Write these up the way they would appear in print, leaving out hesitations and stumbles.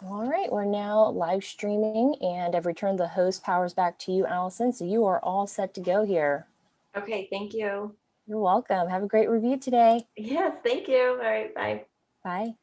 All right, we're now live streaming and I've returned the host powers back to you, Allison. So you are all set to go here. Okay, thank you. You're welcome. Have a great review today. Yes, thank you. All right, bye. Bye.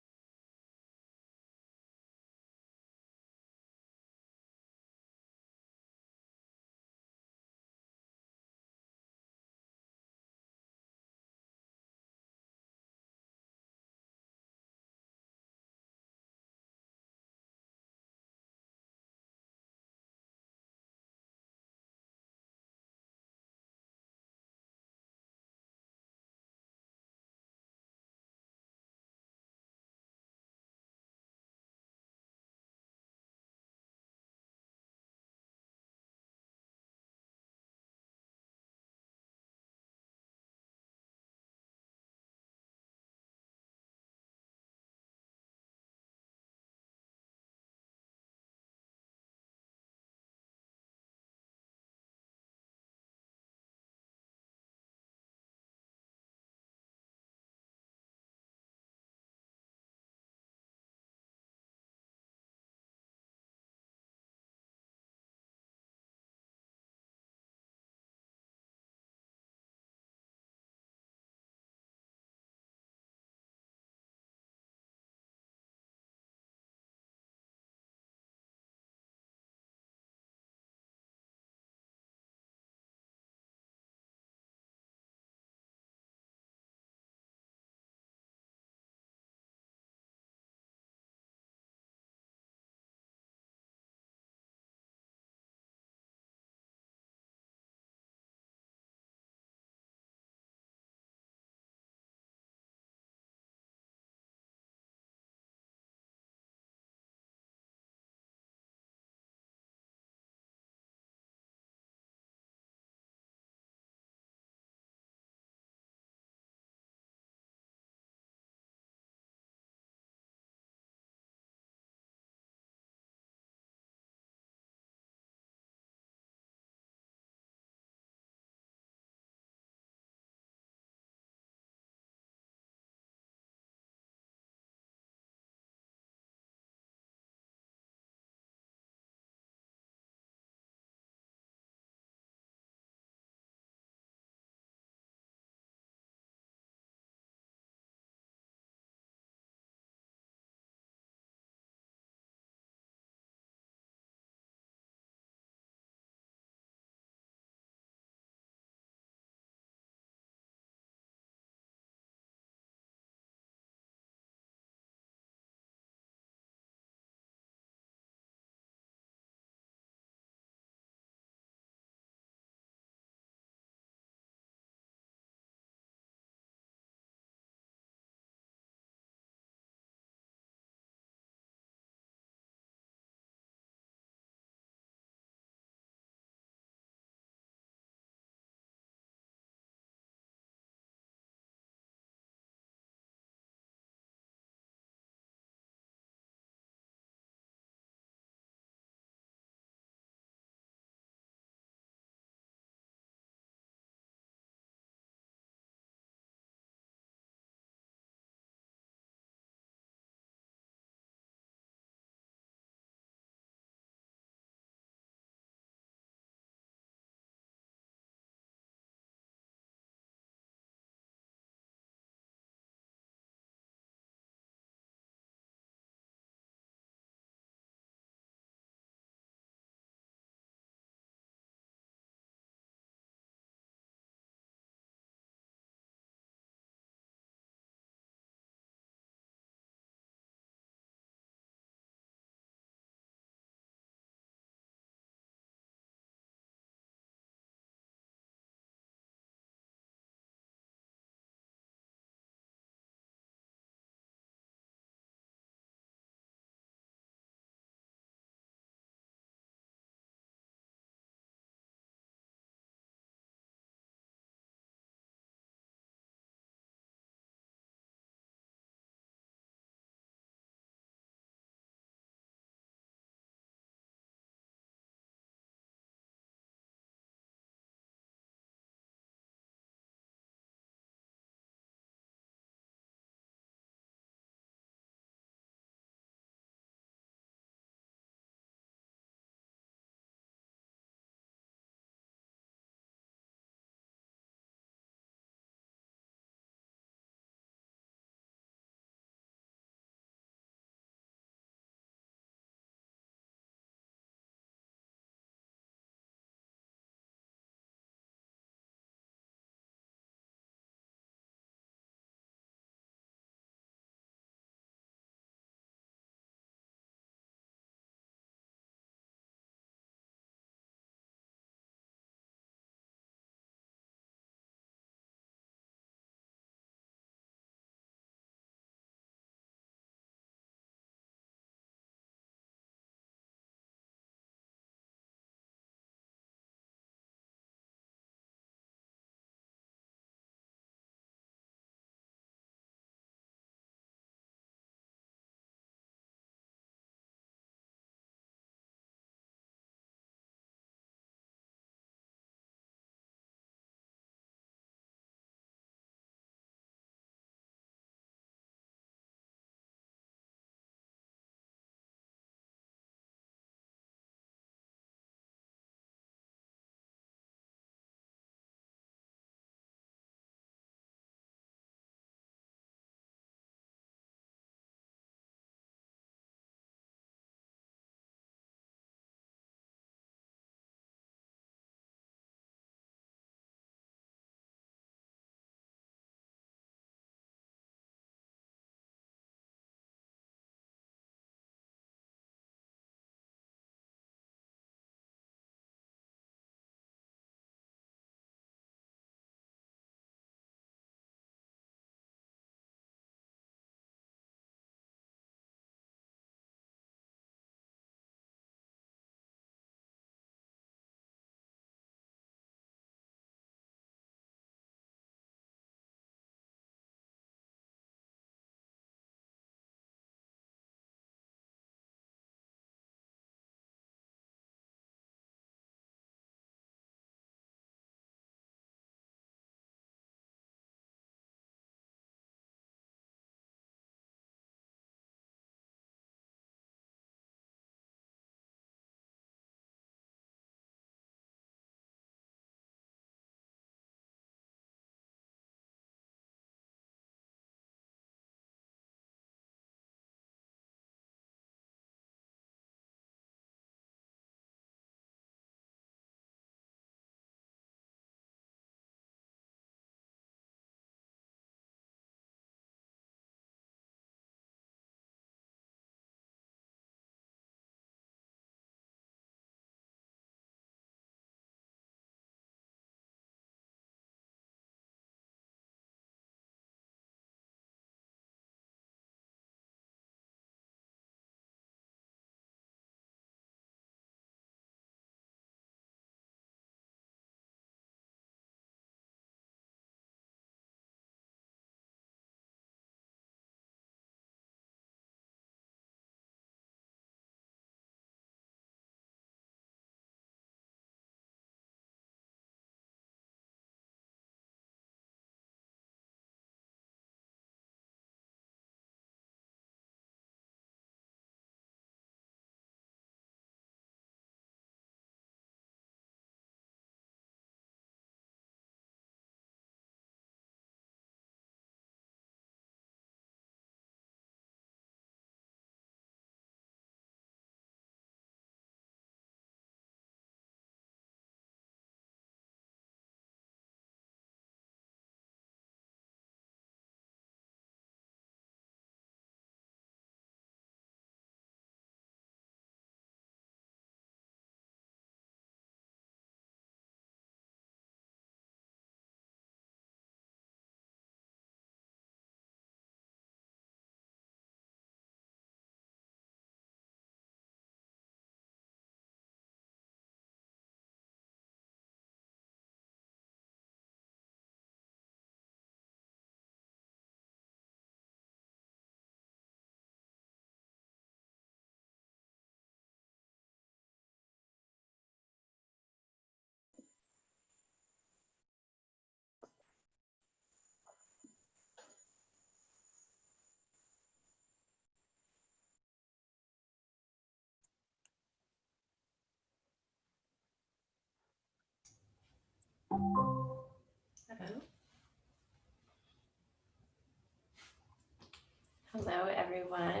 Hello, everyone.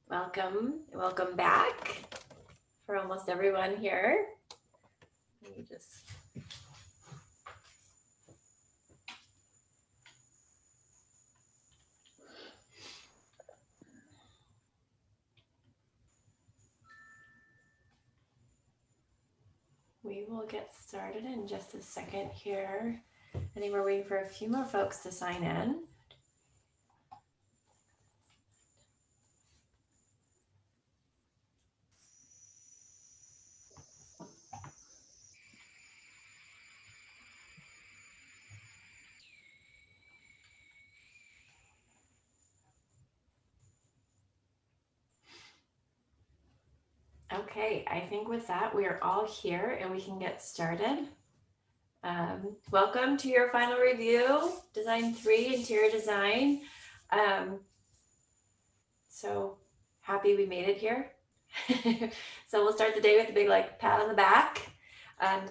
Welcome back for almost everyone here. Let me just... We will get started in just a second here. I think we're waiting for a few more folks to sign in. Okay, I think with that, we are all here and we can get started. Welcome to your final review, Design 3, Interior Design. So happy we made it here. So we'll start the day with a big pat on the back.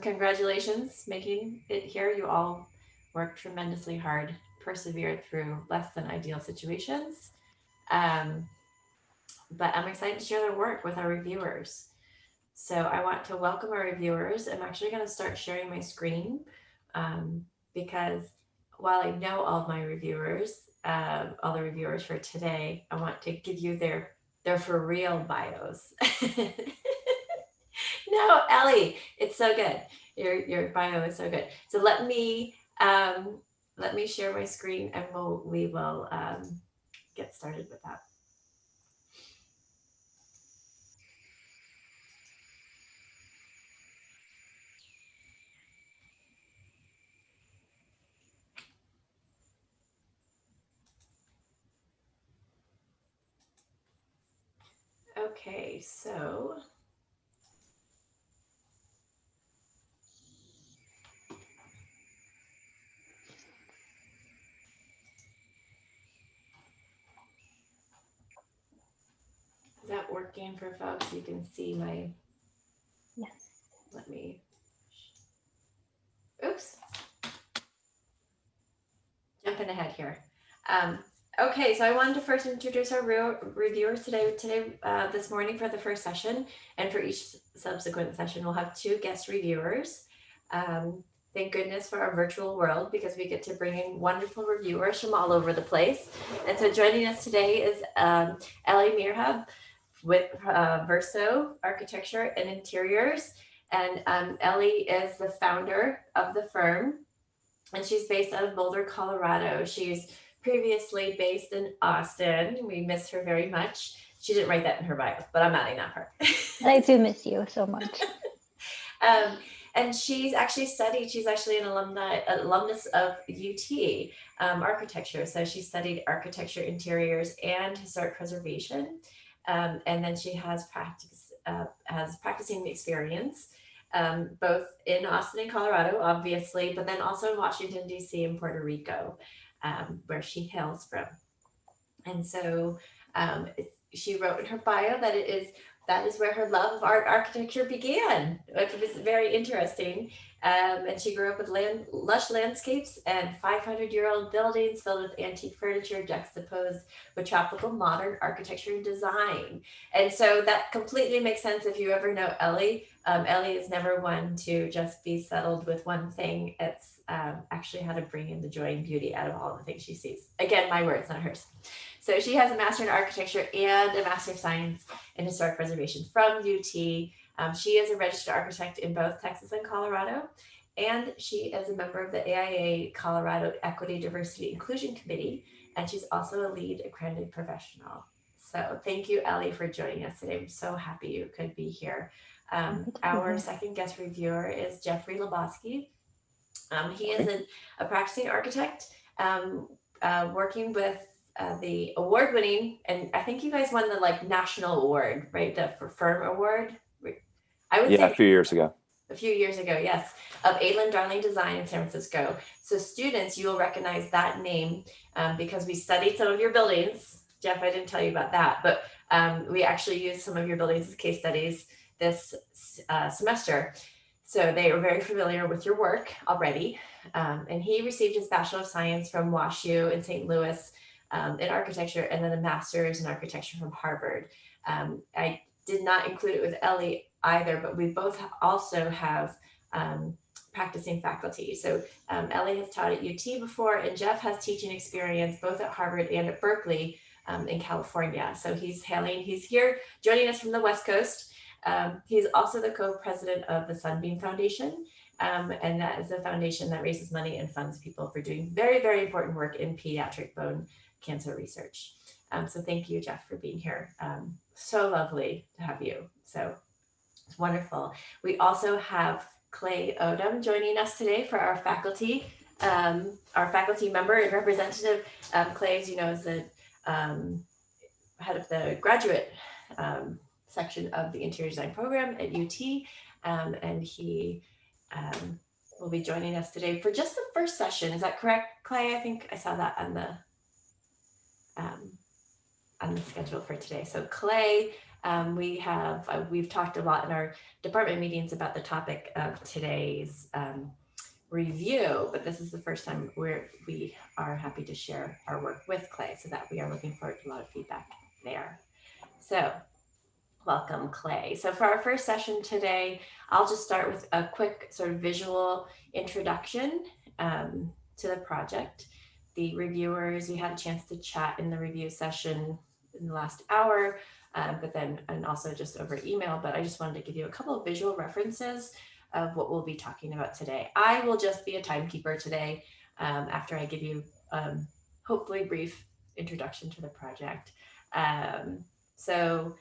Congratulations making it here. You all worked tremendously hard, persevered through less than ideal situations. But I'm excited to share their work with our reviewers. So I want to welcome our reviewers. I'm actually going to start sharing my screen because while I know all of my reviewers, all the reviewers for today, I want to give you their for real bios. No, Ellie, it's so good. Your bio is so good. So let me share my screen and we will get started with that. Okay, so is that working for folks? You can see my, Yes. let me, oops. Jumping ahead here. Okay, so I wanted to first introduce our reviewers today. This morning for the first session, and for each subsequent session, we'll have 2 guest reviewers. Thank goodness for our virtual world because we get to bring in wonderful reviewers from all over the place. And so joining us today is Ellie Mirhab with Verso Architecture and Interiors. And Ellie is the founder of the firm, and she's based out of Boulder, Colorado. She's previously based in Austin. We miss her very much. She didn't write that in her bio, but I'm adding that part. I do miss you so much. And she's actually an alumnus of UT architecture. So she studied architecture, interiors, and historic preservation. And then she has practicing experience both in Austin and Colorado, obviously, but then also in Washington, D.C. and Puerto Rico, where she hails from. And so she wrote in her bio that that is where her love of architecture began, which was very interesting. And she grew up with lush landscapes and 500-year-old buildings filled with antique furniture juxtaposed with tropical modern architecture and design. And so that completely makes sense if you ever know Ellie. Ellie is never one to just be settled with one thing. It's actually how to bring in the joy and beauty out of all the things she sees. Again, my words, not hers. So she has a Master in Architecture and a Master of Science in Historic Preservation from UT. She is a registered architect in both Texas and Colorado, and she is a member of the AIA Colorado Equity, Diversity, Inclusion Committee, and she's also a lead accredited professional. So thank you, Ellie, for joining us today. I'm so happy you could be here. Our second guest reviewer is Jeffrey Lebowski. He is a practicing architect working with the award-winning, and I think you guys won the national award, right? The Firm Award. I would say a few years ago. A few years ago, yes, of Adlin Darling Design in San Francisco. So students, you will recognize that name because we studied some of your buildings. Jeff, I didn't tell you about that, but we actually used some of your buildings as case studies this semester. So they are very familiar with your work already. And he received his Bachelor of Science from WashU in St. Louis in architecture, and then a master's in architecture from Harvard. I did not include it with Ellie either, but we both also have practicing faculty. So Ellie has taught at UT before, and Jeff has teaching experience both at Harvard and at Berkeley in California. So he's here joining us from the West Coast. He's also the co-president of the Sunbeam Foundation, and that is a foundation that raises money and funds people for doing very, very important work in pediatric bone cancer research. So thank you, Jeff, for being here. So lovely to have you. So it's wonderful. We also have Clay Odom joining us today for our faculty member and representative. Clay, as you know, is the head of the graduate section of the interior design program at UT, and he will be joining us today for just the first session. Is that correct, Clay? I think I saw that on the schedule for today. So Clay, we've talked a lot in our department meetings about the topic of today's review, but this is the first time we are happy to share our work with Clay, so that we are looking forward to a lot of feedback there. So welcome, Clay. So for our first session today, I'll just start with a quick sort of visual introduction to the project. The reviewers, we had a chance to chat in the review session in the last hour, and also just over email, but I just wanted to give you a couple of visual references of what we'll be talking about today. I will just be a timekeeper today after I give you hopefully brief introduction to the project. So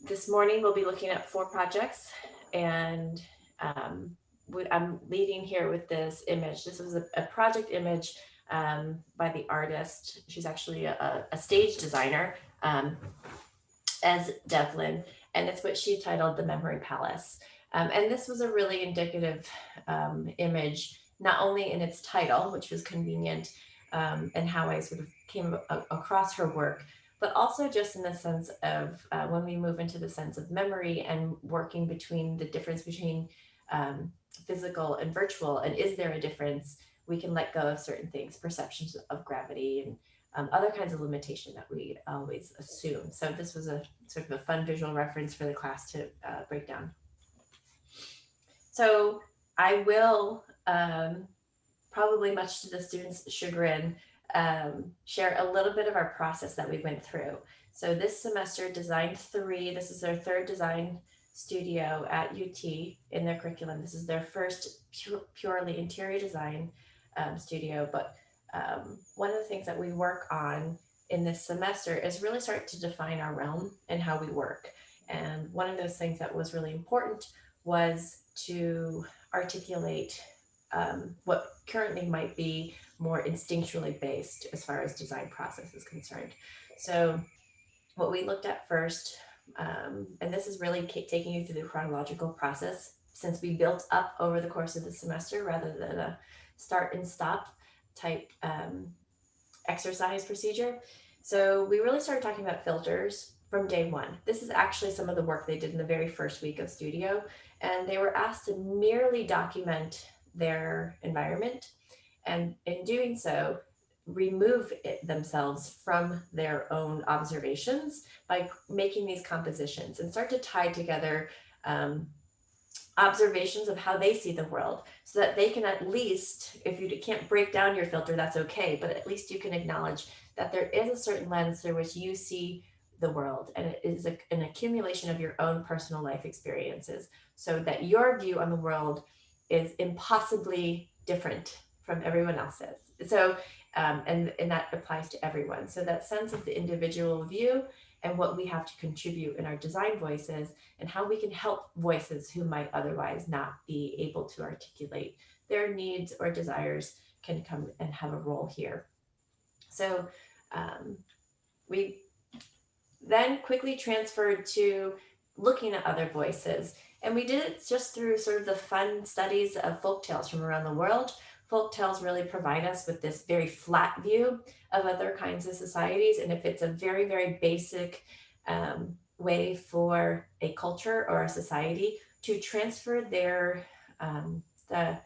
this morning we'll be looking at 4 projects, and I'm leading here with this image. This was a project image by the artist. She's actually a stage designer, as Devlin, and it's what she titled The Memory Palace. And this was a really indicative image, not only in its title, which was convenient, and how I sort of came across her work, but also just in the sense of when we move into the sense of memory and working between the difference between physical and virtual, and is there a difference, we can let go of certain things, perceptions of gravity and other kinds of limitation that we always assume. So this was a sort of a fun visual reference for the class to break down. So I will, probably much to the students' chagrin, share a little bit of our process that we went through. So this semester, Design 3, this is their 3rd design studio at UT in their curriculum. This is their first purely interior design studio, but one of the things that we work on in this semester is really start to define our realm and how we work. And one of those things that was really important was to articulate what currently might be more instinctually based as far as design process is concerned. So what we looked at first, and this is really taking you through the chronological process, since we built up over the course of the semester rather than a start and stop type exercise procedure. So we really started talking about filters from day one. This is actually some of the work they did in the very first week of studio, and they were asked to merely document their environment, and in doing so, remove themselves from their own observations by making these compositions and start to tie together observations of how they see the world, so that they can at least, if you can't break down your filter, that's okay, but at least you can acknowledge that there is a certain lens through which you see the world, and it is an accumulation of your own personal life experiences, so that your view on the world is impossibly different from everyone else's. So, and that applies to everyone. So that sense of the individual view and what we have to contribute in our design voices, and how we can help voices who might otherwise not be able to articulate their needs or desires can come and have a role here. So we then quickly transferred to looking at other voices. And we did it just through sort of the fun studies of folktales from around the world. Folktales really provide us with this very flat view of other kinds of societies. And if it's a very, very basic way for a culture or a society to transfer their the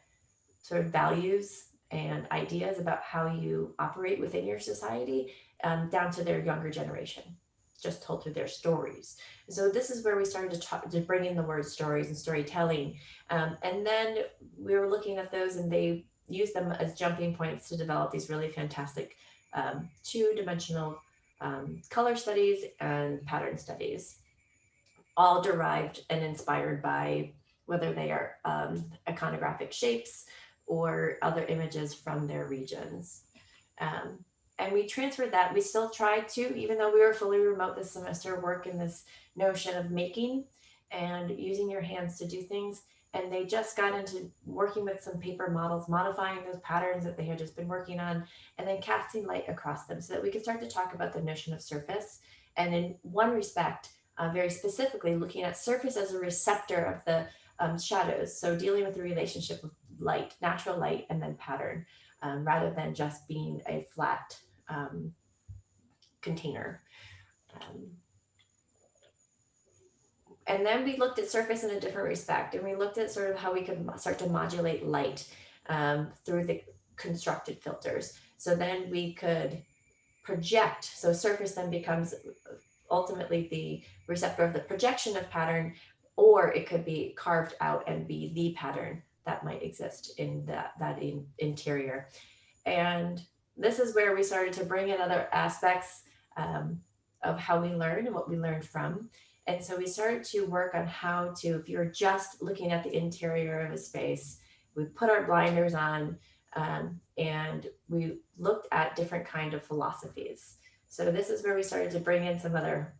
sort of values and ideas about how you operate within your society, down to their younger generation, just told through their stories. So this is where we started to bring in the word stories and storytelling. And then we were looking at those, and they used them as jumping points to develop these really fantastic two-dimensional color studies and pattern studies, all derived and inspired by whether they are iconographic shapes or other images from their regions. Um, and we transferred that. We still tried to, even though we were fully remote this semester, work in this notion of making and using your hands to do things. And they just got into working with some paper models, modifying those patterns that they had just been working on, and then casting light across them so that we could start to talk about the notion of surface. And in one respect, very specifically looking at surface as a receptor of the shadows. So dealing with the relationship of light, natural light, and then pattern, rather than just being a flat container. And then we looked at surface in a different respect, and we looked at sort of how we could start to modulate light through the constructed filters. So then we could project. So surface then becomes ultimately the receptor of the projection of pattern, or it could be carved out and be the pattern that might exist in that interior. And this is where we started to bring in other aspects of how we learn and what we learned from. And so we started to work on how to, if you're just looking at the interior of a space, we put our blinders on, and we looked at different kind of philosophies. So this is where we started to bring in some other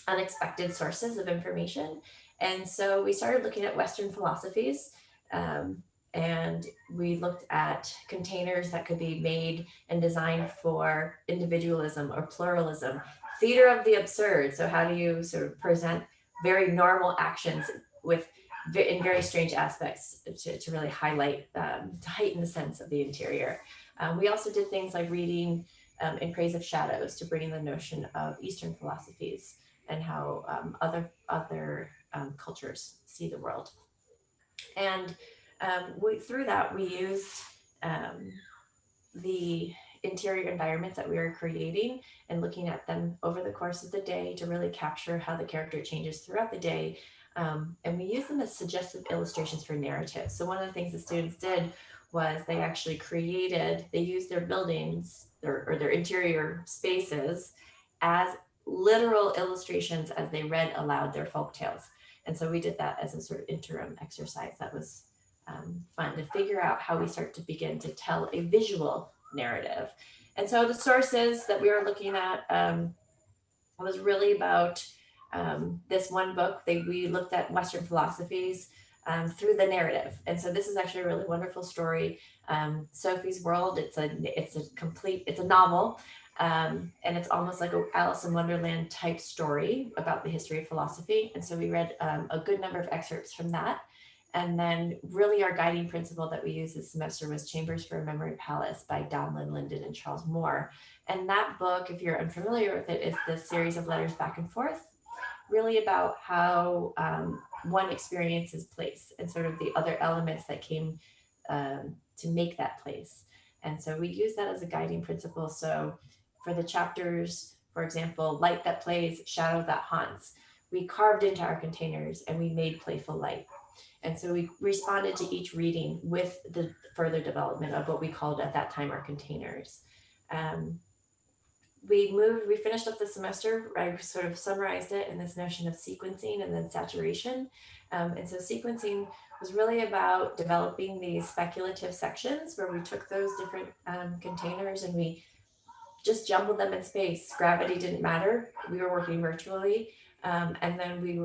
unexpected sources of information. And so we started looking at Western philosophies, and we looked at containers that could be made and designed for individualism or pluralism, theater of the absurd. So how do you sort of present very normal actions in very strange aspects to really highlight, to heighten the sense of the interior. We also did things like reading In Praise of Shadows to bring in the notion of Eastern philosophies and how other cultures see the world. And through that, we used the interior environments that we were creating and looking at them over the course of the day to really capture how the character changes throughout the day. And we use them as suggestive illustrations for narrative. So one of the things the students did was they actually they used their buildings or their interior spaces as literal illustrations as they read aloud their folk tales. And so we did that as a sort of interim exercise that was fun to figure out how we start to begin to tell a visual narrative. And so the sources that we were looking at was really about this one book. We looked at Western philosophies through the narrative. And so this is actually a really wonderful story. Sophie's World, it's a novel. And it's almost like a Alice in Wonderland type story about the history of philosophy. And so we read a good number of excerpts from that. And then really our guiding principle that we used this semester was Chambers for a Memory Palace by Donlin Linden and Charles Moore. And that book, if you're unfamiliar with it, is this series of letters back and forth, really about how one experiences place and sort of the other elements that came to make that place. And so we use that as a guiding principle. So for the chapters, for example, light that plays, shadow that haunts, we carved into our containers and we made playful light. And so we responded to each reading with the further development of what we called at that time our containers. We finished up the semester, I sort of summarized it in this notion of sequencing and then saturation. And so sequencing was really about developing these speculative sections where we took those different containers and we just jumbled them in space. Gravity didn't matter. We were working virtually. And then we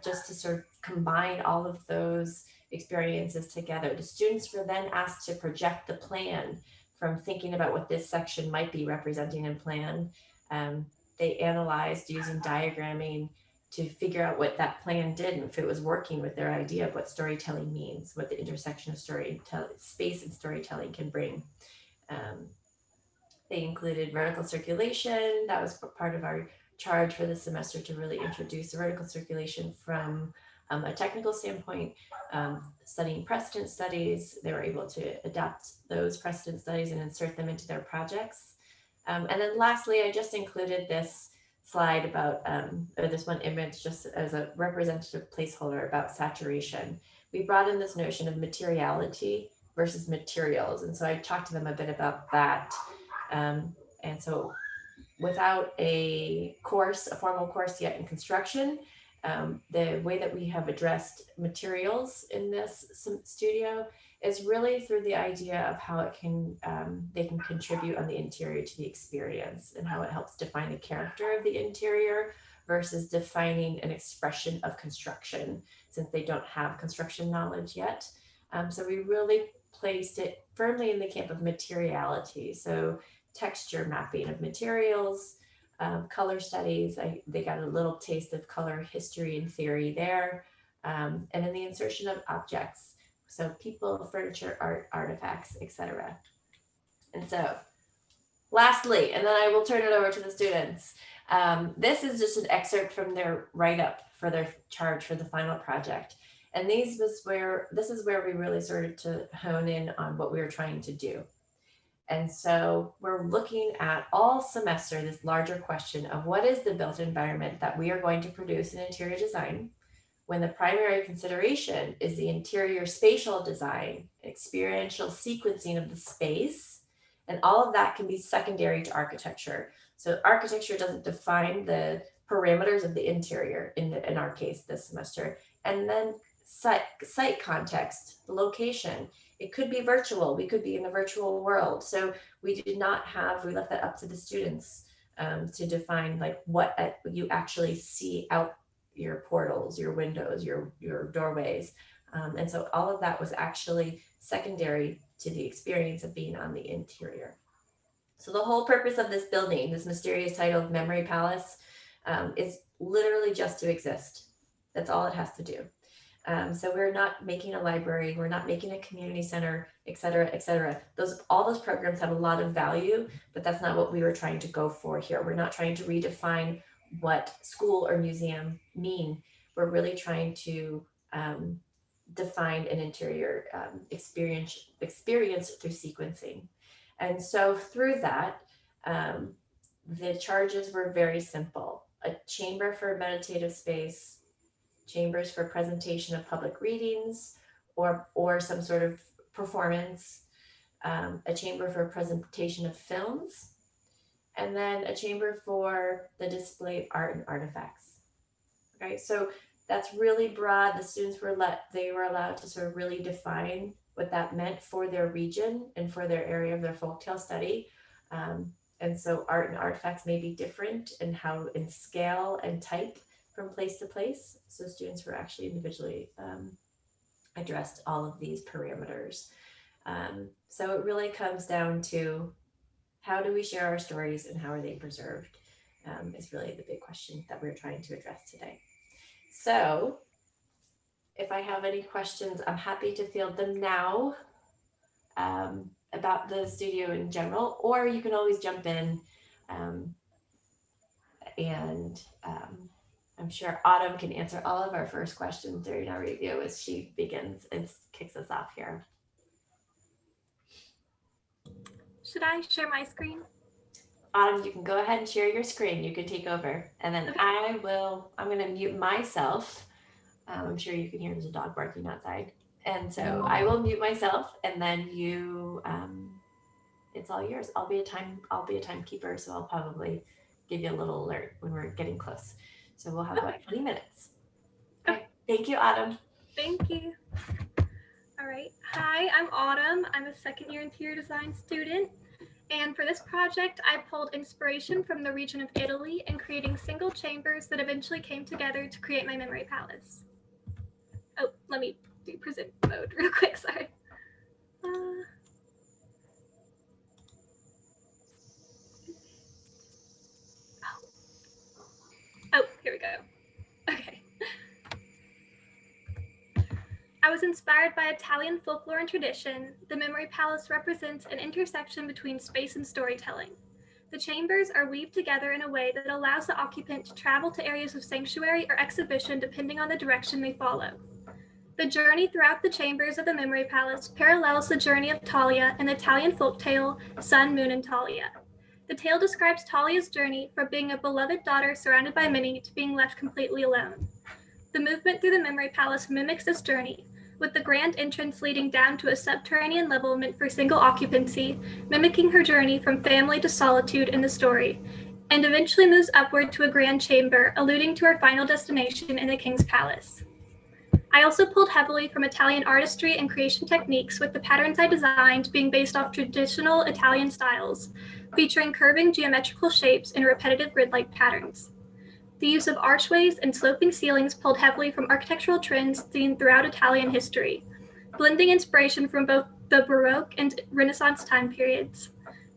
just to sort of combine all of those experiences together. The students were then asked to project the plan from thinking about what this section might be representing in plan. They analyzed using diagramming to figure out what that plan did and if it was working with their idea of what storytelling means, what the intersection of space and storytelling can bring. They included vertical circulation. That was part of our charge for the semester to really introduce vertical circulation from a technical standpoint, studying precedent studies. They were able to adapt those precedent studies and insert them into their projects. And then lastly, I just included this slide about, or this one image just as a representative placeholder about saturation. We brought in this notion of materiality versus materials. And so I talked to them a bit about that. And so without a course, a formal course yet in construction, the way that we have addressed materials in this studio is really through the idea of how it can, they can contribute on the interior to the experience and how it helps define the character of the interior versus defining an expression of construction, since they don't have construction knowledge yet. So we really placed it firmly in the camp of materiality. So texture mapping of materials, color studies. They got a little taste of color history and theory there. And then the insertion of objects. So people, furniture, art, artifacts, etc. And so lastly, and then I will turn it over to the students. This is just an excerpt from their write-up for their charge for the final project. And this is where we really started to hone in on what we were trying to do. And so we're looking at all semester this larger question of what is the built environment that we are going to produce in interior design, when the primary consideration is the interior spatial design, experiential sequencing of the space, and all of that can be secondary to architecture. So architecture doesn't define the parameters of the interior in our case this semester. And then site context, the location. It could be virtual. We could be in a virtual world. So we left that up to the students to define like what you actually see out your portals, your windows, your doorways. And so all of that was actually secondary to the experience of being on the interior. So the whole purpose of this building, this mysterious title of Memory Palace, is literally just to exist. That's all it has to do. So we're not making a library, we're not making a community center, et cetera, et cetera. All those programs have a lot of value, but that's not what we were trying to go for here. We're not trying to redefine what school or museum mean. We're really trying to define an interior experience through sequencing. And so through that, the charges were very simple. A chamber for meditative space, chambers for presentation of public readings or some sort of performance, a chamber for presentation of films, and then a chamber for the display of art and artifacts. Okay, so that's really broad. The students were allowed to sort of really define what that meant for their region and for their area of their folktale study. And so art and artifacts may be different in scale and type from place to place. So students were actually individually addressed all of these parameters. So it really comes down to how do we share our stories and how are they preserved is really the big question that we're trying to address today. So if I have any questions, I'm happy to field them now about the studio in general, or you can always jump in and I'm sure Autumn can answer all of our first questions during our review as she begins and kicks us off here. Should I share my screen? Autumn, you can go ahead and share your screen. You can take over. And then Okay. I'm going to mute myself. I'm sure you can hear there's a dog barking outside. And so I will mute myself and then you, it's all yours. I'll be a timekeeper. So I'll probably give you a little alert when we're getting close. So we'll have about 20 minutes. Okay. Thank you, Autumn. Thank you. All right. Hi, I'm Autumn. I'm a second-year interior design student. And for this project, I pulled inspiration from the region of Italy in creating single chambers that eventually came together to create my memory palace. Oh, let me do present mode real quick, sorry. Oh, here we go. Okay. I was inspired by Italian folklore and tradition. The memory palace represents an intersection between space and storytelling. The chambers are weaved together in a way that allows the occupant to travel to areas of sanctuary or exhibition depending on the direction they follow. The journey throughout the chambers of the Memory Palace parallels the journey of Talia in the Italian folktale Sun, Moon, and Talia. The tale describes Talia's journey from being a beloved daughter surrounded by many to being left completely alone. The movement through the Memory Palace mimics this journey, with the grand entrance leading down to a subterranean level meant for single occupancy, mimicking her journey from family to solitude in the story, and eventually moves upward to a grand chamber, alluding to her final destination in the king's palace. I also pulled heavily from Italian artistry and creation techniques, with the patterns I designed being based off traditional Italian styles, featuring curving geometrical shapes and repetitive grid-like patterns. The use of archways and sloping ceilings pulled heavily from architectural trends seen throughout Italian history, blending inspiration from both the Baroque and Renaissance time periods.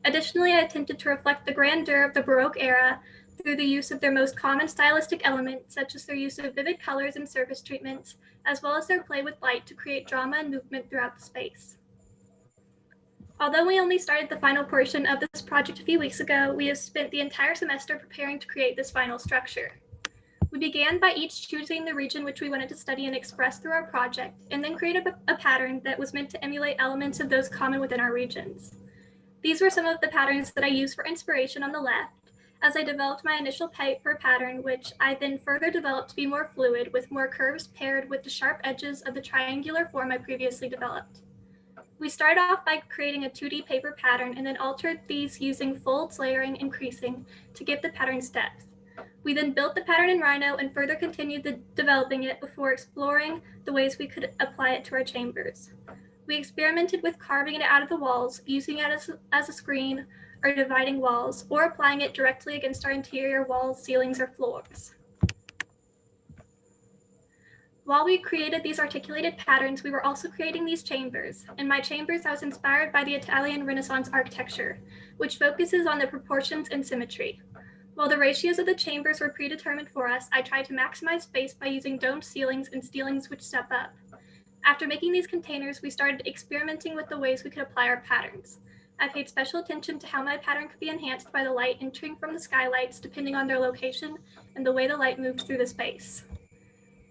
Additionally, I attempted to reflect the grandeur of the Baroque era through the use of their most common stylistic elements, such as their use of vivid colors and surface treatments, as well as their play with light to create drama and movement throughout the space. Although we only started the final portion of this project a few weeks ago, we have spent the entire semester preparing to create this final structure. We began by each choosing the region which we wanted to study and express through our project, and then created a pattern that was meant to emulate elements of those common within our regions. These were some of the patterns that I used for inspiration on the left, as I developed my initial paper pattern, which I then further developed to be more fluid, with more curves paired with the sharp edges of the triangular form I previously developed. We started off by creating a 2D paper pattern and then altered these using folds, layering, and creasing to give the pattern's depth. We then built the pattern in Rhino and further continued developing it before exploring the ways we could apply it to our chambers. We experimented with carving it out of the walls, using it as a screen, or dividing walls, or applying it directly against our interior walls, ceilings, or floors. While we created these articulated patterns, we were also creating these chambers. In my chambers, I was inspired by the Italian Renaissance architecture, which focuses on the proportions and symmetry. While the ratios of the chambers were predetermined for us, I tried to maximize space by using domed ceilings and ceilings which step up. After making these containers, we started experimenting with the ways we could apply our patterns. I paid special attention to how my pattern could be enhanced by the light entering from the skylights, depending on their location and the way the light moved through the space.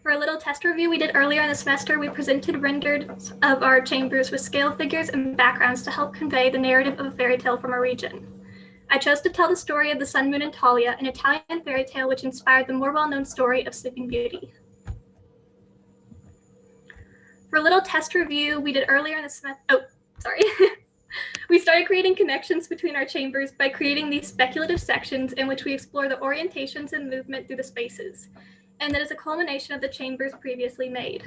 For a little test review we did earlier in the semester, we presented renderings of our chambers with scale figures and backgrounds to help convey the narrative of a fairy tale from our region. I chose to tell the story of the Sun, Moon, and Talia, an Italian fairy tale which inspired the more well-known story of Sleeping Beauty. For a little test review we did earlier in the semester, we started creating connections between our chambers by creating these speculative sections in which we explore the orientations and movement through the spaces, and that is a culmination of the chambers previously made.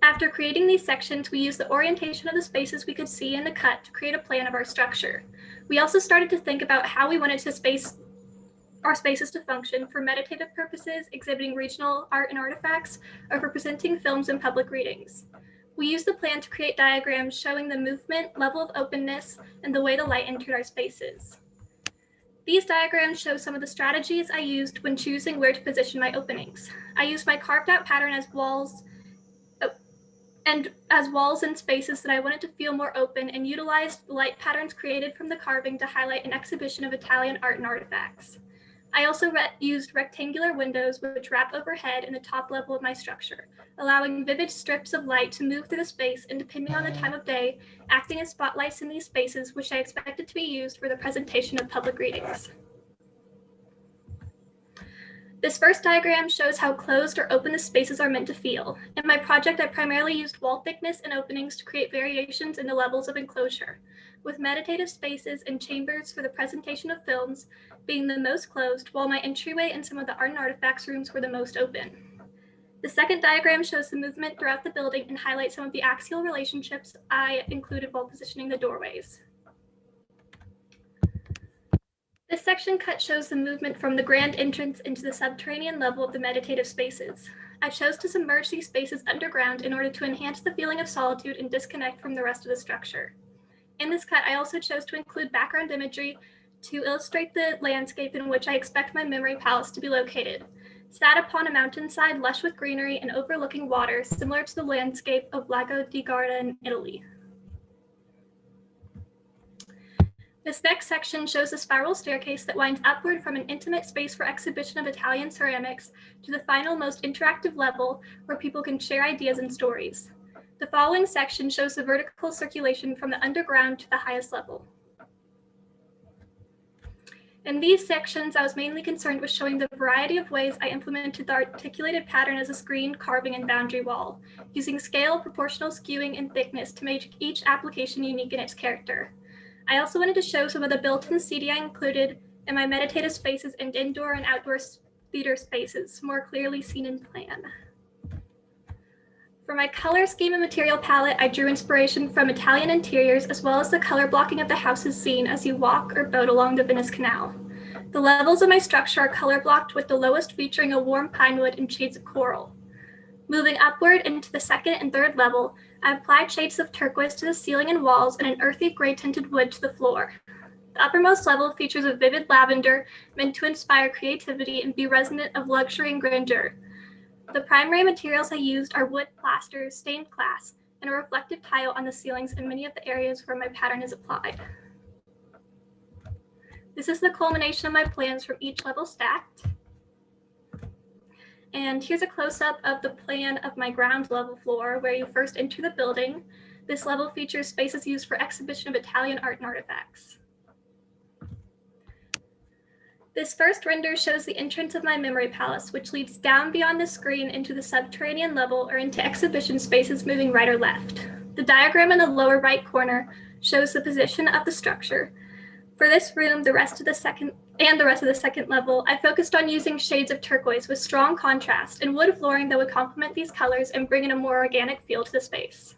After creating these sections, we used the orientation of the spaces we could see in the cut to create a plan of our structure. We also started to think about how we wanted our spaces to function for meditative purposes, exhibiting regional art and artifacts, or for presenting films and public readings. We used the plan to create diagrams showing the movement, level of openness, and the way the light entered our spaces. These diagrams show some of the strategies I used when choosing where to position my openings. I used my carved out pattern as walls and spaces that I wanted to feel more open, and utilized the light patterns created from the carving to highlight an exhibition of Italian art and artifacts. I also used rectangular windows which wrap overhead in the top level of my structure, allowing vivid strips of light to move through the space and, depending on the time of day, acting as spotlights in these spaces, which I expected to be used for the presentation of public readings. This first diagram shows how closed or open the spaces are meant to feel. In my project, I primarily used wall thickness and openings to create variations in the levels of enclosure, with meditative spaces and chambers for the presentation of films being the most closed, while my entryway and some of the art and artifacts rooms were the most open. The second diagram shows the movement throughout the building and highlights some of the axial relationships I included while positioning the doorways. This section cut shows the movement from the grand entrance into the subterranean level of the meditative spaces. I chose to submerge these spaces underground in order to enhance the feeling of solitude and disconnect from the rest of the structure. In this cut, I also chose to include background imagery to illustrate the landscape in which I expect my memory palace to be located, sat upon a mountainside lush with greenery and overlooking water, similar to the landscape of Lago di Garda in Italy. This next section shows a spiral staircase that winds upward from an intimate space for exhibition of Italian ceramics to the final, most interactive level where people can share ideas and stories. The following section shows the vertical circulation from the underground to the highest level. In these sections, I was mainly concerned with showing the variety of ways I implemented the articulated pattern as a screen, carving, and boundary wall, using scale, proportional skewing, and thickness to make each application unique in its character. I also wanted to show some of the built-in seating I included in my meditative spaces and indoor and outdoor theater spaces, more clearly seen in plan. For my color scheme and material palette, I drew inspiration from Italian interiors as well as the color blocking of the houses seen as you walk or boat along the Venice Canal. The levels of my structure are color blocked, with the lowest featuring a warm pine wood and shades of coral. Moving upward into the second and third level, I applied shades of turquoise to the ceiling and walls and an earthy gray tinted wood to the floor. The uppermost level features a vivid lavender meant to inspire creativity and be resonant of luxury and grandeur. The primary materials I used are wood, plaster, stained glass, and a reflective tile on the ceilings in many of the areas where my pattern is applied. This is the culmination of my plans from each level stacked. And here's a close-up of the plan of my ground level floor where you first enter the building. This level features spaces used for exhibition of Italian art and artifacts. This first render shows the entrance of my memory palace, which leads down beyond the screen into the subterranean level or into exhibition spaces moving right or left. The diagram in the lower right corner shows the position of the structure. For this room, the rest of the second level, I focused on using shades of turquoise with strong contrast and wood flooring that would complement these colors and bring in a more organic feel to the space.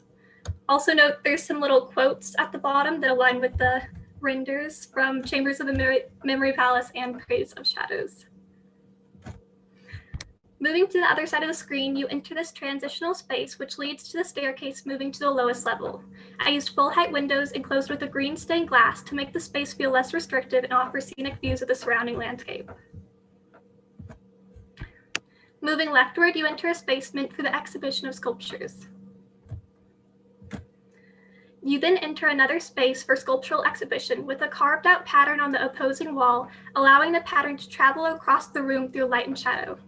Also note there's some little quotes at the bottom that align with the renders from Chambers of the Memory Palace and Praise of Shadows. Moving to the other side of the screen, you enter this transitional space, which leads to the staircase moving to the lowest level. I used full-height windows enclosed with a green stained glass to make the space feel less restrictive and offer scenic views of the surrounding landscape. Moving leftward, you enter a space meant for the exhibition of sculptures. You then enter another space for sculptural exhibition with a carved out pattern on the opposing wall, allowing the pattern to travel across the room through light and shadow.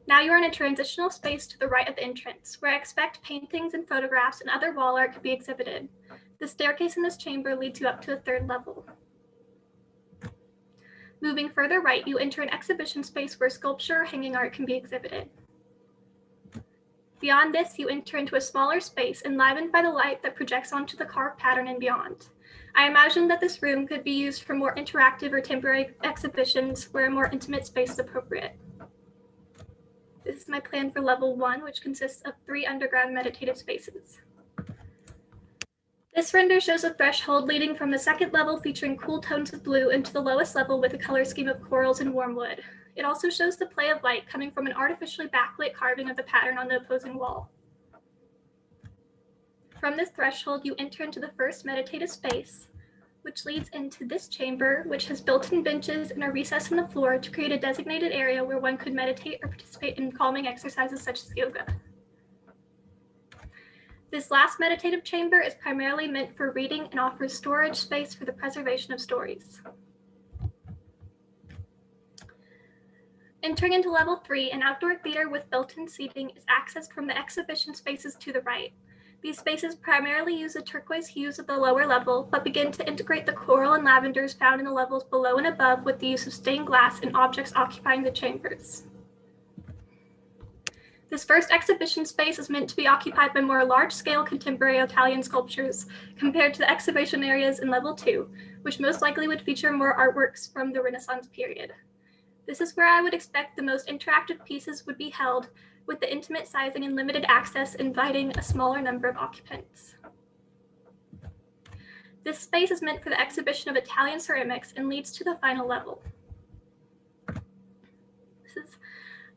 Now you are in a transitional space to the right of the entrance, where I expect paintings and photographs and other wall art could be exhibited. The staircase in this chamber leads you up to the third level. Moving further right, you enter an exhibition space where sculpture or hanging art can be exhibited. Beyond this, you enter into a smaller space enlivened by the light that projects onto the carved pattern and beyond. I imagine that this room could be used for more interactive or temporary exhibitions where a more intimate space is appropriate. This is my plan for level 1, which consists of 3 underground meditative spaces. This render shows a threshold leading from the second level featuring cool tones of blue into the lowest level with a color scheme of corals and warm wood. It also shows the play of light coming from an artificially backlit carving of the pattern on the opposing wall. From this threshold, you enter into the first meditative space, which leads into this chamber, which has built-in benches and a recess in the floor to create a designated area where one could meditate or participate in calming exercises such as yoga. This last meditative chamber is primarily meant for reading and offers storage space for the preservation of stories. Entering into level 3, an outdoor theater with built-in seating is accessed from the exhibition spaces to the right. These spaces primarily use the turquoise hues at the lower level, but begin to integrate the coral and lavenders found in the levels below and above with the use of stained glass and objects occupying the chambers. This first exhibition space is meant to be occupied by more large-scale contemporary Italian sculptures compared to the exhibition areas in level 2, which most likely would feature more artworks from the Renaissance period. This is where I would expect the most interactive pieces would be held, with the intimate sizing and limited access inviting a smaller number of occupants. This space is meant for the exhibition of Italian ceramics and leads to the final level. This is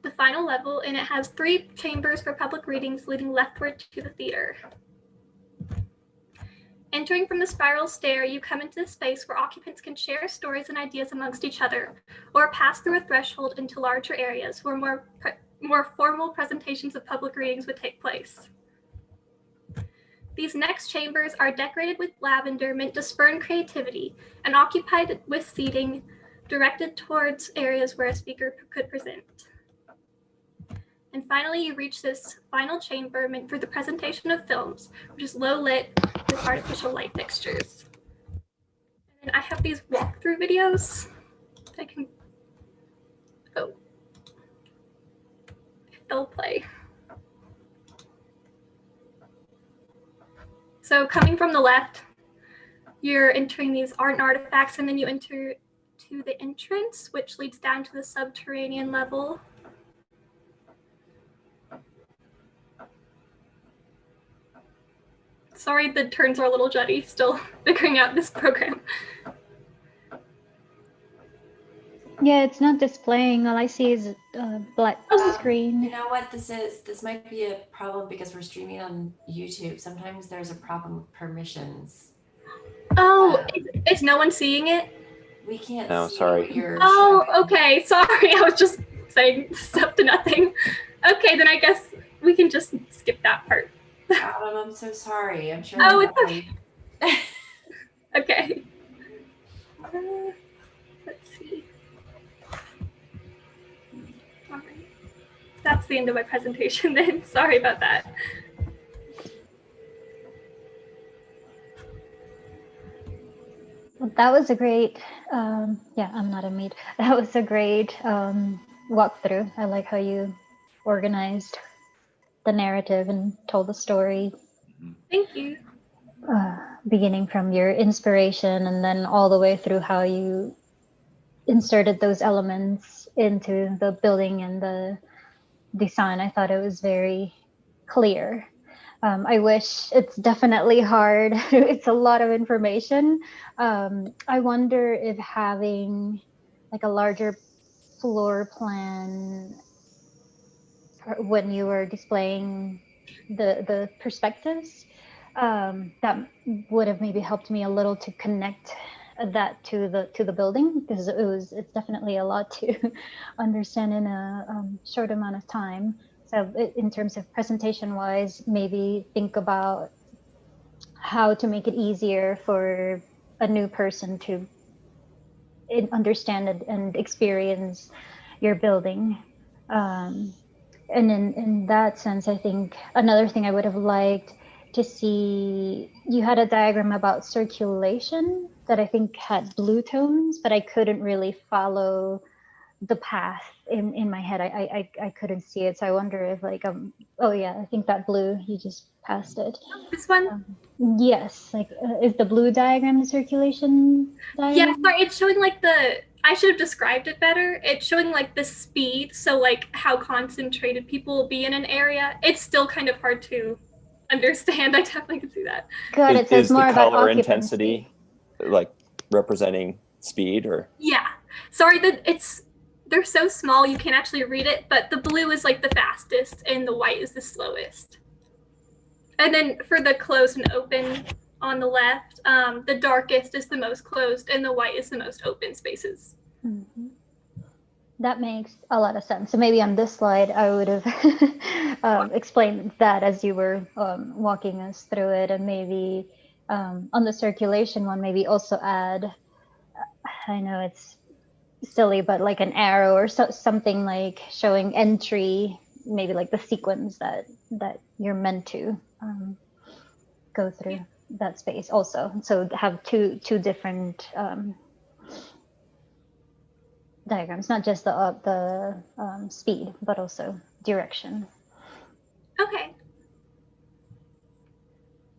the final level, and it has 3 chambers for public readings leading leftward to the theater. Entering from the spiral stair, you come into a space where occupants can share stories and ideas amongst each other, or pass through a threshold into larger areas where more formal presentations of public readings would take place. These next chambers are decorated with lavender meant to spurn creativity and occupied with seating directed towards areas where a speaker could present. And finally, you reach this final chamber meant for the presentation of films, which is low lit with artificial light fixtures. And I have these walkthrough videos. I can, oh, if they'll play. So coming from the left, you're entering these art and artifacts, and then you enter to the entrance, which leads down to the subterranean level. Sorry, the turns are a little juddy, still figuring out this program. Yeah, it's not displaying. All I see is a black You screen. know what this is? This might be a problem because we're streaming on YouTube. Sometimes there's a problem with permissions. Oh, is no one seeing it? We can't No, see sorry. what you're Oh, showing. okay. Sorry, I was just saying stuff to nothing. Okay, then I guess we can just skip that part. Adam, I'm so sorry. I'm sure. Oh, you it's know. Okay. Let's see. All right. That's the end of my presentation then. Sorry about that. Well, that was a great, yeah, I'm not a maid. That was a great walkthrough. I like how you organized the narrative and told the story, Thank you. beginning from your inspiration and then all the way through how you inserted those elements into the building and the design. I thought it was very clear. I wish it's definitely hard. It's a lot of information. I wonder if having like a larger floor plan when you were displaying the perspectives, that would have maybe helped me a little to connect that to the building, because it's definitely a lot to understand in a short amount of time. So in terms of presentation wise, maybe think about how to make it easier for a new person to understand it and experience your building. And in that sense, I think another thing I would have liked to see, you had a diagram about circulation that I think had blue tones, but I couldn't really follow the path in my head. I couldn't see it. So I wonder if like, oh yeah, I think that blue, you just passed it. This one? Yes, like is the blue diagram the circulation diagram? Yeah, sorry, it's showing like I should have described it better. It's showing like the speed, so like how concentrated people will be in an area. It's still kind of hard to understand. I definitely can see that. Good, it says Is more the about color occupancy. intensity like representing speed, or? Yeah, sorry that they're so small you can't actually read it, but the blue is like the fastest and the white is the slowest. And then for the closed and open on the left, the darkest is the most closed and the white is the most open spaces. Mm-hmm. That makes a lot of sense. So maybe on this slide, I would have explained that as you were walking us through it, and maybe on the circulation one, maybe also add, I know it's silly, but like an arrow or something like showing entry, maybe like the sequence that you're meant to go through that space also. So have two different diagrams, not just the speed, but also direction. Okay.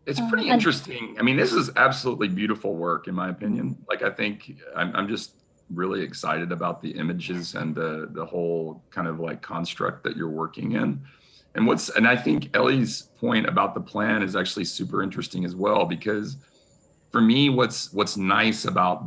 It's pretty interesting. I mean, this is absolutely beautiful work, in my opinion. Like, I think I'm just really excited about the images and the whole kind of like construct that you're working in. And I think Ellie's point about the plan is actually super interesting as well, because for me, what's nice about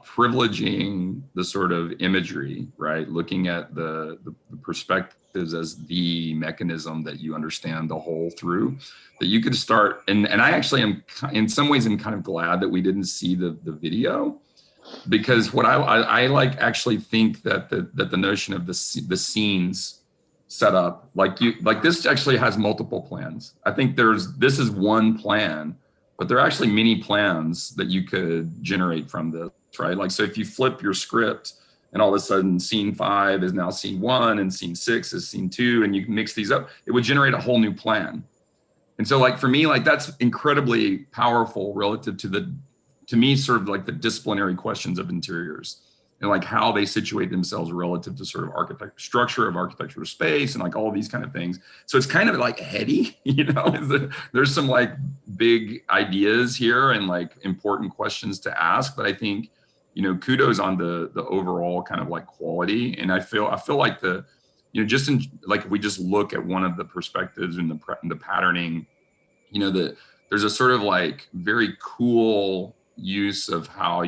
privileging the sort of imagery, right? Looking at the perspectives as the mechanism that you understand the whole through, that you could start, and I actually am, in some ways, I'm kind of glad that we didn't see the video, because what I like actually think that the notion of the scenes set up. Like this actually has multiple plans. I think this is one plan, but there are actually many plans that you could generate from this, right? Like, so if you flip your script and all of a sudden scene 5 is now scene 1 and scene 6 is scene 2, and you mix these up, it would generate a whole new plan. And so like for me, like that's incredibly powerful relative to me, sort of like the disciplinary questions of interiors and like how they situate themselves relative to sort of structure of architectural space and like all these kind of things. So it's kind of like heady, you know, there's some like big ideas here and like important questions to ask, but I think, you know, kudos on the overall kind of like quality. And I feel like you know, just in like, if we just look at one of the perspectives in the patterning, you know, there's a sort of like very cool use of how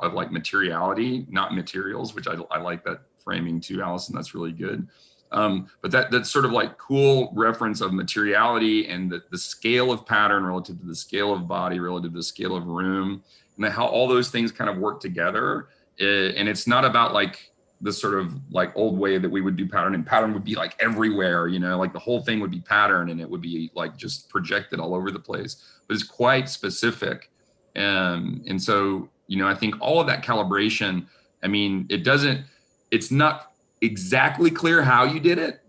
of like materiality, not materials, which I like that framing too, Allison. That's really good. But that's sort of like cool reference of materiality and the scale of pattern relative to the scale of body, relative to the scale of room, and how all those things kind of work together. And it's not about like this sort of like old way that we would do pattern, and pattern would be like everywhere, you know, like the whole thing would be pattern and it would be like just projected all over the place, but it's quite specific. And so, you know, I think all of that calibration, I mean, it's not exactly clear how you did it,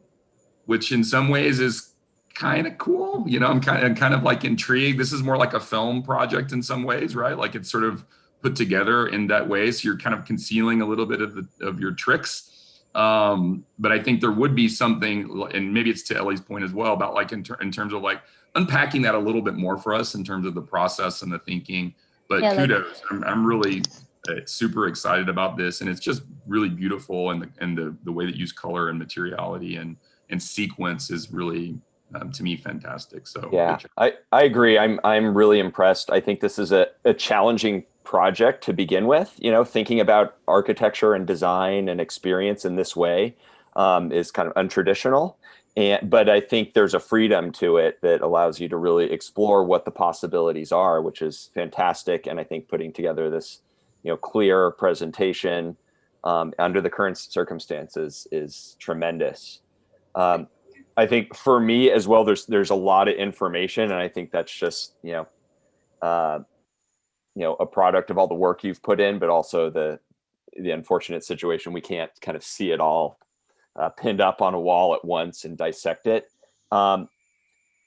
which in some ways is kind of cool. You know, I'm kind of like intrigued. This is more like a film project in some ways, right? Like it's sort of put together in that way. So you're kind of concealing a little bit of your tricks. But I think there would be something, and maybe it's to Ellie's point as well, about like in terms of like unpacking that a little bit more for us in terms of the process and the thinking. But yeah, kudos, I'm really super excited about this, and it's just really beautiful, and the way that you use color and materiality and sequence is really to me fantastic. So yeah, I agree. I'm really impressed. I think this is a challenging project to begin with. You know, thinking about architecture and design and experience in this way is kind of untraditional. But I think there's a freedom to it that allows you to really explore what the possibilities are, which is fantastic. And I think putting together this, you know, clear presentation under the current circumstances is tremendous. I think for me as well, there's a lot of information, and I think that's just, you know, a product of all the work you've put in, but also the unfortunate situation we can't kind of see it all pinned up on a wall at once and dissect it.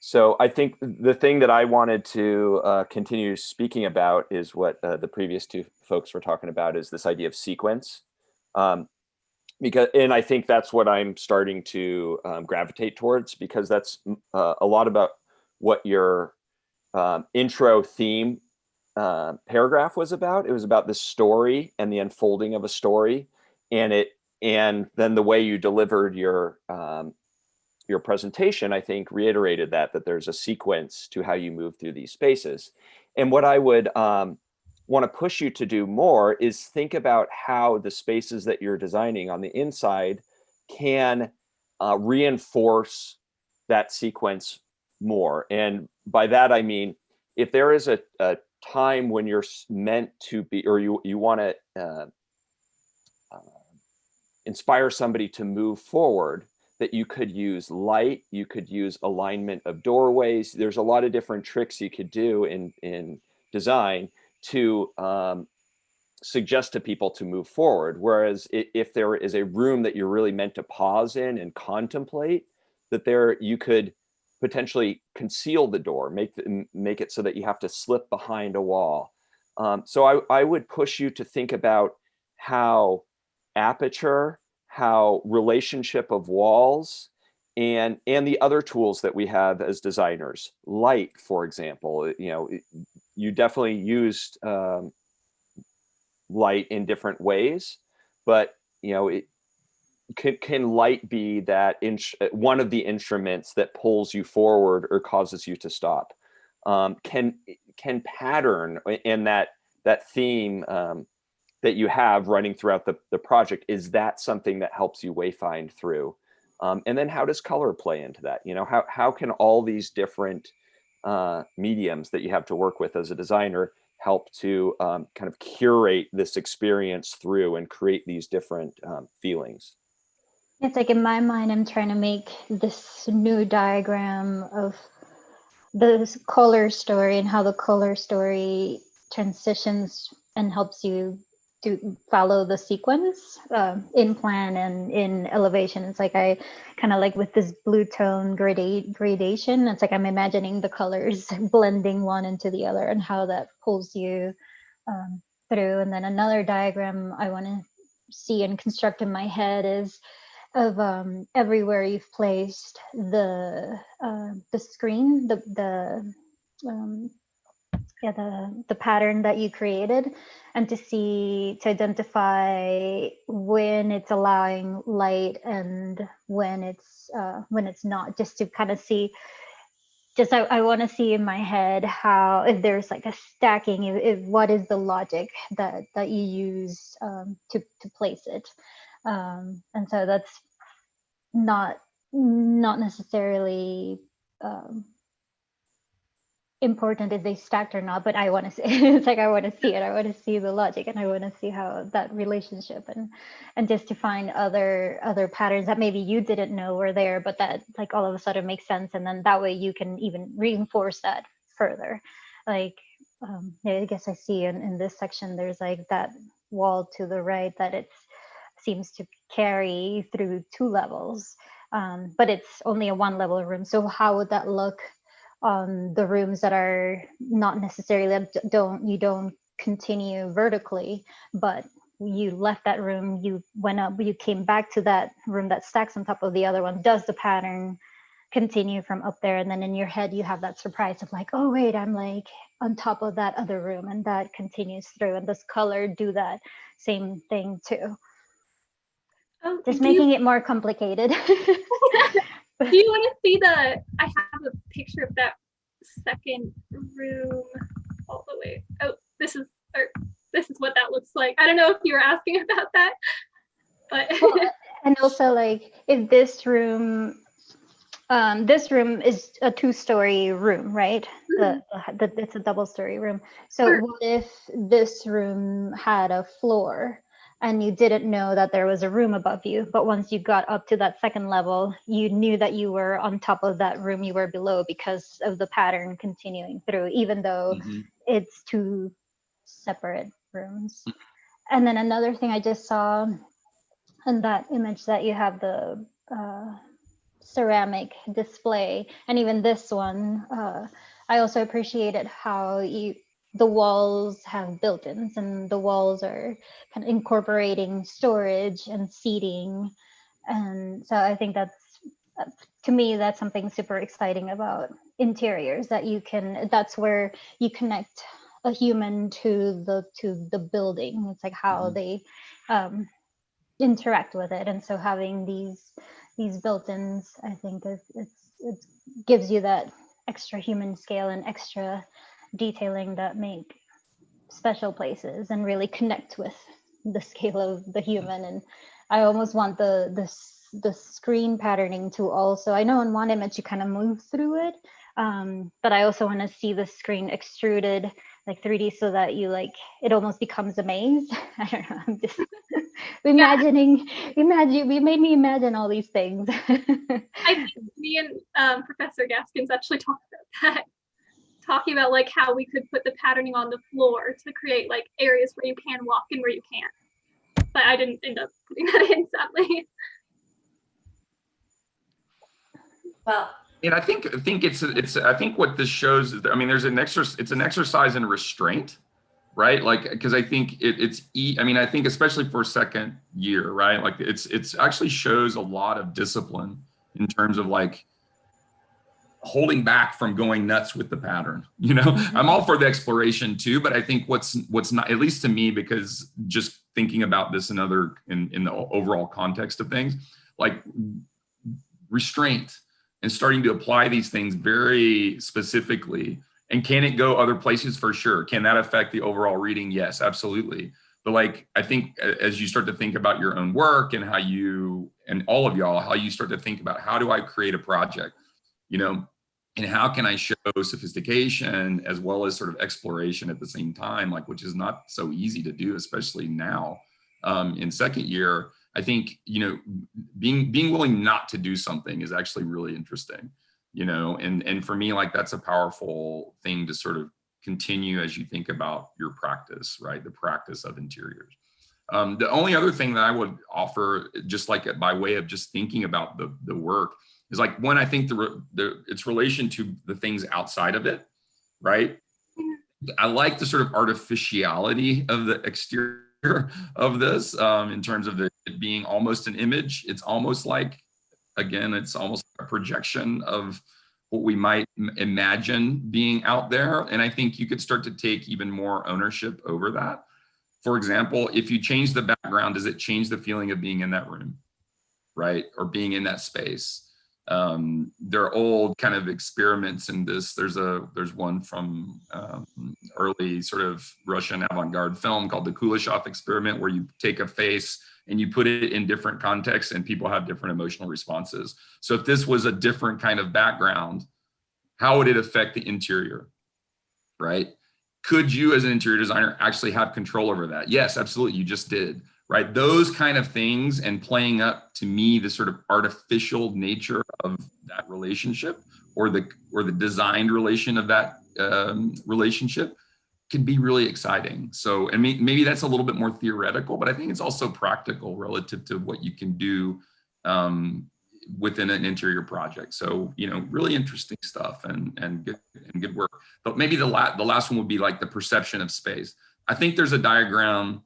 So I think the thing that I wanted to continue speaking about is what the previous two folks were talking about, is this idea of sequence. And I think that's what I'm starting to gravitate towards, because that's a lot about what your intro theme paragraph was about. It was about the story and the unfolding of a story, and then the way you delivered your presentation, I think, reiterated that there's a sequence to how you move through these spaces. And what I would want to push you to do more is think about how the spaces that you're designing on the inside can reinforce that sequence more. And by that, I mean, if there is a time when you're meant to be, or you want to inspire somebody to move forward, that you could use light, you could use alignment of doorways. There's a lot of different tricks you could do in design to suggest to people to move forward. Whereas if there is a room that you're really meant to pause in and contemplate, that you could potentially conceal the door, make it so that you have to slip behind a wall. So I would push you to think about how aperture, how relationship of walls, and the other tools that we have as designers, light, for example. You know, you definitely used light in different ways, but you know, can light be that one of the instruments that pulls you forward or causes you to stop? Can pattern and that theme that you have running throughout the project, is that something that helps you wayfind through? And then how does color play into that? You know, how can all these different mediums that you have to work with as a designer help to kind of curate this experience through and create these different feelings? It's like in my mind, I'm trying to make this new diagram of the color story and how the color story transitions and helps you to follow the sequence in plan and in elevation. It's like I kind of like with this blue tone gradation, it's like I'm imagining the colors blending one into the other and how that pulls you through. And then another diagram I want to see and construct in my head is of everywhere you've placed the screen, the pattern that you created, and to identify when it's allowing light and when it's not, just to kind of see. Just I want to see in my head how, if there's like a stacking, if what is the logic that you use to place it. And so that's not necessarily important if they stacked or not, but I want to see it's like I want to see it. I want to see the logic, and I want to see how that relationship and just to find other patterns that maybe you didn't know were there, but that like all of a sudden makes sense, and then that way you can even reinforce that further. Like I guess I see in this section there's like that wall to the right that it seems to carry through 2 levels, but it's only a 1 level room. So how would that look on the rooms that are not necessarily you don't continue vertically, but you left that room, you went up, you came back to that room that stacks on top of the other one? Does the pattern continue from up there? And then in your head you have that surprise of like, oh wait, I'm like on top of that other room, and that continues through, and does color do that same thing too? Oh, Just making it more complicated. Do you want to see I have a picture of that second room all the way. Oh, this is what that looks like. I don't know if you were asking about that, but and also like if this room is a 2-story room, right? Mm-hmm. It's a double-story room. So sure. What if this room had a floor and you didn't know that there was a room above you, but once you got up to that second level, you knew that you were on top of that room you were below because of the pattern continuing through, even though it's 2 separate rooms. And then another thing I just saw in that image that you have the ceramic display, and even this one, I also appreciated how the walls have built-ins, and the walls are kind of incorporating storage and seating. And so I think to me, that's something super exciting about interiors, that that's where you connect a human to the building. It's like how they interact with it. And so having these built-ins, I think it gives you that extra human scale and extra detailing that make special places and really connect with the scale of the human. And I almost want the screen patterning to also, I know in one image you kind of move through it, but I also want to see the screen extruded like 3D, so that you it almost becomes a maze. I don't know, I'm just we made me imagine all these things. I think me and Professor Gaskins actually talked about that, talking about how we could put the patterning on the floor to create areas where you can walk and where you can't. But I didn't end up putting that in, sadly. Well, and I think I think what this shows is that, I mean, it's an exercise in restraint, right? Because I think I think especially for second year, right? It's actually shows a lot of discipline in terms of holding back from going nuts with the pattern. I'm all for the exploration too, but I think what's not, at least to me, because just thinking about this in the overall context of things, restraint and starting to apply these things very specifically. And can it go other places? For sure. Can that affect the overall reading? Yes, absolutely. But I think as you start to think about your own work and and all of y'all, how you start to think about, how do I create a project, and how can I show sophistication as well as sort of exploration at the same time, which is not so easy to do, especially now in second year. I think, being willing not to do something is actually really interesting, and for me, like, that's a powerful thing to sort of continue as you think about your practice, right? The practice of interiors. The only other thing that I would offer, just like by way of just thinking about the work, is like, one, I think its relation to the things outside of it, right? I like the sort of artificiality of the exterior of this, in terms of it being almost an image. It's almost like, again, it's almost a projection of what we might imagine being out there. And I think you could start to take even more ownership over that. For example, if you change the background, does it change the feeling of being in that room, right? Or being in that space? There are old kind of experiments in this. There's one from early sort of Russian avant-garde film called the Kuleshov experiment, where you take a face and you put it in different contexts and people have different emotional responses. So if this was a different kind of background, how would it affect the interior, right? Could you, as an interior designer, actually have control over that? Yes, absolutely, you just did, right? Those kind of things, and playing up, to me, the sort of artificial nature of that relationship, or the designed relation of that relationship, can be really exciting. So, and maybe that's a little bit more theoretical, but I think it's also practical relative to what you can do within an interior project. So, really interesting stuff and good work. But maybe the last one would be like the perception of space. I think there's a diagram,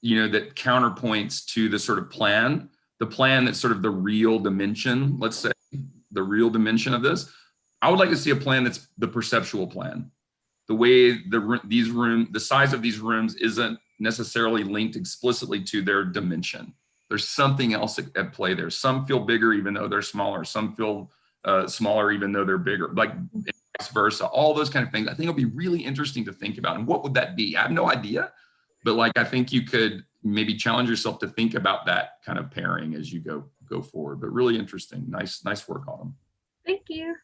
that counterpoints to the sort of plan, that's sort of the real dimension, let's say, the real dimension of this. I would like to see a plan that's the perceptual plan. The way the size of these rooms isn't necessarily linked explicitly to their dimension. There's something else at play there. Some feel bigger even though they're smaller. Some feel smaller even though they're bigger, like vice versa. All those kind of things, I think it'll be really interesting to think about. And what would that be? I have no idea, but like, I think you could maybe challenge yourself to think about that kind of pairing as you go forward. But really interesting. Nice work on them. Thank you.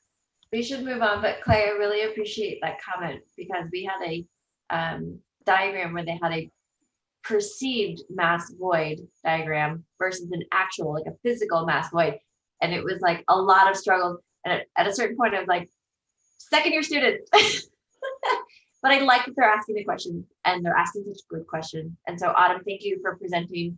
We should move on, but Clay, I really appreciate that comment, because we had a diagram where they had a perceived mass void diagram versus an actual, like a physical mass void. And it was like a lot of struggle. And at a certain point, I was like, second year students. But I like that they're asking the questions, and they're asking such good questions. And so, Autumn, thank you for presenting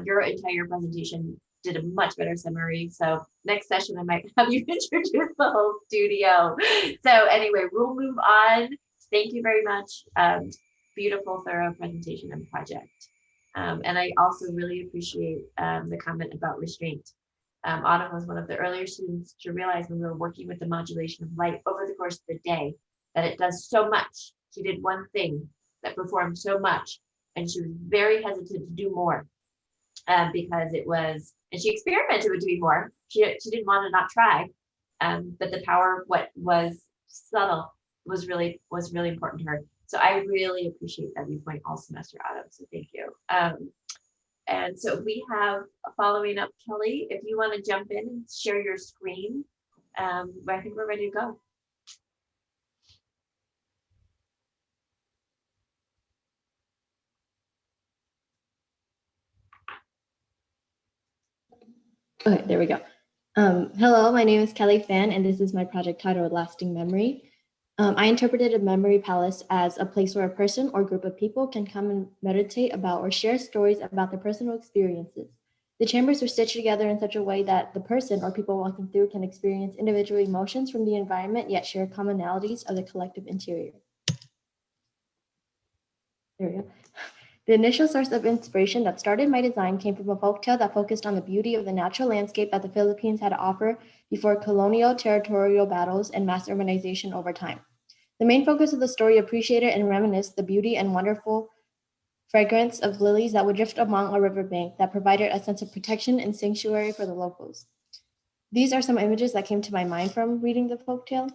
your entire presentation. Did a much better summary. So next session, I might have you introduce the whole studio. So anyway, we'll move on. Thank you very much. Beautiful, thorough presentation and project. And I also really appreciate the comment about restraint. Autumn was one of the earlier students to realize, when we were working with the modulation of light over the course of the day, that it does so much. She did one thing that performed so much, and she was very hesitant to do more because it was, and she experimented with doing more. She didn't want to not try, but the power of what was subtle was really important to her. So I really appreciate that viewpoint all semester, Autumn. So thank you. And so we have, following up, Kelly, if you want to jump in and share your screen, I think we're ready to go. Okay, there we go. Hello, my name is Kelly Fan, and this is my project titled Lasting Memory. I interpreted a memory palace as a place where a person or group of people can come and meditate about or share stories about their personal experiences. The chambers were stitched together in such a way that the person or people walking through can experience individual emotions from the environment, yet share commonalities of the collective interior. There we go. The initial source of inspiration that started my design came from a folktale that focused on the beauty of the natural landscape that the Philippines had to offer before colonial territorial battles and mass urbanization over time. The main focus of the story appreciated and reminisced the beauty and wonderful fragrance of lilies that would drift along a riverbank that provided a sense of protection and sanctuary for the locals. These are some images that came to my mind from reading the folktale.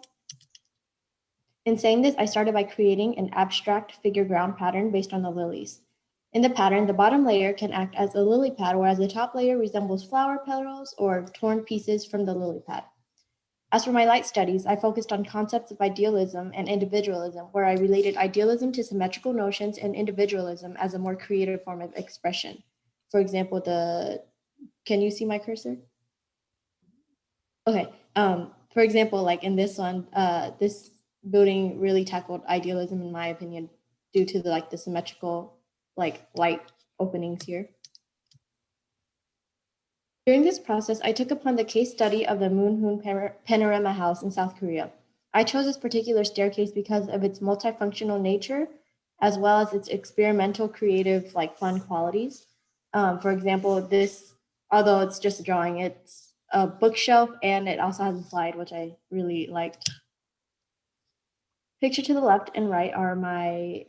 In saying this, I started by creating an abstract figure ground pattern based on the lilies. In the pattern, the bottom layer can act as a lily pad, whereas the top layer resembles flower petals or torn pieces from the lily pad. As for my light studies, I focused on concepts of idealism and individualism, where I related idealism to symmetrical notions and individualism as a more creative form of expression. For example, can you see my cursor? Okay. For example, like in this one, this building really tackled idealism, in my opinion, due to the symmetrical light openings here. During this process, I took upon the case study of the Moonhoon Panorama House in South Korea. I chose this particular staircase because of its multifunctional nature, as well as its experimental, creative, fun qualities. For example, this, although it's just a drawing, it's a bookshelf and it also has a slide, which I really liked. Picture to the left and right are my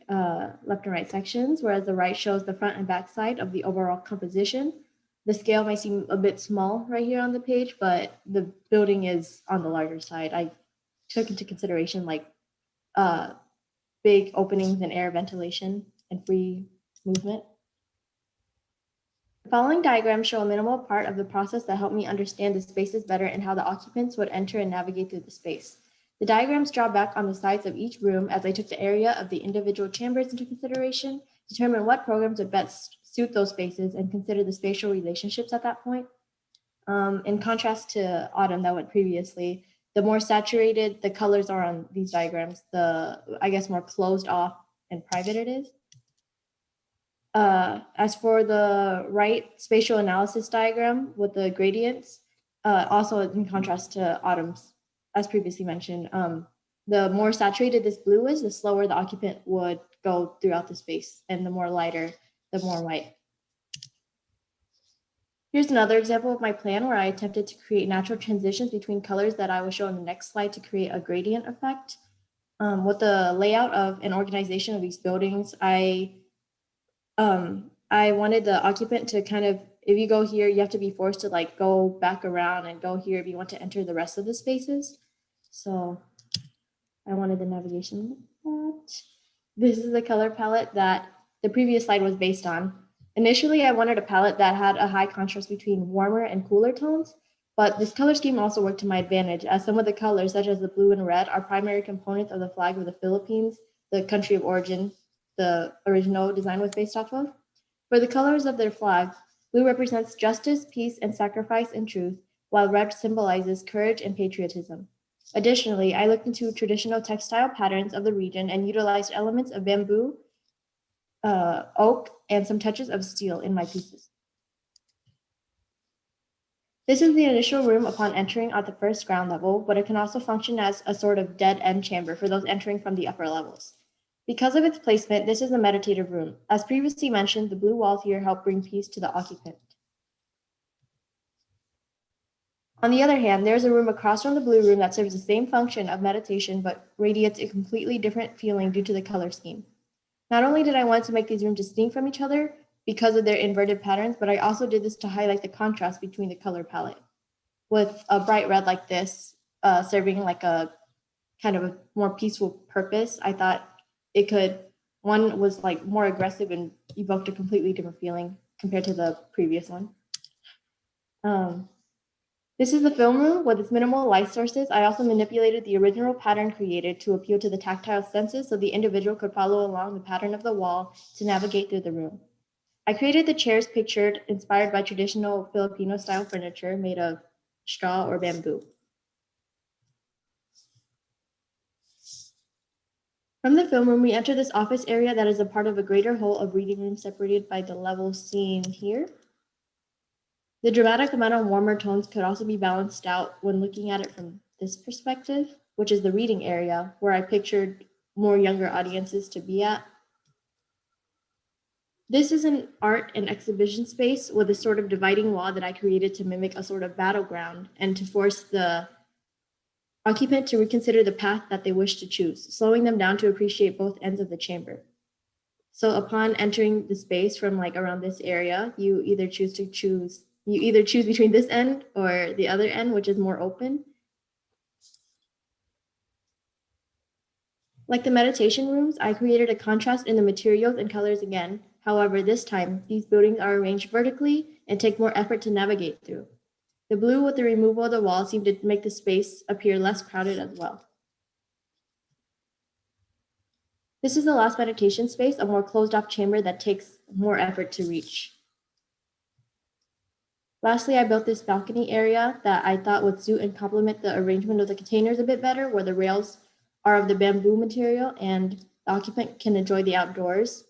left and right sections, whereas the right shows the front and back side of the overall composition. The scale may seem a bit small right here on the page, but the building is on the larger side. I took into consideration big openings and air ventilation and free movement. The following diagrams show a minimal part of the process that helped me understand the spaces better and how the occupants would enter and navigate through the space. The diagrams draw back on the sides of each room as I took the area of the individual chambers into consideration, determine what programs would best suit those spaces, and consider the spatial relationships at that point. In contrast to Autumn that went previously, the more saturated the colors are on these diagrams, the, I guess, more closed off and private it is. As for the right spatial analysis diagram with the gradients, also in contrast to Autumn's, as previously mentioned, the more saturated this blue is, the slower the occupant would go throughout the space, and the more lighter, the more white. Here's another example of my plan where I attempted to create natural transitions between colors that I will show in the next slide to create a gradient effect. With the layout of and organization of these buildings, I wanted the occupant to kind of, if you go here, you have to be forced to go back around and go here if you want to enter the rest of the spaces. So I wanted the navigation like that. This is the color palette that the previous slide was based on. Initially, I wanted a palette that had a high contrast between warmer and cooler tones, but this color scheme also worked to my advantage, as some of the colors, such as the blue and red, are primary components of the flag of the Philippines, the country of origin the original design was based off of. For the colors of their flag, blue represents justice, peace, and sacrifice and truth, while red symbolizes courage and patriotism. Additionally, I looked into traditional textile patterns of the region and utilized elements of bamboo, oak, and some touches of steel in my pieces. This is the initial room upon entering at the first ground level, but it can also function as a sort of dead end chamber for those entering from the upper levels. Because of its placement, this is a meditative room. As previously mentioned, the blue walls here help bring peace to the occupant. On the other hand, there's a room across from the blue room that serves the same function of meditation, but radiates a completely different feeling due to the color scheme. Not only did I want to make these rooms distinct from each other because of their inverted patterns, but I also did this to highlight the contrast between the color palette. With a bright red like this, serving like a kind of a more peaceful purpose, I thought it could, one was more aggressive and evoked a completely different feeling compared to the previous one. This is the film room with its minimal light sources. I also manipulated the original pattern created to appeal to the tactile senses so the individual could follow along the pattern of the wall to navigate through the room. I created the chairs pictured inspired by traditional Filipino style furniture made of straw or bamboo. From the film room, we enter this office area that is a part of a greater whole of reading rooms separated by the levels seen here. The dramatic amount of warmer tones could also be balanced out when looking at it from this perspective, which is the reading area, where I pictured more younger audiences to be at. This is an art and exhibition space with a sort of dividing wall that I created to mimic a sort of battleground and to force the occupant to reconsider the path that they wish to choose, slowing them down to appreciate both ends of the chamber. So upon entering the space from around this area, you either choose between this end or the other end, which is more open. Like the meditation rooms, I created a contrast in the materials and colors again. However, this time, these buildings are arranged vertically and take more effort to navigate through. The blue with the removal of the wall seemed to make the space appear less crowded as well. This is the last meditation space, a more closed off chamber that takes more effort to reach. Lastly, I built this balcony area that I thought would suit and complement the arrangement of the containers a bit better, where the rails are of the bamboo material and the occupant can enjoy the outdoors.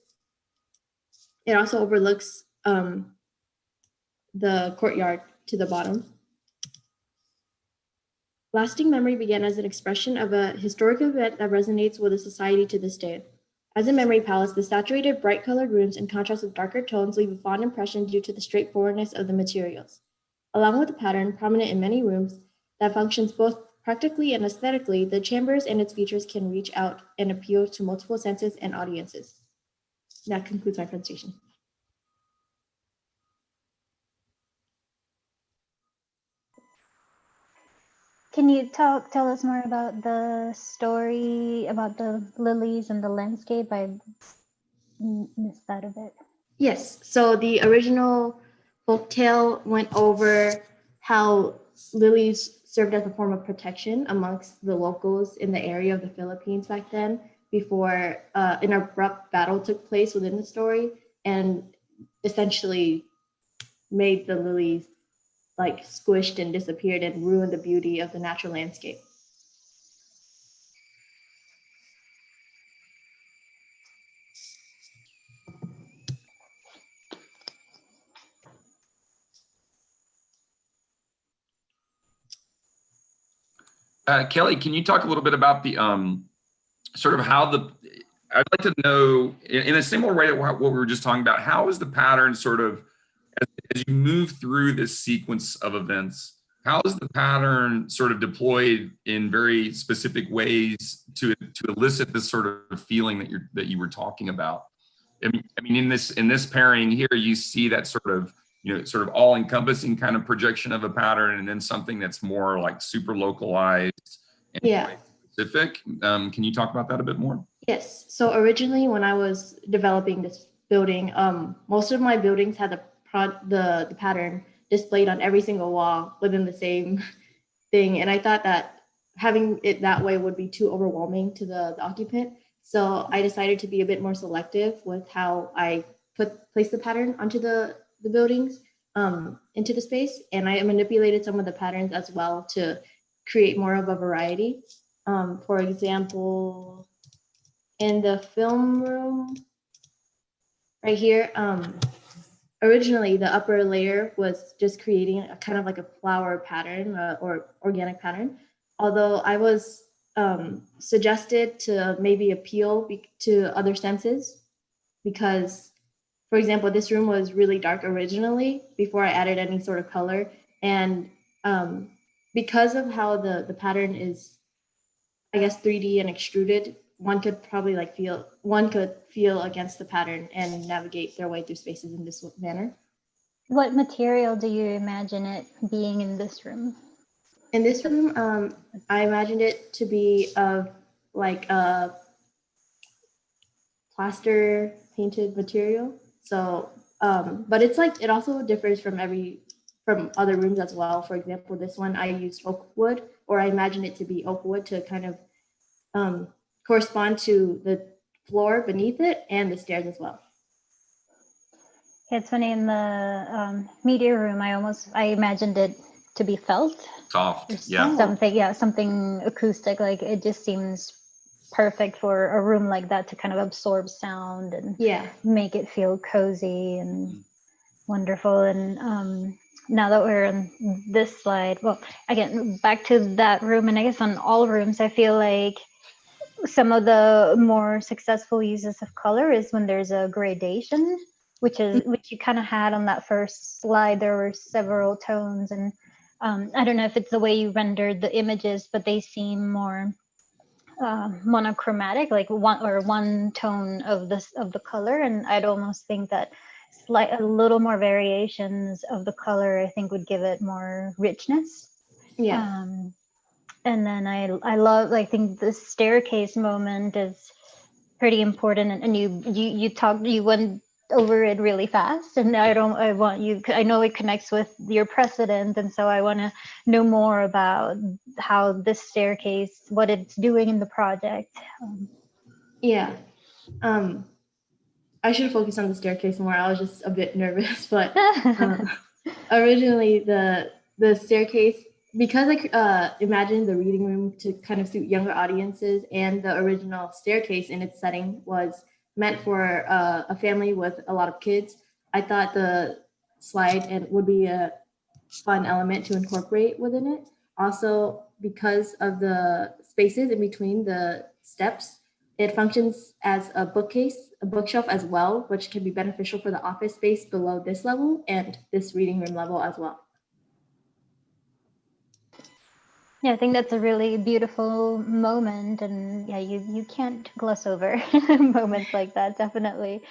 It also overlooks the courtyard to the bottom. Lasting memory began as an expression of a historic event that resonates with a society to this day. As a memory palace, the saturated, bright-colored rooms in contrast with darker tones leave a fond impression due to the straightforwardness of the materials. Along with the pattern, prominent in many rooms, that functions both practically and aesthetically, the chambers and its features can reach out and appeal to multiple senses and audiences. That concludes my presentation. Can you tell us more about the story about the lilies and the landscape? I missed that a bit. Yes, so the original folktale went over how lilies served as a form of protection amongst the locals in the area of the Philippines back then, before an abrupt battle took place within the story and essentially made the lilies like squished and disappeared and ruined the beauty of the natural landscape. Kelly, can you talk a little bit about the sort of how the, I'd like to know in a similar way to what we were just talking about, how is the pattern sort of, as you move through this sequence of events, how is the pattern sort of deployed in very specific ways to elicit this sort of feeling that you were talking about? I mean, in this pairing here, you see that sort of, sort of all-encompassing kind of projection of a pattern, and then something that's more like super localized and Yeah. specific. Can you talk about that a bit more? Yes. So originally, when I was developing this building, most of my buildings had the pattern displayed on every single wall within the same thing, and I thought that having it that way would be too overwhelming to the occupant. So I decided to be a bit more selective with how I place the pattern onto the buildings, into the space, and I manipulated some of the patterns as well to create more of a variety. For example, in the film room right here, originally the upper layer was just creating a kind of like a flower pattern or organic pattern. Although I was suggested to maybe appeal to other senses, because, for example, this room was really dark originally before I added any sort of color. And because of how the pattern is, I guess, 3D and extruded, one could probably feel against the pattern and navigate their way through spaces in this manner. What material do you imagine it being in this room? In this room, I imagined it to be of like a plaster painted material. So, but it's like, it also differs from other rooms as well. For example, this one I used oak wood, or I imagined it to be oak wood to kind of correspond to the floor beneath it and the stairs as well. It's funny, in the media room, I imagined it to be felt. Soft, yeah. Something acoustic. Like, it just seems perfect for a room like that to kind of absorb sound and make it feel cozy and wonderful. And now that we're on this slide, well, again, back to that room, and I guess on all rooms, I feel like some of the more successful uses of color is when there's a gradation, which you kind of had on that first slide. There were several tones, and I don't know if it's the way you rendered the images, but they seem more monochromatic, like one tone of the color. And I'd almost think that a little more variations of the color, I think, would give it more richness. Yeah. And then I think the staircase moment is pretty important, and you went over it really fast, and I know it connects with your precedent, and so I want to know more about how this staircase, what it's doing in the project. I should focus on the staircase more. I was just a bit nervous, but originally the staircase, because I imagined the reading room to kind of suit younger audiences, and the original staircase in its setting was meant for a family with a lot of kids. I thought the slide and would be a fun element to incorporate within it. Also, because of the spaces in between the steps, it functions as a bookcase, a bookshelf as well, which can be beneficial for the office space below this level and this reading room level as well. Yeah, I think that's a really beautiful moment, and yeah, you can't gloss over moments like that. Definitely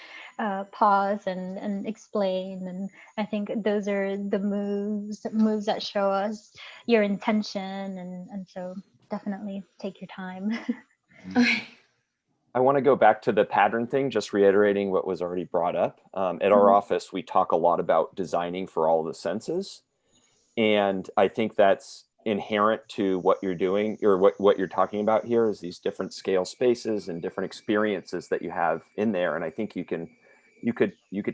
pause and explain, and I think those are the moves that show us your intention, and so definitely take your time. I want to go back to the pattern thing, just reiterating what was already brought up. At our office, we talk a lot about designing for all the senses. And I think that's inherent to what you're doing, or what you're talking about here is these different scale spaces and different experiences that you have in there. And I think you could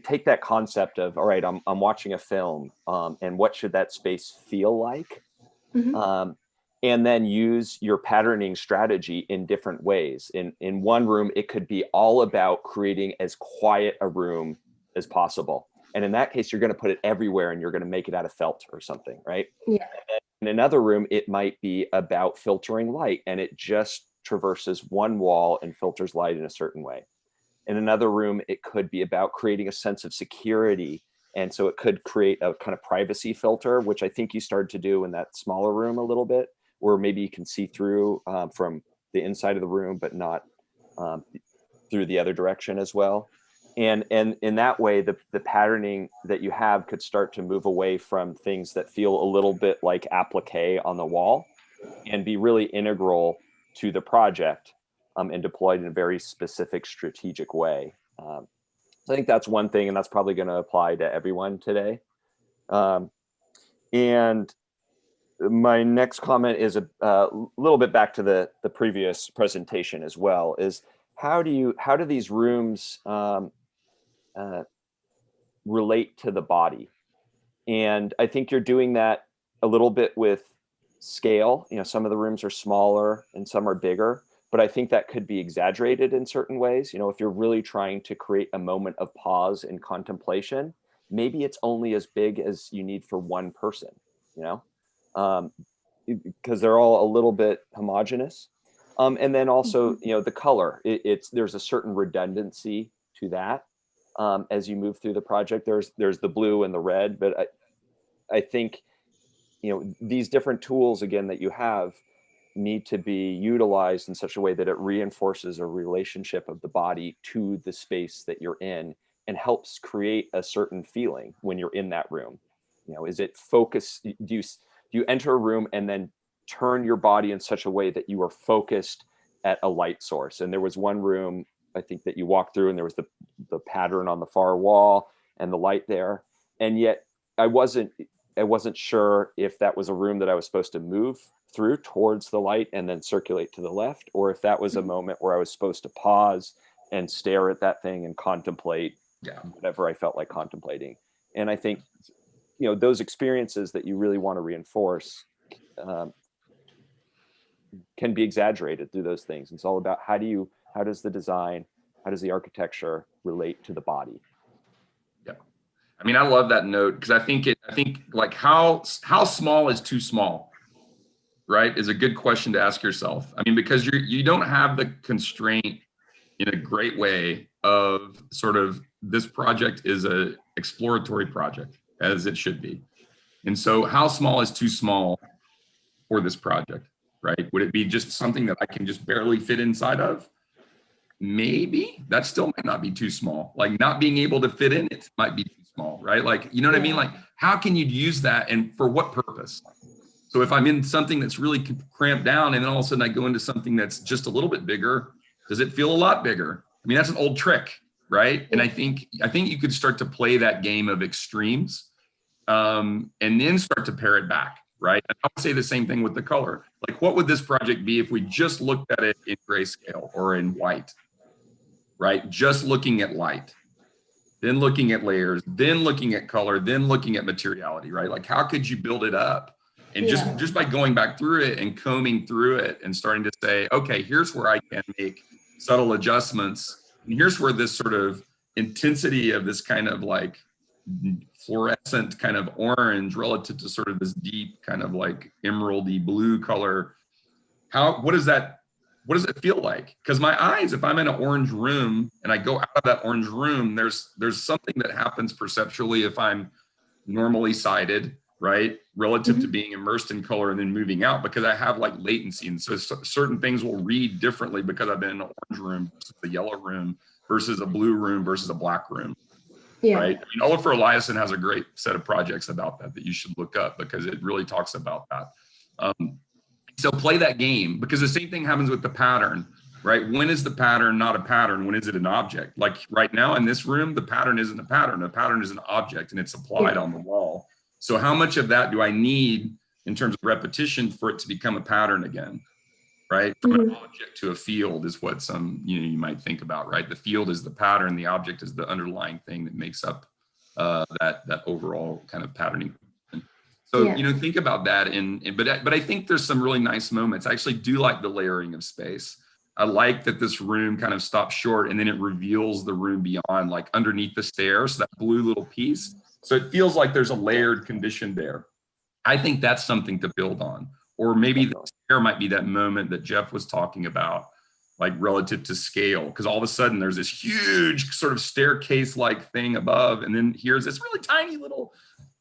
take that concept of, all right, I'm watching a film, and what should that space feel like? Mhm. And then use your patterning strategy in different ways. In one room, it could be all about creating as quiet a room as possible. And in that case, you're going to put it everywhere and you're going to make it out of felt or something, right? Yeah. In another room, it might be about filtering light, and it just traverses one wall and filters light in a certain way. In another room, it could be about creating a sense of security. And so it could create a kind of privacy filter, which I think you started to do in that smaller room a little bit, where maybe you can see through from the inside of the room, but not through the other direction as well. And in that way, the patterning that you have could start to move away from things that feel a little bit like applique on the wall and be really integral to the project, and deployed in a very specific strategic way. So I think that's one thing, and that's probably going to apply to everyone today. And my next comment is a little bit back to the previous presentation as well, is how do these rooms relate to the body? And I think you're doing that a little bit with scale. Some of the rooms are smaller and some are bigger, but I think that could be exaggerated in certain ways. If you're really trying to create a moment of pause and contemplation, maybe it's only as big as you need for one person, because they're all a little bit homogenous. And then also, the color, there's a certain redundancy to that. As you move through the project, there's the blue and the red, but I think, these different tools, again, that you have need to be utilized in such a way that it reinforces a relationship of the body to the space that you're in and helps create a certain feeling when you're in that room. Is it focus? Do you enter a room and then turn your body in such a way that you are focused at a light source? And there was one room, I think, that you walked through, and there was the pattern on the far wall and the light there. And yet I wasn't sure if that was a room that I was supposed to move through towards the light and then circulate to the left, or if that was a moment where I was supposed to pause and stare at that thing and contemplate whatever I felt like contemplating. And I think, those experiences that you really want to reinforce can be exaggerated through those things. It's all about how does the design, how does the architecture relate to the body? Yeah. I mean, I love that note, because I think like how small is too small, right? Is a good question to ask yourself. I mean, because you don't have the constraint in a great way of sort of, this project is a exploratory project, as it should be. And so how small is too small for this project, right? Would it be just something that I can just barely fit inside of? Maybe that still might not be too small. Like, not being able to fit in it might be too small, right? Like, you know what I mean? Like, how can you use that, and for what purpose? So if I'm in something that's really cramped down, and then all of a sudden I go into something that's just a little bit bigger, does it feel a lot bigger? I mean, that's an old trick, right? And I think you could start to play that game of extremes, and then start to pare it back, right? And I would say the same thing with the color. Like, what would this project be if we just looked at it in grayscale or in white, right? Just looking at light. then looking at layers, then looking at color, then looking at materiality, right? Like how could you build it up? And just by going back through it and combing through it and starting to say, okay, here's where I can make subtle adjustments. And here's where this sort of intensity of this kind of like fluorescent kind of orange relative to sort of this deep kind of like emeraldy blue color. What does it feel like? Because my eyes, if I'm in an orange room and I go out of that orange room, there's something that happens perceptually if I'm normally sighted, right? Relative to being immersed in color and then moving out, because I have like latency. And so certain things will read differently because I've been in an orange room versus a yellow room versus a blue room versus a black room. Yeah. Right. I mean, Olafur Eliasson has a great set of projects about that you should look up because it really talks about that. So play that game, because the same thing happens with the pattern, right? When is the pattern not a pattern? When is it an object? Like right now in this room, the pattern isn't a pattern. The pattern is an object and it's applied on the wall. So how much of that do I need in terms of repetition for it to become a pattern again? Right? From an object to a field is what you might think about, right? The field is the pattern, the object is the underlying thing that makes up that overall kind of patterning. So, think about that. But I think there's some really nice moments. I actually do like the layering of space. I like that this room kind of stops short and then it reveals the room beyond, like underneath the stairs, that blue little piece. So it feels like there's a layered condition there. I think that's something to build on. Or maybe the stair might be that moment that Jeff was talking about, like relative to scale, because all of a sudden there's this huge sort of staircase-like thing above, and then here's this really tiny little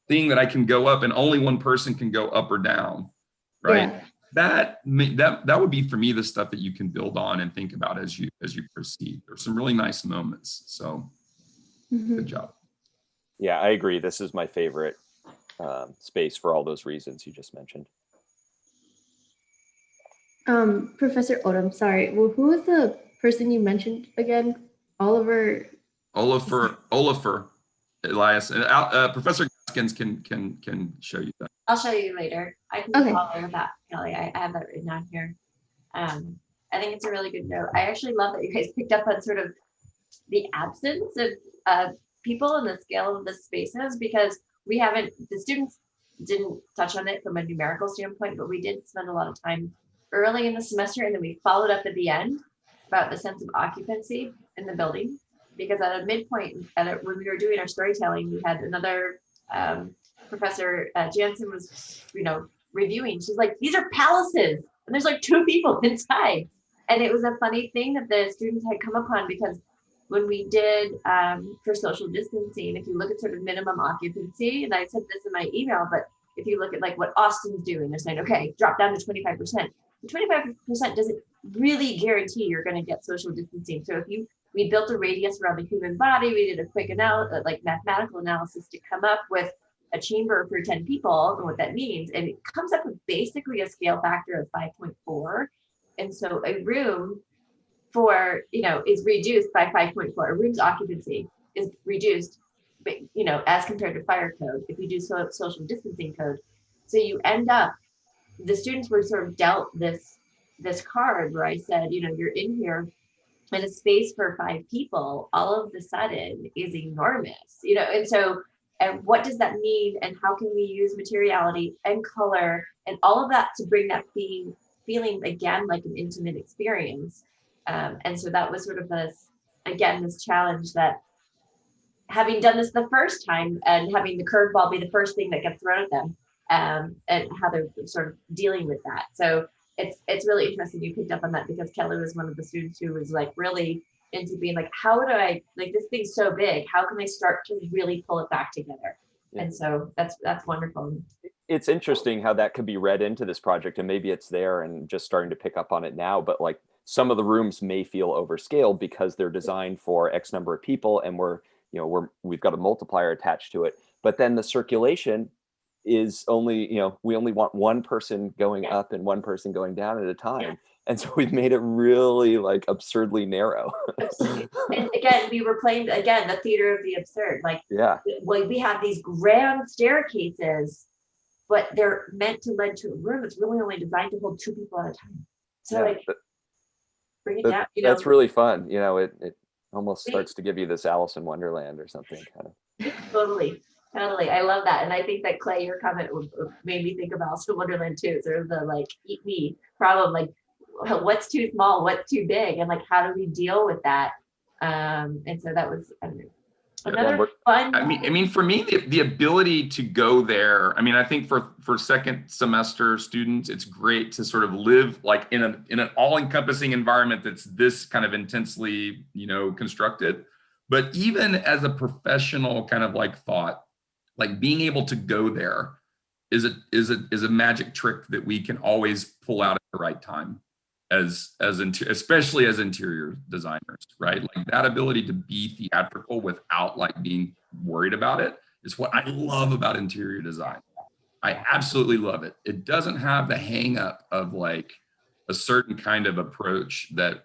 thing that I can go up, and only one person can go up or down, right? Yeah. That would be for me the stuff that you can build on and think about as you proceed. There's some really nice moments. So good job. Yeah, I agree. This is my favorite space for all those reasons you just mentioned. Professor Odom, sorry. Well, who was the person you mentioned again? Olafur Elias. Professor Gaskins can show you that. I'll show you later. I can follow that, Kelly. I have that written down here. I think it's a really good note. I actually love that you guys picked up on sort of the absence of people and the scale of the spaces, because the students didn't touch on it from a numerical standpoint, but we did spend a lot of time early in the semester, and then we followed up at the end about the sense of occupancy in the building, because at a midpoint, when we were doing our storytelling, we had another Professor Jansen was, reviewing. She's like, these are palaces, and there's like 2 people inside. And it was a funny thing that the students had come upon, because when we did for social distancing, if you look at sort of minimum occupancy, and I said this in my email, but if you look at like what Austin's doing, they're saying, okay, drop down to 25%. The 25% doesn't really guarantee you're going to get social distancing. So we built a radius around the human body, we did a quick mathematical analysis to come up with a chamber for 10 people and what that means. And it comes up with basically a scale factor of 5.4. And so a room is reduced by 5.4. A room's occupancy is reduced, as compared to fire code, if you do social distancing code. So you end up, the students were sort of dealt this card where I said, you're in here and a space for 5 people all of a sudden is enormous, and what does that mean, and how can we use materiality and color and all of that to bring that feeling again like an intimate experience. And so that was sort of this challenge, that having done this the first time and having the curveball be the first thing that gets thrown at them, and how they're sort of dealing with that. So it's really interesting you picked up on that, because Kelly was one of the students who was like really into being like, how do I, like, this thing's so big, how can I start to really pull it back together? Yeah. And so that's wonderful. It's interesting how that could be read into this project, and maybe it's there and just starting to pick up on it now, but like some of the rooms may feel overscaled because they're designed for X number of people, and we've got a multiplier attached to it. But then the circulation is only, we only want one person going up and one person going down at a time. Yeah. And so we've made it really like absurdly narrow. And again, we were playing the theater of the absurd. Like, we have these grand staircases, but they're meant to lead to a room that's really only designed to hold 2 people at a time. So bring it down. That's really fun. Almost starts to give you this Alice in Wonderland or something kind of. Totally. I love that. And I think that Clay, your comment made me think of Alice in Wonderland too. Sort of the like eat me problem, like what's too small, what's too big, and like how do we deal with that? And so that was another fun. I mean, for me, the ability to go there. I mean, I think for second semester students, it's great to sort of live like in an all-encompassing environment that's this kind of intensely, constructed. But even as a professional kind of like thought, like being able to go there is a magic trick that we can always pull out at the right time, especially as interior designers, right? Like that ability to be theatrical without like being worried about it is what I love about interior design. I absolutely love it. It doesn't have the hang up of like a certain kind of approach that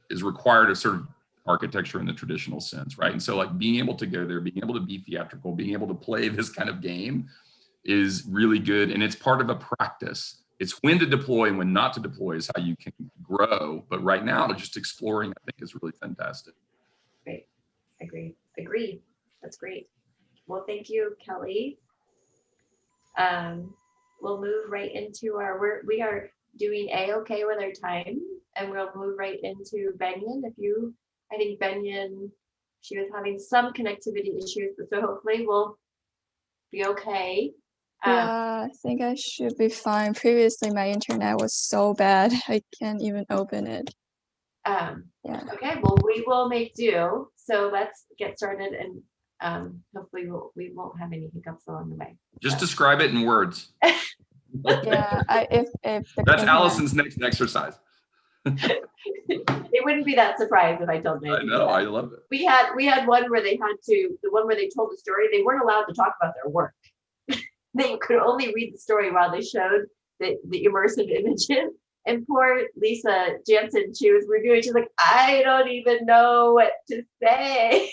is required of sort of architecture in the traditional sense, right? And so like being able to go there, being able to be theatrical, being able to play this kind of game is really good. And it's part of a practice. It's when to deploy and when not to deploy is how you can grow. But right now, just exploring, I think, is really fantastic. Great. Agreed. That's great. Well, thank you, Kelly. We'll move right into we are doing A-okay with our time, and we'll move right into Benyon. I think Benyon, she was having some connectivity issues, so hopefully we'll be okay. Yeah, I think I should be fine. Previously, my internet was so bad, I can't even open it. Yeah. Okay, well, we will make do. So let's get started, and hopefully we won't have any hiccups along the way. Just describe it in words. Yeah, if that's Allison's next exercise. It wouldn't be that surprised if I told you. I know, I love it. We had one where the one where they told the story, they weren't allowed to talk about their work. They could only read the story while they showed the immersive images. And poor Lisa Jansen, she was reviewing, she's like, I don't even know what to say.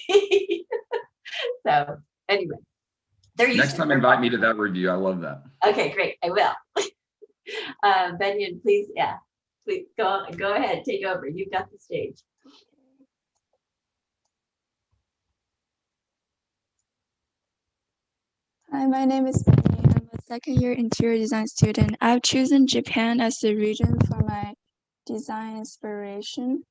So anyway. Next time invite me to that review. I love that. Okay, great. I will. Benyon, please go ahead, take over. You've got the stage. Hi, my name is Benny. I'm a second-year interior design student. I've chosen Japan as the region for my design inspiration.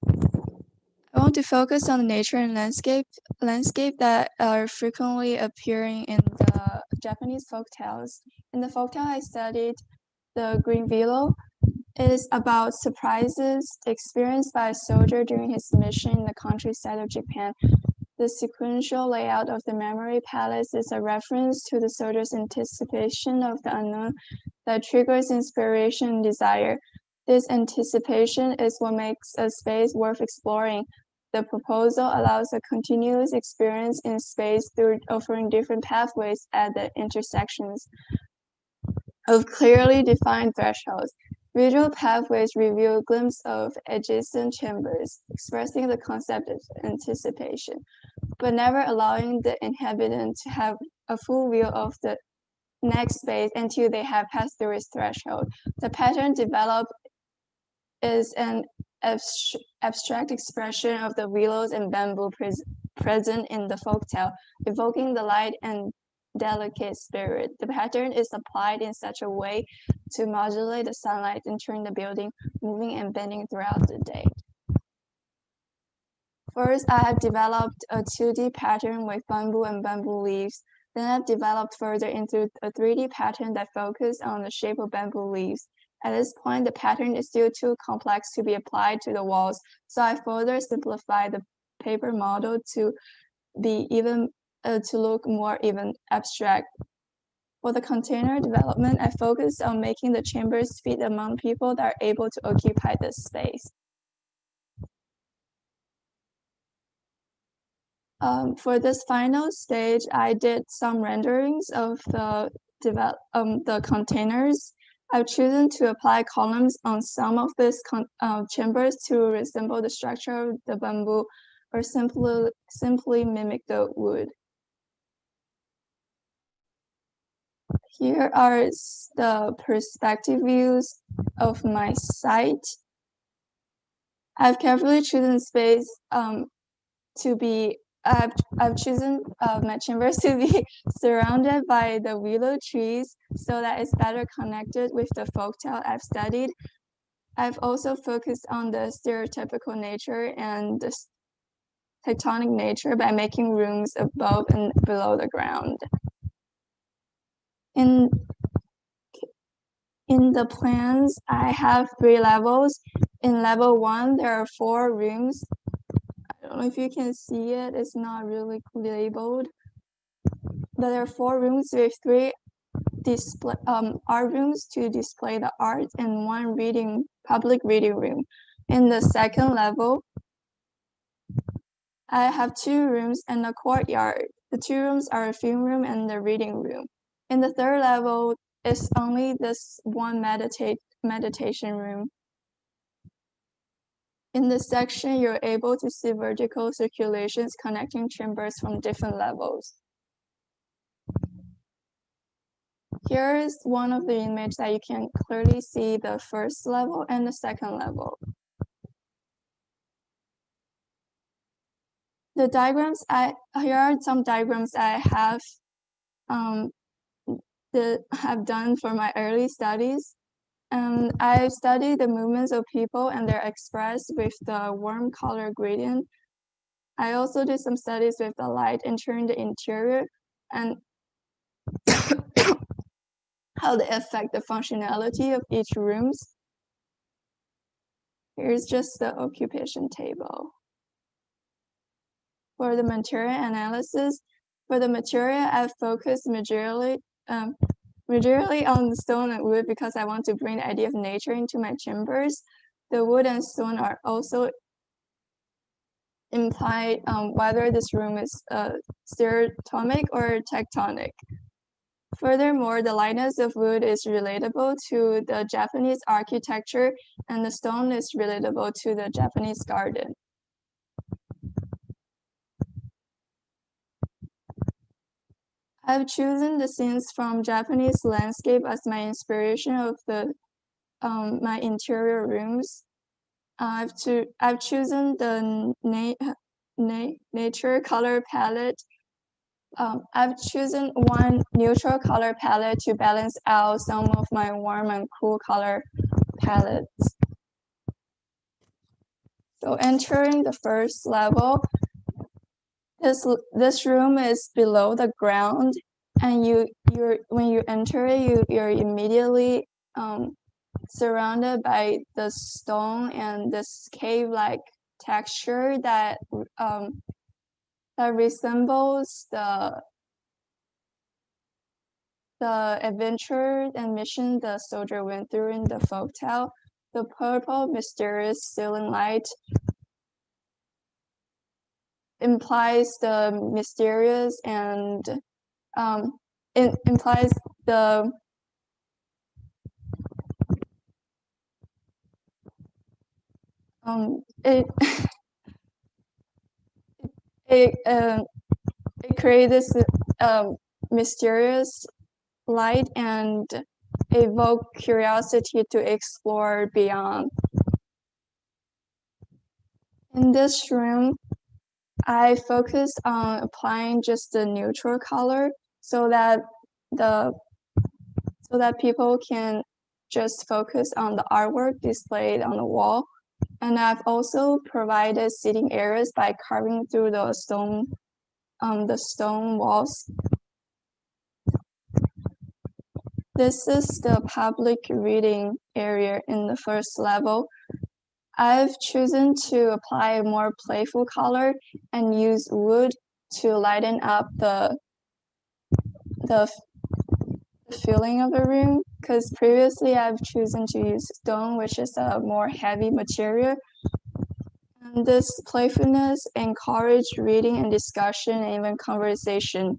I want to focus on the nature and landscape that are frequently appearing in the Japanese folktales. In the folktale I studied, the Green Willow, it is about surprises experienced by a soldier during his mission in the countryside of Japan. The sequential layout of the memory palace is a reference to the soldier's anticipation of the unknown that triggers inspiration and desire. This anticipation is what makes a space worth exploring. The proposal allows a continuous experience in space through offering different pathways at the intersections of clearly defined thresholds. Visual pathways reveal a glimpse of adjacent chambers, expressing the concept of anticipation, but never allowing the inhabitant to have a full view of the next space until they have passed through its threshold. The pattern developed is an abstract expression of the willows and bamboo present in the folktale, evoking the light and delicate spirit. The pattern is applied in such a way to modulate the sunlight, entering the building, moving and bending throughout the day. First, I have developed a 2D pattern with bamboo and bamboo leaves. Then I've developed further into a 3D pattern that focuses on the shape of bamboo leaves. At this point, the pattern is still too complex to be applied to the walls, so I further simplified the paper model to be to look more even abstract. For the container development, I focused on making the chambers fit among people that are able to occupy this space. For this final stage, I did some renderings of the containers. I've chosen to apply columns on some of these chambers to resemble the structure of the bamboo or simply mimic the wood. Here are the perspective views of my site. I've carefully chosen space to be. I've chosen my chambers to be surrounded by the willow trees so that it's better connected with the folktale I've studied. I've also focused on the stereotypical nature and the tectonic nature by making rooms above and below the ground. In the plans, I have 3 levels. In level 1, there are 4 rooms. I don't know if you can see it, it's not really labeled. But there are 4 rooms with 3 art rooms to display the art and 1 public reading room. In the second level, I have 2 rooms and a courtyard. The 2 rooms are a film room and the reading room. In the third level, it's only this 1 meditation room. In this section, you're able to see vertical circulations connecting chambers from different levels. Here is one of the images that you can clearly see the first level and the second level. The diagrams here are some diagrams I have done for my early studies. I studied the movements of people and they're expressed with the warm color gradient. I also did some studies with the light entering the interior and how they affect the functionality of each rooms. Here's just the occupation table. For the material analysis, for the material, I've focused majorly on stone and wood because I want to bring the idea of nature into my chambers. The wood and stone are also implied whether this room is stereotomic or tectonic. Furthermore, the lightness of wood is relatable to the Japanese architecture and the stone is relatable to the Japanese garden. I've chosen the scenes from Japanese landscape as my inspiration of my interior rooms. I've chosen the nature color palette. I've chosen 1 neutral color palette to balance out some of my warm and cool color palettes. So entering the first level, this room is below the ground, and when you enter it, you're immediately surrounded by the stone and this cave-like texture that resembles the adventure and mission the soldier went through in the folktale. The purple, mysterious ceiling light implies the mysterious and it implies the it creates this mysterious light and evoke curiosity to explore beyond. In this room, I focused on applying just the neutral color so that people can just focus on the artwork displayed on the wall. And I've also provided seating areas by carving through the stone walls. This is the public reading area in the first level. I've chosen to apply a more playful color and use wood to lighten up the feeling of the room, because previously I've chosen to use stone, which is a more heavy material. And this playfulness encouraged reading and discussion and even conversation.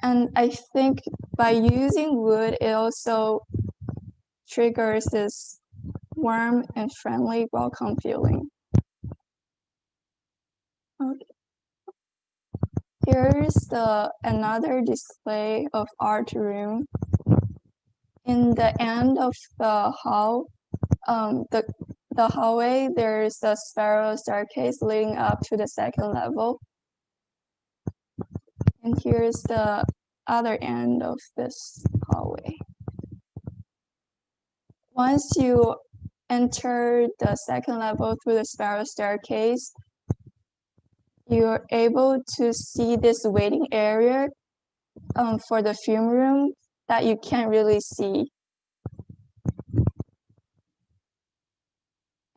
And I think by using wood, it also triggers this warm and friendly welcome feeling. Okay. Here's another display of art room. In the end of the hall, the hallway, there's a spiral staircase leading up to the second level. And here's the other end of this hallway. Once you enter the second level through the spiral staircase, you're able to see this waiting area for the film room that you can't really see.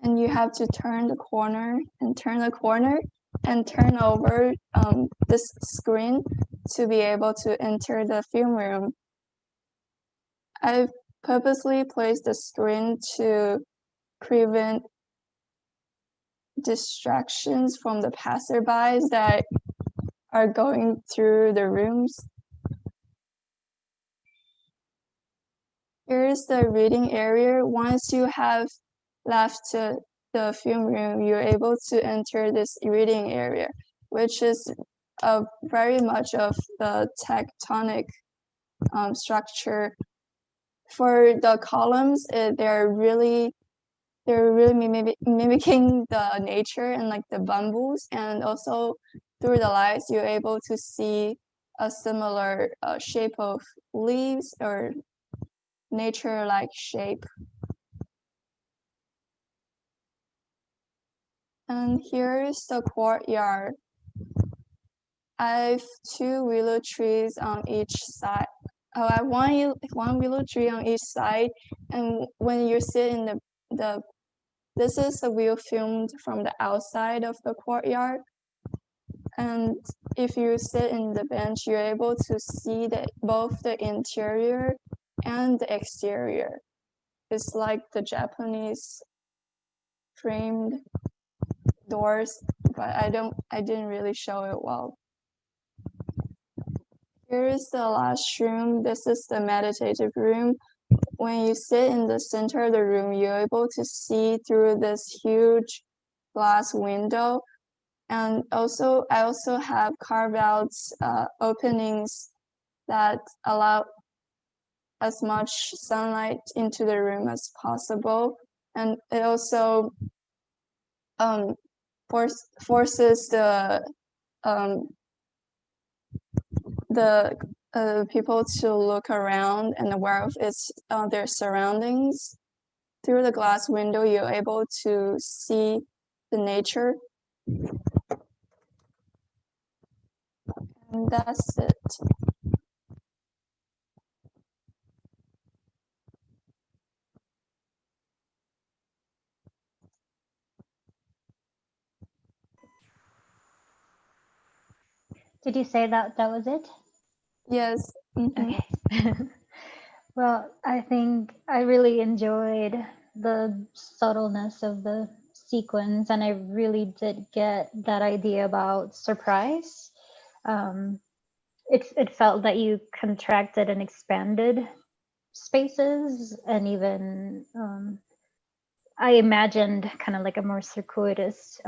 And you have to turn the corner and turn the corner and turn over this screen to be able to enter the film room. I've purposely placed the screen to prevent distractions from the passerbys that are going through the rooms. Here's the reading area. Once you have left the film room, you're able to enter this reading area, which is very much of the tectonic structure. For the columns, they're really mimicking the nature and like the bamboos, and also through the lights, you're able to see a similar shape of leaves or nature-like shape. And here's the courtyard. I have 2 willow trees on each side. I have one willow tree on each side, and when you sit in this is a view filmed from the outside of the courtyard. And if you sit in the bench, you're able to see both the interior and the exterior. It's like the Japanese framed doors, but I didn't really show it well. Here's the last room. This is the meditative room. When you sit in the center of the room, you're able to see through this huge glass window. And also, I also have carved out openings that allow as much sunlight into the room as possible. And it also forces the people to look around and aware of their surroundings. Through the glass window, you're able to see the nature. And that's it. Did you say that was it? Yes. Mm-hmm. Okay. Well, I think I really enjoyed the subtleness of the sequence, and I really did get that idea about surprise. It felt that you contracted and expanded spaces, and even I imagined kind of like a more circuitous,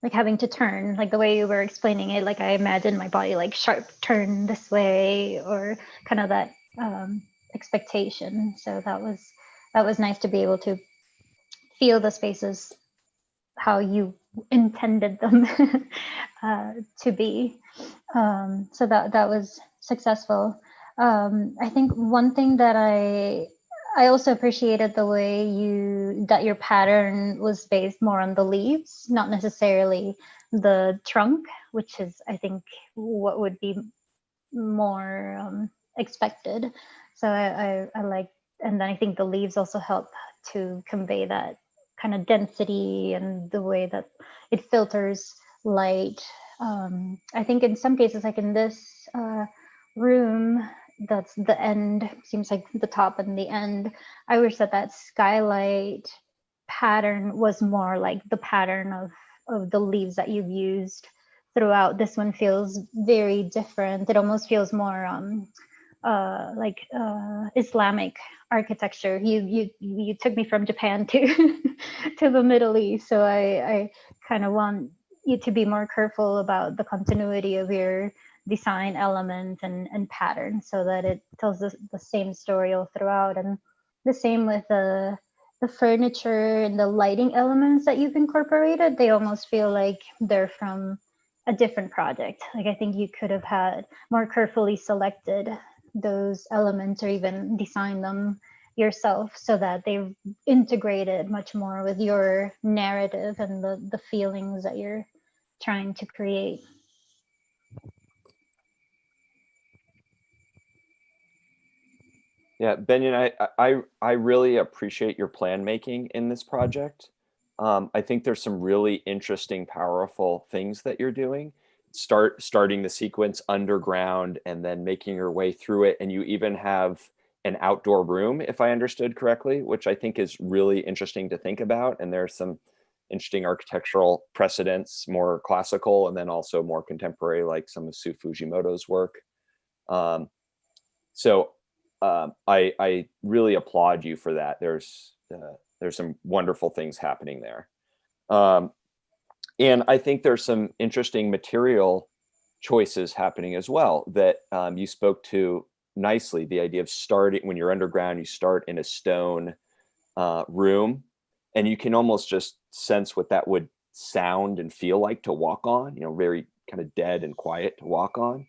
like having to turn, like the way you were explaining it, like I imagined my body like sharp turn this way, or kind of that expectation. So that was nice to be able to feel the spaces how you intended them to be. So that was successful. I think one thing that I also appreciated the way that your pattern was based more on the leaves, not necessarily the trunk, which is, I think, what would be more expected. So I like, and then I think the leaves also help to convey that kind of density and the way that it filters light. I think in some cases, like in this room, that's the end, seems like the top and the end. I wish that skylight pattern was more like the pattern of the leaves that you've used throughout. This one feels very different. It almost feels more like Islamic architecture. You took me from Japan to to the Middle East, so I kind of want you to be more careful about the continuity of your design element and pattern, so that it tells the same story all throughout. And the same with the the furniture and the lighting elements that you've incorporated, they almost feel like they're from a different project. Like I think you could have had more carefully selected those elements or even designed them yourself so that they've integrated much more with your narrative and the feelings that you're trying to create. Yeah, Benyon, I really appreciate your plan making in this project. I think there's some really interesting, powerful things that you're doing. Starting the sequence underground and then making your way through it. And you even have an outdoor room, if I understood correctly, which I think is really interesting to think about. And there's some interesting architectural precedents, more classical and then also more contemporary, like some of Sue Fujimoto's work. I really applaud you for that. There's some wonderful things happening there. And I think there's some interesting material choices happening as well that you spoke to nicely. The idea of starting, when you're underground, you start in a stone room, and you can almost just sense what that would sound and feel like to walk on, very kind of dead and quiet to walk on.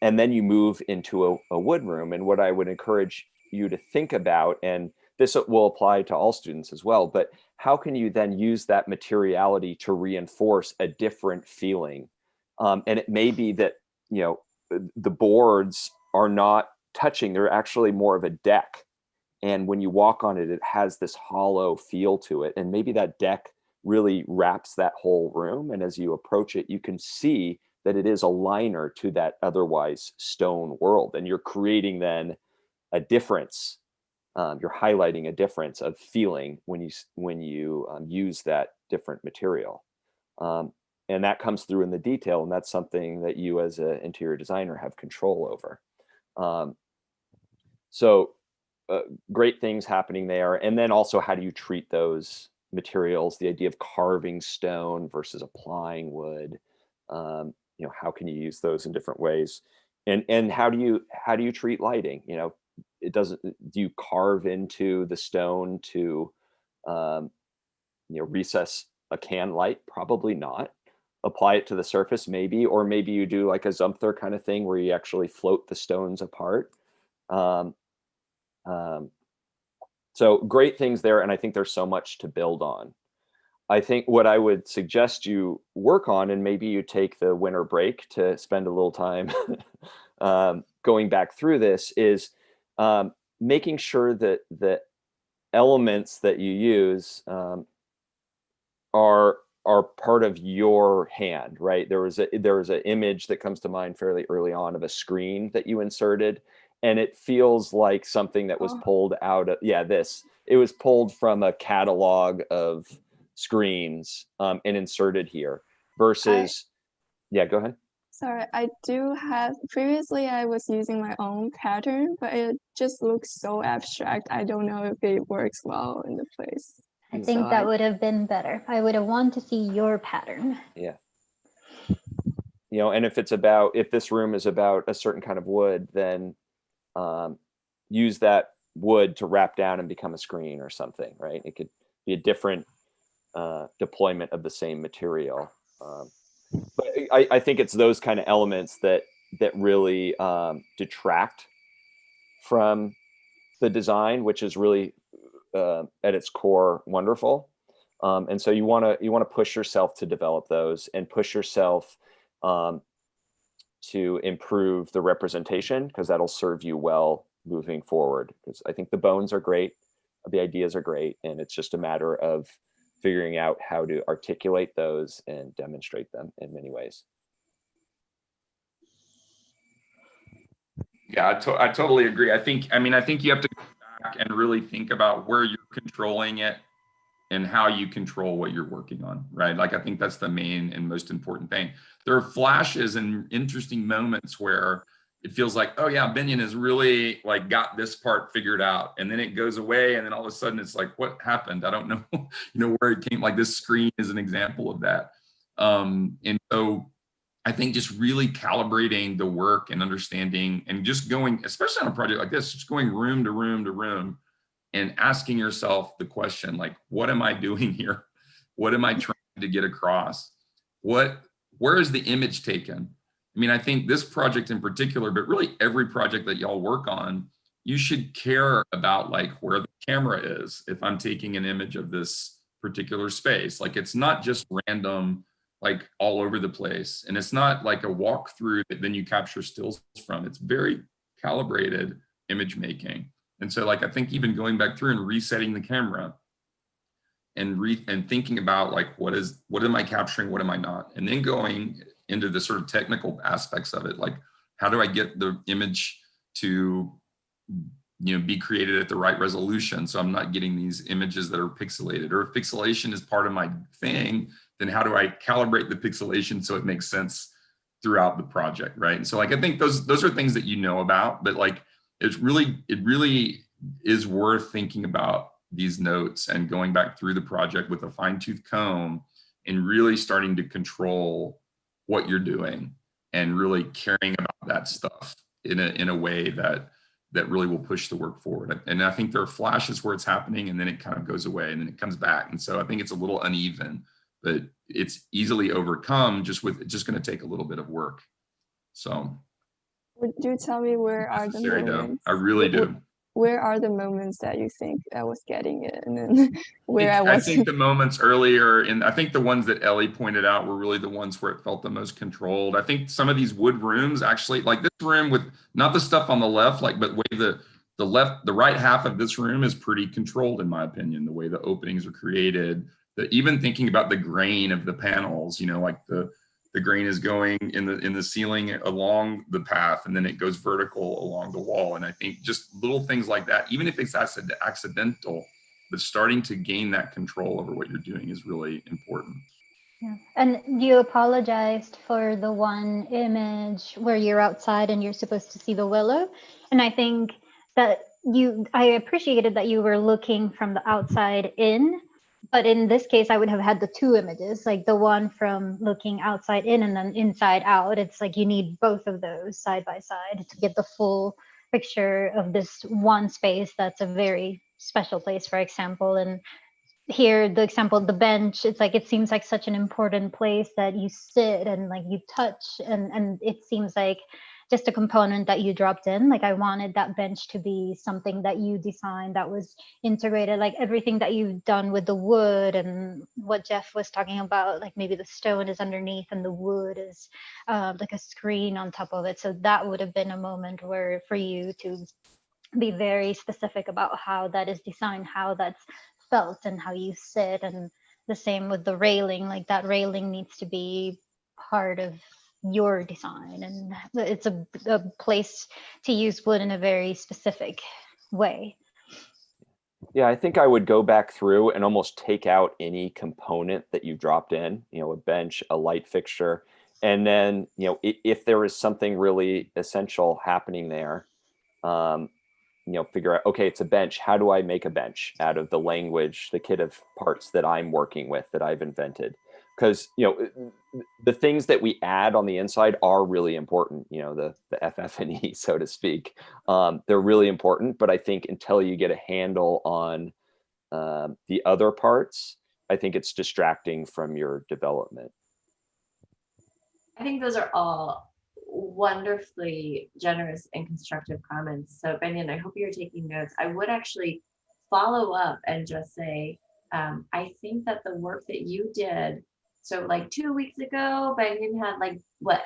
And then you move into a wood room. And what I would encourage you to think about, and this will apply to all students as well, but how can you then use that materiality to reinforce a different feeling? And it may be that, the boards are not touching, they're actually more of a deck. And when you walk on it, it has this hollow feel to it. And maybe that deck really wraps that whole room. And as you approach it, you can see that it is a liner to that otherwise stone world. And you're creating then a difference. You're highlighting a difference of feeling when you use that different material. And that comes through in the detail. And that's something that you as an interior designer have control over. Great things happening there. And then also, how do you treat those materials? The idea of carving stone versus applying wood. How can you use those in different ways? And how do you treat lighting? Do you carve into the stone to recess a can light? Probably not. Apply it to the surface, maybe, or maybe you do like a Zumthor kind of thing where you actually float the stones apart. So great things there, and I think there's so much to build on. I think what I would suggest you work on, and maybe you take the winter break to spend a little time going back through this, is making sure that the elements that you use are part of your hand, right? There was an image that comes to mind fairly early on of a screen that you inserted, and it feels like something that was pulled out of, it was pulled from a catalog of screens and inserted here versus, go ahead. Sorry, I do have, previously I was using my own pattern, but it just looks so abstract. I don't know if it works well in the place. I think that would have been better. I would have wanted to see your pattern. Yeah. And if this room is about a certain kind of wood, then use that wood to wrap down and become a screen or something, right? It could be a different deployment of the same material. But I think it's those kind of elements that really detract from the design, which is really at its core wonderful. And so you want to push yourself to develop those and push yourself to improve the representation, because that'll serve you well moving forward. Because I think the bones are great, the ideas are great, and it's just a matter of figuring out how to articulate those and demonstrate them in many ways. Yeah, I totally agree. I think you have to go back and really think about where you're controlling it and how you control what you're working on, right? Like, I think that's the main and most important thing. There are flashes and interesting moments where it feels like, oh yeah, Benyon has really like got this part figured out, and then it goes away, and then all of a sudden it's like, what happened? I don't know, where it came. Like, this screen is an example of that. And so I think just really calibrating the work and understanding, and just going, especially on a project like this, just going room to room to room, and asking yourself the question, like, what am I doing here? What am I trying to get across? Where is the image taken? I mean, I think this project in particular, but really every project that y'all work on, you should care about like where the camera is. If I'm taking an image of this particular space, like it's not just random, like all over the place. And it's not like a walkthrough that then you capture stills from. It's very calibrated image making. And so like, I think even going back through and resetting the camera and thinking about like, what am I capturing? What am I not? And then going into the sort of technical aspects of it. Like, how do I get the image to, be created at the right resolution? So I'm not getting these images that are pixelated, or if pixelation is part of my thing, then how do I calibrate the pixelation so it makes sense throughout the project, right? And so like, I think those are things that about, but like, it really is worth thinking about these notes and going back through the project with a fine-tooth comb and really starting to control what you're doing and really caring about that stuff in a way that really will push the work forward. And I think there are flashes where it's happening and then it kind of goes away and then it comes back. And so I think it's a little uneven, but it's easily overcome it's just going to take a little bit of work. So would you tell me where are the moments? I really do. Where are the moments that you think I was getting it, and then where I think the moments earlier, and I think the ones that Ellie pointed out were really the ones where it felt the most controlled. I think some of these wood rooms actually, like this room with not the stuff on the left, like, but way the right half of this room is pretty controlled in my opinion, the way the openings are created, even thinking about the grain of the panels, like the grain is going in the ceiling along the path, and then it goes vertical along the wall. And I think just little things like that, even if it's accidental, but starting to gain that control over what you're doing is really important. Yeah. And you apologized for the one image where you're outside and you're supposed to see the willow. And I think that I appreciated that you were looking from the outside in. But in this case, I would have had the two images, like the one from looking outside in and then inside out. It's like you need both of those side by side to get the full picture of this one space that's a very special place, for example. And here, the example of the bench, it's like it seems like such an important place that you sit and like you touch, and it seems like just a component that you dropped in. Like I wanted that bench to be something that you designed that was integrated, like everything that you've done with the wood and what Jeff was talking about, like maybe the stone is underneath and the wood is like a screen on top of it. So that would have been a moment where for you to be very specific about how that is designed, how that's felt, and how you sit. And the same with the railing, like that railing needs to be part of your design, and it's a place to use wood in a very specific way. Yeah, I think I would go back through and almost take out any component that you dropped in, a bench, a light fixture, and then, if there is something really essential happening there, figure out, okay, it's a bench. How do I make a bench out of the language, the kit of parts that I'm working with, that I've invented? Because, the things that we add on the inside are really important, the FF&E, so to speak. They're really important, but I think until you get a handle on the other parts, I think it's distracting from your development. I think those are all wonderfully generous and constructive comments. So Benyon, I hope you're taking notes. I would actually follow up and just say, I think that the work that you did, so like 2 weeks ago, Benyon had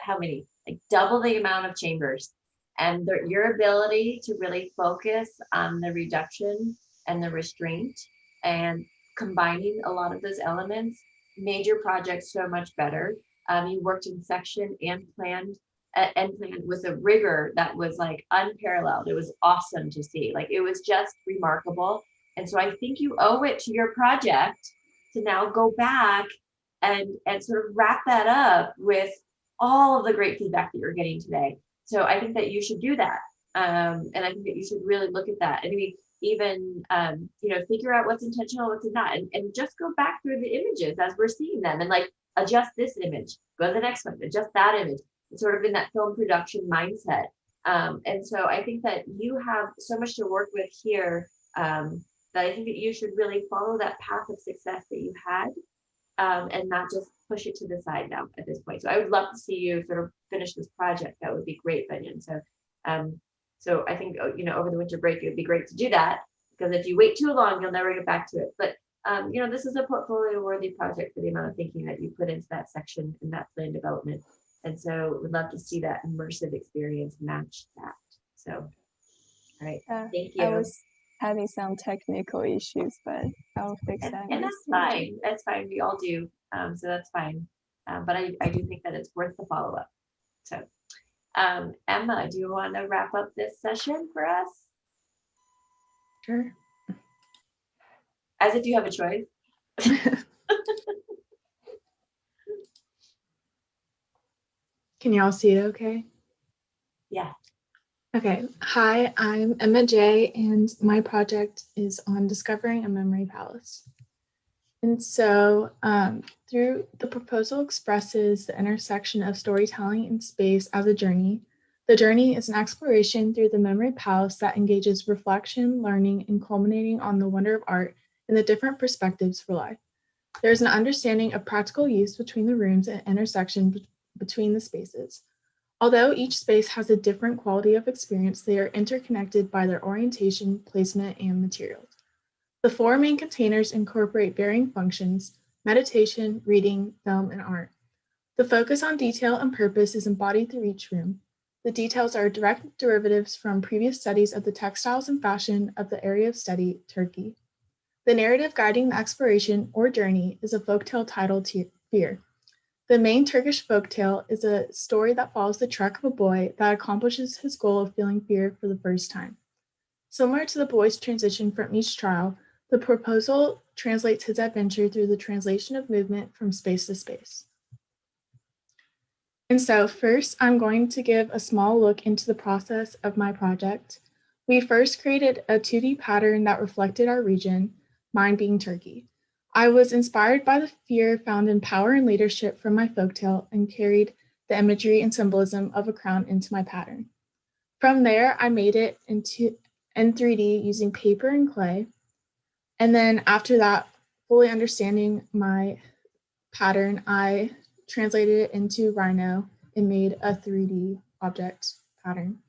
how many? Like double the amount of chambers. And your ability to really focus on the reduction and the restraint and combining a lot of those elements made your project so much better. You worked in section and planned with a rigor that was like unparalleled. It was awesome to see. Like it was just remarkable. And so I think you owe it to your project to now go back and sort of wrap that up with all of the great feedback that you're getting today. So I think that you should do that. And I think that you should really look at that. And I mean, even, figure out what's intentional, what's not, and just go back through the images as we're seeing them and like adjust this image, go to the next one, adjust that image. It's sort of in that film production mindset. And so I think that you have so much to work with here But I think that you should really follow that path of success that you had, and not just push it to the side now at this point. So I would love to see you sort of finish this project. That would be great, Benyon. So I think, over the winter break, it would be great to do that, because if you wait too long, you'll never get back to it. But this is a portfolio worthy project for the amount of thinking that you put into that section in that plan development. And so we'd love to see that immersive experience match that. So, all right, thank you. I was having some technical issues, but I'll fix that. And that's fine. That's fine. We all do. So that's fine. But I do think that it's worth the follow-up. So, Emma, do you want to wrap up this session for us? Sure. As if you have a choice. Can you all see it okay? Yeah. Okay. Hi, I'm Emma J, and my project is on discovering a memory palace. And so through the proposal expresses the intersection of storytelling and space as a journey. The journey is an exploration through the memory palace that engages reflection, learning, and culminating on the wonder of art and the different perspectives for life. There is an understanding of practical use between the rooms and intersection between the spaces. Although each space has a different quality of experience, they are interconnected by their orientation, placement, and materials. The 4 main containers incorporate varying functions: meditation, reading, film, and art. The focus on detail and purpose is embodied through each room. The details are direct derivatives from previous studies of the textiles and fashion of the area of study, Turkey. The narrative guiding the exploration or journey is a folktale titled Fear. The main Turkish folktale is a story that follows the trek of a boy that accomplishes his goal of feeling fear for the first time. Similar to the boy's transition from each trial, the proposal translates his adventure through the translation of movement from space to space. And so first, I'm going to give a small look into the process of my project. We first created a 2D pattern that reflected our region, mine being Turkey. I was inspired by the fear found in power and leadership from my folktale and carried the imagery and symbolism of a crown into my pattern. From there, I made it in 3D using paper and clay. And then after that, fully understanding my pattern, I translated it into Rhino and made a 3D object pattern.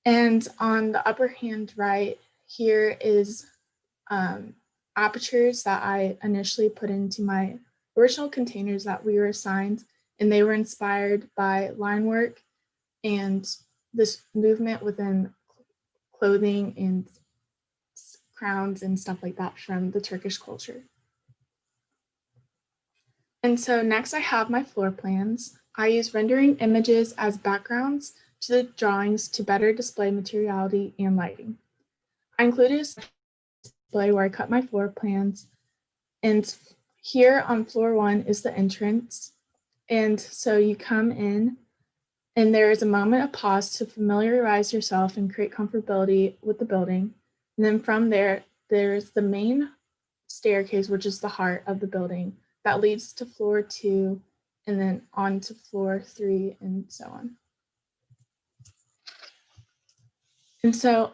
And on the upper hand right, here is apertures that I initially put into my original containers that we were assigned, and they were inspired by line work and this movement within clothing and crowns and stuff like that from the Turkish culture. And so next I have my floor plans. I use rendering images as backgrounds to the drawings to better display materiality and lighting. I included a display where I cut my floor plans, and here on floor 1 is the entrance. And so you come in and there is a moment of pause to familiarize yourself and create comfortability with the building. And then from there, there's the main staircase, which is the heart of the building, that leads to floor 2 and then on to floor 3 and so on. And so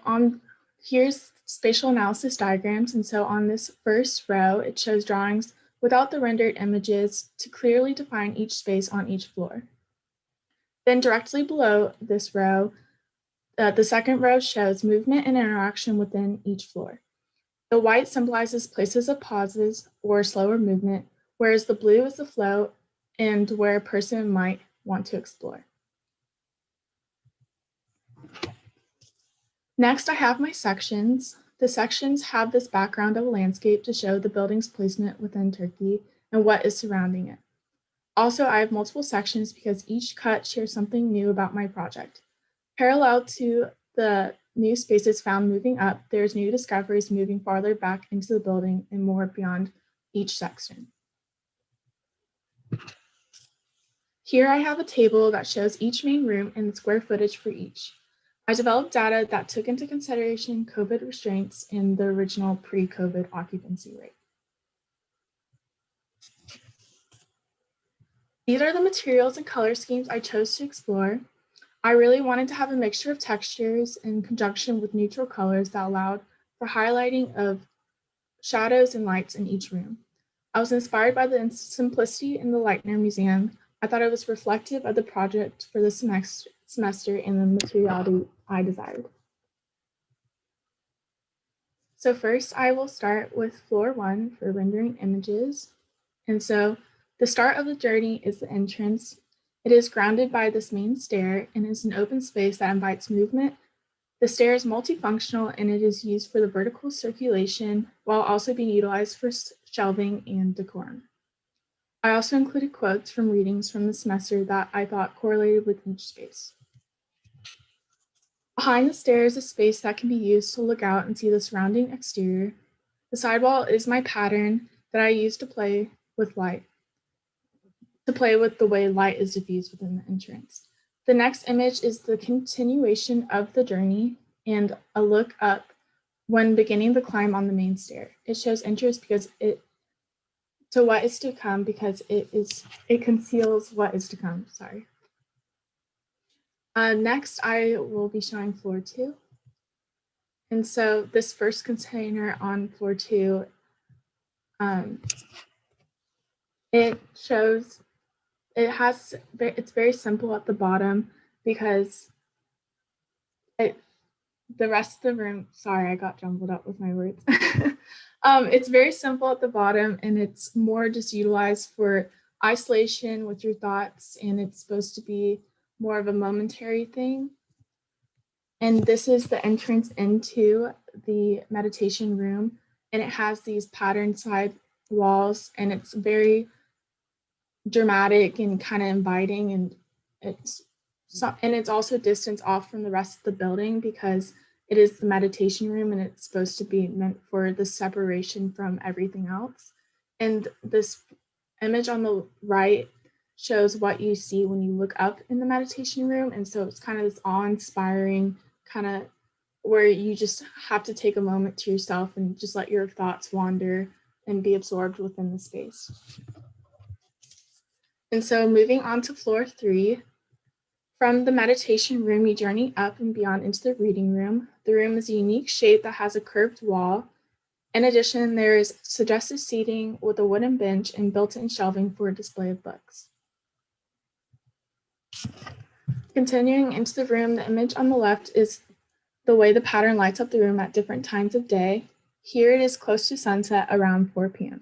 here's spatial analysis diagrams. And so on this first row, it shows drawings without the rendered images to clearly define each space on each floor. Then directly below this row, the second row shows movement and interaction within each floor. The white symbolizes places of pauses or slower movement, whereas the blue is the flow and where a person might want to explore. Next, I have my sections. The sections have this background of a landscape to show the building's placement within Turkey and what is surrounding it. Also, I have multiple sections because each cut shares something new about my project. Parallel to the new spaces found moving up, there's new discoveries moving farther back into the building and more beyond each section. Here I have a table that shows each main room and the square footage for each. I developed data that took into consideration COVID restraints and the original pre-COVID occupancy rate. These are the materials and color schemes I chose to explore. I really wanted to have a mixture of textures in conjunction with neutral colors that allowed for highlighting of shadows and lights in each room. I was inspired by the simplicity in the Leitner Museum. I thought it was reflective of the project for the semester and the materiality I desired. So first, I will start with floor 1 for rendering images. And so the start of the journey is the entrance. It is grounded by this main stair and is an open space that invites movement. The stair is multifunctional and it is used for the vertical circulation while also being utilized for shelving and decorum. I also included quotes from readings from the semester that I thought correlated with each space. Behind the stair is a space that can be used to look out and see the surrounding exterior. The sidewall is my pattern that I use to play with light, to play with the way light is diffused within the entrance. The next image is the continuation of the journey and a look up when beginning the climb on the main stair. It shows interest because to what is to come because it conceals what is to come, sorry. Next, I will be showing floor 2. And so this first container on floor 2, it's very simple at the bottom because the rest of the room, sorry, I got jumbled up with my words. It's very simple at the bottom and it's more just utilized for isolation with your thoughts, and it's supposed to be more of a momentary thing. And this is the entrance into the meditation room, and it has these patterned side walls, and it's very dramatic and kind of inviting, and it's also distanced off from the rest of the building because it is the meditation room and it's supposed to be meant for the separation from everything else. And this image on the right shows what you see when you look up in the meditation room. And so it's kind of this awe-inspiring kind of where you just have to take a moment to yourself and just let your thoughts wander and be absorbed within the space. And so moving on to floor 3, from the meditation room, you journey up and beyond into the reading room. The room is a unique shape that has a curved wall. In addition, there is suggestive seating with a wooden bench and built-in shelving for a display of books. Continuing into the room, the image on the left is the way the pattern lights up the room at different times of day. Here it is close to sunset around 4 p.m.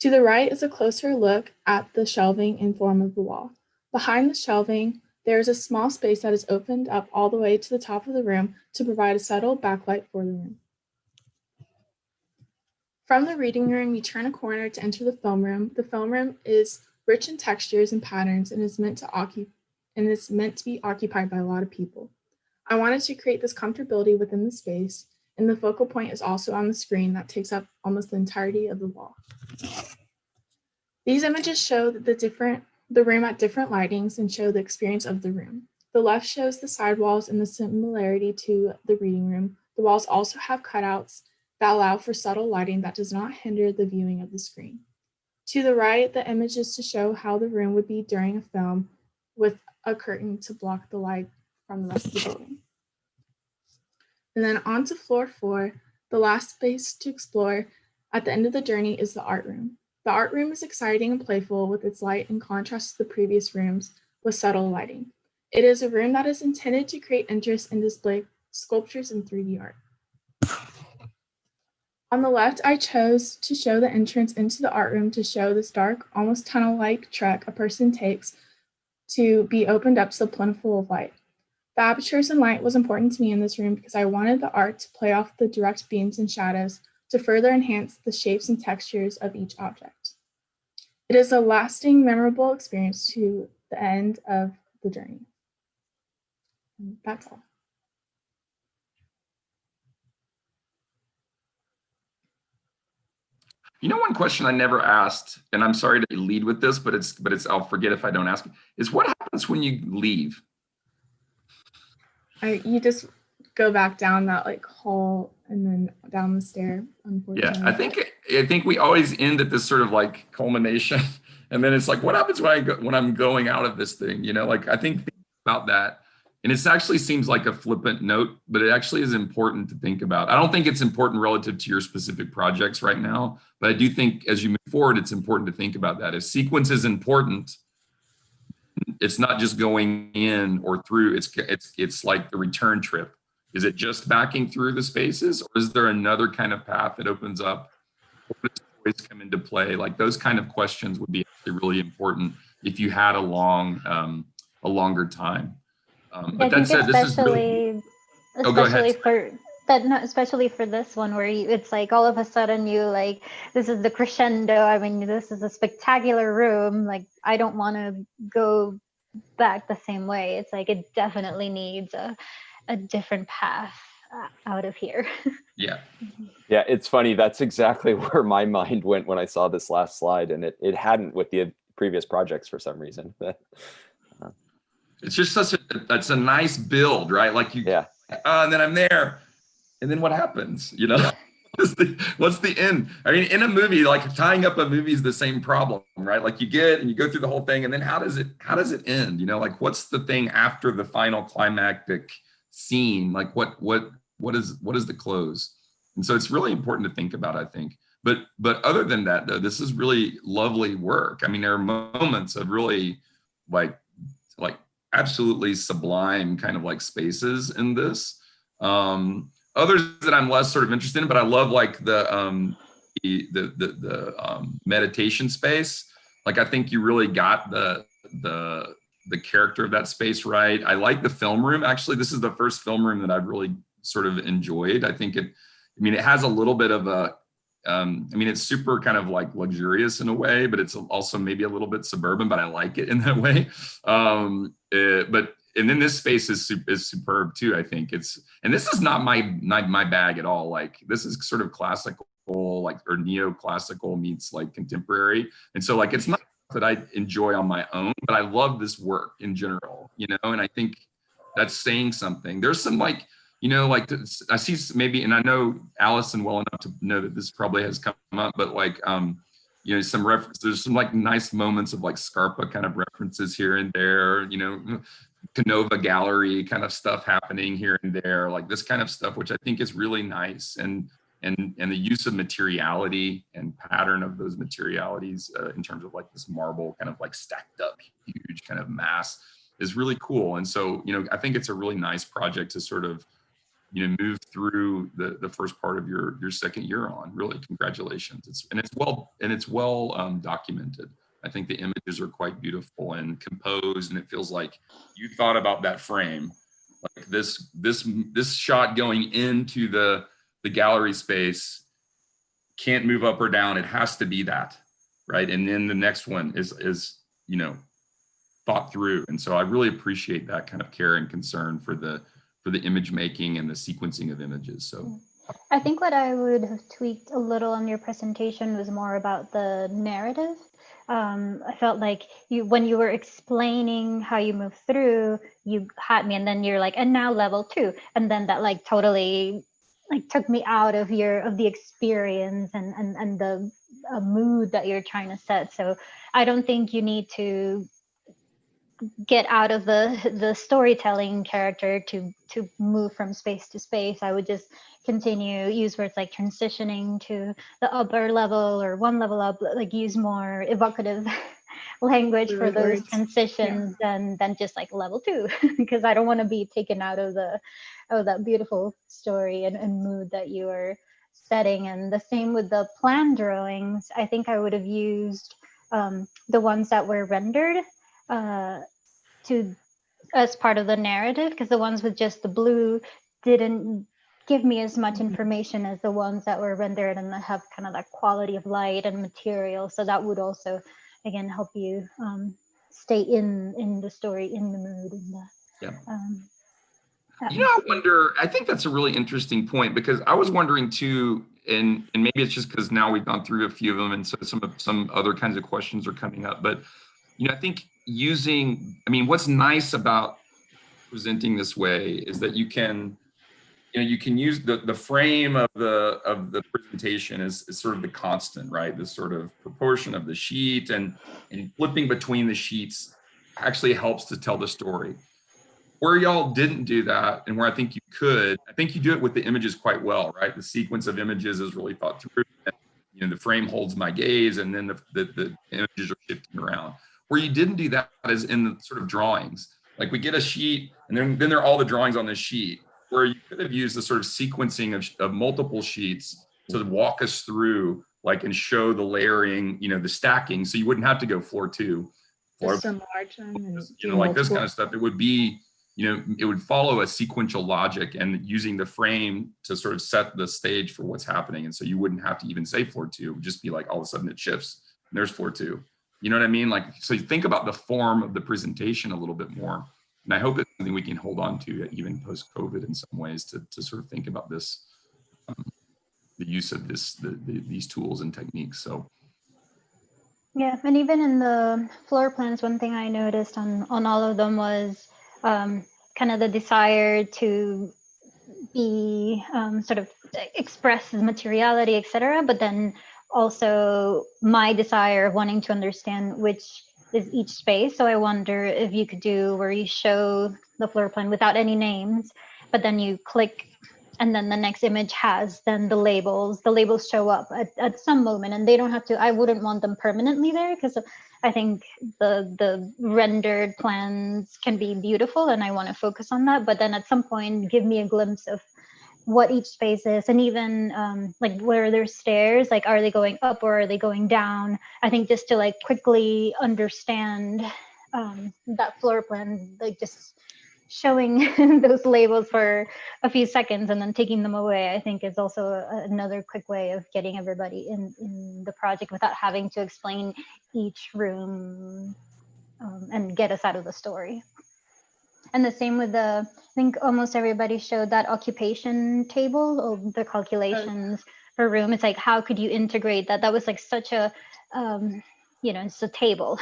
To the right is a closer look at the shelving and form of the wall. Behind the shelving, there is a small space that is opened up all the way to the top of the room to provide a subtle backlight for the room. From the reading room, you turn a corner to enter the film room. The film room is rich in textures and patterns and is meant to be occupied by a lot of people. I wanted to create this comfortability within the space, and the focal point is also on the screen that takes up almost the entirety of the wall. These images show the room at different lightings and show the experience of the room. The left shows the side walls and the similarity to the reading room. The walls also have cutouts that allow for subtle lighting that does not hinder the viewing of the screen. To the right, the image is to show how the room would be during a film with a curtain to block the light from the rest of the building. And then on to floor 4, the last space to explore at the end of the journey is the art room. The art room is exciting and playful with its light in contrast to the previous rooms with subtle lighting. It is a room that is intended to create interest and display sculptures and 3D art. On the left, I chose to show the entrance into the art room to show this dark, almost tunnel-like trek a person takes to be opened up so plentiful of light. The apertures and light was important to me in this room because I wanted the art to play off the direct beams and shadows to further enhance the shapes and textures of each object. It is a lasting, memorable experience to the end of the journey. And that's all. You know, one question I never asked, and I'm sorry to lead with this, but it's I'll forget if I don't ask it, is what happens when you leave? You just go back down that like hall and then down the stair, unfortunately. Yeah, I think we always end at this sort of like culmination, and then it's like, what happens when I'm going out of this thing? You know, like I think about that and it actually seems like a flippant note, but it actually is important to think about. I don't think it's important relative to your specific projects right now, but I do think as you move forward, it's important to think about that. If sequence is important, it's not just going in or through, it's like the return trip. Is it just backing through the spaces, or is there another kind of path that opens up? Where does choice come into play? Like those kind of questions would be actually really important if you had a longer time. But that said, this is really, oh, go ahead. Especially for this one where it's like all of a sudden you like, this is the crescendo. I mean, this is a spectacular room. Like, I don't want to go back the same way. It's like, it definitely needs a different path out of here. Yeah. Yeah, it's funny. That's exactly where my mind went when I saw this last slide, and it hadn't with the previous projects for some reason. It's just that's a nice build, right? Like you, yeah. And then I'm there, and then what happens? You know, what's the end? I mean, in a movie, like tying up a movie is the same problem, right? Like you get and you go through the whole thing, and then how does it end? You know, like what's the thing after the final climactic scene? Like what is the close? And so it's really important to think about, I think. But other than that, though, this is really lovely work. I mean, there are moments of really like absolutely sublime kind of like spaces in this. Others that I'm less sort of interested in, but I love like the meditation space. Like I think you really got the character of that space right. I like the film room. Actually, this is the first film room that I've really sort of enjoyed. I think it has a little bit of a, it's super kind of like luxurious in a way, but it's also maybe a little bit suburban, but I like it in that way. And then this space is superb too. I think and this is not my bag at all. Like this is sort of classical, like, or neoclassical meets like contemporary. And so like, it's not that I enjoy on my own, but I love this work in general, you know? And I think that's saying something. There's some like, you know, like I see maybe, and I know Allison well enough to know that this probably has come up, but like, you know, there's some like nice moments of like Scarpa kind of references here and there, you know, Canova gallery kind of stuff happening here and there, like this kind of stuff, which I think is really nice. And the use of materiality and pattern of those materialities in terms of like this marble kind of like stacked up huge kind of mass is really cool. And so, you know, I think it's a really nice project to sort of, you know, move through the first part of your second year on. Really, congratulations. It's well documented. I think the images are quite beautiful and composed, and it feels like you thought about that frame, like this shot going into the gallery space can't move up or down. It has to be that, right? And then the next one is you know, thought through. And so I really appreciate that kind of care and concern for the image making and the sequencing of images. So I think what I would have tweaked a little on your presentation was more about the narrative. I felt like when you were explaining how you move through, you had me, and then you're like, and now level 2, and then that like totally like took me out of the experience and the mood that you're trying to set. So I don't think you need to get out of the storytelling character to move from space to space. I would just use words like transitioning to the upper level or one level up, like use more evocative language for those transitions than just like level 2, because I don't want to be taken out of that beautiful story and mood that you are setting. And the same with the plan drawings. I think I would have used the ones that were rendered as part of the narrative, because the ones with just the blue didn't give me as much information as the ones that were rendered and that have kind of that quality of light and material. So that would also, again, help you stay in the story, in the mood. You know, I think that's a really interesting point, because I was wondering too, and maybe it's just because now we've gone through a few of them, and so some other kinds of questions are coming up. But you know, I think what's nice about presenting this way is that you can use the frame of the presentation as sort of the constant, right? This sort of proportion of the sheet, and flipping between the sheets actually helps to tell the story. where y'all didn't do that and where I think you could, I think you do it with the images quite well, right? The sequence of images is really thought through. And, you know, the frame holds my gaze, and then the images are shifting around. Where you didn't do that is in the sort of drawings. Like we get a sheet, and then there are all the drawings on this sheet, where you could have used the sort of sequencing of multiple sheets to walk us through, like, and show the layering, you know, the stacking, so you wouldn't have to go floor 2. Just enlarge them and You know, like this kind of stuff. It would be, you know, it would follow a sequential logic and using the frame to sort of set the stage for what's happening. And so you wouldn't have to even say floor 2. It would just be like all of a sudden it shifts and there's floor 2. You know what I mean? Like, so you think about the form of the presentation a little bit more. And I hope it's something we can hold on to even post-COVID in some ways to sort of think about this, the use of these tools and techniques. So. Yeah, and even in the floor plans, one thing I noticed on all of them was kind of the desire to be sort of express materiality, etc. But then also my desire of wanting to understand which is each space. So I wonder if you could do where you show the floor plan without any names, but then you click, and then the next image has then the labels show up at some moment, and they don't have to, I wouldn't want them permanently there, because I think the rendered plans can be beautiful and I want to focus on that, but then at some point give me a glimpse of what each space is, and even like where there's stairs, like are they going up or are they going down? I think just to like quickly understand that floor plan, like just showing those labels for a few seconds and then taking them away, I think is also another quick way of getting everybody in the project without having to explain each room and get us out of the story. And the same with I think almost everybody showed that occupation table or the calculations per room. It's like, how could you integrate that? That was like such a, you know, it's a table.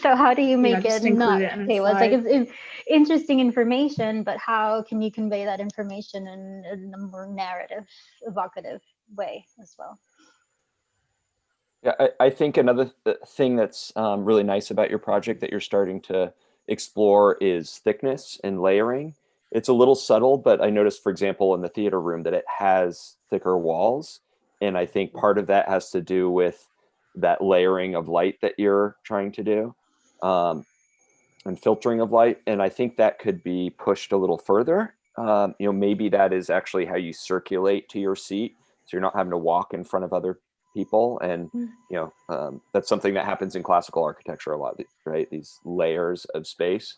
So how do you make it not a table? It's like, it's interesting information, but how can you convey that information in a more narrative, evocative way as well? Yeah, I think another thing that's really nice about your project that you're starting to explore is thickness and layering. It's a little subtle, but I noticed, for example, in the theater room that it has thicker walls. And I think part of that has to do with that layering of light that you're trying to do and filtering of light. And I think that could be pushed a little further. You know, maybe that is actually how you circulate to your seat, so you're not having to walk in front of other people. And you know, that's something that happens in classical architecture a lot, right? These layers of space.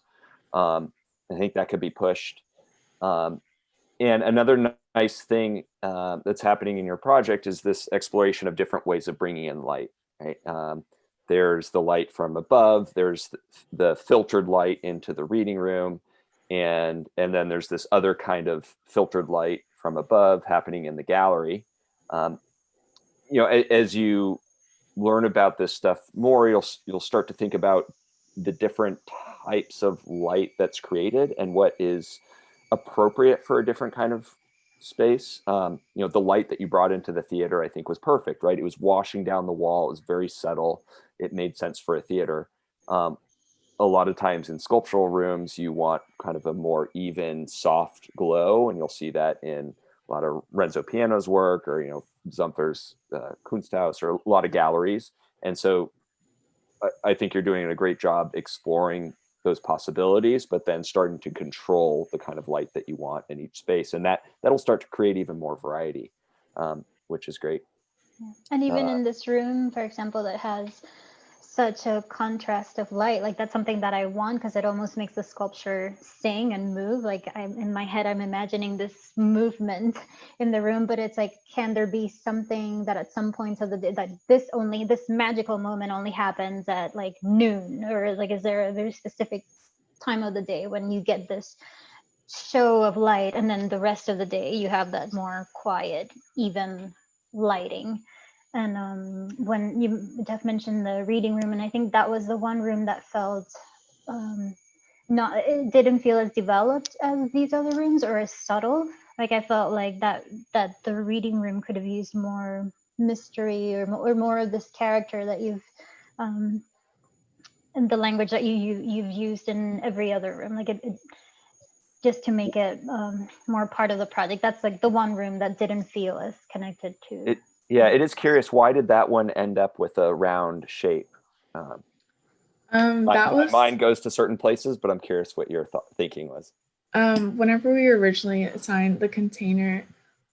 I think that could be pushed. And another nice thing that's happening in your project is this exploration of different ways of bringing in light, right? There's the light from above, there's the filtered light into the reading room, and then there's this other kind of filtered light from above happening in the gallery. You know, as you learn about this stuff more, you'll start to think about the different types of light that's created and what is appropriate for a different kind of space. You know, the light that you brought into the theater, I think, was perfect, right? It was washing down the wall. It was very subtle. It made sense for a theater. A lot of times in sculptural rooms, you want kind of a more even, soft glow, and you'll see that in a lot of Renzo Piano's work, or, you know, Zumpfer's Kunsthaus, or a lot of galleries. And so I think you're doing a great job exploring those possibilities, but then starting to control the kind of light that you want in each space. And that'll start to create even more variety, which is great. Yeah. And even in this room, for example, that has such a contrast of light, like that's something that I want, because it almost makes the sculpture sing and move. Like in my head, I'm imagining this movement in the room, but it's like, can there be something that at some points of the day, that this magical moment only happens at like noon, or like, is there a very specific time of the day when you get this show of light, and then the rest of the day you have that more quiet, even lighting? And when Jeff mentioned the reading room, and I think that was the one room that felt it didn't feel as developed as these other rooms, or as subtle. Like I felt like that the reading room could have used more mystery, or more of this character that you've and the language that you've used in every other room. Like just to make it more part of the project. That's like the one room that didn't feel as connected to. Yeah, it is curious. Why did that one end up with a round shape? My mind goes to certain places, but I'm curious what your thinking was. Whenever we were originally assigned the container,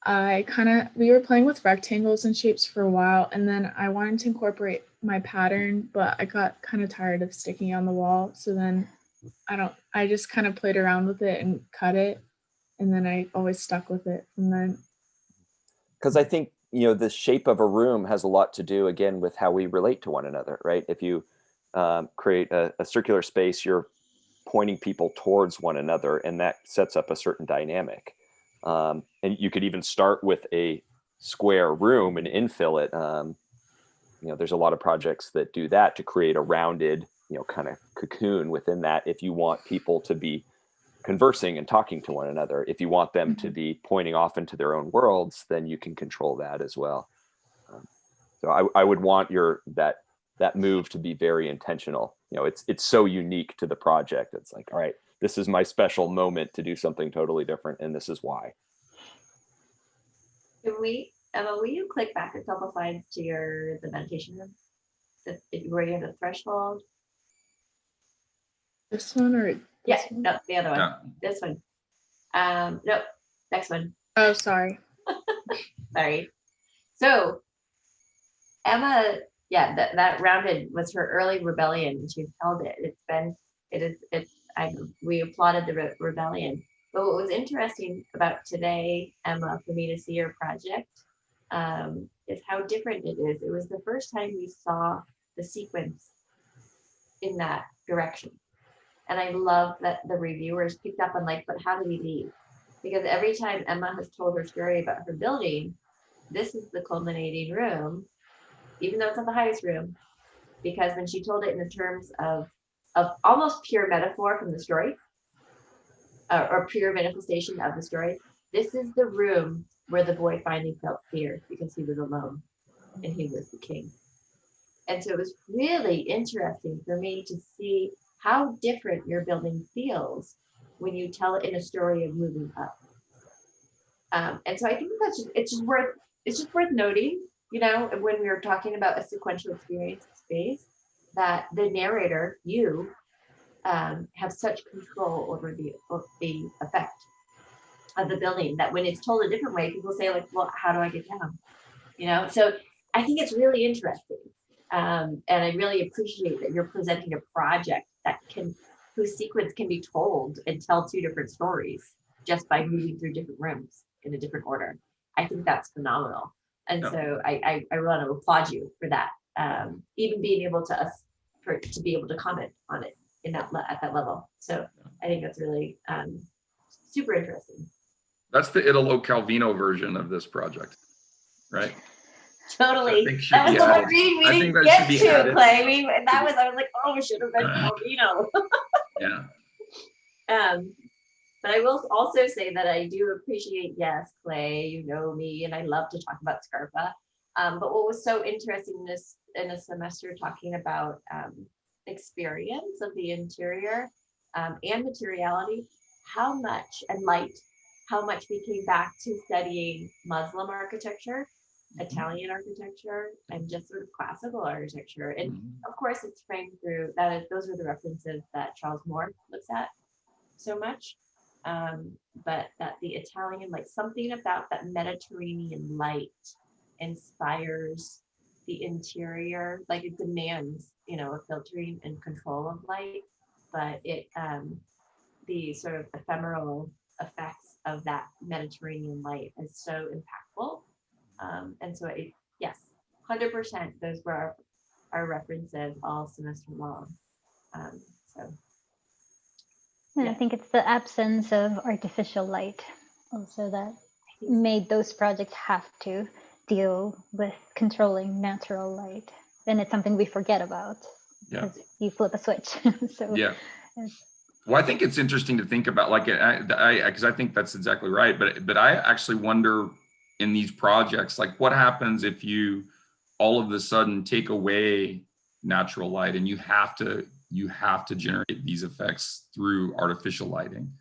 we were playing with rectangles and shapes for a while, and then I wanted to incorporate my pattern, but I got kind of tired of sticking it on the wall. So then I just kind of played around with it and cut it, and then I always stuck with it from then. Because I think, the shape of a room has a lot to do, again, with how we relate to one another, right? If you create a circular space, you're pointing people towards one another, and that sets up a certain dynamic. And you could even start with a square room and infill it. There's a lot of projects that do that to create a rounded, kind of cocoon within that. If you want people to be conversing and talking to one another, if you want them to be pointing off into their own worlds, then you can control that as well. So I would want that move to be very intentional. It's so unique to the project. It's like, all right, this is my special moment to do something totally different, and this is why. Emma, will you click back a couple slides to the meditation room? Where you have the threshold? This one or yeah, one? No, the other one. No. This one. No, next one. Oh, sorry. Sorry. So Emma, yeah, that rounded was her early rebellion, and she's held it. We applauded the rebellion. But what was interesting about today, Emma, for me to see your project, is how different it is. It was the first time we saw the sequence in that direction. And I love that the reviewers picked up on but how do we leave? Because every time Emma has told her story about her building, this is the culminating room, even though it's not the highest room, because when she told it in the terms of almost pure metaphor from the story, or pure manifestation of the story, this is the room where the boy finally felt fear because he was alone and he was the king. And so it was really interesting for me to see how different your building feels when you tell it in a story of moving up. And so I think it's just worth noting, when we were talking about a sequential experience of space, that the narrator, you, have such control over the effect of the building that when it's told a different way, people say well, how do I get down? So I think it's really interesting. And I really appreciate that you're presenting a project whose sequence can be told and tell two different stories just by moving through different rooms in a different order. I think that's phenomenal. And so I want to applaud you for that. Even being able to be able to comment on it at that level. So I think that's really super interesting. That's the Italo Calvino version of this project, right? Totally. That was the one reading we didn't get to, Clay. I was like, oh, we should have been Calvino. Yeah. But I will also say that I do appreciate, yes, Clay, you know me, and I love to talk about Scarpa. But what was so interesting in a semester talking about experience of the interior and materiality, how much we came back to studying Muslim architecture, Italian architecture, and just sort of classical architecture. And of course it's framed through those are the references that Charles Moore looks at so much. But that the Italian, something about that Mediterranean light inspires the interior, it demands, a filtering and control of light, but the sort of ephemeral effects of that Mediterranean light is so impactful. And so yes, 100%, those were our references all semester long. I think it's the absence of artificial light also that made those projects have to deal with controlling natural light. And it's something we forget about because you flip a switch. So yeah. Well, I think it's interesting to think about, because I think that's exactly right. But I actually wonder in these projects, what happens if you all of a sudden take away natural light and you have to generate these effects through artificial lighting.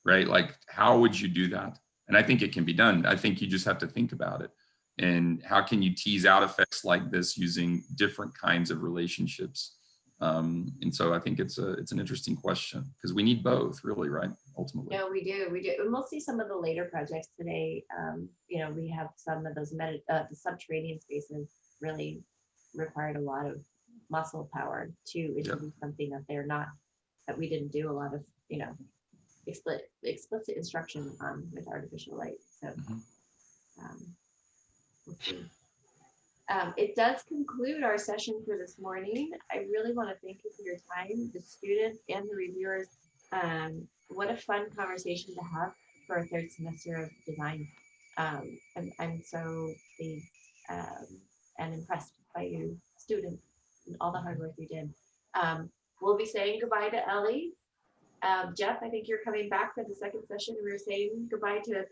right? Like, how would you do that? And I think it can be done. I think you just have to think about it. And how can you tease out effects like this using different kinds of relationships? And so I think it's an interesting question, because we need both, really, right? Ultimately. No, we do. And we'll see some of the later projects today. We have some of those the subterranean spaces really required a lot of muscle power to introduce something that that we didn't do a lot of, explicit instruction on with artificial light. So we'll see. It does conclude our session for this morning. I really want to thank you for your time, the students and the reviewers. What a fun conversation to have for a third semester of design. I'm so pleased and impressed by you students and all the hard work you did. We'll be saying goodbye to Ellie. Jeff, I think you're coming back for the second session. We were saying goodbye to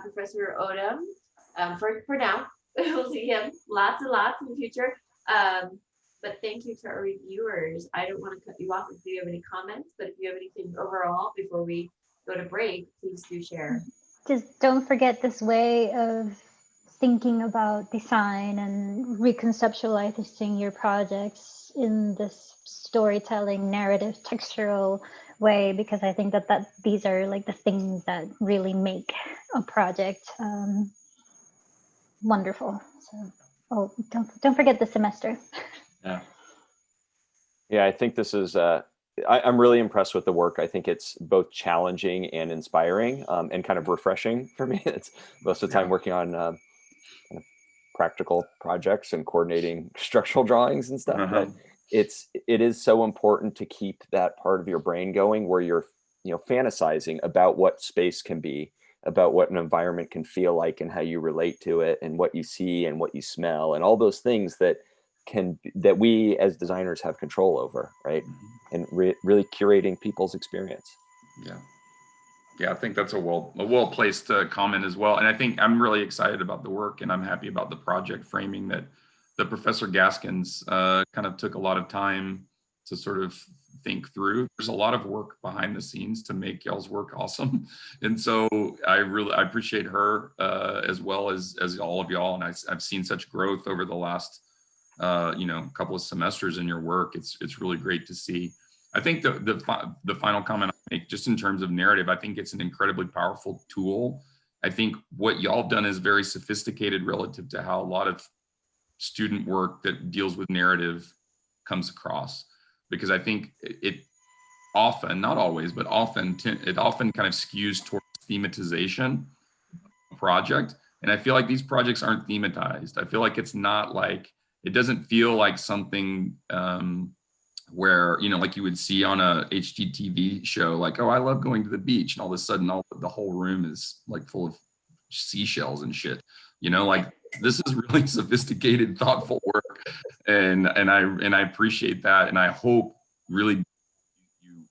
Professor Odom for now. We'll see him lots and lots in the future. But thank you to our reviewers. I don't want to cut you off if you have any comments, but if you have anything overall before we go to break, please do share. Just don't forget this way of thinking about design and reconceptualizing your projects in this storytelling, narrative, textural way, because I think that these are like the things that really make a project wonderful. So, don't forget the semester. Yeah, I think this is, I'm really impressed with the work. I think it's both challenging and inspiring, and kind of refreshing for me. It's most of the time working on kind of practical projects and coordinating structural drawings and stuff. But it is so important to keep that part of your brain going where you're, fantasizing about what space can be, about what an environment can feel like and how you relate to it and what you see and what you smell and all those things that we as designers have control over, right? And really curating people's experience. Yeah, I think that's a well-placed comment as well. And I think I'm really excited about the work, and I'm happy about the project framing that the Professor Gaskins kind of took a lot of time to sort of think through. There's a lot of work behind the scenes to make y'all's work awesome. And so I appreciate her as well as all of y'all. And I've seen such growth over the last couple of semesters in your work. It's really great to see. I think the final comment I make, just in terms of narrative, I think it's an incredibly powerful tool. I think what y'all done is very sophisticated relative to how a lot of student work that deals with narrative comes across, because I think it often, not always, but often kind of skews towards thematization of project. And I feel like these projects aren't thematized. I feel like it's not like, it doesn't feel like something where, like you would see on a HGTV show, like, oh, I love going to the beach. And all of a sudden, the whole room is like full of seashells and shit. Like, this is really sophisticated, thoughtful work. And I appreciate that. And I hope really you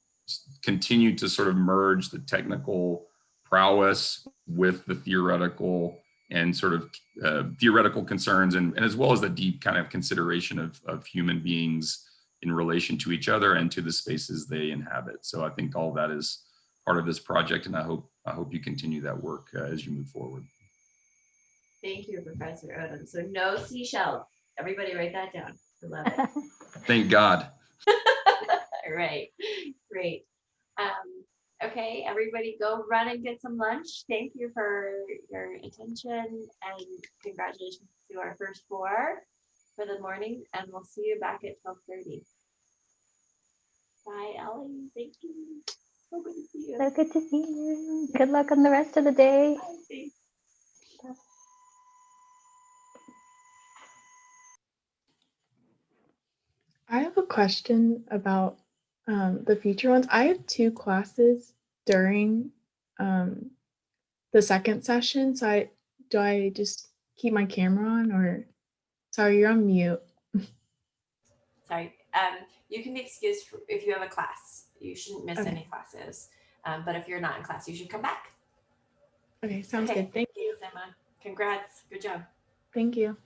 continue to sort of merge the technical prowess with the theoretical and sort of theoretical concerns, and as well as the deep kind of consideration of human beings in relation to each other and to the spaces they inhabit. So I think all that is part of this project, and I hope you continue that work as you move forward. Thank you, Professor Odom. So no seashells. Everybody write that down. I love it. Thank God. All right, great. Okay, everybody go run and get some lunch. Thank you for your attention, and congratulations to our first 4 for the morning, and we'll see you back at 12:30. Bye, Ellie. Thank you. So good to see you. So good to see you. Good luck on the rest of the day. Bye. I have a question about the future ones. I have 2 classes during the second session. So do I just keep my camera on, or sorry, you're on mute. Sorry. You can be excused if you have a class. You shouldn't miss any classes. But if you're not in class, you should come back. Okay, sounds good. Thank you. Thanks, Emma. Congrats. Good job. Thank you.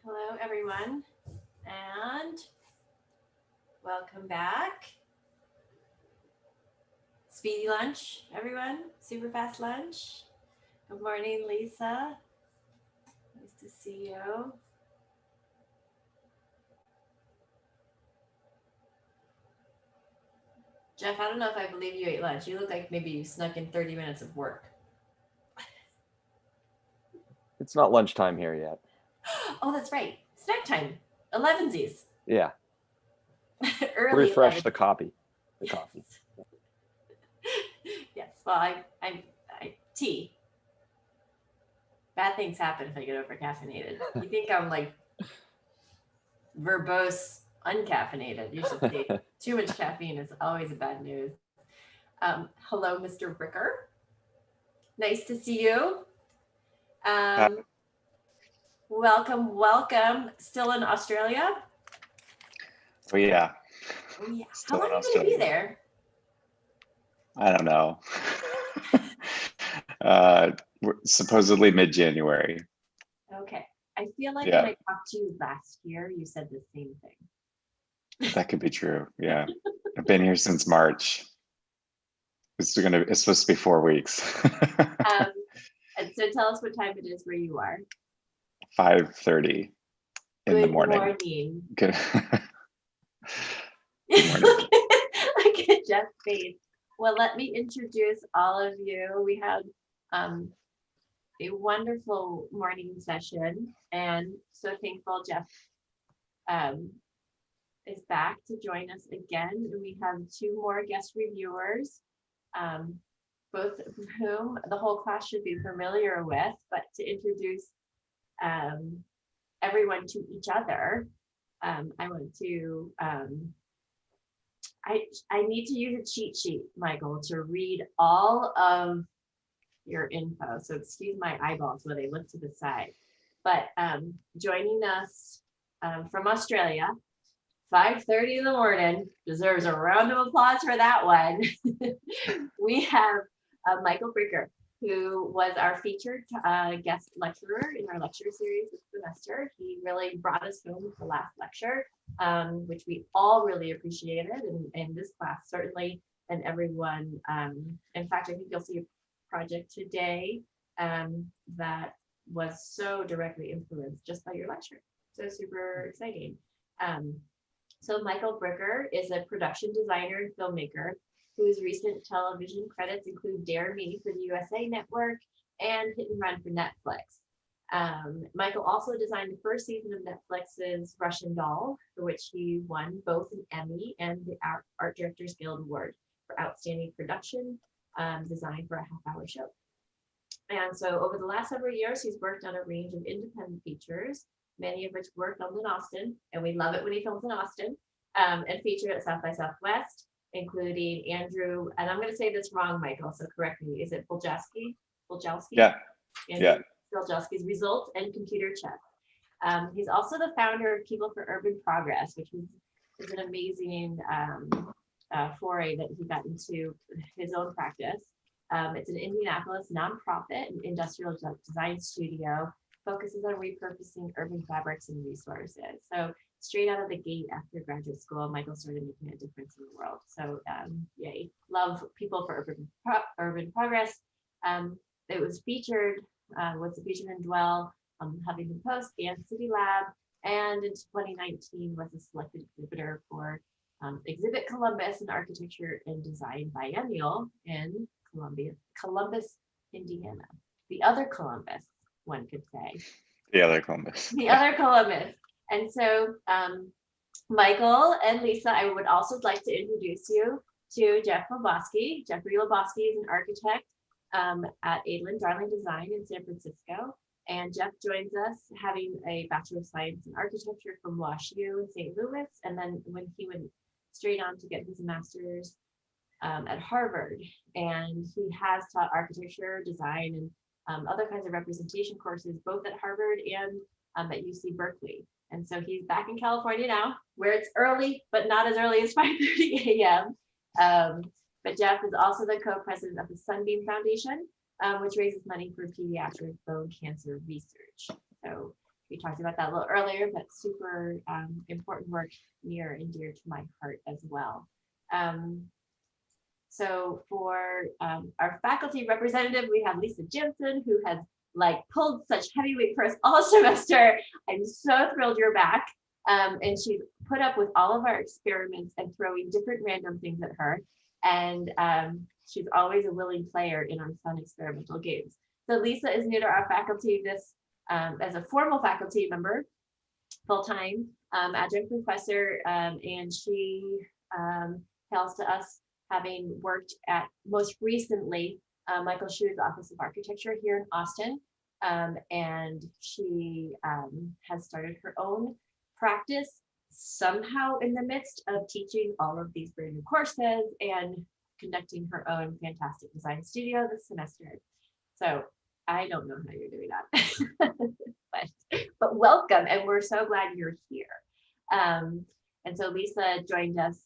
Hello, everyone, and welcome back. Speedy lunch, everyone. Super fast lunch. Good morning, Lisa. Nice to see you. Jeff, I don't know if I believe you ate lunch. You look like maybe you snuck in 30 minutes of work. It's not lunchtime here yet. Oh, that's right. Snack time. 11sies. Yeah. Early. Refresh 11. the coffee. The coffee. Yes. Well, I tea. Bad things happen if I get over caffeinated. You think I'm like verbose uncaffeinated. You should see. Too much caffeine is always a bad news. Hello, Mr. Ricker. Nice to see you. Welcome, welcome. Still in Australia? Oh yeah. Oh yeah. Still How in long are you gonna be Australia. there? I don't know. Supposedly mid-January. Okay. I feel like Yeah. when I talked to you last year, you said the same thing. That could be true. Yeah. I've been here since March. It's supposed to be 4 weeks. And so tell us what time it is where you are. 5:30 in the morning. Good. Good morning. Look at Jeff's face. Well, let me introduce all of you. We had a wonderful morning session, and so thankful Jeff is back to join us again. And we have 2 more guest reviewers, both of whom the whole class should be familiar with, but to introduce everyone to each other, I want to I need to use a cheat sheet, Michael, to read all of your info. So excuse my eyeballs when they look to the side. But joining us from Australia, 5:30 in the morning, deserves a round of applause for that one. We have Michael Bricker, who was our featured guest lecturer in our lecture series this semester. He really brought us home with the last lecture, which we all really appreciated, and this class certainly, and everyone. In fact, I think you'll see a project today that was so directly influenced just by your lecture. So super exciting. So Michael Bricker is a production designer and filmmaker whose recent television credits include Dare Me for the USA Network and Hit and Run for Netflix. Michael also designed the first season of Netflix's Russian Doll, for which he won both an Emmy and the Art Directors Guild Award for Outstanding Production Design for a half-hour show. And so over the last several years, he's worked on a range of independent features, many of which were filmed in Austin, and we love it when he films in Austin, and featured at South by Southwest, including Andrew, and I'm going to say this wrong, Michael, so correct me. Is it Buljalski? Yeah. Andrew Yeah. Buljalski's Results and Computer Check. He's also the founder of People for Urban Progress, which is an amazing foray that he got into his own practice. It's an Indianapolis nonprofit and industrial design studio, focuses on repurposing urban fabrics and resources. So straight out of the gate after graduate school, Michael started making a difference in the world. So yay, love People for Urban Progress. It was featured in Dwell, Huffington Post, and City Lab, and in 2019 was a selected exhibitor for Exhibit Columbus in Architecture and Design Biennial in Columbus, Indiana. The other Columbus, one could say. The other Columbus. The other Columbus. And so Michael and Lisa, I would also like to introduce you to Jeff Lebowski. Jeffrey Lebowski is an architect at Adlin Darling Design in San Francisco. And Jeff joins us having a Bachelor of Science in Architecture from WashU in St. Louis. And then when he went straight on to get his master's at Harvard. And he has taught architecture, design, and other kinds of representation courses, both at Harvard and at UC Berkeley. And so he's back in California now, where it's early, but not as early as 5:30 a.m. But Jeff is also the co-president of the Sunbeam Foundation, which raises money for pediatric bone cancer research. So we talked about that a little earlier, but super important work near and dear to my heart as well. So for our faculty representative, we have Lisa Jensen, who has like pulled such heavyweight for us all semester. I'm so thrilled you're back. And she put up with all of our experiments and throwing different random things at her. And she's always a willing player in our fun experimental games. So Lisa is new to our faculty this as a formal faculty member, full-time adjunct professor, and she hails to us having worked at most recently Michael Schu's Office of Architecture here in Austin. And she has started her own practice somehow in the midst of teaching all of these brand new courses and conducting her own fantastic design studio this semester. So I don't know how you're doing that, but welcome, and we're so glad you're here. And so Lisa joined us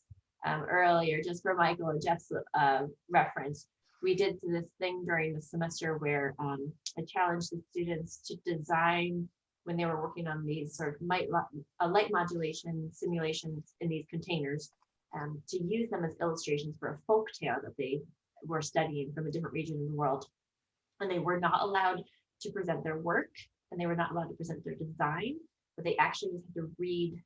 earlier, just for Michael and Jeff's reference. We did this thing during the semester where I challenged the students to design, when they were working on these sort of light modulation simulations in these containers, to use them as illustrations for a folk tale that they were studying from a different region in the world. And they were not allowed to present their work, and they were not allowed to present their design, but they actually just had to read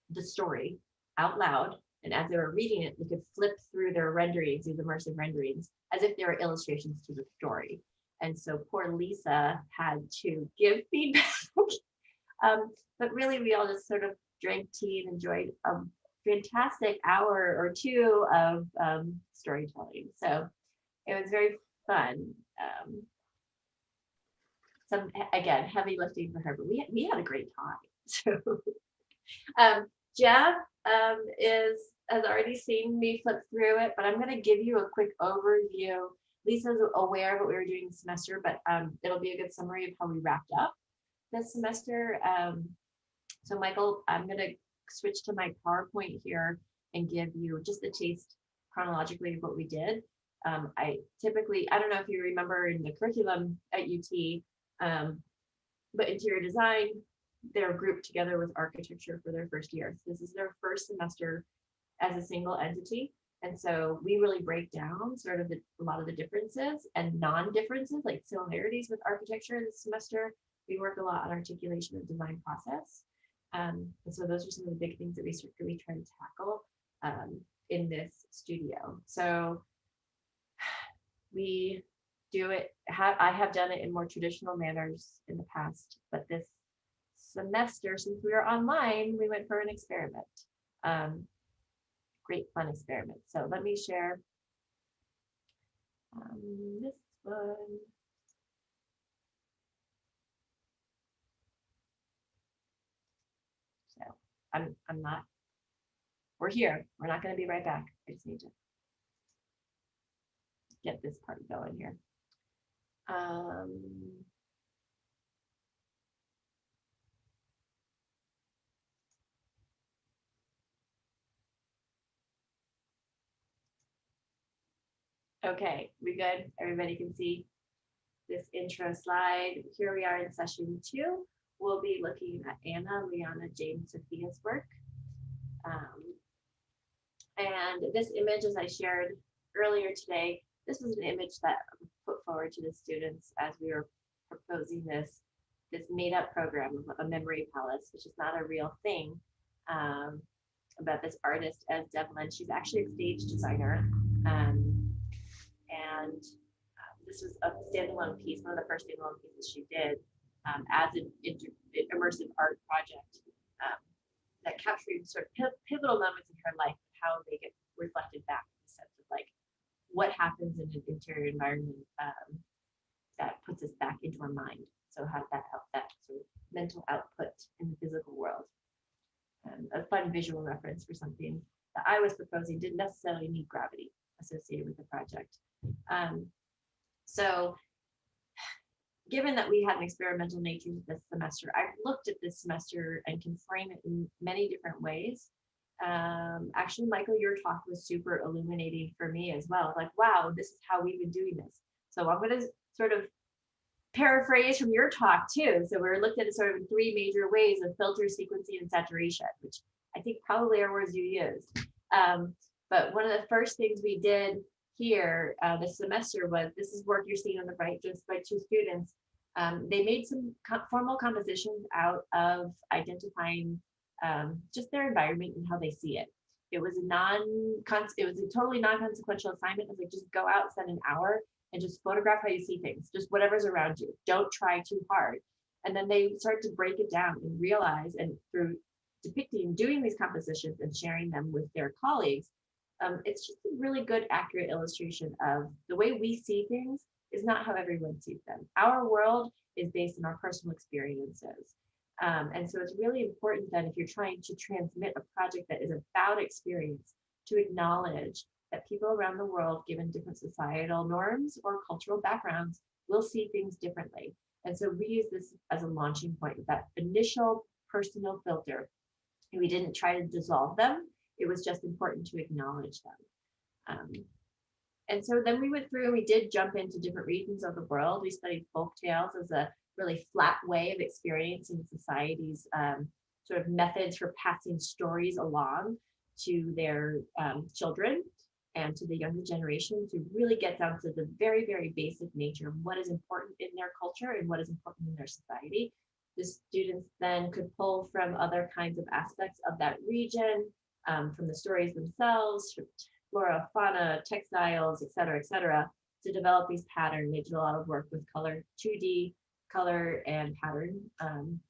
the story out loud. And as they were reading it, they could flip through their renderings, these immersive renderings, as if they were illustrations to the story. And so poor Lisa had to give feedback. But really, we all just sort of drank tea and enjoyed a fantastic hour or two of storytelling. So it was very fun. Some, again, heavy lifting for her, but we had a great time. So Jeff has already seen me flip through it, but I'm going to give you a quick overview. Lisa's aware of what we were doing this semester, but it'll be a good summary of how we wrapped up this semester. So Michael, I'm going to switch to my PowerPoint here and give you just a taste chronologically of what we did. I don't know if you remember in the curriculum at UT, but interior design, they're grouped together with architecture for their first year. So this is their first semester as a single entity. And so we really break down sort of a lot of the differences and non-differences, like similarities with architecture this semester. We work a lot on articulation of design process. And so those are some of the big things that we try to tackle in this studio. So we do it, I have done it in more traditional manners in the past, but this semester, since we are online, we went for an experiment. Great fun experiment. So let me share this one. So I'm not, we're here. We're not going to be right back. I just need to get this part going here. Okay, we good? Everybody can see this intro slide. Here we are in session 2. We'll be looking at Anna, Liana, Jane, Sophia's work. And this image, as I shared earlier today, this was an image that I put forward to the students as we were proposing this made-up program of a memory palace, which is not a real thing, about this artist as Devlin. She's actually a stage designer. And this was a standalone piece, one of the first standalone pieces she did as an immersive art project that captured sort of pivotal moments in her life, how they get reflected back in the sense of like what happens in an interior environment that puts us back into our mind. So how did that help that sort of mental output in the physical world? A fun visual reference for something that I was proposing didn't necessarily need gravity associated with the project. So given that we had an experimental nature this semester, I looked at this semester and can frame it in many different ways. Actually, Michael, your talk was super illuminating for me as well. Like, wow, this is how we've been doing this. So I'm going to sort of paraphrase from your talk too. So we're looked at it sort of in three major ways of filter, sequencing, and saturation, which I think probably are words you used. But one of the first things we did here this semester was, this is work you're seeing on the right, just by two students. They made some formal compositions out of identifying just their environment and how they see it. It was a totally non-consequential assignment. It was like, just go out, spend an hour, and just photograph how you see things, just whatever's around you. Don't try too hard. And then they start to break it down and realize, and through doing these compositions and sharing them with their colleagues, it's just a really good, accurate illustration of the way we see things is not how everyone sees them. Our world is based on our personal experiences. And so it's really important that if you're trying to transmit a project that is about experience, to acknowledge that people around the world, given different societal norms or cultural backgrounds, will see things differently. And so we use this as a launching point, that initial personal filter. And we didn't try to dissolve them. It was just important to acknowledge them. And so then we went through and we did jump into different regions of the world. We studied folk tales as a really flat way of experiencing society's sort of methods for passing stories along to their children and to the younger generation, to really get down to the very, very basic nature of what is important in their culture and what is important in their society. The students then could pull from other kinds of aspects of that region, from the stories themselves, from flora, fauna, textiles, et cetera, to develop these patterns. They did a lot of work with color, 2D color and pattern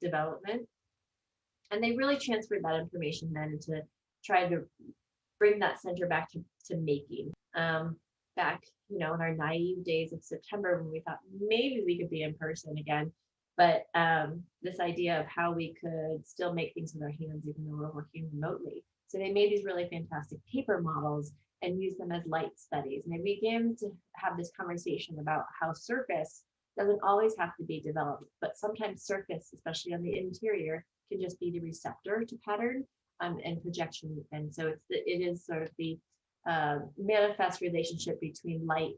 development. And they really transferred that information then to try to bring that center back to making. Back, in our naive days of September, when we thought maybe we could be in person again, but this idea of how we could still make things with our hands even though we're working remotely. So they made these really fantastic paper models and used them as light studies. And they began to have this conversation about how surface doesn't always have to be developed, but sometimes surface, especially on the interior, can just be the receptor to pattern and projection. And so it is sort of the manifest relationship between light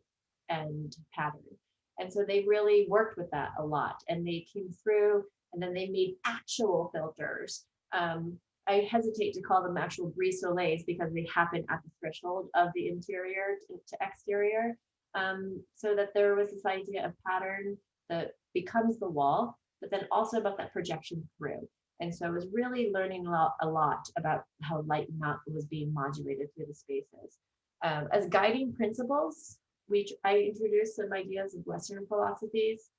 and pattern. And so they really worked with that a lot, and they came through and then they made actual filters. I hesitate to call them actual brise-soleils because they happen at the threshold of the interior to exterior. So that there was this idea of pattern that becomes the wall, but then also about that projection through. And so I was really learning a lot about how light was being modulated through the spaces. As guiding principles, I introduced some ideas of Western philosophies,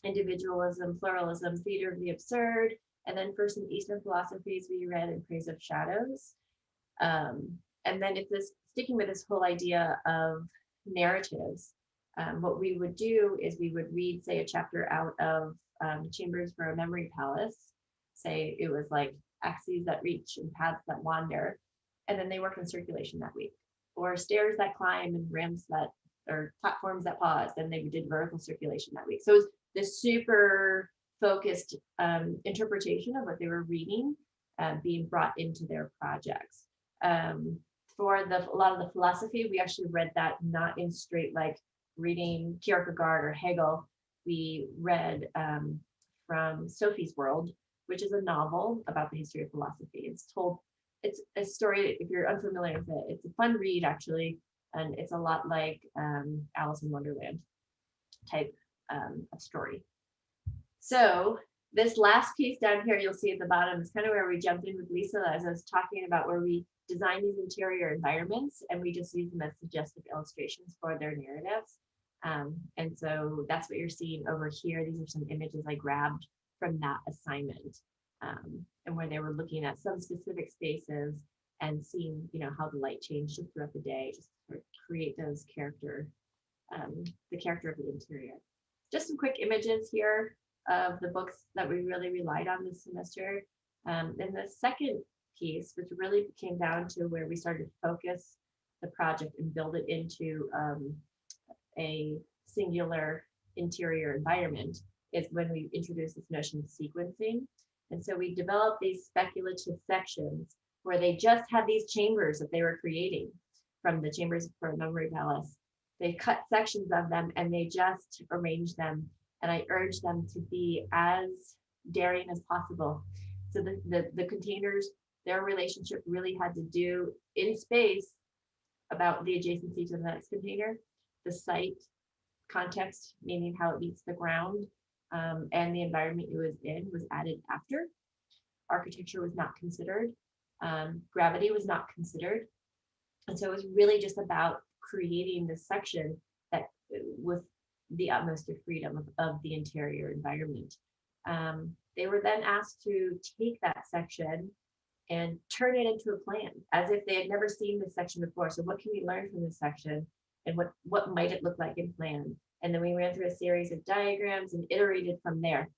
individualism, pluralism, theater of the absurd, and then for some Eastern philosophies, we read In Praise of Shadows. And then sticking with this whole idea of narratives, what we would do is we would read, say, a chapter out of Chambers for a Memory Palace. Say it was like axes that reach and paths that wander, and then they work in circulation that week. Or stairs that climb and ramps or platforms that pause, and they did vertical circulation that week. So it was this super focused interpretation of what they were reading being brought into their projects. For a lot of the philosophy, we actually read that not in straight like reading Kierkegaard or Hegel. We read from Sophie's World, which is a novel about the history of philosophy. It's a story, if you're unfamiliar with it, it's a fun read actually, and it's a lot like Alice in Wonderland type of story. So this last piece down here, you'll see at the bottom, is kind of where we jumped in with Lisa as I was talking about, where we design these interior environments and we just use them as suggestive illustrations for their narratives. And so that's what you're seeing over here. These are some images I grabbed from that assignment, and where they were looking at some specific spaces and seeing, how the light changed throughout the day, just to create those the character of the interior. Just some quick images here of the books that we really relied on this semester. And the second piece, which really came down to where we started to focus the project and build it into a singular interior environment, is when we introduced this notion of sequencing. And so we developed these speculative sections where they just had these chambers that they were creating from the Chambers for a Memory Palace. They cut sections of them and they just arrange them. And I urge them to be as daring as possible. So the containers, their relationship really had to do in space about the adjacency to the next container, the site context, meaning how it meets the ground, and the environment it was in was added after. Architecture was not considered. Gravity was not considered. And so it was really just about creating this section that with the utmost of freedom of the interior environment. They were then asked to take that section and turn it into a plan as if they had never seen this section before. So what can we learn from this section and what might it look like in plan? And then we ran through a series of diagrams and iterated from there,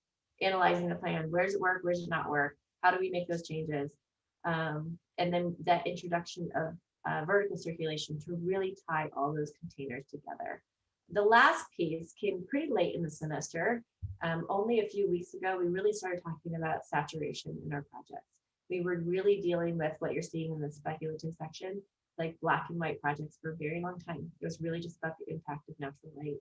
analyzing the plan. Where does it work? Where does it not work? How do we make those changes? And then that introduction of vertical circulation to really tie all those containers together. The last piece came pretty late in the semester. Only a few weeks ago, we really started talking about saturation in our projects. We were really dealing with what you're seeing in the speculative section, like black and white projects for a very long time. It was really just about the impact of natural light.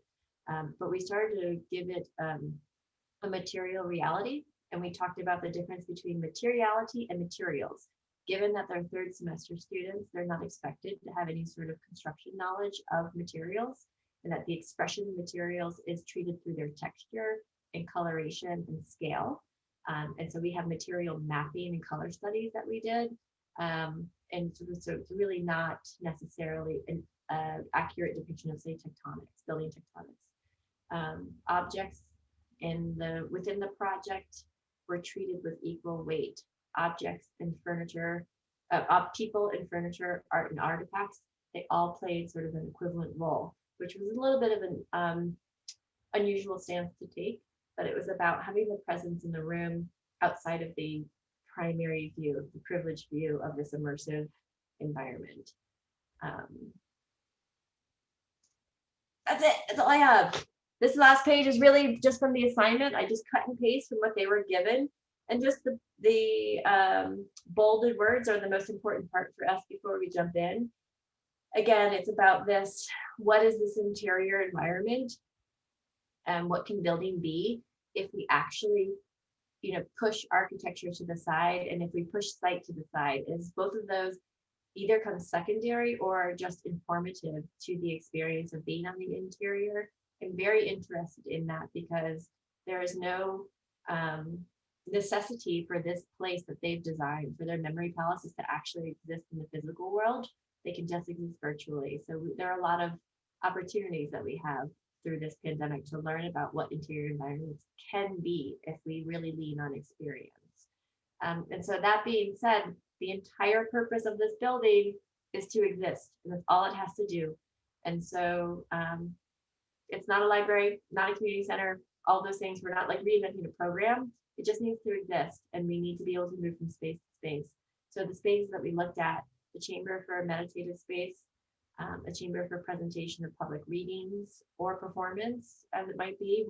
But we started to give it a material reality, and we talked about the difference between materiality and materials. Given that they're third semester students, they're not expected to have any sort of construction knowledge of materials, and that the expression of materials is treated through their texture and coloration and scale. And so we have material mapping and color studies that we did. And so it's really not necessarily an accurate depiction of, say, tectonics, building tectonics. Objects within the project were treated with equal weight. Objects and furniture, people and furniture, art and artifacts, they all played sort of an equivalent role, which was a little bit of an unusual stance to take, but it was about having the presence in the room outside of the primary view, the privileged view of this immersive environment. That's it. That's all I have. This last page is really just from the assignment. I just cut and paste from what they were given. And just the bolded words are the most important part for us before we jump in. Again, it's about this, what is this interior environment? And what can building be if we actually, push architecture to the side, and if we push site to the side? Is both of those either come secondary or just informative to the experience of being on the interior? I'm very interested in that because there is no necessity for this place that they've designed for their memory palaces to actually exist in the physical world. They can just exist virtually. So there are a lot of opportunities that we have through this pandemic to learn about what interior environments can be if we really lean on experience. And so that being said, the entire purpose of this building is to exist, and that's all it has to do. And so it's not a library, not a community center, all those things. We're not like reinventing a program. It just needs to exist, and we need to be able to move from space to space. So the spaces that we looked at, the chamber for a meditative space, a chamber for presentation of public readings or performance, as it might be,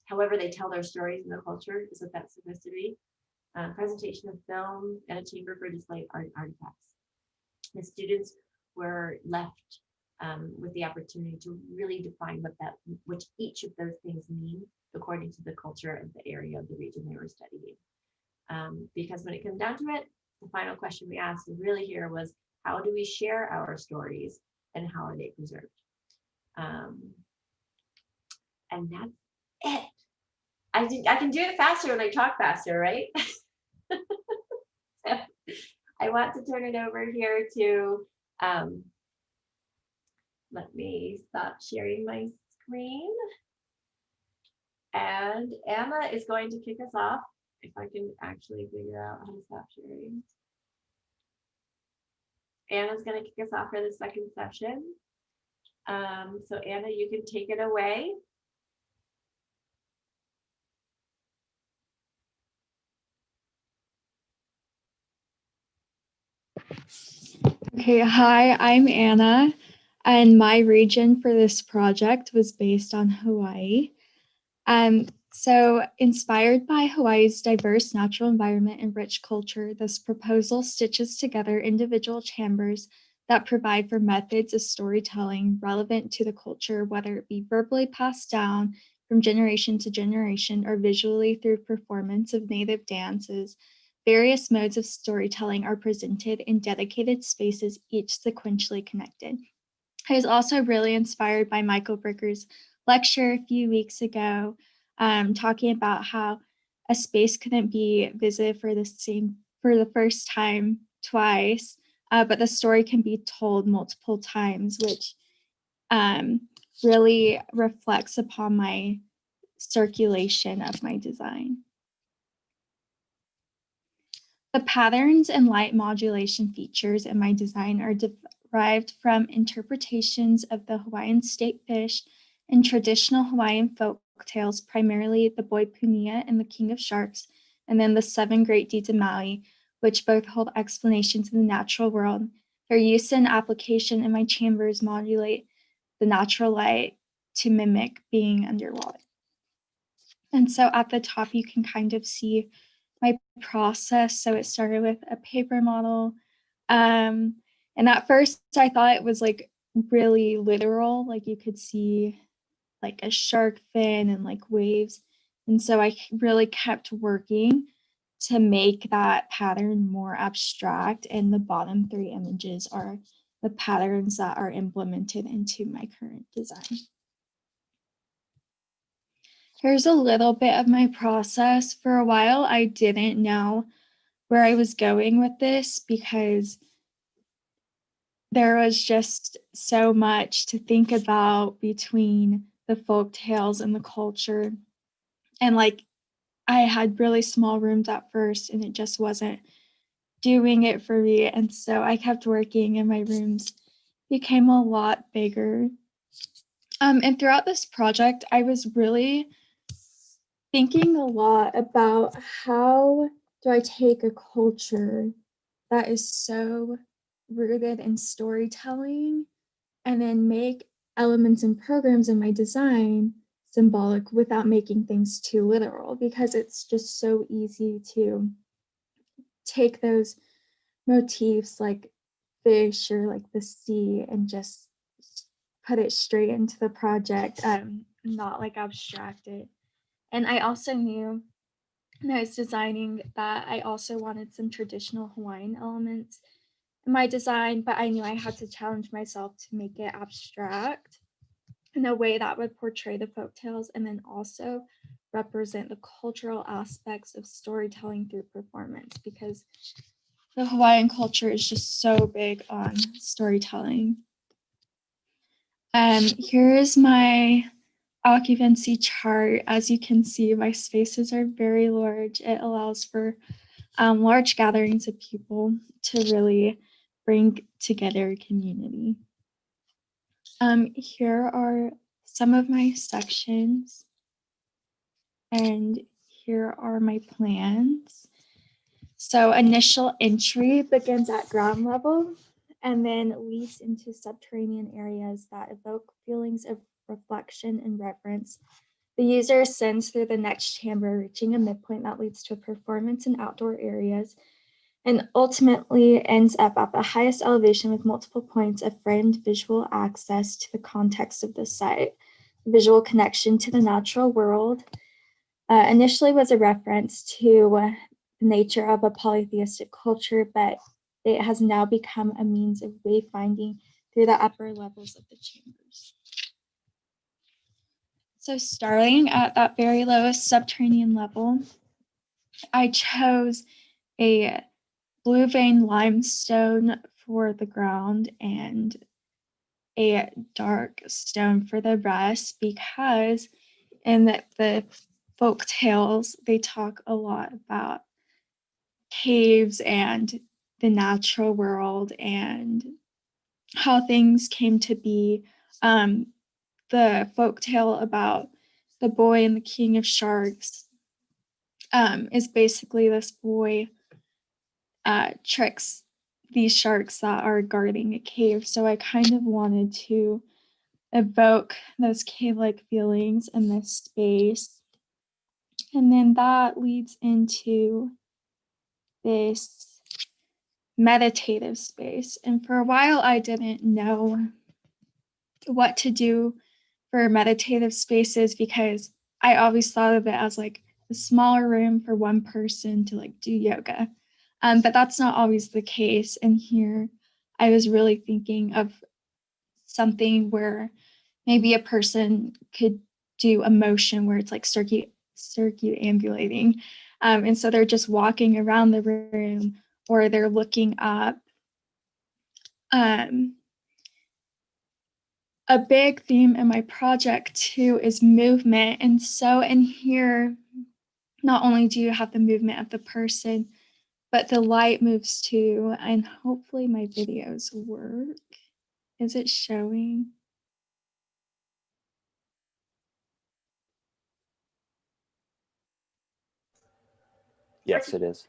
however they tell their stories in the culture is what that's supposed to be. Presentation of film, and a chamber for display art artifacts. The students were left with the opportunity to really define which each of those things mean according to the culture of the area of the region they were studying. Because when it comes down to it, the final question we asked really here was, how do we share our stories and how are they preserved? And that's it. I can do it faster when I talk faster, right? So I want to turn it over here to, let me stop sharing my screen. And Anna is going to kick us off, if I can actually figure out how to stop sharing. Anna's going to kick us off for the second session. So Anna, you can take it away. Okay, hi, I'm Anna, and my region for this project was based on Hawaii. So inspired by Hawaii's diverse natural environment and rich culture, this proposal stitches together individual chambers that provide for methods of storytelling relevant to the culture, whether it be verbally passed down from generation to generation or visually through performance of native dances. Various modes of storytelling are presented in dedicated spaces, each sequentially connected. I was also really inspired by Michael Bricker's lecture a few weeks ago, talking about how a space couldn't be visited for the first time twice, but the story can be told multiple times, which really reflects upon my circulation of my design. The patterns and light modulation features in my design are derived from interpretations of the Hawaiian state fish and traditional Hawaiian folk tales, primarily the Boy Punia and the King of Sharks, and then the 7 Great Deeds of Maui, which both hold explanations in the natural world. Their use and application in my chambers modulate the natural light to mimic being underwater. And so at the top, you can kind of see my process. So it started with a paper model. And at first I thought it was like really literal, like you could see like a shark fin and like waves. And so I really kept working to make that pattern more abstract. And the bottom 3 images are the patterns that are implemented into my current design. Here's a little bit of my process. For a while, I didn't know where I was going with this because there was just so much to think about between the folk tales and the culture. And like, I had really small rooms at first and it just wasn't doing it for me. And so I kept working and my rooms became a lot bigger. And throughout this project, I was really thinking a lot about how do I take a culture that is so rooted in storytelling and then make elements and programs in my design symbolic without making things too literal, because it's just so easy to take those motifs like fish or like the sea and just put it straight into the project, not like abstract it. And I also knew when I was designing that I also wanted some traditional Hawaiian elements in my design, but I knew I had to challenge myself to make it abstract in a way that would portray the folktales and then also represent the cultural aspects of storytelling through performance, because the Hawaiian culture is just so big on storytelling. Here is my occupancy chart. As you can see, my spaces are very large. It allows for large gatherings of people to really bring together a community. Here are some of my sections, and here are my plans. So initial entry begins at ground level and then leads into subterranean areas that evoke feelings of reflection and reverence. The user ascends through the next chamber, reaching a midpoint that leads to a performance in outdoor areas, and ultimately ends up at the highest elevation with multiple points of framed visual access to the context of the site. Visual connection to the natural world initially was a reference to the nature of a polytheistic culture, but it has now become a means of wayfinding through the upper levels of the chambers. So starting at that very lowest subterranean level, I chose a blue vein limestone for the ground and a dark stone for the rest, because in the folk tales, they talk a lot about caves and the natural world and how things came to be. The folk tale about the boy and the king of sharks is basically this boy tricks these sharks that are guarding a cave. So I kind of wanted to evoke those cave-like feelings in this space. And then that leads into this meditative space. And for a while, I didn't know what to do for meditative spaces because I always thought of it as like a smaller room for one person to like do yoga. But that's not always the case. And here I was really thinking of something where maybe a person could do a motion where it's like circumambulating. And so they're just walking around the room or they're looking up. A big theme in my project too is movement. And so in here, not only do you have the movement of the person, but the light moves too. And hopefully my videos work. Is it showing? Yes, it is.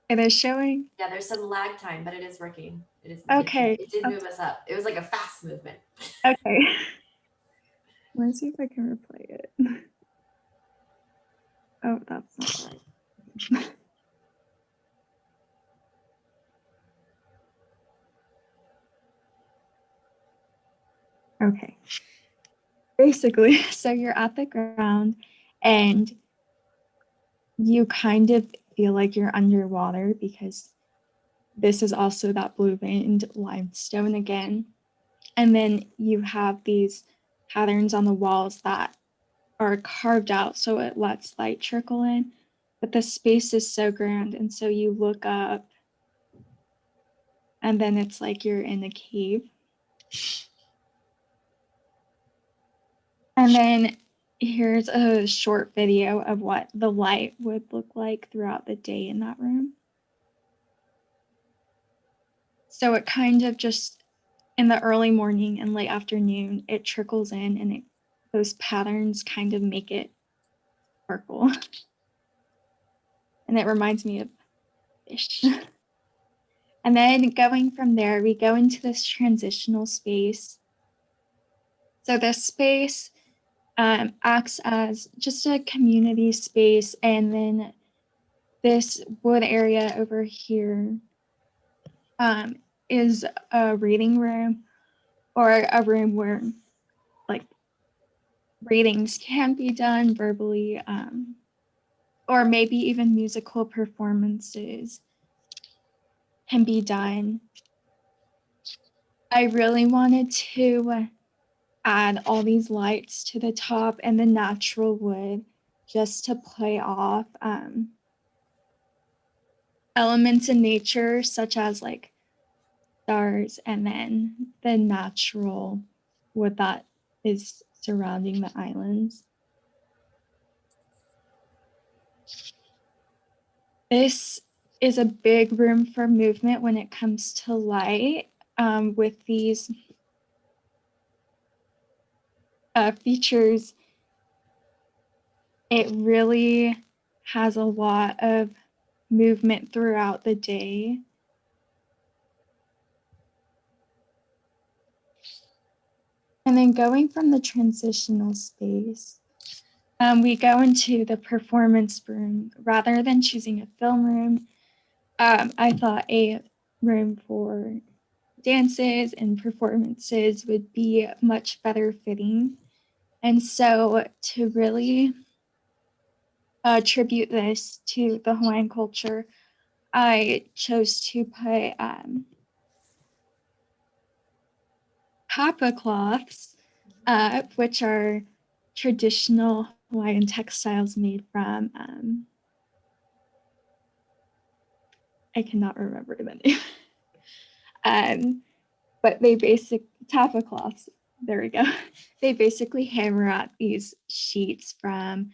It is showing? Yeah, there's some lag time, but it is working. It is Okay. It did move us up. It was like a fast movement. Okay. Let's see if I can replay it. Oh, that's not right. Okay. Basically, so you're at the ground and you kind of feel like you're underwater because this is also that blue veined limestone again. And then you have these patterns on the walls that are carved out so it lets light trickle in. But the space is so grand. And so you look up and then it's like you're in a cave. And then here's a short video of what the light would look like throughout the day in that room. So it kind of just in the early morning and late afternoon, it trickles in and those patterns kind of make it sparkle. And it reminds me of fish. And then going from there, we go into this transitional space. So this space acts as just a community space. And then this wood area over here is a reading room or a room where like readings can be done verbally or maybe even musical performances can be done. I really wanted to add all these lights to the top and the natural wood just to play off elements in nature such as like stars and then the natural wood that is surrounding the islands. This is a big room for movement when it comes to light with these features. It really has a lot of movement throughout the day. And then going from the transitional space, we go into the performance room. Rather than choosing a film room, I thought a room for dances and performances would be much better fitting. And so to really attribute this to the Hawaiian culture, I chose to put papa cloths, which are traditional Hawaiian textiles made from, I cannot remember the name, but they tapa cloths, there we go. They basically hammer out these sheets from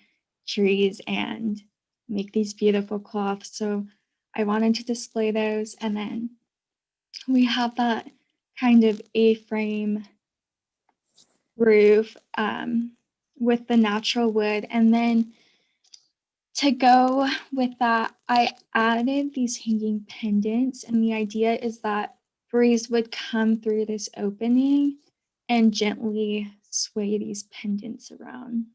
trees and make these beautiful cloths. So I wanted to display those. And then we have that kind of A-frame roof with the natural wood. And then to go with that, I added these hanging pendants. And the idea is that breeze would come through this opening and gently sway these pendants around.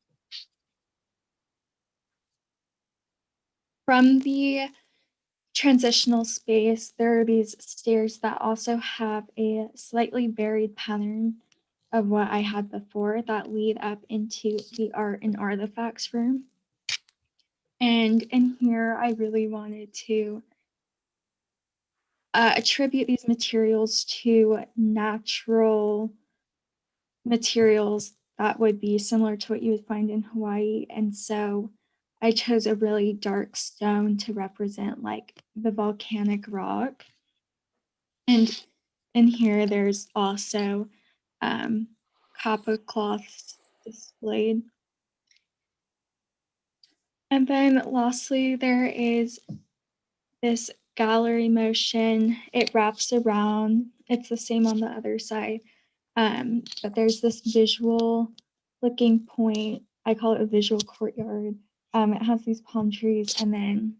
From the transitional space, there are these stairs that also have a slightly varied pattern of what I had before that lead up into the art and artifacts room. And in here, I really wanted to attribute these materials to natural materials that would be similar to what you would find in Hawaii. And so I chose a really dark stone to represent like the volcanic rock. And in here, there's also copper cloths displayed. And then lastly, there is this gallery motion. It wraps around. It's the same on the other side. But there's this visual looking point. I call it a visual courtyard. It has these palm trees. And then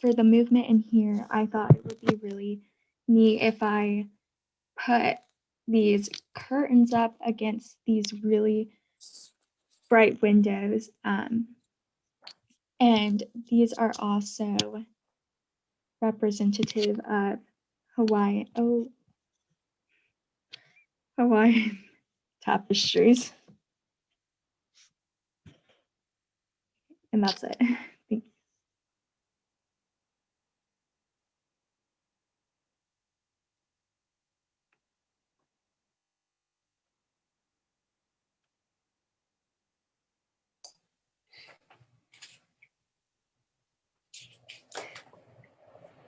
for the movement in here, I thought it would be really neat if I put these curtains up against these really bright windows. And these are also representative of Hawaiian tapestries. And that's it. Thank you.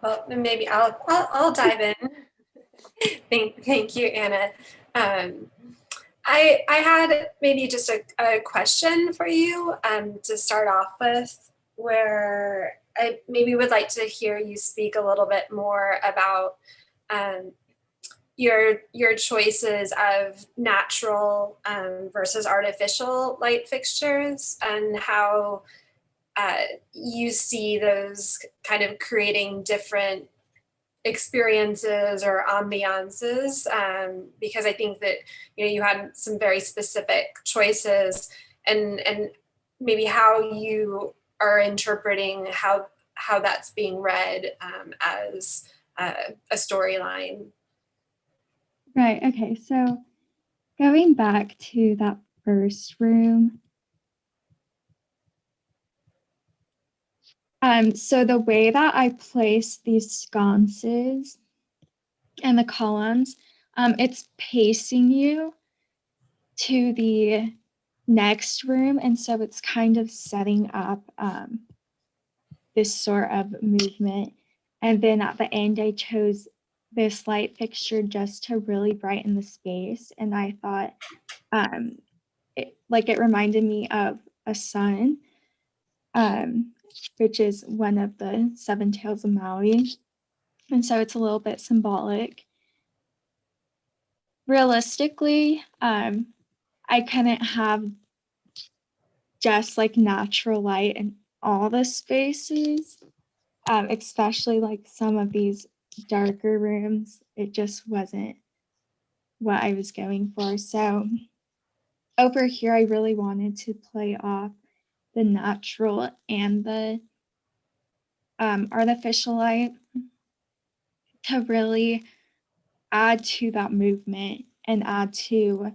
Well, maybe I'll dive in. Thank you, Anna. I had maybe just a question for you to start off with, where I maybe would like to hear you speak a little bit more about your choices of natural versus artificial light fixtures, and how you see those kind of creating different experiences or ambiances, because I think that you had some very specific choices, and maybe how you are interpreting how that's being read as a storyline. Right, okay, so going back to that first room, so the way that I place these sconces and the columns, it's pacing you to the next room, and so it's kind of setting up this sort of movement. And then at the end, I chose this light fixture just to really brighten the space, and I thought it reminded me of a sun, which is one of the seven tails of Maui. And so it's a little bit symbolic. Realistically, I couldn't have just like natural light in all the spaces, especially like some of these darker rooms. It just wasn't what I was going for. So over here, I really wanted to play off the natural and the artificial light to really add to that movement and add to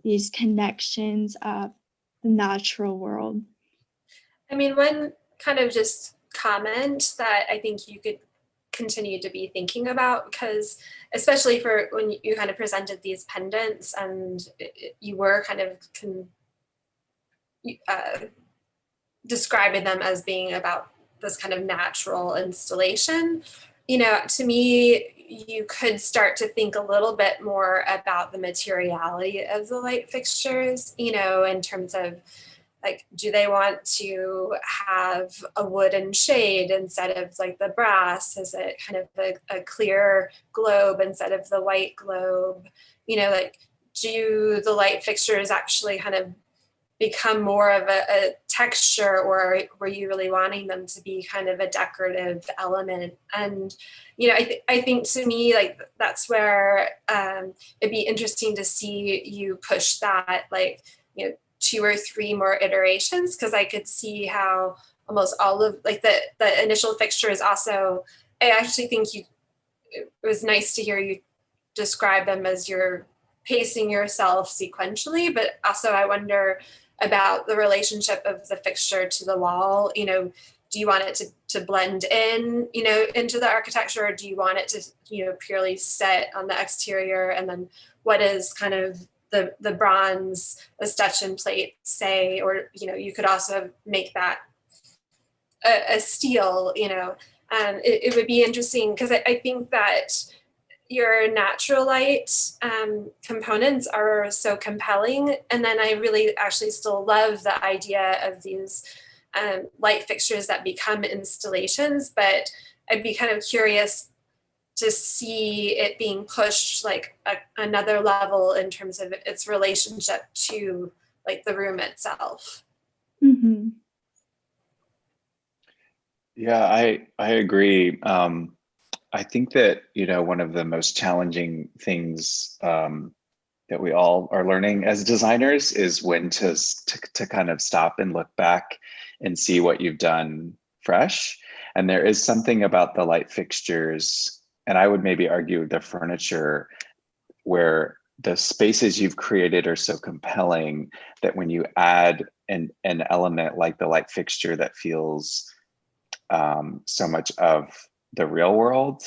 these connections of the natural world. I mean, one kind of just comment that I think you could continue to be thinking about, because especially for when you kind of presented these pendants and you were kind of describing them as being about this kind of natural installation, to me, you could start to think a little bit more about the materiality of the light fixtures, in terms of, like, do they want to have a wooden shade instead of like the brass? Is it kind of a clear globe instead of the white globe? Like, do the light fixtures actually kind of become more of a texture, or were you really wanting them to be kind of a decorative element? And I think to me, like, that's where it'd be interesting to see you push that, like, 2 or 3 more iterations, because I could see how almost all of like the initial fixture is also, I actually think it was nice to hear you describe them as you're pacing yourself sequentially, but also I wonder about the relationship of the fixture to the wall. You know, do you want it to blend in, you know, into the architecture, or do you want it to, you know, purely sit on the exterior? And then what is kind of the bronze escutcheon plate say? Or, you know, you could also make that a steel, you know. It would be interesting because I think that your natural light components are so compelling. And then I really actually still love the idea of these light fixtures that become installations, but I'd be kind of curious to see it being pushed like another level in terms of its relationship to like the room itself. Mm-hmm. Yeah, I agree. I think that, you know, one of the most challenging things that we all are learning as designers is when to kind of stop and look back and see what you've done fresh. And there is something about the light fixtures, and I would maybe argue the furniture, where the spaces you've created are so compelling that when you add an element like the light fixture that feels so much of the real world,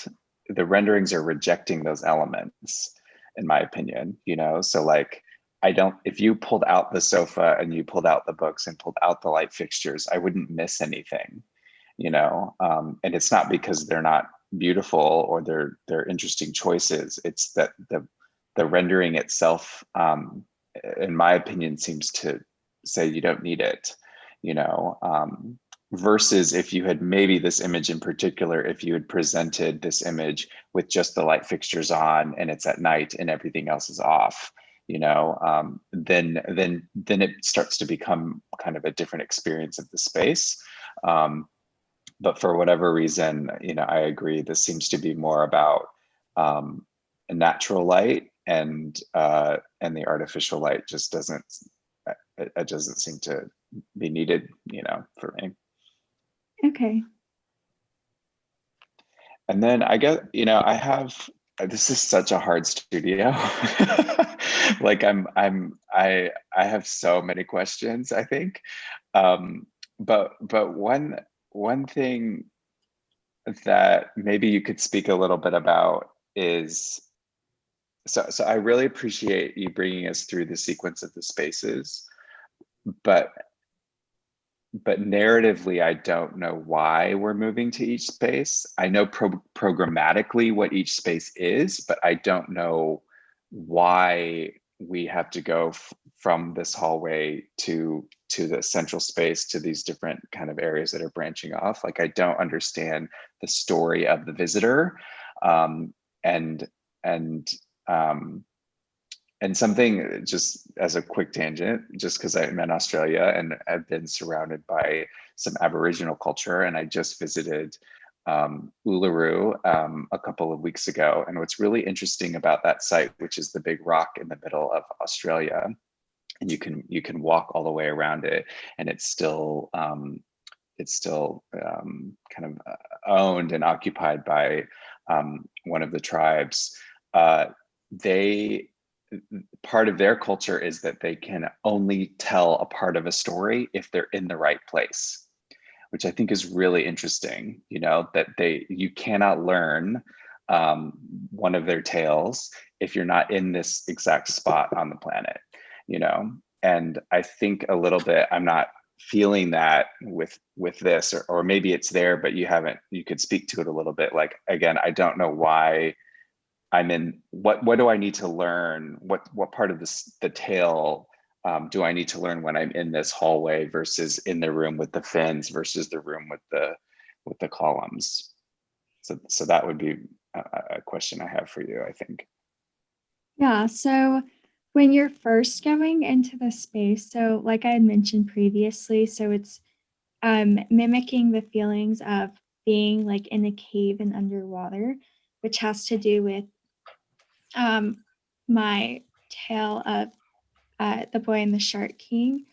the renderings are rejecting those elements, in my opinion, you know? So like, if you pulled out the sofa and you pulled out the books and pulled out the light fixtures, I wouldn't miss anything, you know? And it's not because they're not beautiful or they're interesting choices. It's that the rendering itself, in my opinion, seems to say you don't need it, you know? Versus if you had maybe this image in particular, if you had presented this image with just the light fixtures on and it's at night and everything else is off, you know, then it starts to become kind of a different experience of the space. But for whatever reason, you know, I agree. This seems to be more about a natural light, and the artificial light just doesn't seem to be needed, you know, for me. Okay. And then I guess, you know, this is such a hard studio. Like I have so many questions, I think. But one thing that maybe you could speak a little bit about is, so I really appreciate you bringing us through the sequence of the spaces, but narratively, I don't know why we're moving to each space. I know programmatically what each space is, but I don't know why we have to go from this hallway to the central space to these different kind of areas that are branching off. Like, I don't understand the story of the visitor. And something, just as a quick tangent, just because I'm in Australia and I've been surrounded by some Aboriginal culture, and I just visited Uluru a couple of weeks ago. And what's really interesting about that site, which is the big rock in the middle of Australia, and you can walk all the way around it, and it's still kind of owned and occupied by one of the tribes. Part of their culture is that they can only tell a part of a story if they're in the right place, which I think is really interesting. You know, that you cannot learn one of their tales if you're not in this exact spot on the planet, you know. And I think a little bit, I'm not feeling that with this, or maybe it's there, but you could speak to it a little bit. Like, again, I don't know why I'm in, what do I need to learn? What part of the tale do I need to learn when I'm in this hallway versus in the room with the fins versus the room with the columns? So that would be a question I have for you, I think. Yeah, so when you're first going into the space, so like I had mentioned previously, so it's mimicking the feelings of being like in a cave and underwater, which has to do with my tale of The Boy and the Shark King.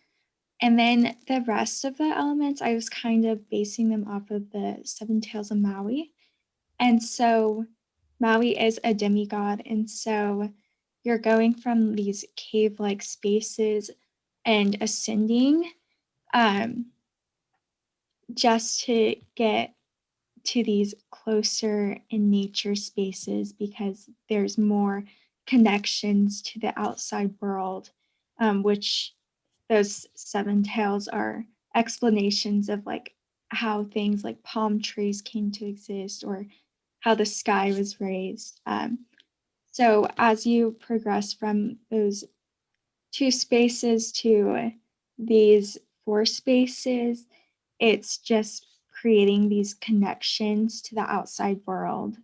And then the rest of the elements, I was kind of basing them off of the Seven Tales of Maui. And so Maui is a demigod. And so you're going from these cave-like spaces and ascending just to get to these closer in nature spaces because there's more connections to the outside world, which those seven tales are explanations of like how things like palm trees came to exist or how the sky was raised. So as you progress from those two spaces to these four spaces, it's just creating these connections to the outside world.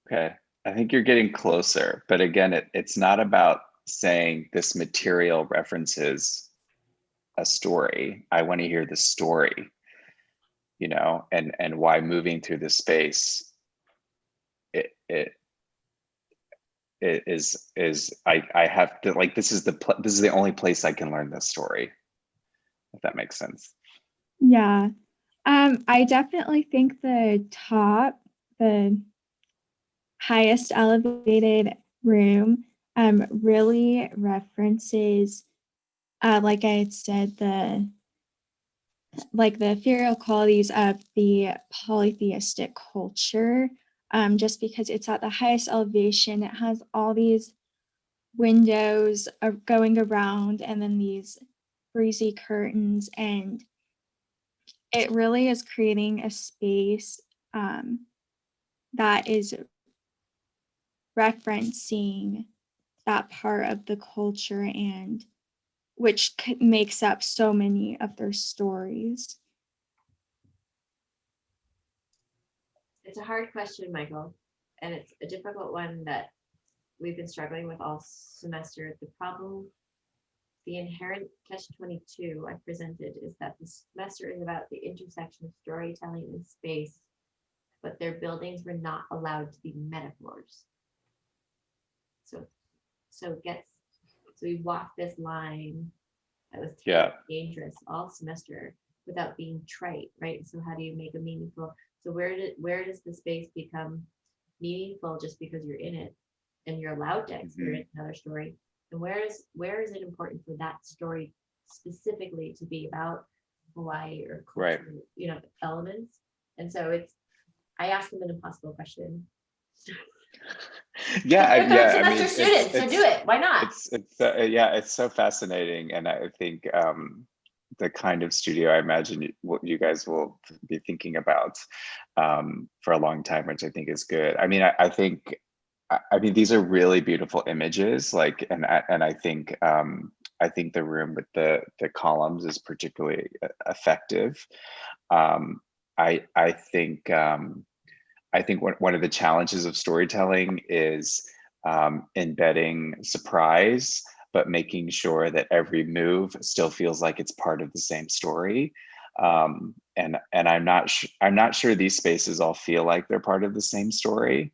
Okay, I think you're getting closer, but again, it's not about saying this material references a story. I want to hear the story, you know, and why moving through the space it is I have to, like, this is the only place I can learn this story, if that makes sense. Yeah. I definitely think the highest elevated room really references like I had said, the ethereal qualities of the polytheistic culture, just because it's at the highest elevation. It has all these windows going around and then these breezy curtains, and it really is creating a space that is referencing that part of the culture and which makes up so many of their stories. It's a hard question, Michael, and it's a difficult one that we've been struggling with all semester. The problem, the inherent catch-22 I presented is that the semester is about the intersection of storytelling and space, but their buildings were not allowed to be metaphors. So we walked this line that was dangerous all semester without being trite, right? So how do you make a meaningful? So where does the space become meaningful just because you're in it and you're allowed to experience another story? And where is it important for that story specifically to be about Hawaii or culture, right, you know, elements? And so I asked them an impossible question. I mean, students, so do it. Why not? It's so fascinating, and I think the kind of studio I imagine what you guys will be thinking about for a long time, which I think is good. I mean, I think these are really beautiful images, like, and I think the room with the columns is particularly effective. I think one of the challenges of storytelling is embedding surprise, but making sure that every move still feels like it's part of the same story. And I'm not sure these spaces all feel like they're part of the same story.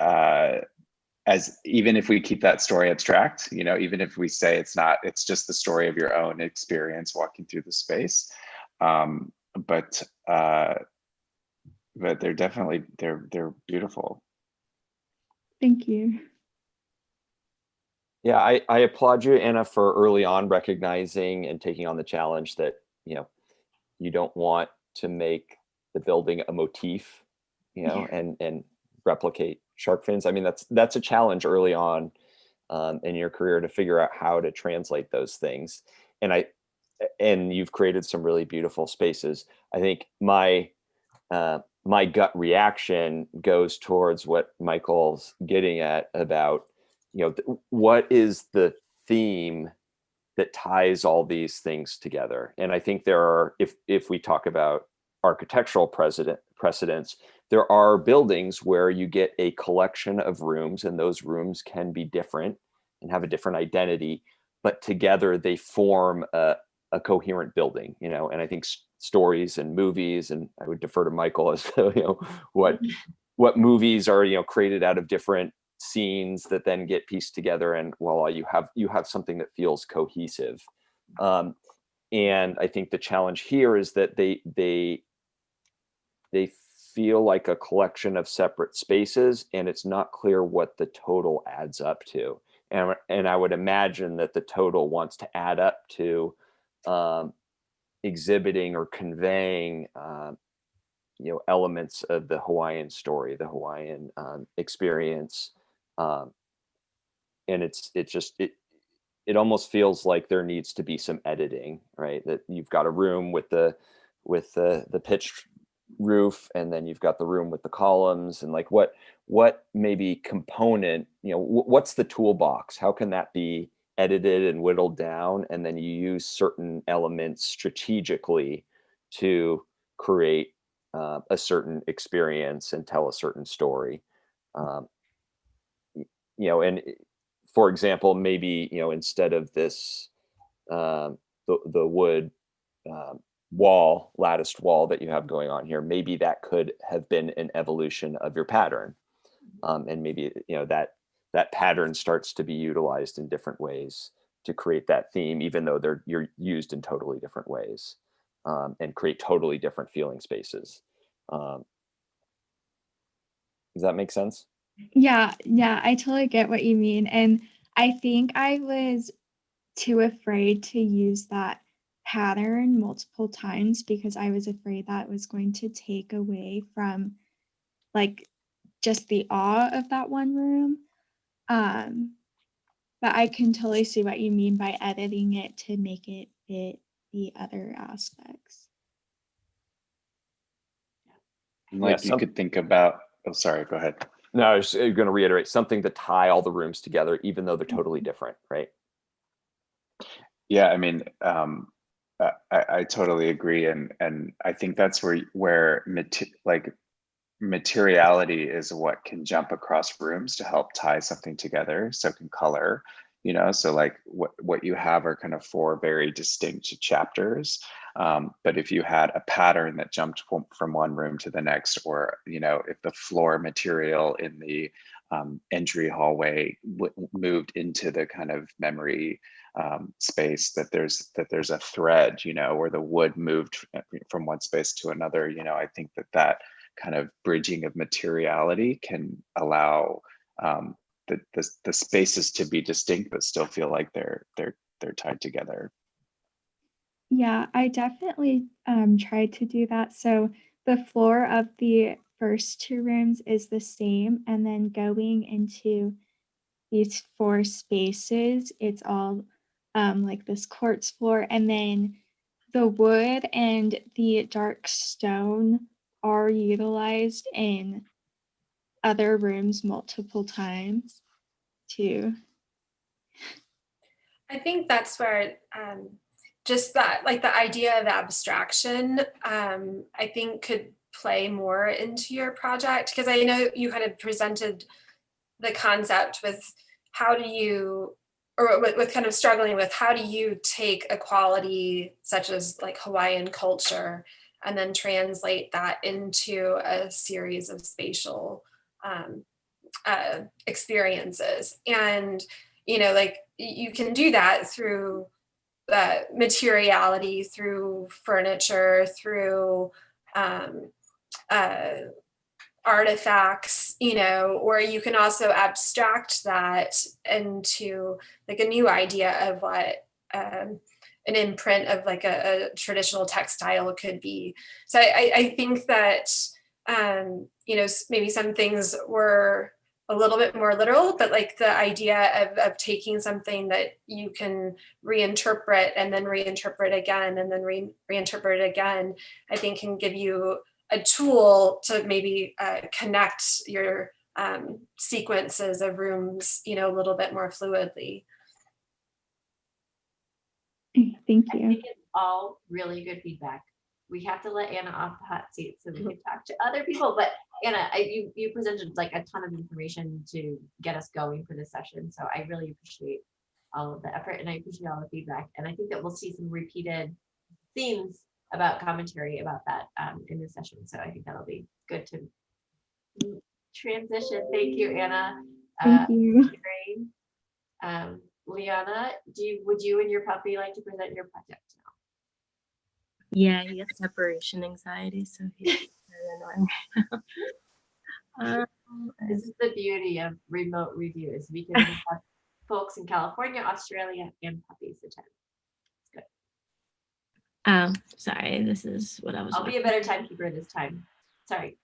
As even if we keep that story abstract, you know, even if we say it's just the story of your own experience walking through the space. But they're definitely they're beautiful. Thank you. Yeah, I applaud you, Anna, for early on recognizing and taking on the challenge that, you know, you don't want to make the building a motif, you know, and replicate shark fins. I mean, that's a challenge early on in your career to figure out how to translate those things. And you've created some really beautiful spaces. I think my gut reaction goes towards what Michael's getting at about, you know, what is the theme that ties all these things together? And I think there are, if we talk about architectural precedents, there are buildings where you get a collection of rooms, and those rooms can be different and have a different identity, but together they form a coherent building, you know. And I think stories and movies, and I would defer to Michael as to, you know, what movies are, you know, created out of different scenes that then get pieced together, and voila, you have something that feels cohesive. And I think the challenge here is that they feel like a collection of separate spaces, and it's not clear what the total adds up to. And I would imagine that the total wants to add up to exhibiting or conveying elements of the Hawaiian story, the Hawaiian experience. And it almost feels like there needs to be some editing, right? That you've got a room with the pitched roof, and then you've got the room with the columns, and like what maybe component, what's the toolbox? How can that be edited and whittled down, and then you use certain elements strategically to create a certain experience and tell a certain story. And for example, maybe instead of this the wood latticed wall that you have going on here, maybe that could have been an evolution of your pattern, and maybe that pattern starts to be utilized in different ways to create that theme, even though you're used in totally different ways, and create totally different feeling spaces. Does that make sense? Yeah, I totally get what you mean. And I think I was too afraid to use that pattern multiple times because I was afraid that it was going to take away from like just the awe of that one room. But I can totally see what you mean by editing it to make it fit the other aspects. Like you could think about, oh, sorry, go ahead. No, I was going to reiterate something to tie all the rooms together, even though they're totally different, right? Yeah, I mean, I totally agree, and I think that's where materiality is what can jump across rooms to help tie something together. So can color, so like what you have are kind of 4 very distinct chapters. But if you had a pattern that jumped from one room to the next, or if the floor material in the entry hallway moved into the kind of memory space, that there's a thread, where the wood moved from one space to another. I think that kind of bridging of materiality can allow the spaces to be distinct but still feel like they're tied together. Yeah, I definitely tried to do that. So the floor of the first 2 rooms is the same, and then going into these 4 spaces, it's all like this quartz floor, and then the wood and the dark stone are utilized in other rooms multiple times too. I think that's where just that, like the idea of abstraction, I think could play more into your project, because I know you kind of presented the concept with how do you, or with kind of struggling with how do you take a quality such as like Hawaiian culture and then translate that into a series of spatial experiences. And like you can do that through materiality, through furniture, through artifacts, or you can also abstract that into like a new idea of what an imprint of like a traditional textile could be. So I think that maybe some things were a little bit more literal, but like the idea of taking something that you can reinterpret and then reinterpret again and then reinterpret it again, I think can give you a tool to maybe connect your sequences of rooms, a little bit more fluidly. Thank you. I think it's all really good feedback. We have to let Anna off the hot seat so we can talk to other people. But Anna, you presented like a ton of information to get us going for this session. So I really appreciate all of the effort and I appreciate all the feedback. And I think that we'll see some repeated themes about commentary about that in this session. So I think that'll be good to transition. Thank you, Anna. Thank you. Great. Liana, would you and your puppy like to present your project now? Yeah, he gets separation anxiety, so he's very annoying. This is the beauty of remote reviews. We can have folks in California, Australia, and puppies attend. It's good. Sorry, this is what I was. I'll be a better timekeeper this time. Sorry.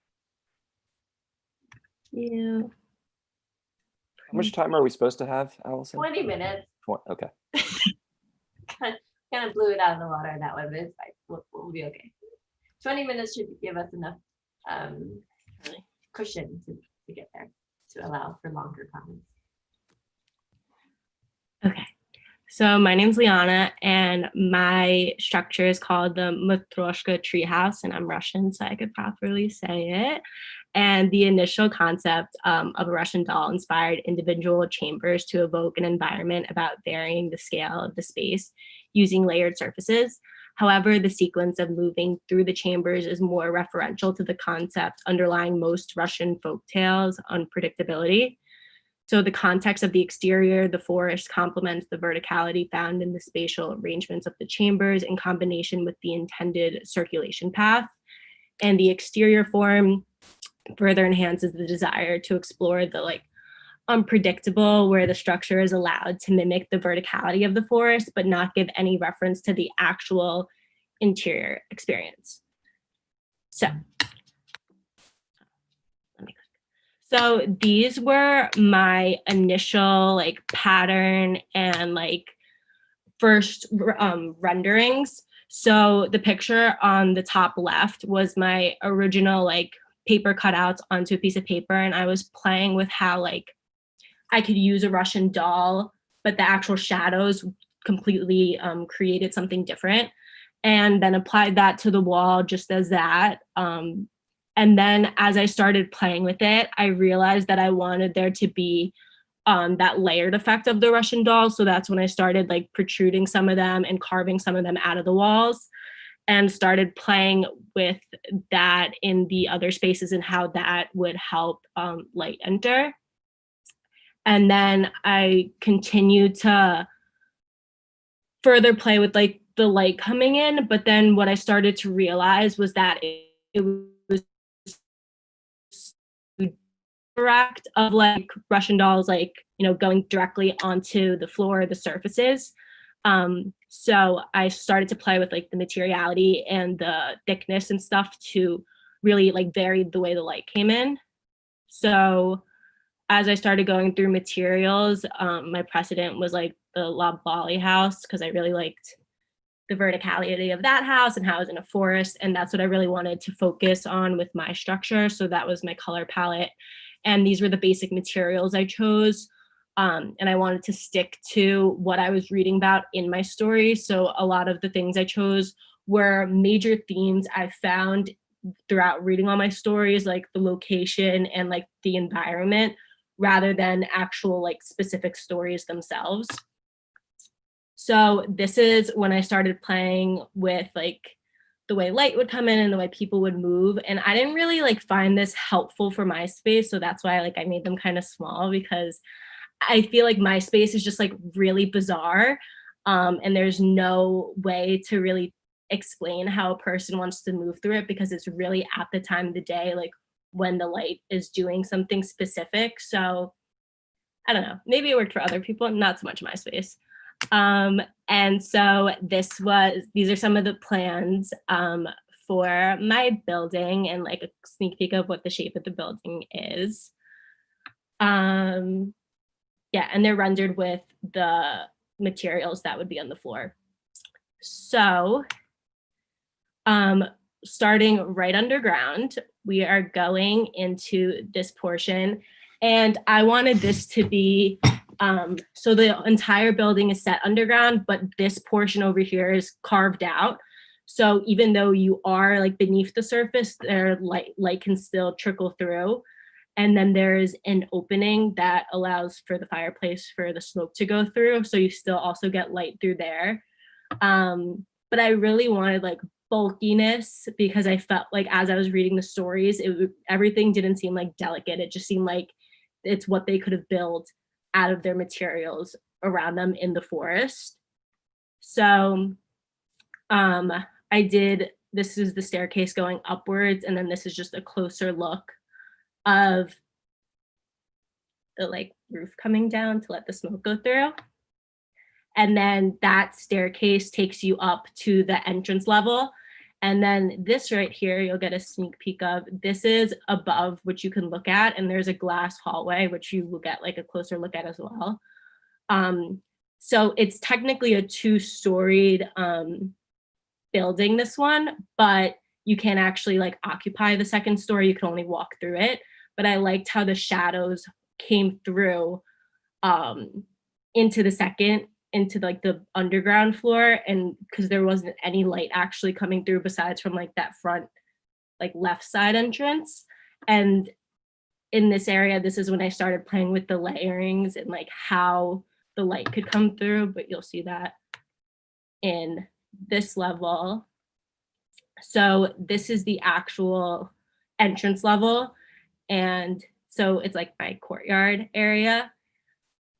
You. How much time are we supposed to have, Allison? 20 minutes. Okay. Kind of blew it out of the water that way, but it's fine. We'll be okay. 20 minutes should give us enough cushion to get there, to allow for longer comments. Okay. So my name's Liana, and my structure is called the Matryoshka treehouse, and I'm Russian, so I could properly say it. And the initial concept of a Russian doll inspired individual chambers to evoke an environment about varying the scale of the space using layered surfaces. However, the sequence of moving through the chambers is more referential to the concept underlying most Russian folk tales, unpredictability. So the context of the exterior, the forest, complements the verticality found in the spatial arrangements of the chambers in combination with the intended circulation path. And the exterior form further enhances the desire to explore the unpredictable, where the structure is allowed to mimic the verticality of the forest, but not give any reference to the actual interior experience. So these were my initial pattern and first renderings. So the picture on the top left was my original paper cutouts onto a piece of paper, and I was playing with how I could use a Russian doll, but the actual shadows completely created something different, and then applied that to the wall just as that. And then as I started playing with it, I realized that I wanted there to be that layered effect of the Russian doll. So that's when I started protruding some of them and carving some of them out of the walls, and started playing with that in the other spaces and how that would help light enter. And then I continued to further play with the light coming in. But then what I started to realize was that it was direct of Russian dolls, going directly onto the floor, the surfaces. So I started to play with the materiality and the thickness and stuff to really vary the way the light came in. So as I started going through materials, my precedent was the La Bali house, because I really liked the verticality of that house and how it was in a forest. And that's what I really wanted to focus on with my structure. So that was my color palette. And these were the basic materials I chose. And I wanted to stick to what I was reading about in my story. So a lot of the things I chose were major themes I found throughout reading all my stories, the location and the environment, rather than actual specific stories themselves. So this is when I started playing with the way light would come in and the way people would move. And I didn't really find this helpful for my space. So that's why I made them kind of small, because I feel my space is just really bizarre. And there's no way to really explain how a person wants to move through it, because it's really at the time of the day, when the light is doing something specific. So I don't know, maybe it worked for other people, not so much my space. And so these are some of the plans for my building, and a sneak peek of what the shape of the building is. Yeah, and they're rendered with the materials that would be on the floor. So starting right underground, we are going into this portion, and I wanted this to be so the entire building is set underground, but this portion over here is carved out. So even though you are beneath the surface, there light can still trickle through. And then there's an opening that allows for the fireplace for the smoke to go through. So you still also get light through there. But I really wanted bulkiness, because I felt as I was reading the stories, everything didn't seem delicate. It just seemed it's what they could have built out of their materials around them in the forest. So this is the staircase going upwards, and then this is just a closer look of the like roof coming down to let the smoke go through. And then that staircase takes you up to the entrance level. And then this right here, you'll get a sneak peek of. This is above, which you can look at, and there's a glass hallway, which you will get like a closer look at as well. So it's technically a 2-storied building, this one, but you can't actually like occupy the second story. You can only walk through it. But I liked how the shadows came through into like the underground floor, and because there wasn't any light actually coming through besides from like that front like left side entrance. And in this area, this is when I started playing with the layerings and like how the light could come through, but you'll see that in this level. So this is the actual entrance level, and so it's like my courtyard area.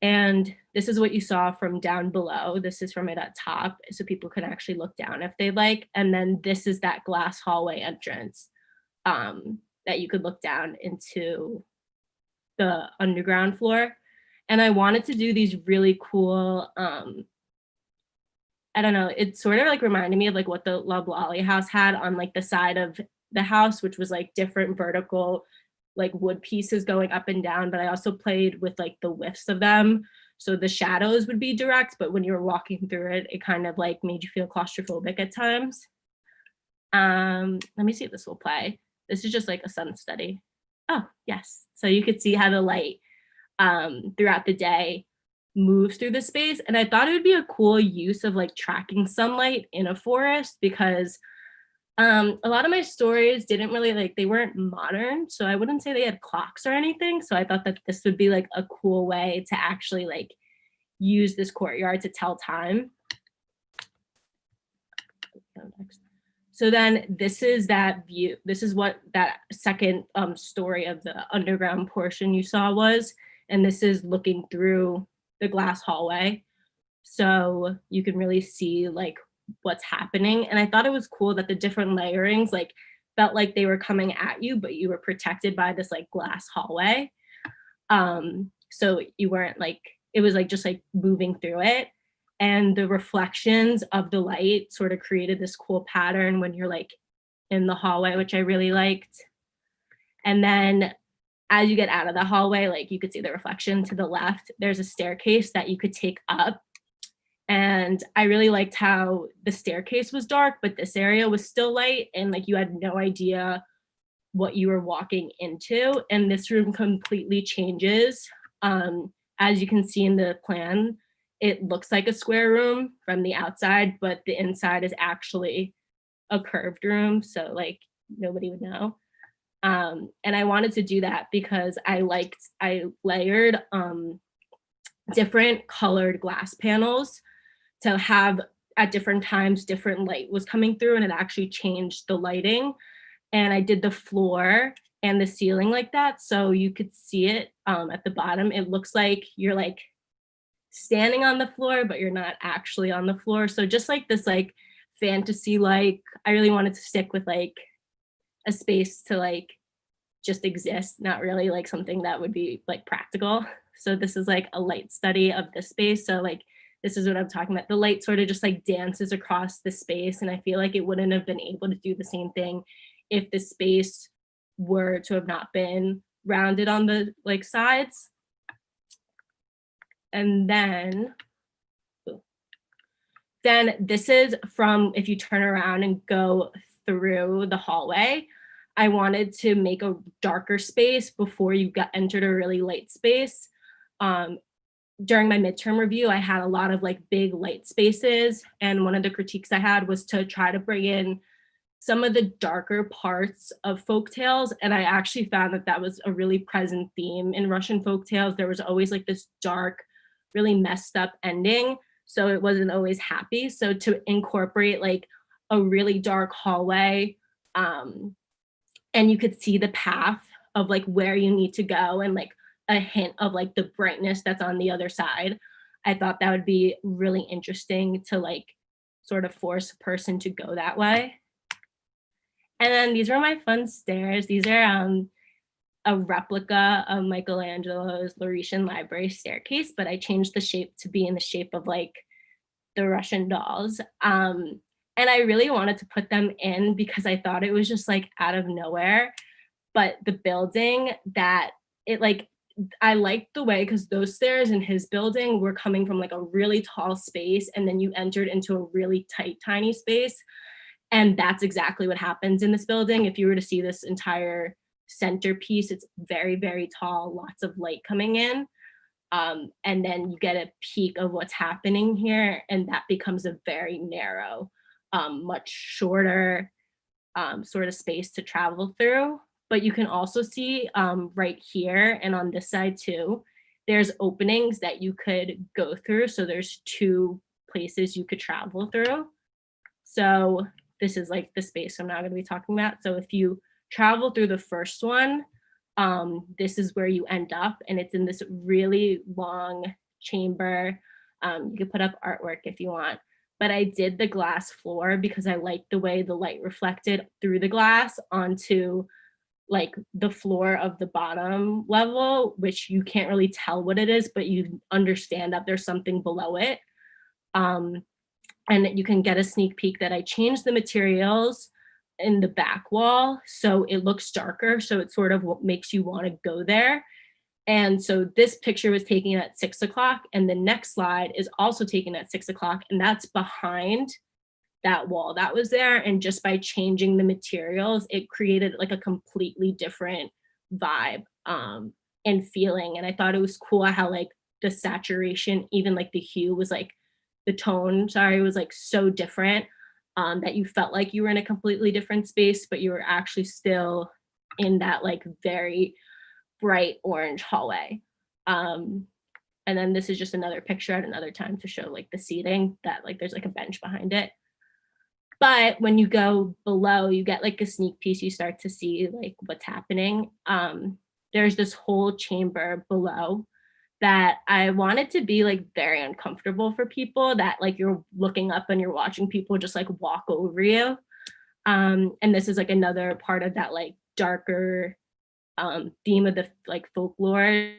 And this is what you saw from down below. This is from it at top, so people can actually look down if they like. And then this is that glass hallway entrance that you could look down into the underground floor. And I wanted to do these really cool, I don't know, it sort of like reminded me of like what the Loblolly house had on like the side of the house, which was like different vertical like wood pieces going up and down, but I also played with like the widths of them. So the shadows would be direct, but when you were walking through it, it kind of like made you feel claustrophobic at times. Let me see if this will play. This is just like a sun study. Oh, yes. So you could see how the light throughout the day moves through the space. And I thought it would be a cool use of like tracking sunlight in a forest, because a lot of my stories didn't really like, they weren't modern, so I wouldn't say they had clocks or anything. So I thought that this would be like a cool way to actually like use this courtyard to tell time. So then this is that view. This is what that second story of the underground portion you saw was, and this is looking through the glass hallway. So you can really see like what's happening. And I thought it was cool that the different layerings like felt like they were coming at you, but you were protected by this like glass hallway. So you weren't like, it was like just like moving through it. And the reflections of the light sort of created this cool pattern when you're like in the hallway, which I really liked. And then as you get out of the hallway, like you could see the reflection to the left, there's a staircase that you could take up. And I really liked how the staircase was dark, but this area was still light, and like you had no idea what you were walking into. And this room completely changes. As you can see in the plan, it looks like a square room from the outside, but the inside is actually a curved room. So like nobody would know. And I wanted to do that because I layered different colored glass panels to have at different times different light was coming through, and it actually changed the lighting. And I did the floor and the ceiling like that, so you could see it at the bottom. It looks like you're like standing on the floor, but you're not actually on the floor. So just like this like fantasy, like I really wanted to stick with like a space to like just exist, not really like something that would be like practical. So this is like a light study of the space. So like this is what I'm talking about. The light sort of just like dances across the space, and I feel like it wouldn't have been able to do the same thing if the space were to have not been rounded on the like sides. And then this is from, if you turn around and go through the hallway, I wanted to make a darker space before you entered a really light space. During my midterm review, I had a lot of like big light spaces, and one of the critiques I had was to try to bring in some of the darker parts of folktales, and I actually found that that was a really present theme in Russian folktales. There was always like this dark, really messed up ending, so it wasn't always happy. So to incorporate like a really dark hallway, and you could see the path of like where you need to go and like a hint of like the brightness that's on the other side. I thought that would be really interesting to like sort of force a person to go that way. And then these are my fun stairs. These are a replica of Michelangelo's Laurentian library staircase, but I changed the shape to be in the shape of like the Russian dolls. And I really wanted to put them in because I thought it was just like out of nowhere. But the building that it like, I liked the way, because those stairs in his building were coming from like a really tall space, and then you entered into a really tight, tiny space. And that's exactly what happens in this building. If you were to see this entire centerpiece, it's very, very tall, lots of light coming in. And then you get a peek of what's happening here, and that becomes a very narrow, much shorter sort of space to travel through. But you can also see right here and on this side too, there's openings that you could go through. So there's 2 places you could travel through. So this is like the space I'm now going to be talking about. So if you travel through the first one, this is where you end up, and it's in this really long chamber. You could put up artwork if you want, but I did the glass floor because I liked the way the light reflected through the glass onto like the floor of the bottom level, which you can't really tell what it is, but you understand that there's something below it. And you can get a sneak peek that I changed the materials in the back wall so it looks darker, so it's sort of what makes you want to go there. And so this picture was taken at 6 o'clock, and the next slide is also taken at 6 o'clock, and that's behind that wall that was there. And just by changing the materials, it created like a completely different vibe and feeling. And I thought it was cool how like the saturation, even like the hue was like, the tone, sorry, was like so different that you felt like you were in a completely different space, but you were actually still in that like very bright orange hallway. And then this is just another picture at another time to show like the seating, that like there's like a bench behind it. But when you go below, you get like a sneak piece, you start to see like what's happening. There's this whole chamber below that I wanted to be like very uncomfortable for people, that like you're looking up and you're watching people just like walk over you. And this is like another part of that like darker theme of the like folklore.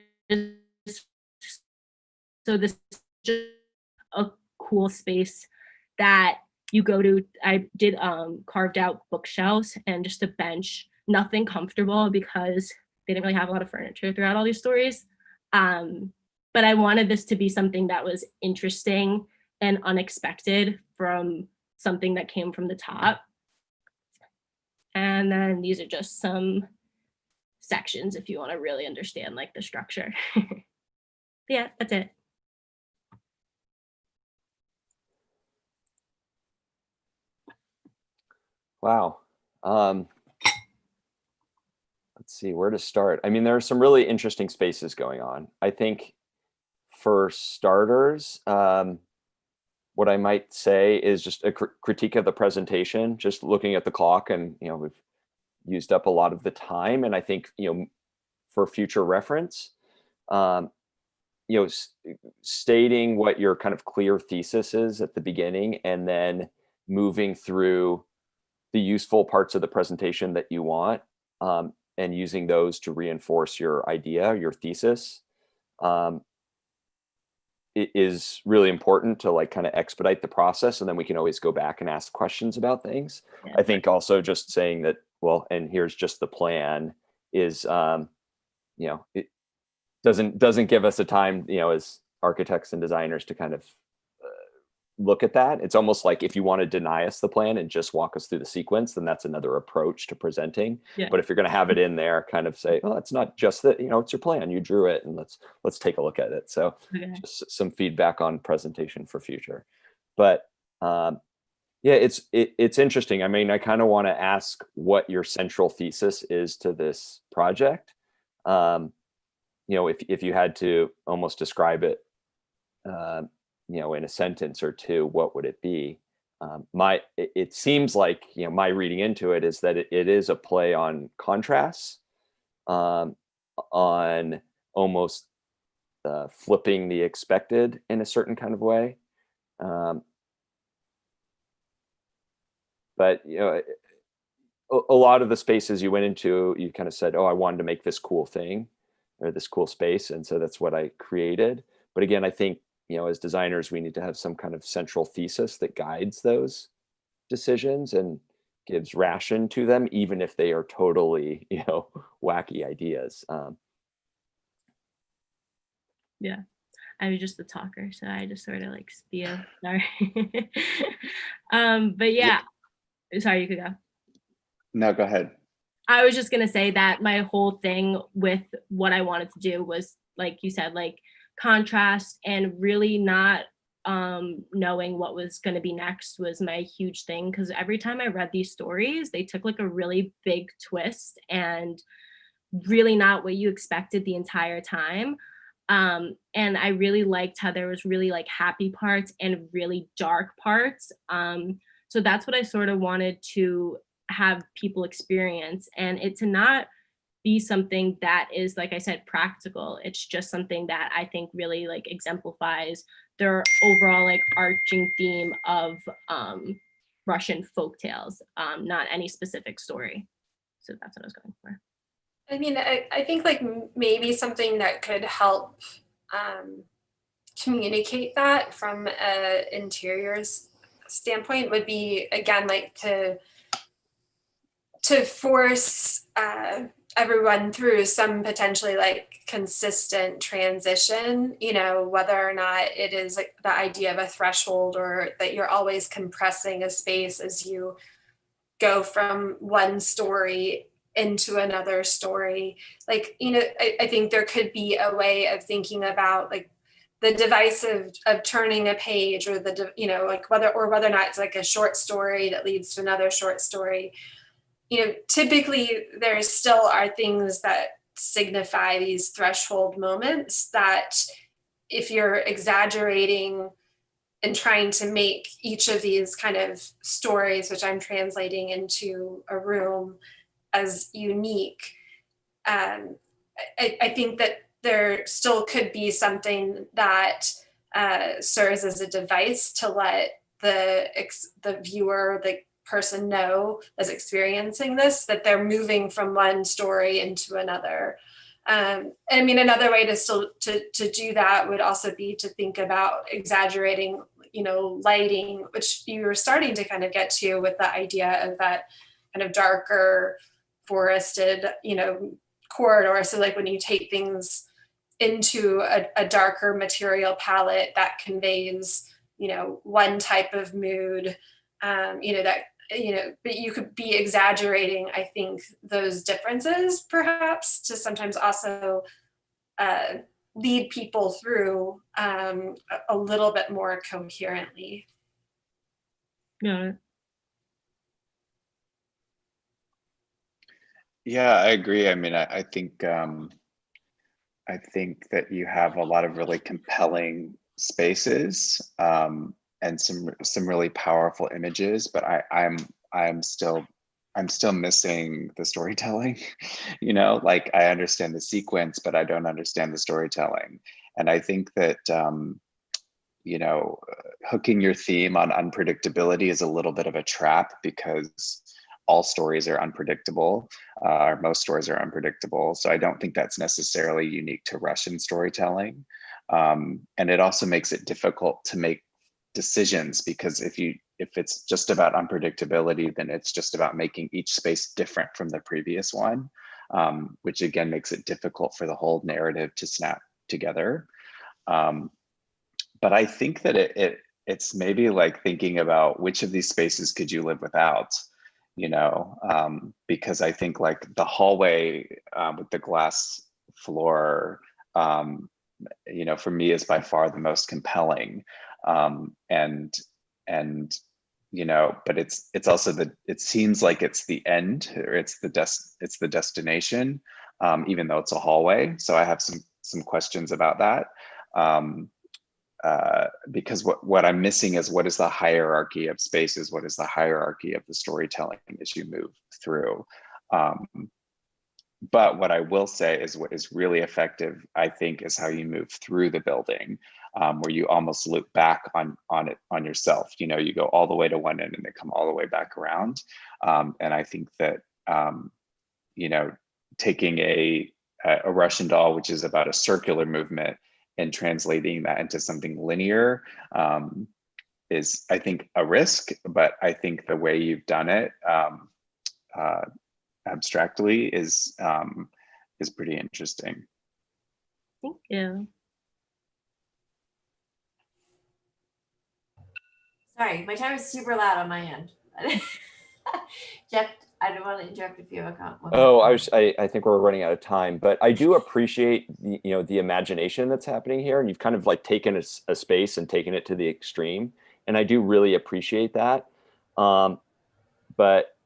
So this is just a cool space that you go to. I did carved out bookshelves and just a bench, nothing comfortable because they didn't really have a lot of furniture throughout all these stories. But I wanted this to be something that was interesting and unexpected from something that came from the top. And then these are just some sections if you want to really understand like the structure. Yeah, that's it. Wow. Let's see where to start. I mean, there are some really interesting spaces going on. I think for starters, what I might say is just a critique of the presentation, just looking at the clock, and we've used up a lot of the time. And I think, for future reference, stating what your kind of clear thesis is at the beginning, and then moving through the useful parts of the presentation that you want, and using those to reinforce your idea, your thesis, it is really important to like kind of expedite the process, and then we can always go back and ask questions about things. Yeah. I think also just saying that, well, and here's just the plan is, it doesn't give us a time, as architects and designers to kind of look at that. It's almost like if you want to deny us the plan and just walk us through the sequence, then that's another approach to presenting. Yeah. But if you're going to have it in there, kind of say, oh, it's not just that, it's your plan, you drew it, and let's take a look at it. So just some feedback on presentation for future. But yeah, it's interesting. I mean, I kind of want to ask what your central thesis is to this project. If you had to almost describe it, in a sentence or two, what would it be? It seems like, my reading into it is that it is a play on contrasts, on almost flipping the expected in a certain kind of way. But you know, a lot of the spaces you went into, you kind of said, oh, I wanted to make this cool thing or this cool space, and so that's what I created. But again, I think, you know, as designers, we need to have some kind of central thesis that guides those decisions and gives ration to them, even if they are totally, you know, wacky ideas. Yeah, I was just the talker, so I just sort of like spew. Sorry. But yeah, sorry, you could go. No, go ahead. I was just gonna say that my whole thing with what I wanted to do was, like you said, like contrast, and really not knowing what was gonna be next was my huge thing. Because every time I read these stories, they took like a really big twist and really not what you expected the entire time. And I really liked how there was really like happy parts and really dark parts. So that's what I sort of wanted to have people experience, and it to not be something that is, like I said, practical. It's just something that I think really like exemplifies their overall like arching theme of Russian folktales, not any specific story. So that's what I was going for. I mean, I think like maybe something that could help communicate that from an interiors standpoint would be, again, like to force everyone through some potentially like consistent transition, you know, whether or not it is like the idea of a threshold, or that you're always compressing a space as you go from one story into another story. Like, you know, I think there could be a way of thinking about like the device of turning a page, or you know, like whether or not it's like a short story that leads to another short story. You know, typically there still are things that signify these threshold moments that if you're exaggerating and trying to make each of these kind of stories, which I'm translating into a room, as unique, I think that there still could be something that serves as a device to let the viewer, the person know as experiencing this, that they're moving from one story into another. I mean, another way to still to do that would also be to think about exaggerating, you know, lighting, which you were starting to kind of get to with the idea of that kind of darker forested, you know, corridor. So like when you take things into a darker material palette, that conveys, you know, one type of mood, you know, that, you know, but you could be exaggerating, I think, those differences perhaps to sometimes also lead people through a little bit more coherently. Yeah. Yeah, I agree. I mean, I think that you have a lot of really compelling spaces, and some really powerful images, but I'm still missing the storytelling. You know, like I understand the sequence, but I don't understand the storytelling. And I think that you know, hooking your theme on unpredictability is a little bit of a trap, because all stories are unpredictable, or most stories are unpredictable. So I don't think that's necessarily unique to Russian storytelling. And it also makes it difficult to make decisions, because if it's just about unpredictability, then it's just about making each space different from the previous one, which again makes it difficult for the whole narrative to snap together. But I think that it's maybe like thinking about which of these spaces could you live without, you know, because I think like the hallway with the glass floor, you know, for me is by far the most compelling. And you know, but it's also it seems like it's the end, or it's the destination, even though it's a hallway. So I have some questions about that. Because what I'm missing is, what is the hierarchy of spaces? What is the hierarchy of the storytelling as you move through? but what I will say is what is really effective, I think, is how you move through the building, where you almost loop back on yourself. You know, you go all the way to one end and then come all the way back around. And I think that, you know, taking a Russian doll, which is about a circular movement, and translating that into something linear is, I think, a risk. But I think the way you've done it abstractly is pretty interesting. Thank you. Sorry, my timer is super loud on my end. Jeff, I don't want to interrupt if you have a comment. Oh, I think we're running out of time, but I do appreciate the, you know, the imagination that's happening here, and you've kind of like taken a space and taken it to the extreme, and I do really appreciate that. But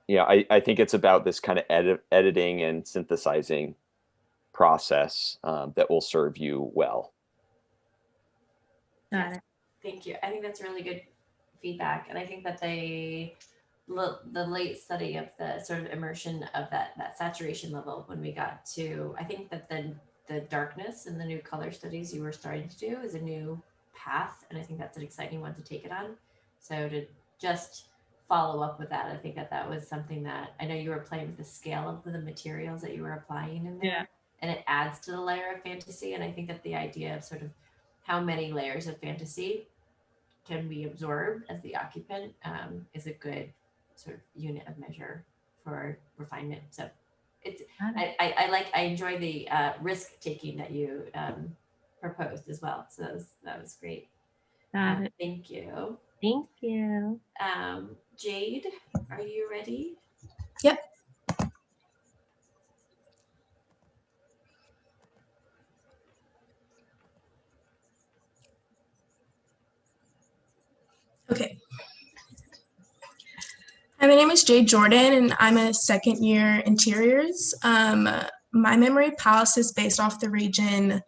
yeah, I think it's about this kind of editing and synthesizing process that will serve you well. Got it. Thank you. I think that's really good feedback, and I think that the late study of the sort of immersion of that saturation level when we got to, I think that the darkness and the new color studies you were starting to do is a new path, and I think that's an exciting one to take it on. So to just follow up with that, I think that was something that I know you were playing with the scale of the materials that you were applying in there, Yeah. and it adds to the layer of fantasy. And I think that the idea of sort of how many layers of fantasy can we absorb as the occupant is a good sort of unit of measure for refinement. So it's I enjoy the risk taking that you proposed as well. So that was great. Got it. Thank you. Thank you. Jade, are you ready? Yep. Okay. Hi, my name is Jade Jordan, and I'm a second year interiors. My memory palace is based off the region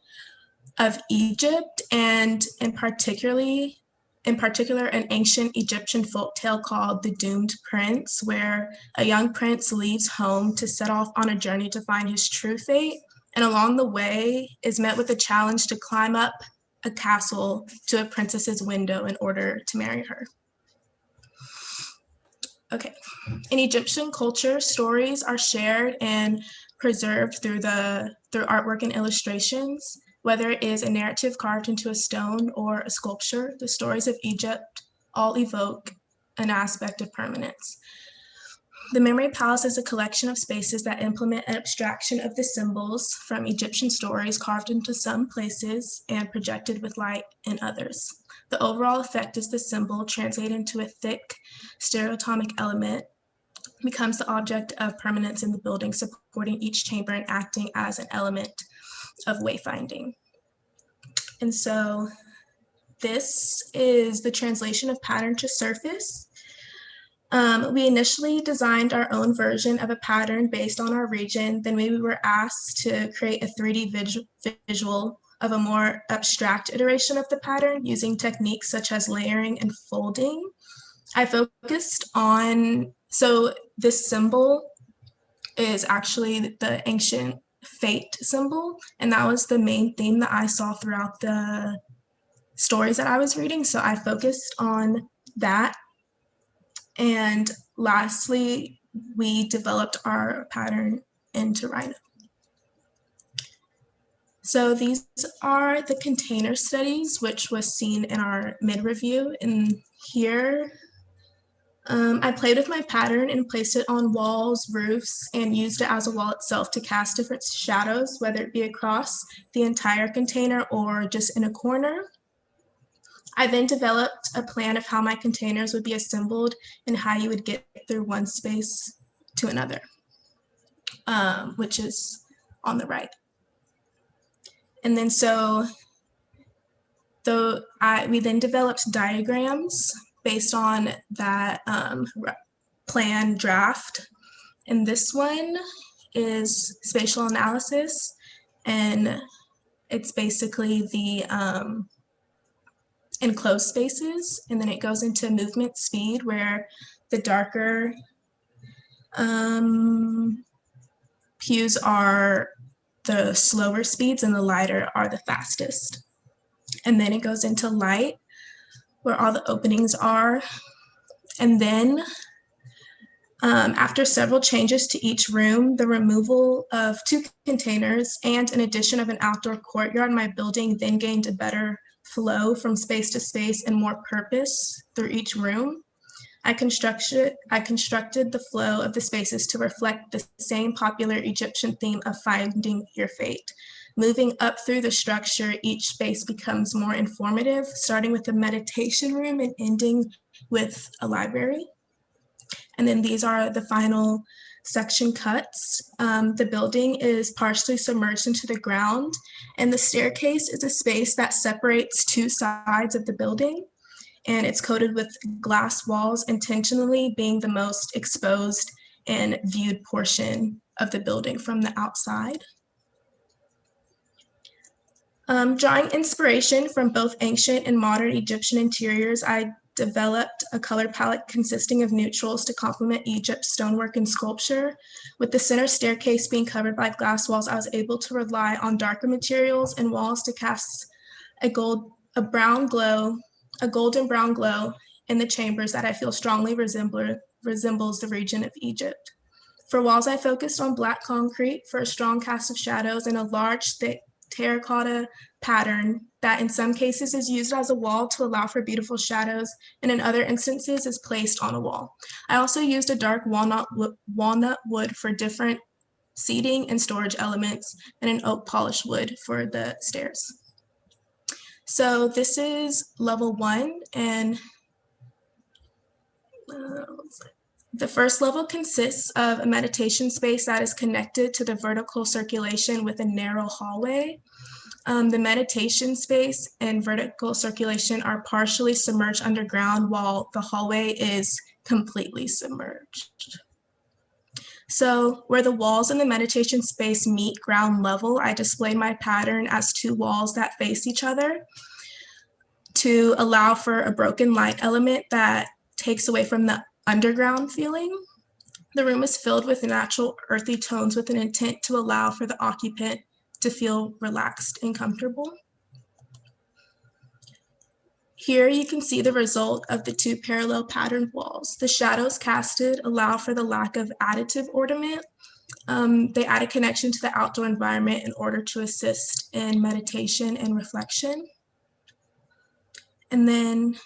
of Egypt, and in particular, an ancient Egyptian folktale called The Doomed Prince, where a young prince leaves home to set off on a journey to find his true fate, and along the way is met with a challenge to climb up a castle to a princess's window in order to marry her. Okay, in Egyptian culture, stories are shared and preserved through artwork and illustrations. Whether it is a narrative carved into a stone or a sculpture, the stories of Egypt all evoke an aspect of permanence. The Memory Palace is a collection of spaces that implement an abstraction of the symbols from Egyptian stories carved into some places and projected with light in others. The overall effect is the symbol translated into a thick stereotomic element becomes the object of permanence in the building, supporting each chamber and acting as an element of wayfinding. And so this is the translation of pattern to surface. We initially designed our own version of a pattern based on our region. Then we were asked to create a 3D visual of a more abstract iteration of the pattern using techniques such as layering and folding. I focused on, so this symbol is actually the ancient fate symbol, and that was the main theme that I saw throughout the stories that I was reading. So I focused on that. And lastly, we developed our pattern into Rhino. So these are the container studies, which was seen in our mid-review. And here, I played with my pattern and placed it on walls, roofs, and used it as a wall itself to cast different shadows, whether it be across the entire container or just in a corner. I then developed a plan of how my containers would be assembled and how you would get through one space to another, which is on the right. And then we then developed diagrams based on that plan draft. And this one is spatial analysis, and it's basically the enclosed spaces, and then it goes into movement speed, where the darker hues are the slower speeds and the lighter are the fastest. And then it goes into light, where all the openings are. And then after several changes to each room, the removal of 2 containers and an addition of an outdoor courtyard, my building then gained a better flow from space to space and more purpose through each room. I constructed the flow of the spaces to reflect the same popular Egyptian theme of finding your fate. Moving up through the structure, each space becomes more informative, starting with a meditation room and ending with a library. And then these are the final section cuts. The building is partially submerged into the ground, and the staircase is a space that separates 2 sides of the building. And it's coated with glass walls, intentionally being the most exposed and viewed portion of the building from the outside. Drawing inspiration from both ancient and modern Egyptian interiors, I developed a color palette consisting of neutrals to complement Egypt's stonework and sculpture. With the center staircase being covered by glass walls, I was able to rely on darker materials and walls to cast a golden brown glow in the chambers that I feel strongly resembles the region of Egypt. For walls, I focused on black concrete for a strong cast of shadows and a large, thick terracotta pattern that in some cases is used as a wall to allow for beautiful shadows, and in other instances is placed on a wall. I also used a dark walnut wood for different seating and storage elements, and an oak polished wood for the stairs. So this is level 1, and the first level consists of a meditation space that is connected to the vertical circulation with a narrow hallway. The meditation space and vertical circulation are partially submerged underground, while the hallway is completely submerged. So where the walls in the meditation space meet ground level, I displayed my pattern as 2 walls that face each other to allow for a broken light element that takes away from the underground feeling. The room is filled with natural earthy tones with an intent to allow for the occupant to feel relaxed and comfortable. Here you can see the result of the 2 parallel patterned walls. The shadows casted allow for the lack of additive ornament. They add a connection to the outdoor environment in order to assist in meditation and reflection. And then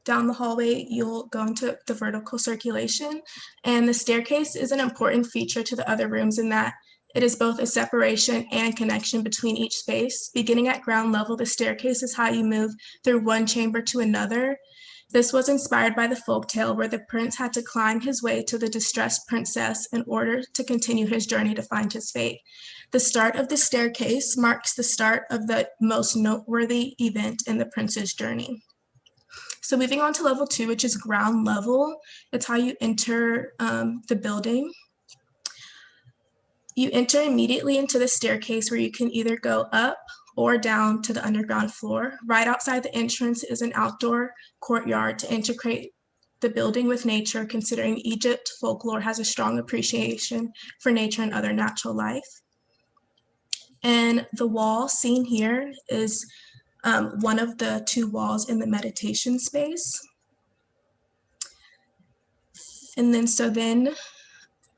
down the hallway, you'll go into the vertical circulation, and the staircase is an important feature to the other rooms in that it is both a separation and connection between each space. Beginning at ground level, the staircase is how you move through one chamber to another. This was inspired by the folktale where the prince had to climb his way to the distressed princess in order to continue his journey to find his fate. The start of the staircase marks the start of the most noteworthy event in the prince's journey. So moving on to level 2, which is ground level, it's how you enter the building. You enter immediately into the staircase where you can either go up or down to the underground floor. Right outside the entrance is an outdoor courtyard to integrate the building with nature, considering Egypt folklore has a strong appreciation for nature and other natural life. And the wall seen here is one of the 2 walls in the meditation space. And then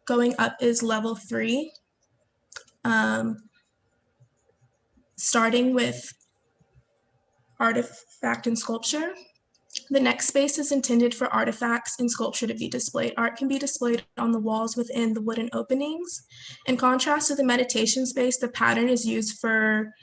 going up is level 3. Starting with artifact and sculpture. The next space is intended for artifacts and sculpture to be displayed. Art can be displayed on the walls within the wooden openings. In contrast to the meditation space, the pattern is used for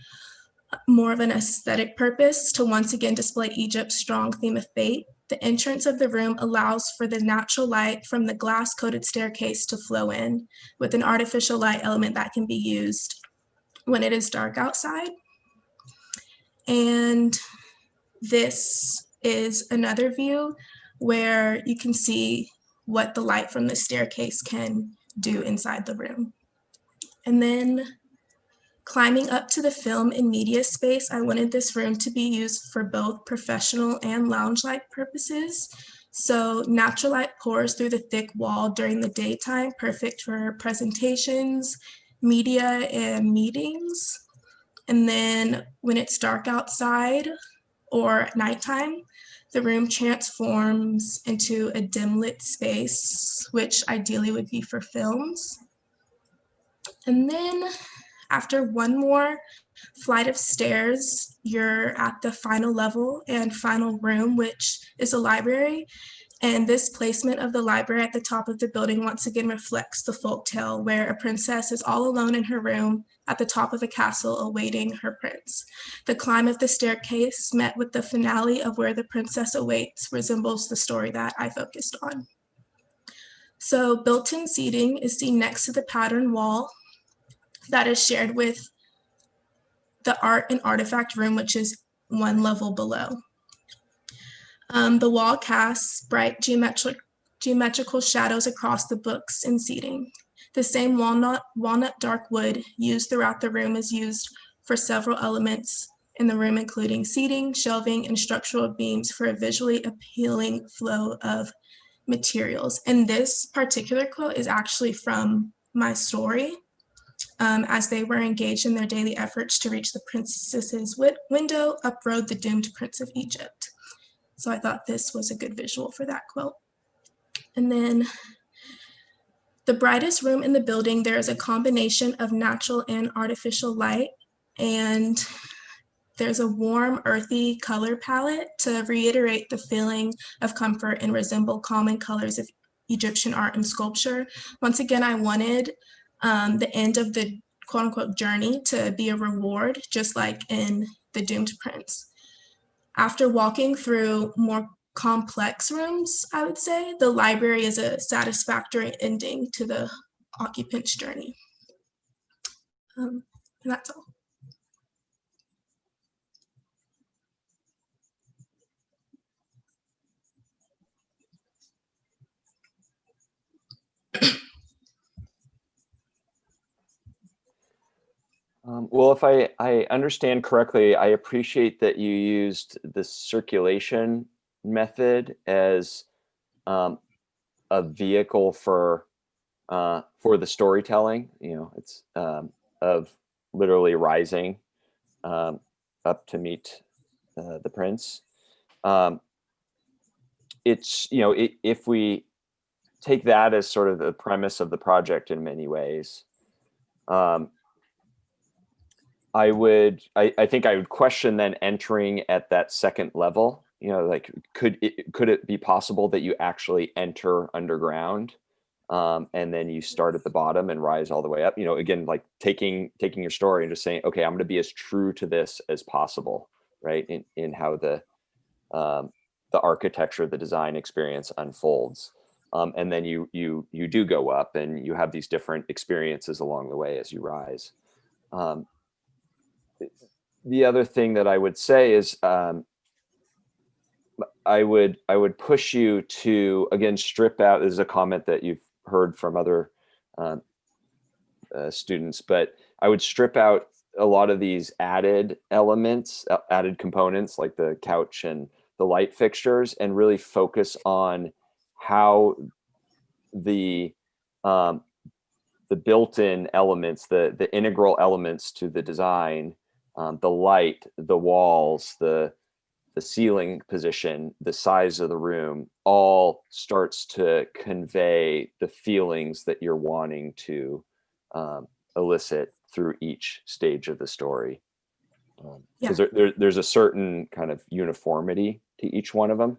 more of an aesthetic purpose to once again display Egypt's strong theme of fate. The entrance of the room allows for the natural light from the glass-coated staircase to flow in, with an artificial light element that can be used when it is dark outside. And this is another view where you can see what the light from the staircase can do inside the room. And then climbing up to the film and media space, I wanted this room to be used for both professional and lounge-like purposes. So natural light pours through the thick wall during the daytime, perfect for presentations, media, and meetings. And then when it's dark outside or nighttime, the room transforms into a dim lit space, which ideally would be for films. And then after one more flight of stairs, you're at the final level and final room, which is a library. And this placement of the library at the top of the building once again reflects the folktale where a princess is all alone in her room at the top of a castle awaiting her prince. The climb of the staircase met with the finale of where the princess awaits resembles the story that I focused on. So built-in seating is seen next to the pattern wall that is shared with the art and artifact room, which is one level below. The wall casts bright geometrical shadows across the books and seating. The same walnut dark wood used throughout the room is used for several elements in the room, including seating, shelving, and structural beams for a visually appealing flow of materials. And this particular quote is actually from my story. As they were engaged in their daily efforts to reach the princess's window, up rode the doomed prince of Egypt. So I thought this was a good visual for that quote. And then the brightest room in the building, there is a combination of natural and artificial light, and there's a warm, earthy color palette to reiterate the feeling of comfort and resemble common colors of Egyptian art and sculpture. Once again, I wanted the end of the quote unquote journey to be a reward, just like in The Doomed Prince. After walking through more complex rooms, I would say, the library is a satisfactory ending to the occupant's journey. And that's all. Well, if I understand correctly, I appreciate that you used the circulation method as a vehicle for the storytelling. You know, it's of literally rising up to meet the prince. It's, you know, if we take that as sort of the premise of the project in many ways, I think I would question then entering at that second level. You know, like could it be possible that you actually enter underground and then you start at the bottom and rise all the way up? You know, again, like taking your story and just saying, okay, I'm going to be as true to this as possible, right? In how the architecture, the design experience unfolds. And then you do go up and you have these different experiences along the way as you rise. The other thing that I would say is I would push you to, again, strip out, this is a comment that you've heard from other students, but I would strip out a lot of these added elements, added components like the couch and the light fixtures, and really focus on how the built-in elements, the integral elements to the design, the light, the walls, the ceiling position, the size of the room, all starts to convey the feelings that you're wanting to elicit through each stage of the story. Because there's a certain kind of uniformity to each one of them.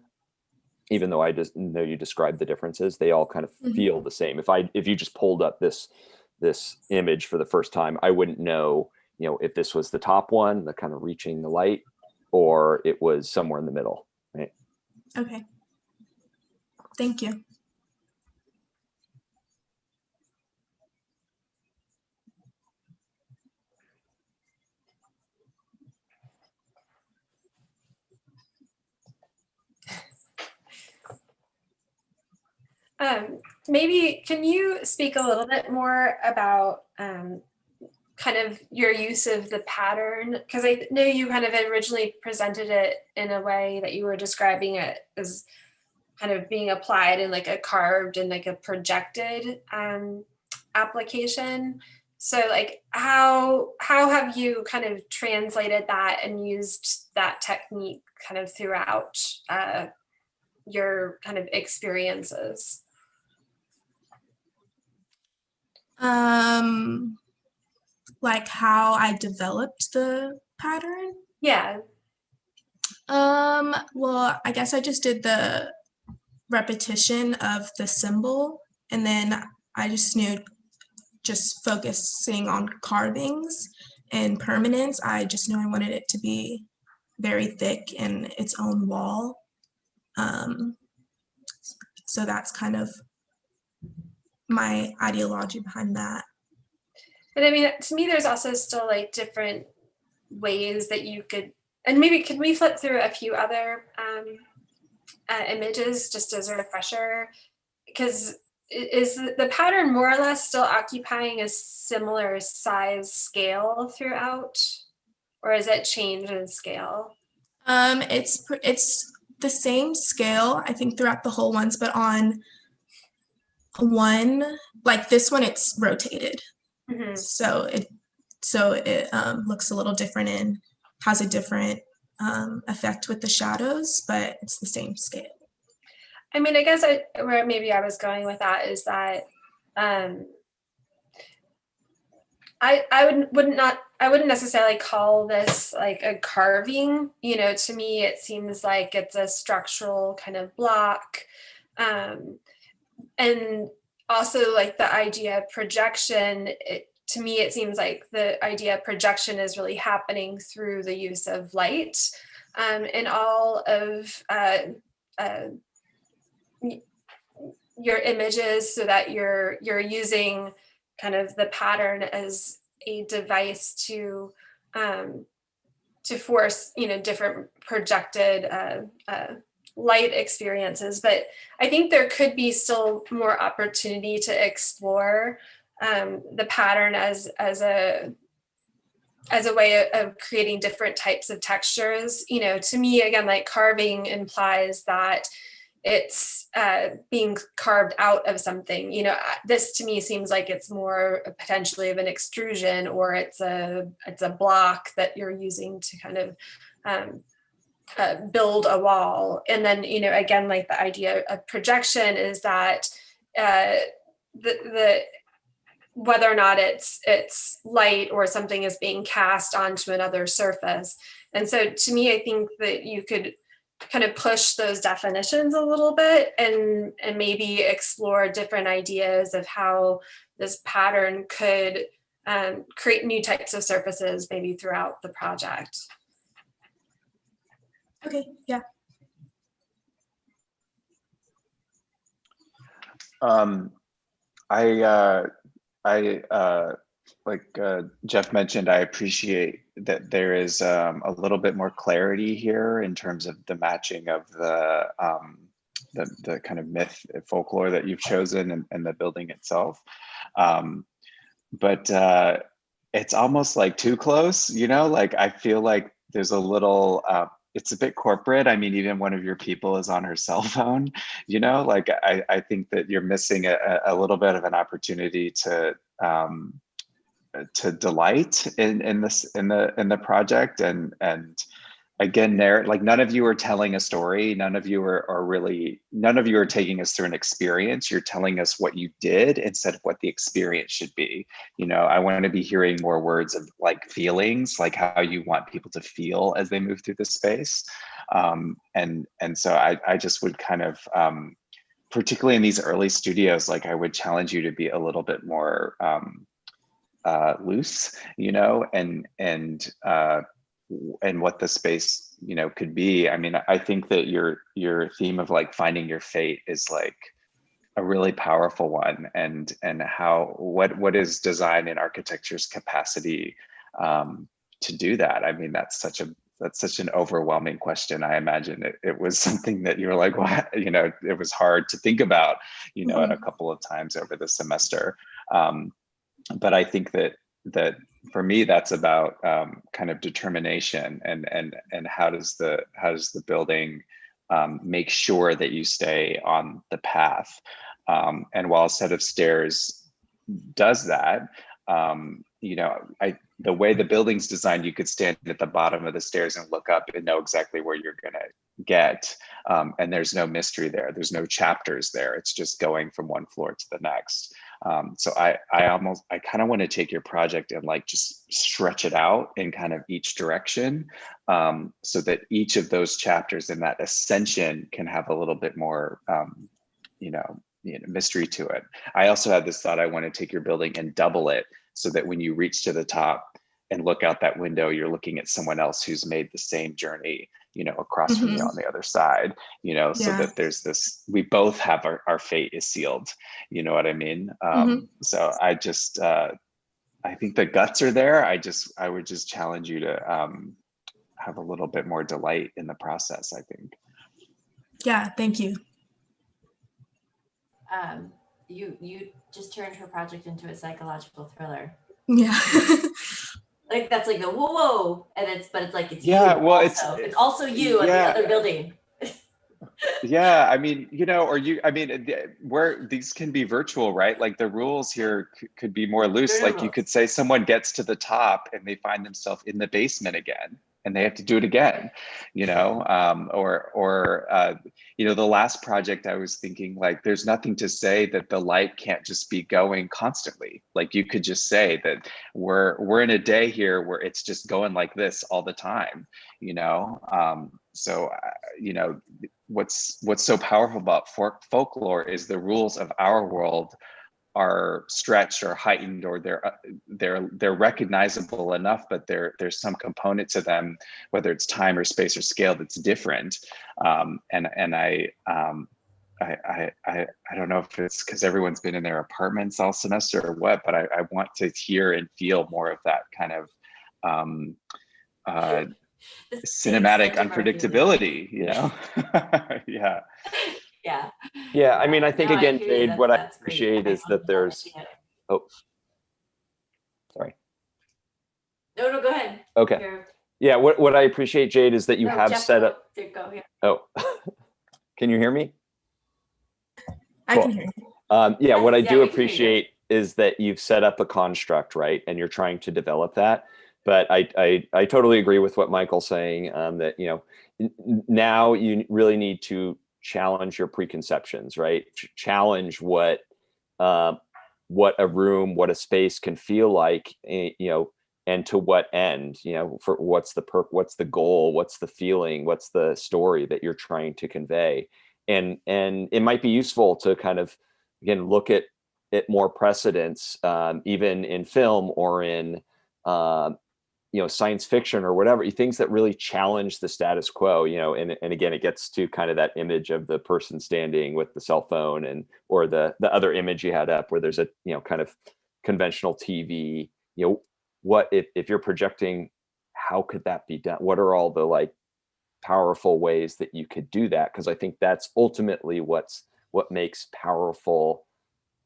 Even though I just know you described the differences, they all kind of feel the same. If you just pulled up this image for the first time, I wouldn't know, you know, if this was the top one, the kind of reaching the light, or it was somewhere in the middle, right? Okay. Thank you. Maybe can you speak a little bit more about kind of your use of the pattern? Because I know you kind of originally presented it in a way that you were describing it as kind of being applied in like a carved and like a projected application. So like how have you kind of translated that and used that technique kind of throughout your kind of experiences? Like how I developed the pattern? Yeah. Well, I guess I just did the repetition of the symbol, and then I just knew, just focusing on carvings and permanence, I just knew I wanted it to be very thick in its own wall. So that's kind of my ideology behind that. But I mean, to me, there's also still like different ways that you could, and maybe could we flip through a few other images just as a refresher? Because is the pattern more or less still occupying a similar size scale throughout, or is it changed in scale? It's the same scale, I think, throughout the whole ones, but on one, like this one, it's rotated. Mm-hmm. So it looks a little different and has a different effect with the shadows, but it's the same scale. I mean, I guess where maybe I was going with that is that I wouldn't necessarily call this like a carving. You know, to me, it seems like it's a structural kind of block, and also like the idea of projection. To me, it seems like the idea of projection is really happening through the use of light, and all of your images, so that you're using kind of the pattern as a device to force, you know, different projected light experiences. But I think there could be still more opportunity to explore the pattern as a way of creating different types of textures. You know, to me, again, like carving implies that it's being carved out of something. You know, this to me seems like it's more potentially of an extrusion, or it's a block that you're using to kind of build a wall. And then, you know, again, like the idea of projection is that the whether or not it's light or something is being cast onto another surface. And so to me, I think that you could kind of push those definitions a little bit and maybe explore different ideas of how this pattern could create new types of surfaces maybe throughout the project. Okay, yeah. Like Jeff mentioned, I appreciate that there is a little bit more clarity here in terms of the matching of the kind of myth folklore that you've chosen and the building itself. But it's almost like too close, you know, like I feel like there's a little, it's a bit corporate. I mean, even one of your people is on her cell phone, you know, like I think that you're missing a little bit of an opportunity to delight in the project. And again, there, like none of you are telling a story. None of you are taking us through an experience. You're telling us what you did instead of what the experience should be. You know, I want to be hearing more words of like feelings, like how you want people to feel as they move through the space. And so I just would kind of, particularly in these early studios, like I would challenge you to be a little bit more loose, you know, and what the space, you know, could be. I mean, I think that your theme of like finding your fate is like a really powerful one, and how what is design and architecture's capacity to do that? I mean, that's such an overwhelming question. I imagine it was something that you were like, what, you know, it was hard to think about, you know, a couple of times over the semester. But I think that for me, that's about kind of determination and how does the building make sure that you stay on the path. And while a set of stairs does that, the way the building's designed, you could stand at the bottom of the stairs and look up and know exactly where you're going to get. And there's no mystery there. There's no chapters there. It's just going from one floor to the next. So I kind of want to take your project and like just stretch it out in kind of each direction, so that each of those chapters in that ascension can have a little bit more, mystery to it. I also had this thought, I want to take your building and double it so that when you reach to the top and look out that window, you're looking at someone else who's made the same journey, across from you on the other side, so that there's this, we both have our fate is sealed. You know what I mean? So I just, I think the guts are there. I would just challenge you to have a little bit more delight in the process, I think. Yeah, thank you. You just turned her project into a psychological thriller. Yeah. Like that's like a whoa, and it's like it's yeah, you well, also. It's also you in the other building. Yeah, I mean, where these can be virtual, right? Like the rules here could be more loose. Like you could say someone gets to the top and they find themselves in the basement again and they have to do it again, the last project I was thinking, like, there's nothing to say that the light can't just be going constantly. Like you could just say that we're in a day here where it's just going like this all the time, what's so powerful about folklore is the rules of our world are stretched or heightened, or they're recognizable enough, but there's some component to them, whether it's time or space or scale, that's different. And I don't know if it's because everyone's been in their apartments all semester or what, but I want to hear and feel more of that kind of cinematic unpredictability, Yeah. I mean, I think, No, again, hear you. Jade, what I That's great. appreciate is that there's, sorry. No, go ahead. Okay. Yeah, what I appreciate, Jade, is that you have Jeff, set up. Go here. Oh, can you hear me? I can hear you. Yeah, what I Yeah, do we can hear you. appreciate is that you've set up a construct, right? And you're trying to develop that. But I totally agree with what Michael's saying, that, now you really need to challenge your preconceptions, right? Challenge what a room, what a space can feel like, and to what end, for what's the goal, what's the feeling, what's the story that you're trying to convey. And it might be useful to kind of, again, look at more precedents, even in film or in, science fiction or whatever, things that really challenge the status quo, and again, it gets to kind of that image of the person standing with the cell phone or the other image you had up where there's a, kind of conventional TV, what if you're projecting, how could that be done? What are all the like powerful ways that you could do that? Because I think that's ultimately what makes powerful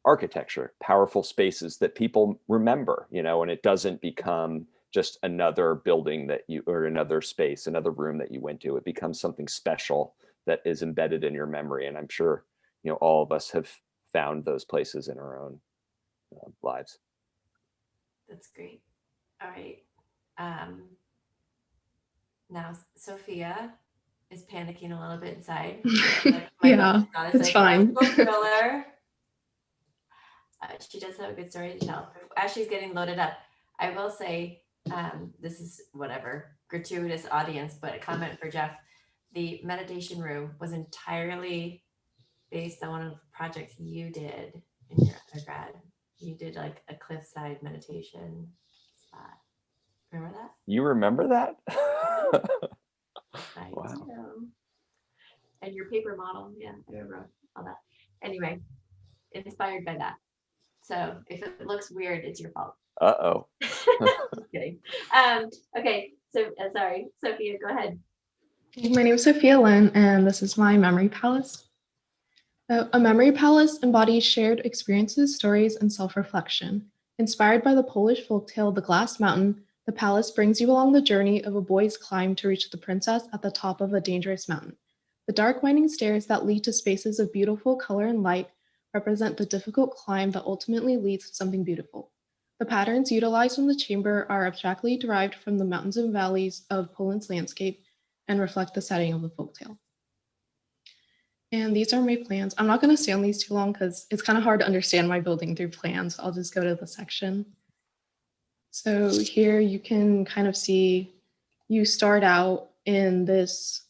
architecture, powerful spaces that people remember, and it doesn't become just another building or another space, another room that you went to. It becomes something special that is embedded in your memory. And I'm sure, all of us have found those places in our own lives. That's great. All right. Now Sophia is panicking a little bit inside. Yeah, it's fine. Thriller. She does have a good story to tell. As she's getting loaded up, I will say, this is whatever, gratuitous audience, but a comment for Jeff. The meditation room was entirely based on one of the projects you did in your undergrad. You did like a cliffside meditation spot. Remember that? You remember that? I Wow. do. And your paper model, yeah, I remember all that. Anyway, inspired by that. So if it looks weird, it's your fault. Uh-oh. Just kidding. Okay, so sorry, Sophia, go ahead. My name is Sophia Lynn, and this is my memory palace. A memory palace embodies shared experiences, stories, and self-reflection. Inspired by the Polish folktale The Glass Mountain, the palace brings you along the journey of a boy's climb to reach the princess at the top of a dangerous mountain. The dark winding stairs that lead to spaces of beautiful color and light represent the difficult climb that ultimately leads to something beautiful. The patterns utilized in the chamber are abstractly derived from the mountains and valleys of Poland's landscape and reflect the setting of the folktale. And these are my plans. I'm not going to stay on these too long because it's kind of hard to understand my building through plans. I'll just go to the section. So here you can kind of see you start out in this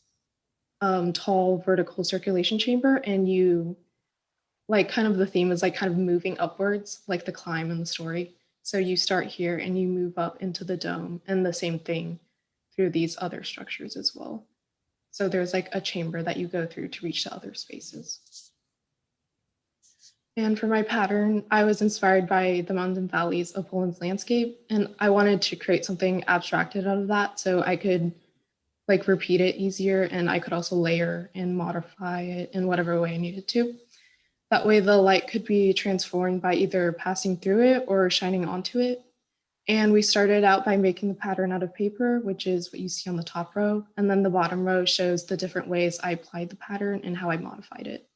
tall vertical circulation chamber, and you like kind of the theme is like kind of moving upwards, like the climb in the story. So you start here and you move up into the dome, and the same thing through these other structures as well. So there's like a chamber that you go through to reach the other spaces. And for my pattern, I was inspired by the mountains and valleys of Poland's landscape, and I wanted to create something abstracted out of that so I could like repeat it easier, and I could also layer and modify it in whatever way I needed to. That way the light could be transformed by either passing through it or shining onto it. And we started out by making the pattern out of paper, which is what you see on the top row. And then the bottom row shows the different ways I applied the pattern and how I modified it.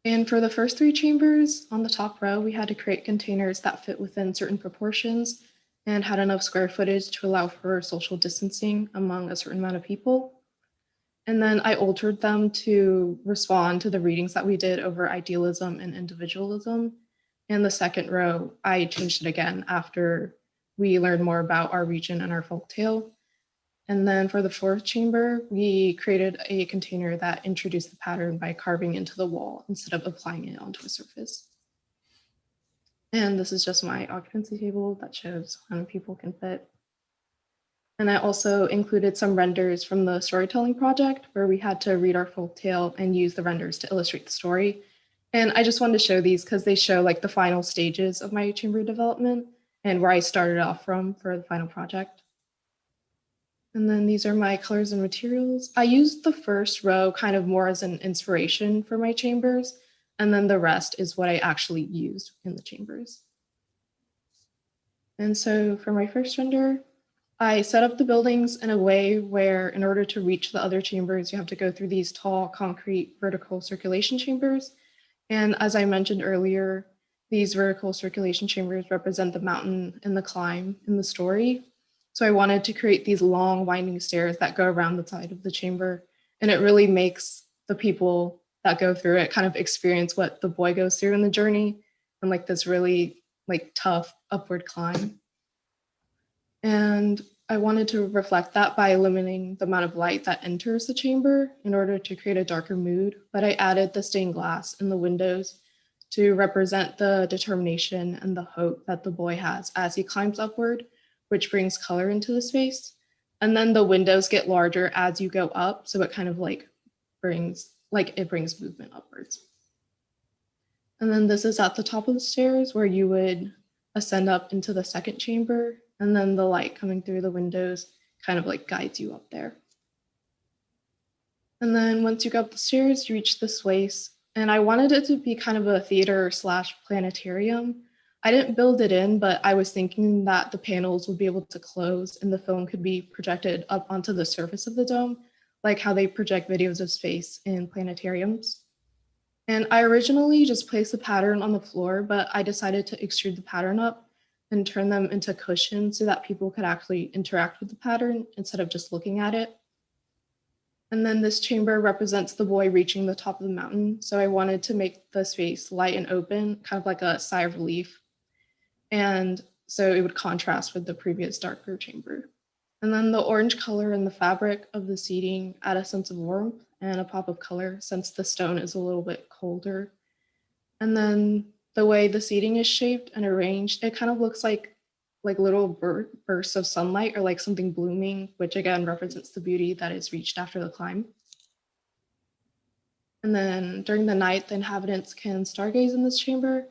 And for the first 3 chambers on the top row, we had to create containers that fit within certain proportions and had enough square footage to allow for social distancing among a certain amount of people. And then I altered them to respond to the readings that we did over idealism and individualism. And the second row, I changed it again after we learned more about our region and our folktale. And then for the 4th chamber, we created a container that introduced the pattern by carving into the wall instead of applying it onto a surface. And this is just my occupancy table that shows how many people can fit. And I also included some renders from the storytelling project where we had to read our folktale and use the renders to illustrate the story. And I just wanted to show these because they show like the final stages of my chamber development and where I started off from for the final project. And then these are my colors and materials. I used the first row kind of more as an inspiration for my chambers, and then the rest is what I actually used in the chambers. And so for my first render, I set up the buildings in a way where in order to reach the other chambers, you have to go through these tall concrete vertical circulation chambers. And as I mentioned earlier, these vertical circulation chambers represent the mountain and the climb in the story. So I wanted to create these long winding stairs that go around the side of the chamber. And it really makes the people that go through it kind of experience what the boy goes through in the journey and like this really like tough upward climb. And I wanted to reflect that by limiting the amount of light that enters the chamber in order to create a darker mood. But I added the stained glass in the windows to represent the determination and the hope that the boy has as he climbs upward, which brings color into the space. And then the windows get larger as you go up. So it kind of like brings movement upwards. And then this is at the top of the stairs where you would ascend up into the second chamber. And then the light coming through the windows kind of like guides you up there. And then once you go up the stairs, you reach this space. And I wanted it to be kind of a theater / planetarium. I didn't build it in, but I was thinking that the panels would be able to close and the film could be projected up onto the surface of the dome, like how they project videos of space in planetariums. And I originally just placed the pattern on the floor, but I decided to extrude the pattern up and turn them into cushions so that people could actually interact with the pattern instead of just looking at it. And then this chamber represents the boy reaching the top of the mountain. So I wanted to make the space light and open, kind of like a sigh of relief. And so it would contrast with the previous darker chamber. And then the orange color and the fabric of the seating add a sense of warmth and a pop of color since the stone is a little bit colder. And then the way the seating is shaped and arranged, it kind of looks like little bursts of sunlight or like something blooming, which again represents the beauty that is reached after the climb. And then during the night, the inhabitants can stargaze in this chamber.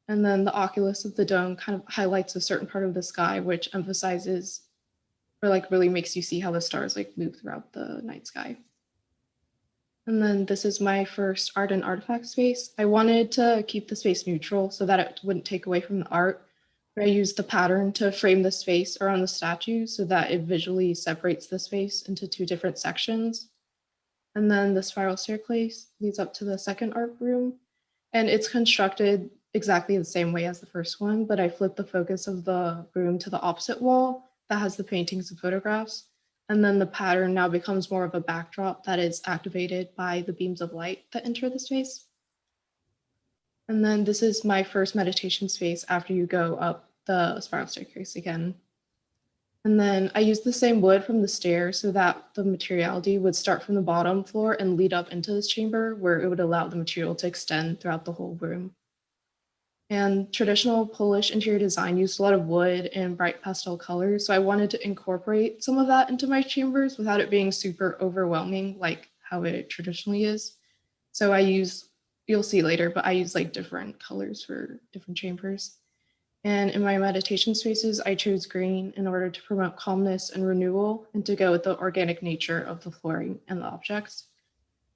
And then the oculus of the dome kind of highlights a certain part of the sky, which emphasizes or like really makes you see how the stars like move throughout the night sky. And then this is my first art and artifact space. I wanted to keep the space neutral so that it wouldn't take away from the art. I used the pattern to frame the space around the statue so that it visually separates the space into 2 different sections. And then the spiral staircase leads up to the second art room. And it's constructed exactly the same way as the first one, but I flipped the focus of the room to the opposite wall that has the paintings and photographs. And then the pattern now becomes more of a backdrop that is activated by the beams of light that enter the space. And then this is my first meditation space after you go up the spiral staircase again. And then I used the same wood from the stairs so that the materiality would start from the bottom floor and lead up into this chamber where it would allow the material to extend throughout the whole room. And traditional Polish interior design used a lot of wood and bright pastel colors. So I wanted to incorporate some of that into my chambers without it being super overwhelming like how it traditionally is. So I use, you'll see later, but I use like different colors for different chambers. And in my meditation spaces, I chose green in order to promote calmness and renewal and to go with the organic nature of the flooring and the objects.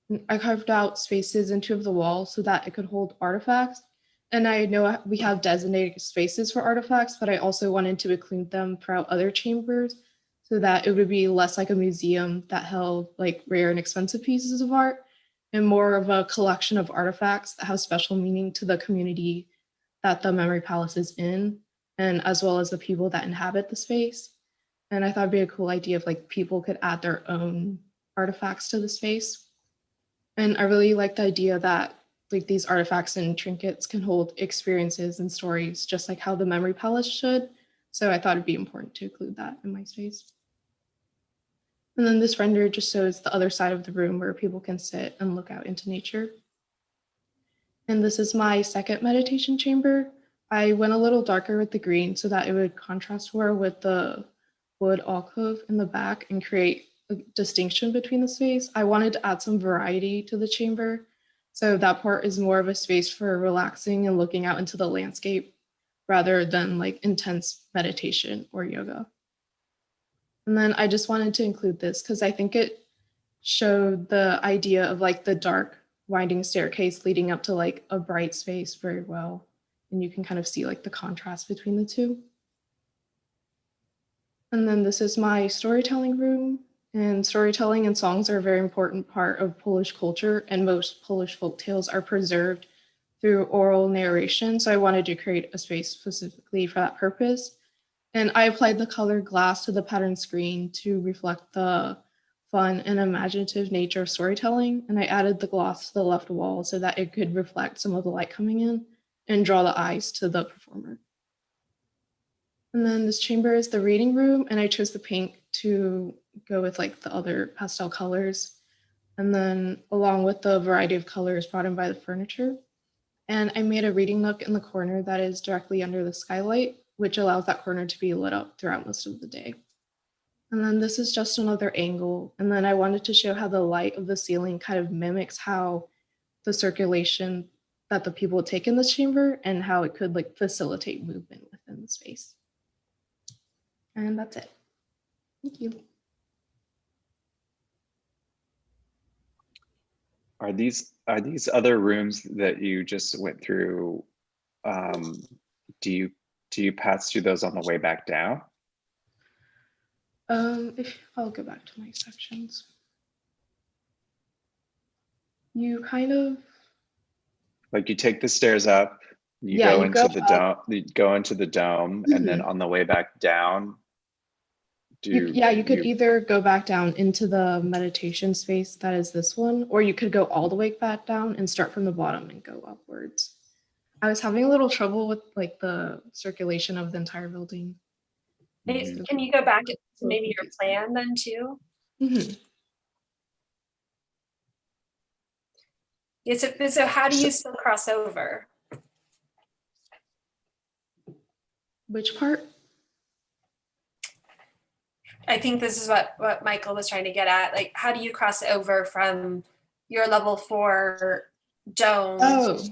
And I carved out spaces in two of the walls so that it could hold artifacts. And I know we have designated spaces for artifacts, but I also wanted to include them throughout other chambers so that it would be less like a museum that held like rare and expensive pieces of art and more of a collection of artifacts that have special meaning to the community that the Memory Palace is in, and as well as the people that inhabit the space. And I thought it'd be a cool idea if like people could add their own artifacts to the space. And I really like the idea that like these artifacts and trinkets can hold experiences and stories just like how the Memory Palace should. So I thought it'd be important to include that in my space. And then this render just shows the other side of the room where people can sit and look out into nature. And this is my second meditation chamber. I went a little darker with the green so that it would contrast more with the wood alcove in the back and create a distinction between the space. I wanted to add some variety to the chamber. So that part is more of a space for relaxing and looking out into the landscape rather than like intense meditation or yoga. And then I just wanted to include this because I think it showed the idea of like the dark winding staircase leading up to like a bright space very well. And you can kind of see like the contrast between the two. And then this is my storytelling room. And storytelling and songs are a very important part of Polish culture, and most Polish folk tales are preserved through oral narration. So I wanted to create a space specifically for that purpose. And I applied the colored glass to the pattern screen to reflect the fun and imaginative nature of storytelling. And I added the gloss to the left wall so that it could reflect some of the light coming in and draw the eyes to the performer. And then this chamber is the reading room, and I chose the pink to go with like the other pastel colors. And then along with the variety of colors brought in by the furniture. And I made a reading nook in the corner that is directly under the skylight, which allows that corner to be lit up throughout most of the day. And then this is just another angle. And then I wanted to show how the light of the ceiling kind of mimics how the circulation that the people take in this chamber and how it could like facilitate movement within the space. And that's it. Thank you. Are these other rooms that you just went through? Do you pass through those on the way back down? If I'll go back to my sections. You kind of like you take the stairs up, you go into the dome, you go into the dome, and then on the way back down, you could either go back down into the meditation space that is this one, or you could go all the way back down and start from the bottom and go upwards. I was having a little trouble with like the circulation of the entire building. Can you go back to maybe your plan then too? Mm-hmm. Yeah, so how do you still cross over? Which part? I think this is what Michael was trying to get at. Like, how do you cross over from your level 4 dome? Oh.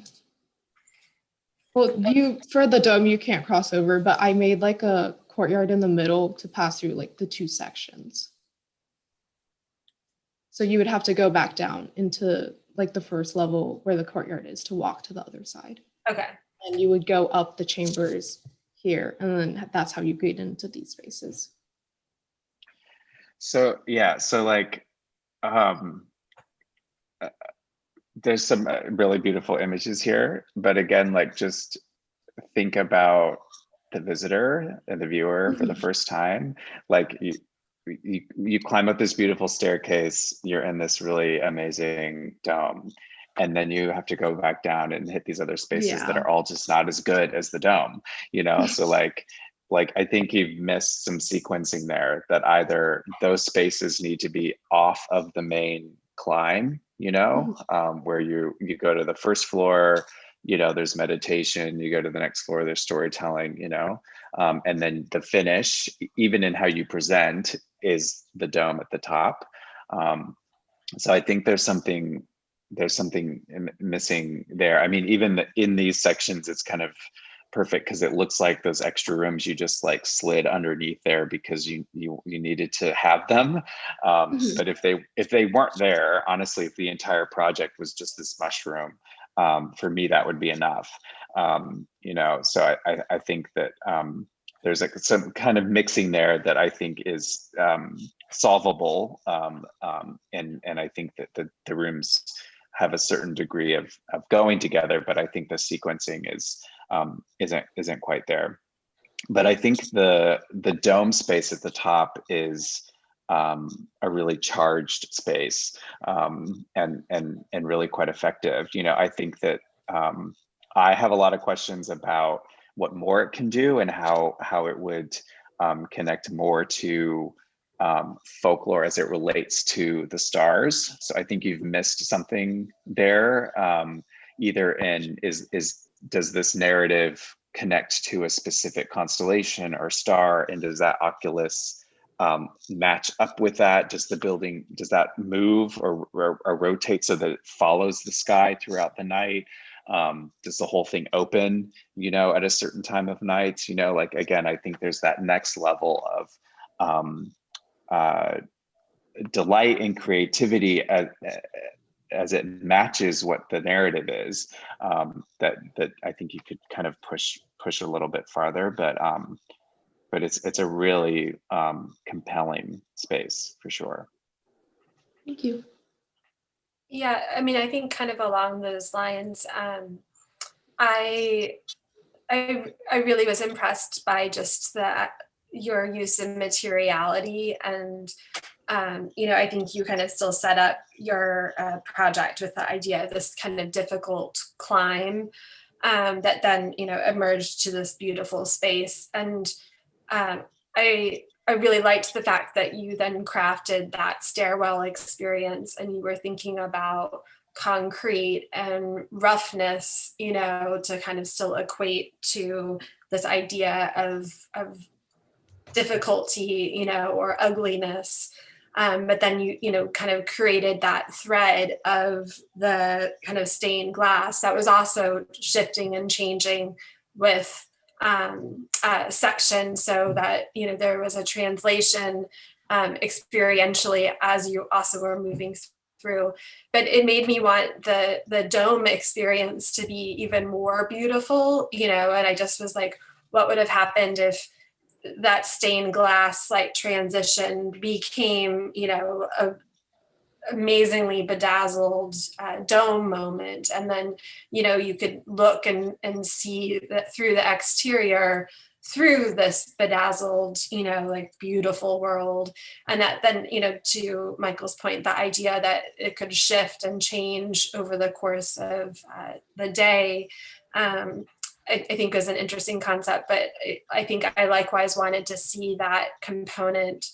Well, for the dome, you can't cross over, but I made like a courtyard in the middle to pass through like the two sections. So you would have to go back down into like the first level where the courtyard is to walk to the other side. Okay. And you would go up the chambers here, and then that's how you get into these spaces. So yeah, so like there's some really beautiful images here, but again, like just think about the visitor and the viewer for the first time. Like you climb up this beautiful staircase, you're in this really amazing dome, and then you have to go back down and hit these other spaces that Yeah. are all just not as good as the dome, you know? So like I think you've missed some sequencing there, that either those spaces need to be off of the main climb, you know, where you go to the first floor, you know, there's meditation, you go to the next floor, there's storytelling, you know, and then the finish, even in how you present, is the dome at the top. So I think there's something missing there. I mean, even in these sections, it's kind of perfect because it looks like those extra rooms you just like slid underneath there because you needed to have them. But if they weren't there, honestly, if the entire project was just this mushroom, for me that would be enough. You know, so I think that there's like some kind of mixing there that I think is solvable, and I think that the rooms have a certain degree of going together, but I think the sequencing is isn't quite there. But I think the dome space at the top is a really charged space, and really quite effective. You know, I think that I have a lot of questions about what more it can do and how it would connect more to folklore as it relates to the stars. So I think you've missed something there. Either in does this narrative connect to a specific constellation or star, and does that oculus match up with that? Does the building, does that move or rotate so that it follows the sky throughout the night? Does the whole thing open, you know, at a certain time of night? You know, like, again, I think there's that next level of delight and creativity as it matches what the narrative is, that I think you could kind of push a little bit farther, but it's a really compelling space for sure. Thank you. Yeah, I mean, I think kind of along those lines, I really was impressed by just your use of materiality, and you know, I think you kind of still set up your project with the idea of this kind of difficult climb that then, you know, emerged to this beautiful space. And I really liked the fact that you then crafted that stairwell experience, and you were thinking about concrete and roughness, you know, to kind of still equate to this idea of difficulty, you know, or ugliness. But then you know, kind of created that thread of the kind of stained glass that was also shifting and changing with section, so that, you know, there was a translation experientially as you also were moving through. But it made me want the dome experience to be even more beautiful, you know, and I just was like, what would have happened if that stained glass like transition became, you know, a amazingly bedazzled dome moment, and then, you know, you could look and see that through the exterior through this bedazzled, you know, like beautiful world. And that then, you know, to Michael's point, the idea that it could shift and change over the course of the day, I think is an interesting concept. But I think I likewise wanted to see that component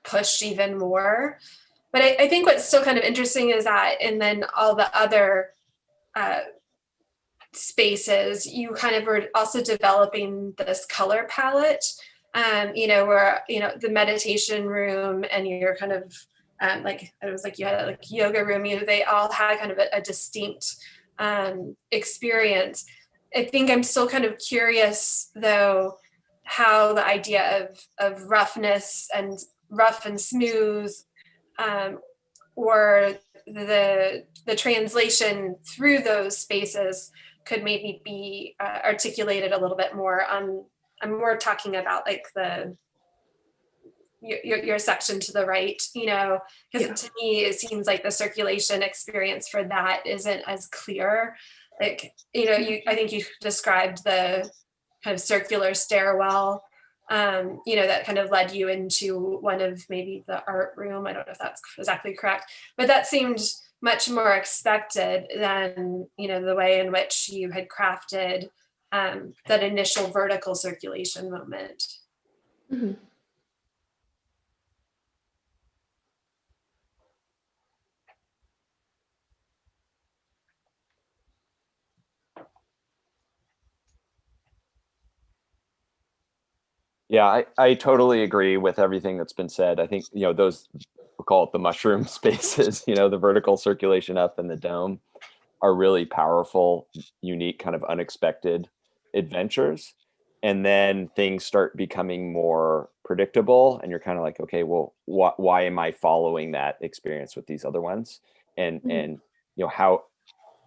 pushed even more. But I think what's still kind of interesting is that, and then all the other spaces, you kind of were also developing this color palette, you know, where, you know, the meditation room and you're kind of like, it was like you had a like yoga room, you know, they all had kind of a distinct experience. I think I'm still kind of curious though, how the idea of roughness and rough and smooth, or the translation through those spaces could maybe be articulated a little bit more. I'm more talking about like your section to the right, because to me, it seems like the circulation experience for that isn't as clear. Like, I think you described the kind of circular stairwell, that kind of led you into one of maybe the art room. I don't know if that's exactly correct, but that seemed much more expected than, the way in which you had crafted that initial vertical circulation moment. Mm-hmm. Yeah, I totally agree with everything that's been said. I think, those, we'll call it the mushroom spaces, the vertical circulation up in the dome are really powerful, unique, kind of unexpected adventures. And then things start becoming more predictable and you're kind of like, okay, well, why am I following that experience with these other ones? And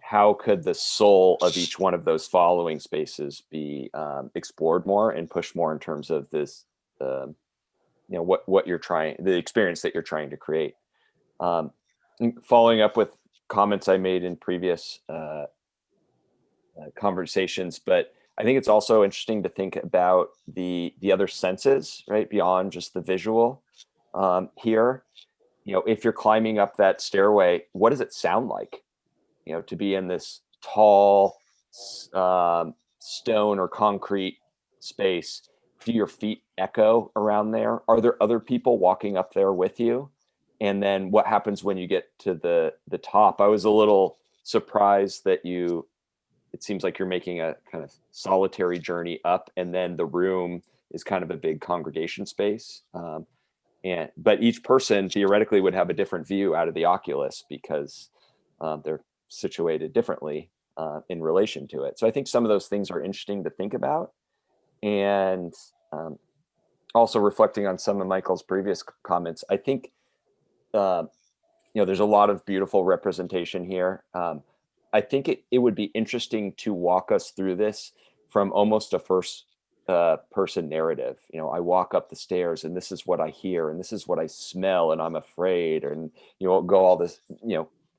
how could the soul of each one of those following spaces be explored more and pushed more in terms of this, what you're trying, the experience that you're trying to create. Following up with comments I made in previous conversations, but I think it's also interesting to think about the other senses, right, beyond just the visual. Here, if you're climbing up that stairway, what does it sound like? To be in this tall stone or concrete space. Do your feet echo around there? Are there other people walking up there with you? And then what happens when you get to the top? I was a little surprised that it seems like you're making a kind of solitary journey up, and then the room is kind of a big congregation space. But each person theoretically would have a different view out of the Oculus because they're situated differently in relation to it. So I think some of those things are interesting to think about. And also reflecting on some of Michael's previous comments, I think, there's a lot of beautiful representation here. I think it would be interesting to walk us through this from almost a first person narrative. I walk up the stairs and this is what I hear and this is what I smell and I'm afraid, and go all this,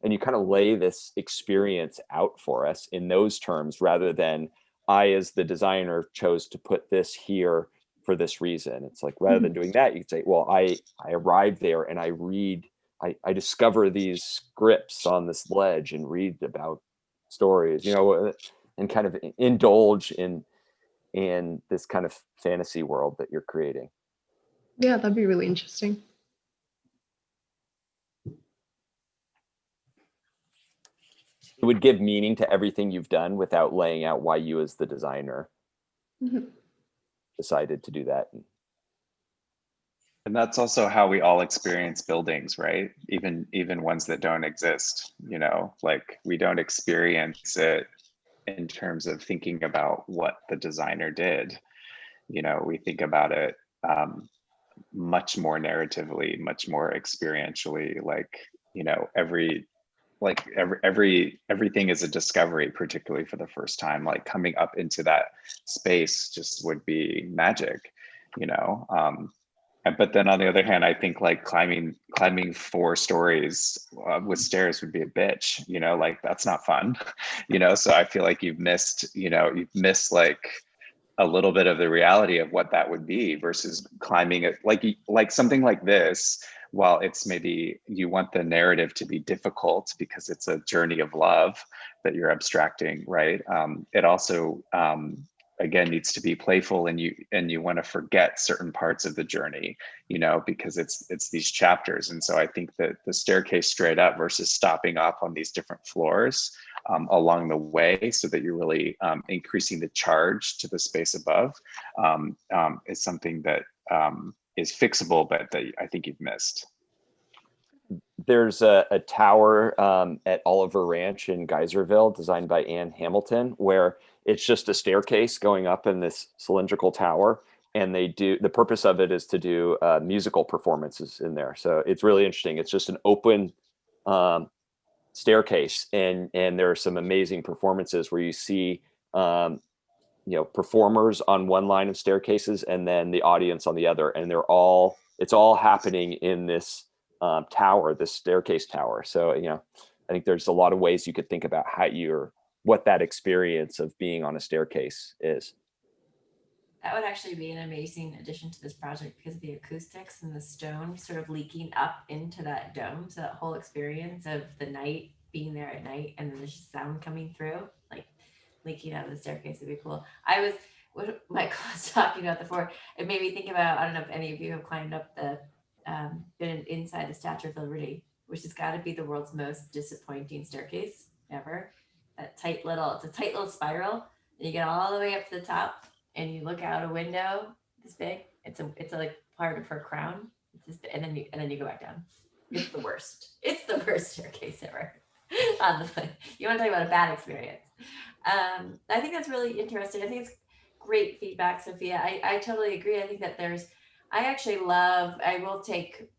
and you kind of lay this experience out for us in those terms, rather than I, as the designer, chose to put this here for this reason. It's like, rather than doing that, you could say, well, I arrived there and I discover these scripts on this ledge and read about stories, and kind of indulge in this kind of fantasy world that you're creating. Yeah, that'd be really interesting. It would give meaning to everything you've done without laying out why you, as the designer, decided to do that. And that's also how we all experience buildings, right? Even ones that don't exist, like we don't experience it in terms of thinking about what the designer did. We think about it much more narratively, much more experientially, everything is a discovery, particularly for the first time. Like coming up into that space just would be magic, but then on the other hand, I think like climbing 4 stories with stairs would be a bitch, that's not fun, so I feel like you've missed like a little bit of the reality of what that would be versus climbing it like something like this. While it's maybe you want the narrative to be difficult because it's a journey of love that you're abstracting, right? It also again needs to be playful, and you want to forget certain parts of the journey, because it's these chapters. And so I think that the staircase straight up versus stopping off on these different floors along the way, so that you're really increasing the charge to the space above, is something that is fixable, but that I think you've missed. There's a tower at Oliver Ranch in Geyserville, designed by Ann Hamilton, where it's just a staircase going up in this cylindrical tower. And the purpose of it is to do musical performances in there. So it's really interesting. It's just an open staircase, and there are some amazing performances where you see performers on one line of staircases and then the audience on the other, and they're all it's all happening in this tower, this staircase tower. So, I think there's a lot of ways you could think about what that experience of being on a staircase is. That would actually be an amazing addition to this project because of the acoustics and the stone sort of leaking up into that dome. So that whole experience of the night, being there at night, and then there's just sound coming through, like leaking out of the staircase would be cool. What Michael was talking about before, it made me think about, I don't know if any of you have climbed up been inside the Statue of Liberty, which has got to be the world's most disappointing staircase ever. It's a tight little spiral, and you get all the way up to the top, and you look out a window this big. It's like part of her crown. And then you go back down. It's the worst. It's the worst staircase ever. You want to talk about a bad experience? I think that's really interesting. I think it's great feedback, Sophia. I totally agree. I think that I will take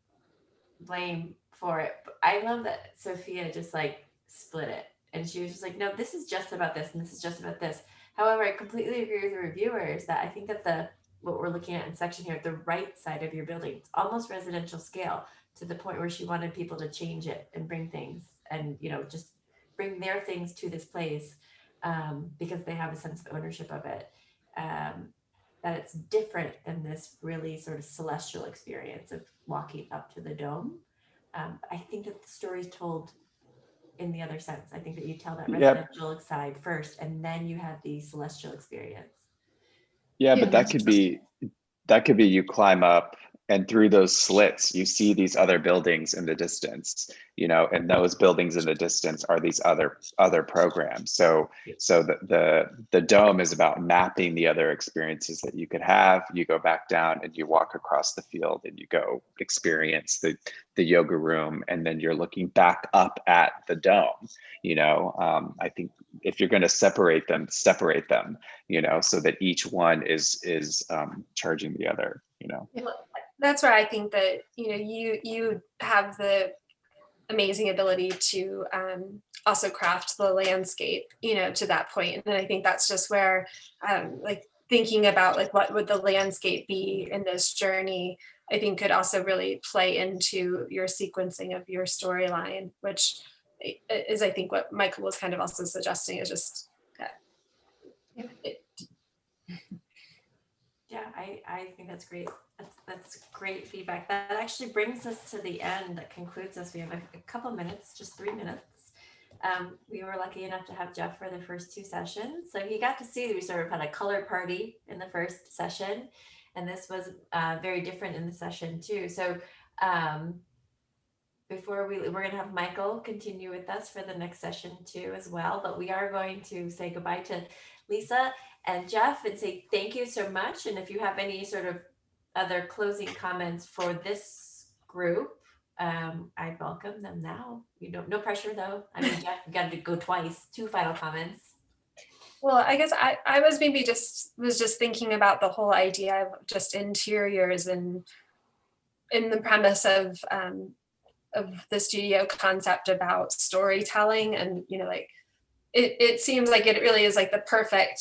blame for it. But I love that Sophia just like split it. And she was just like, no, this is just about this, and this is just about this. However, I completely agree with the reviewers that I think that what we're looking at in section here, the right side of your building, it's almost residential scale, to the point where she wanted people to change it and bring things and, just bring their things to this place because they have a sense of ownership of it. That it's different than this really sort of celestial experience of walking up to the dome. I think that the story is told in the other sense. I think that you tell that residential side first, and then you have the celestial experience. Yeah, but that could be you climb up, and through those slits you see these other buildings in the distance, and those buildings in the distance are these other programs. So the dome is about mapping the other experiences that you could have. You go back down and you walk across the field and you go experience the yoga room, and then you're looking back up at the dome. I think if you're going to separate them, so that each one is charging the other. That's where I think that you have the amazing ability to also craft the landscape, to that point. And I think that's just where like thinking about like what would the landscape be in this journey, I think could also really play into your sequencing of your storyline, which is I think what Michael was kind of also suggesting is just I think that's great. That's great feedback. That actually brings us to the end. That concludes us. We have a couple minutes, just 3 minutes. We were lucky enough to have Jeff for the first 2 sessions. So you got to see that we sort of had a color party in the first session, and this was very different in the session too. So we're going to have Michael continue with us for the next session too as well, but we are going to say goodbye to Lisa and Jeff and say thank you so much. And if you have any sort of other closing comments for this group, I welcome them now. No pressure though. I mean, Jeff, you got to go twice. 2 final comments. Well, I guess I was maybe just thinking about the whole idea of just interiors and in the premise of the studio concept about storytelling, and like it seems like it really is like the perfect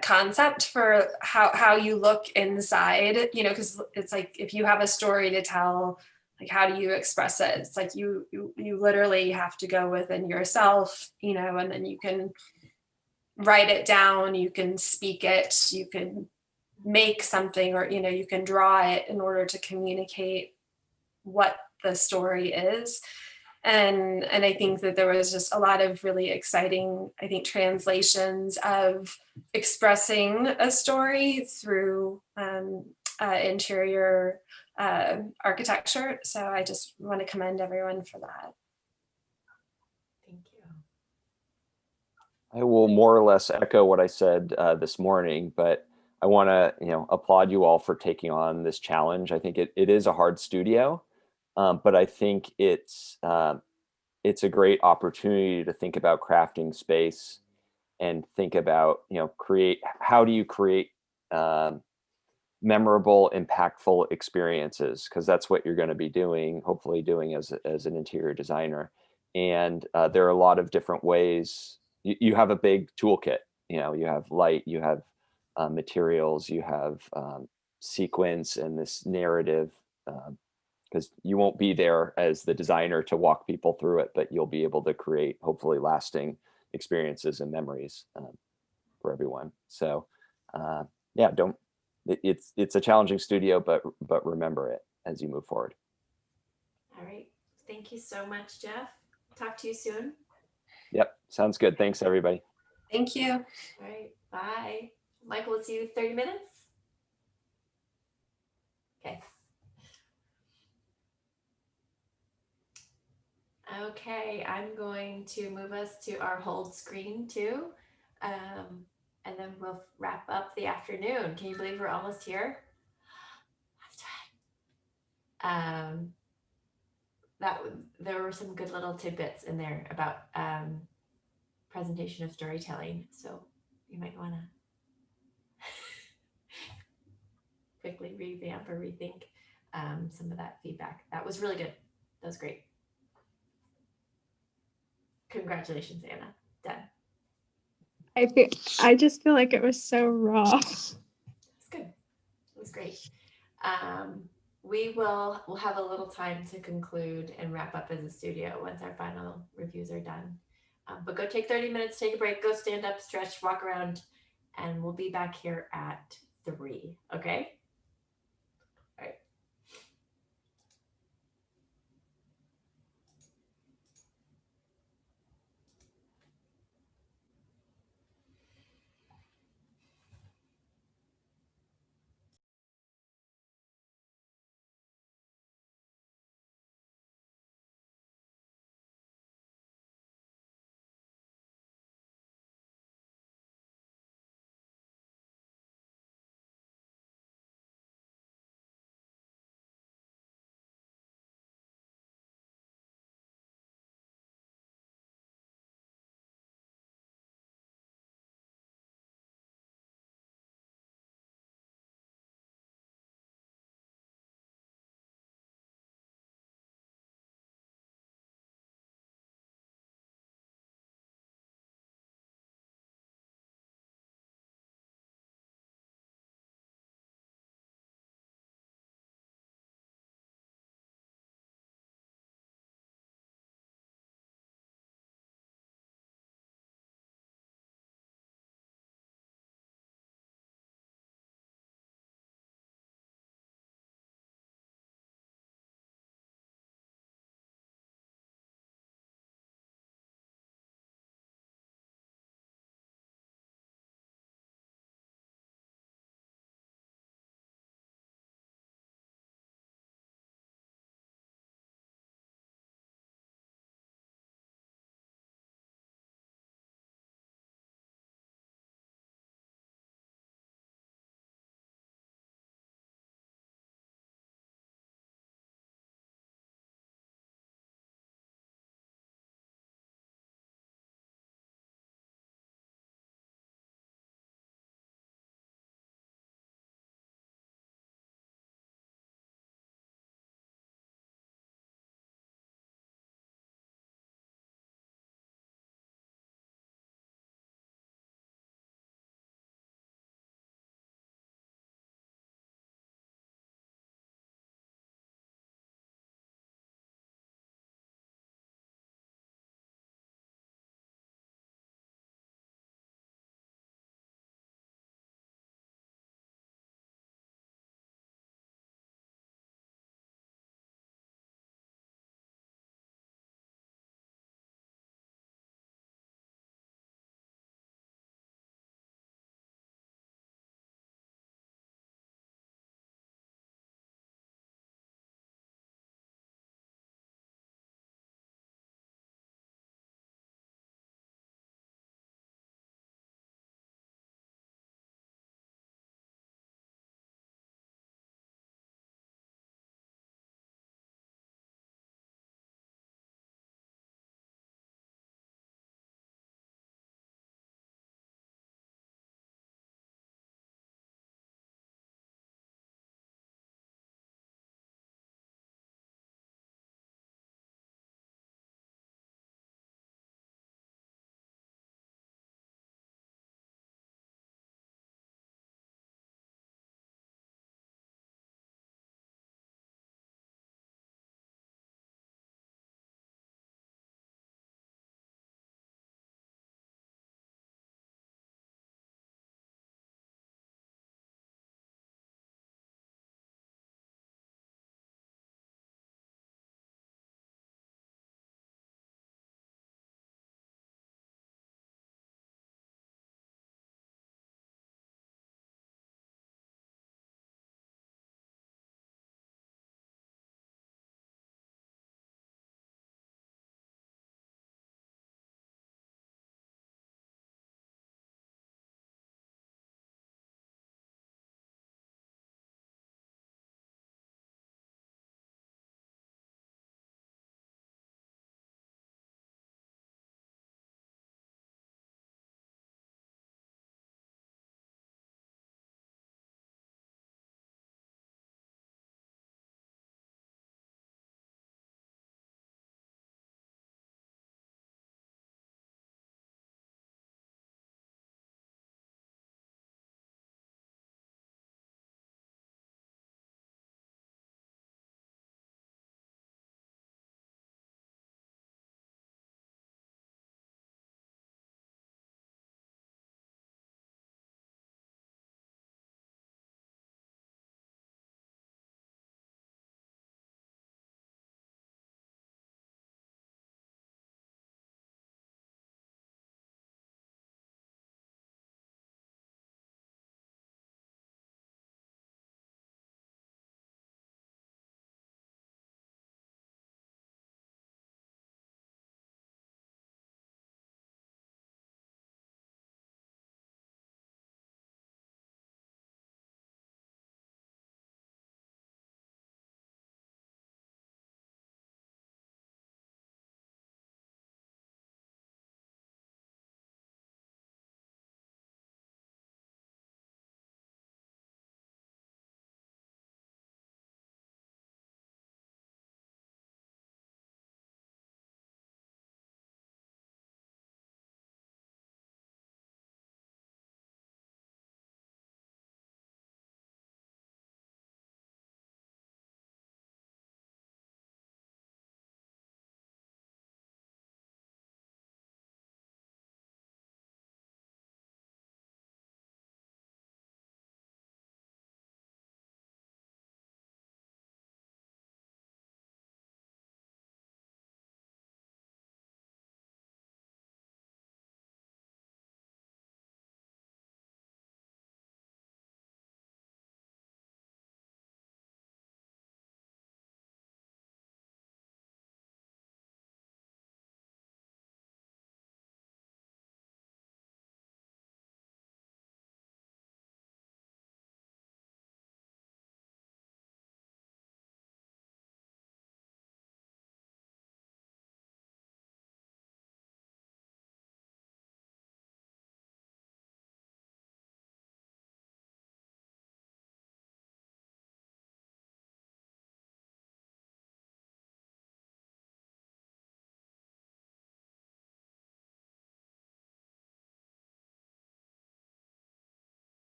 concept for how you look inside, because it's like if you have a story to tell, like how do you express it? It's like you literally have to go within yourself, and then you can write it down, you can speak it, you can make something, or you can draw it in order to communicate what the story is. And I think that there was just a lot of really exciting, I think, translations of expressing a story through interior architecture. So I just want to commend everyone for that. Thank you. I will more or less echo what I said this morning, but I want to applaud you all for taking on this challenge. I think it is a hard studio, but I think it's a great opportunity to think about crafting space and think about how do you create memorable, impactful experiences, because that's what you're going to be doing, hopefully doing as an interior designer. And there are a lot of different ways. You have a big toolkit. You have light, you have materials, you have sequence and this narrative, because you won't be there as the designer to walk people through it, but you'll be able to create hopefully lasting experiences and memories for everyone. So yeah, it's a challenging studio, but remember it as you move forward. All right. Thank you so much, Jeff. Talk to you soon. Yep, sounds good. Thanks, everybody. Thank you. All right, bye. Michael, we'll see you in 30 minutes. Okay. Okay, I'm going to move us to our hold screen too. And then we'll wrap up the afternoon. Can you believe we're almost here? There were some good little tidbits in there about presentation of storytelling. So you might want to quickly revamp or rethink some of that feedback. That was really good. That was great. Congratulations, Anna. Done. I just feel like it was so raw. It's good. It was great. We'll have a little time to conclude and wrap up as a studio once our final reviews are done. But go take 30 minutes, take a break, go stand up, stretch, walk around, and we'll be back here at 3. Okay?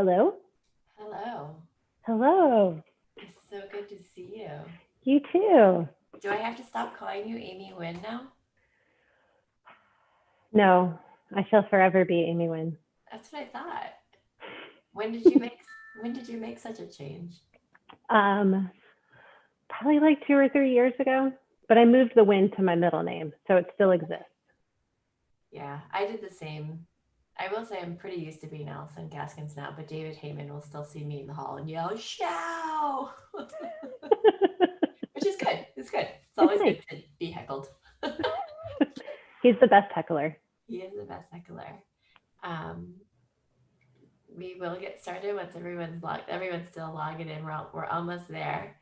Hello? Hello. Hello. It's so good to see you. You too. Do I have to stop calling you Amy Wynn now? No, I shall forever be Amy Wynn. That's what I thought. When did you make such a change? Probably like 2 or 3 years ago, but I moved the Wynn to my middle name, so it still exists. Yeah, I did the same. I will say I'm pretty used to being Allison Gaskins now, but David Heyman will still see me in the hall and yell, "Show!" Which is good. It's good. It's always nice. good to be heckled. He's the best heckler. He is the best heckler. We will get started once everyone's still logging in. We're almost there.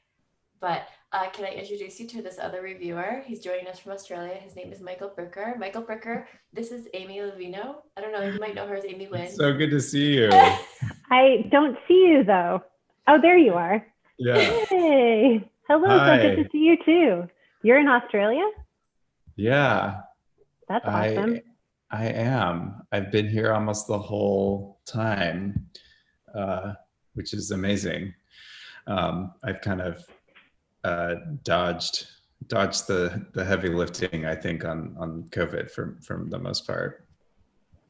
But can I introduce you to this other reviewer? He's joining us from Australia. His name is Michael Bricker. Michael Bricker, this is Amy Levino. I don't know, you might know her as Amy Wynn. It's so good to see you. I don't see you though. Oh, there you are. Yeah. Hey. Hello, Hi. so good to see you too. You're in Australia? Yeah. That's awesome. I am. I've been here almost the whole time, which is amazing. I've kind of dodged the heavy lifting, I think, on COVID from the most part.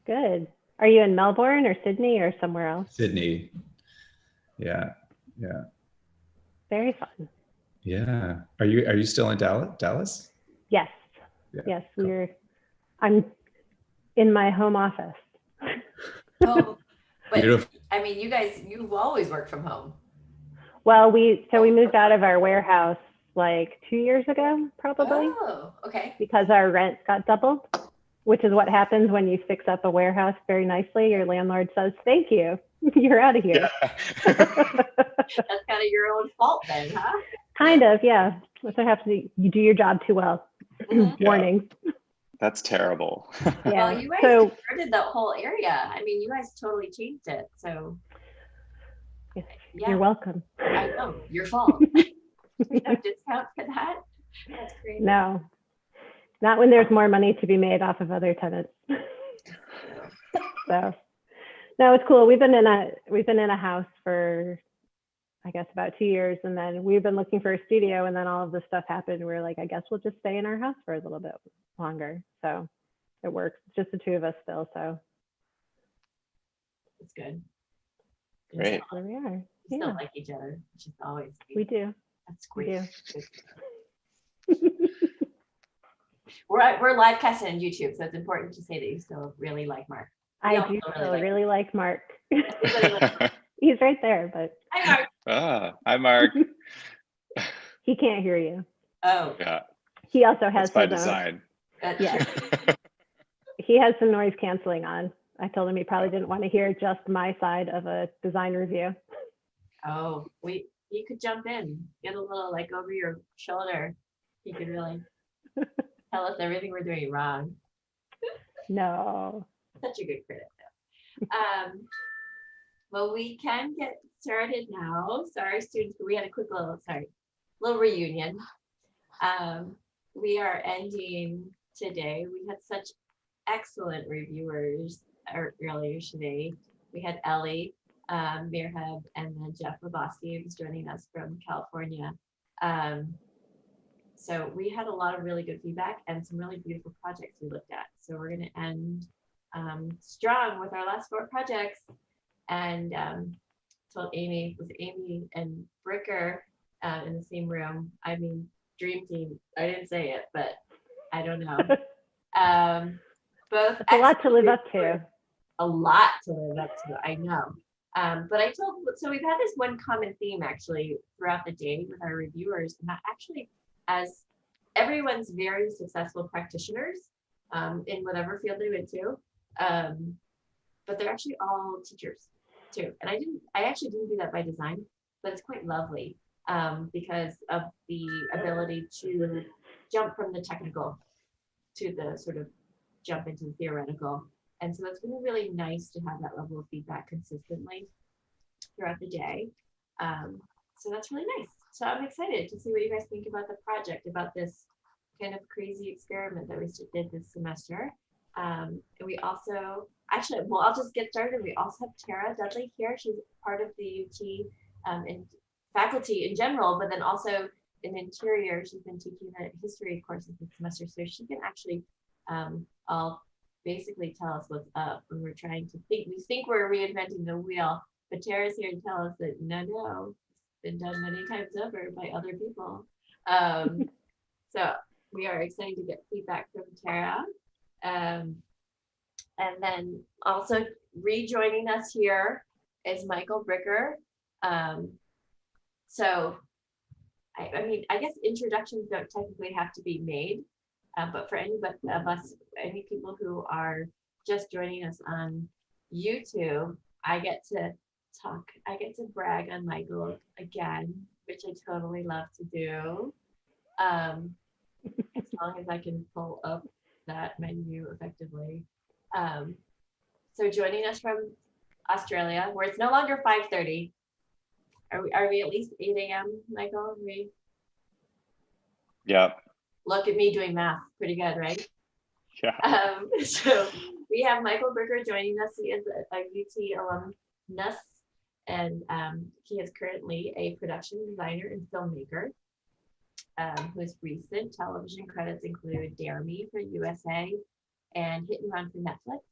Good. Are you in Melbourne or Sydney or somewhere else? Sydney. Yeah. Very fun. Yeah. Are you still in Dallas? Yes. Yeah, yes, cool. I'm in my home office. Oh, but Beautiful. I mean, you always work from home. Well, we moved out of our warehouse like 2 years ago, probably. Oh, okay. Because our rent got doubled, which is what happens when you fix up a warehouse very nicely. Your landlord says, "Thank you, you're out of here." Yeah. That's kind of your own fault then, huh? Kind of, yeah. That's what happens. You do your job too well. Warning. That's terrible. Yeah. Well, you guys So converted the whole area. I mean, you guys totally changed it. So yeah. You're welcome. I know, your fault. No discount for that. That's great. No, not when there's more money to be made off of other tenants. So no, it's cool. We've been in a house for, I guess, about 2 years, and then we've been looking for a studio, and then all of this stuff happened. We're like, I guess we'll just stay in our house for a little bit longer. So it works. It's just the two of us still. So It's good. Great. there we are. We Yeah, still like each other, which is always we do. That's We great. do. We're live casting on YouTube, so it's important to say that you still really like Mark. We I all do still really like Mark. Everybody likes He's right there, but Hi, Mark. Hi, Mark. he can't hear you. Oh, Yeah, He also has that's by his own. design. that's Yes. He has some noise canceling on. I told him he probably didn't want to hear just my side of a design review. Oh, you could jump in, get a little like over your shoulder. You could really tell us everything we're doing wrong. No. Such a good critic, though. Well, we can get started now. Sorry, students, but we had a quick little reunion. We are ending today. We had such excellent reviewers earlier today. We had Ellie, Mirhab, and then Jeff Lebowski who's joining us from California. So we had a lot of really good feedback and some really beautiful projects we looked at. So we're going to end strong with our last 4 projects. And told Amy, with Amy and Bricker in the same room. I mean, dream team. I didn't say it, but I don't know. Both. It's a lot to live up to. A lot to live up to. I know. But so we've had this one common theme actually throughout the day with our reviewers, and that actually, as everyone's very successful practitioners in whatever field they went to, but they're actually all teachers too. And I actually didn't do that by design, but it's quite lovely because of the ability to jump from the technical to the sort of jump into the theoretical. And so it's been really nice to have that level of feedback consistently throughout the day. So that's really nice. So I'm excited to see what you guys think about the project, about this kind of crazy experiment that we did this semester. And we also, actually, well, I'll just get started. We also have Tara Dudley here. She's part of the UT and faculty in general, but then also in interior. She's been teaching the history courses this semester, so she can actually all basically tell us what's up when we're trying to think. We think we're reinventing the wheel, but Tara's here to tell us that no, it's been done many times over by other people. So we are excited to get feedback from Tara. And then also rejoining us here is Michael Bricker. So I mean, I guess introductions don't technically have to be made, but for any of us, any people who are just joining us on YouTube, I get to brag on Michael again, which I totally love to do. As long as I can pull up that menu effectively. So joining us from Australia, where it's no longer 5:30. Are we at least 8 a.m., Michael? Yeah. Look at me doing math. Pretty good, right? Yeah. So we have Michael Bricker joining us. He is a UT alumnus, and he is currently a production designer and filmmaker. Whose recent television credits include Dare Me for USA and Hit and Run for Netflix.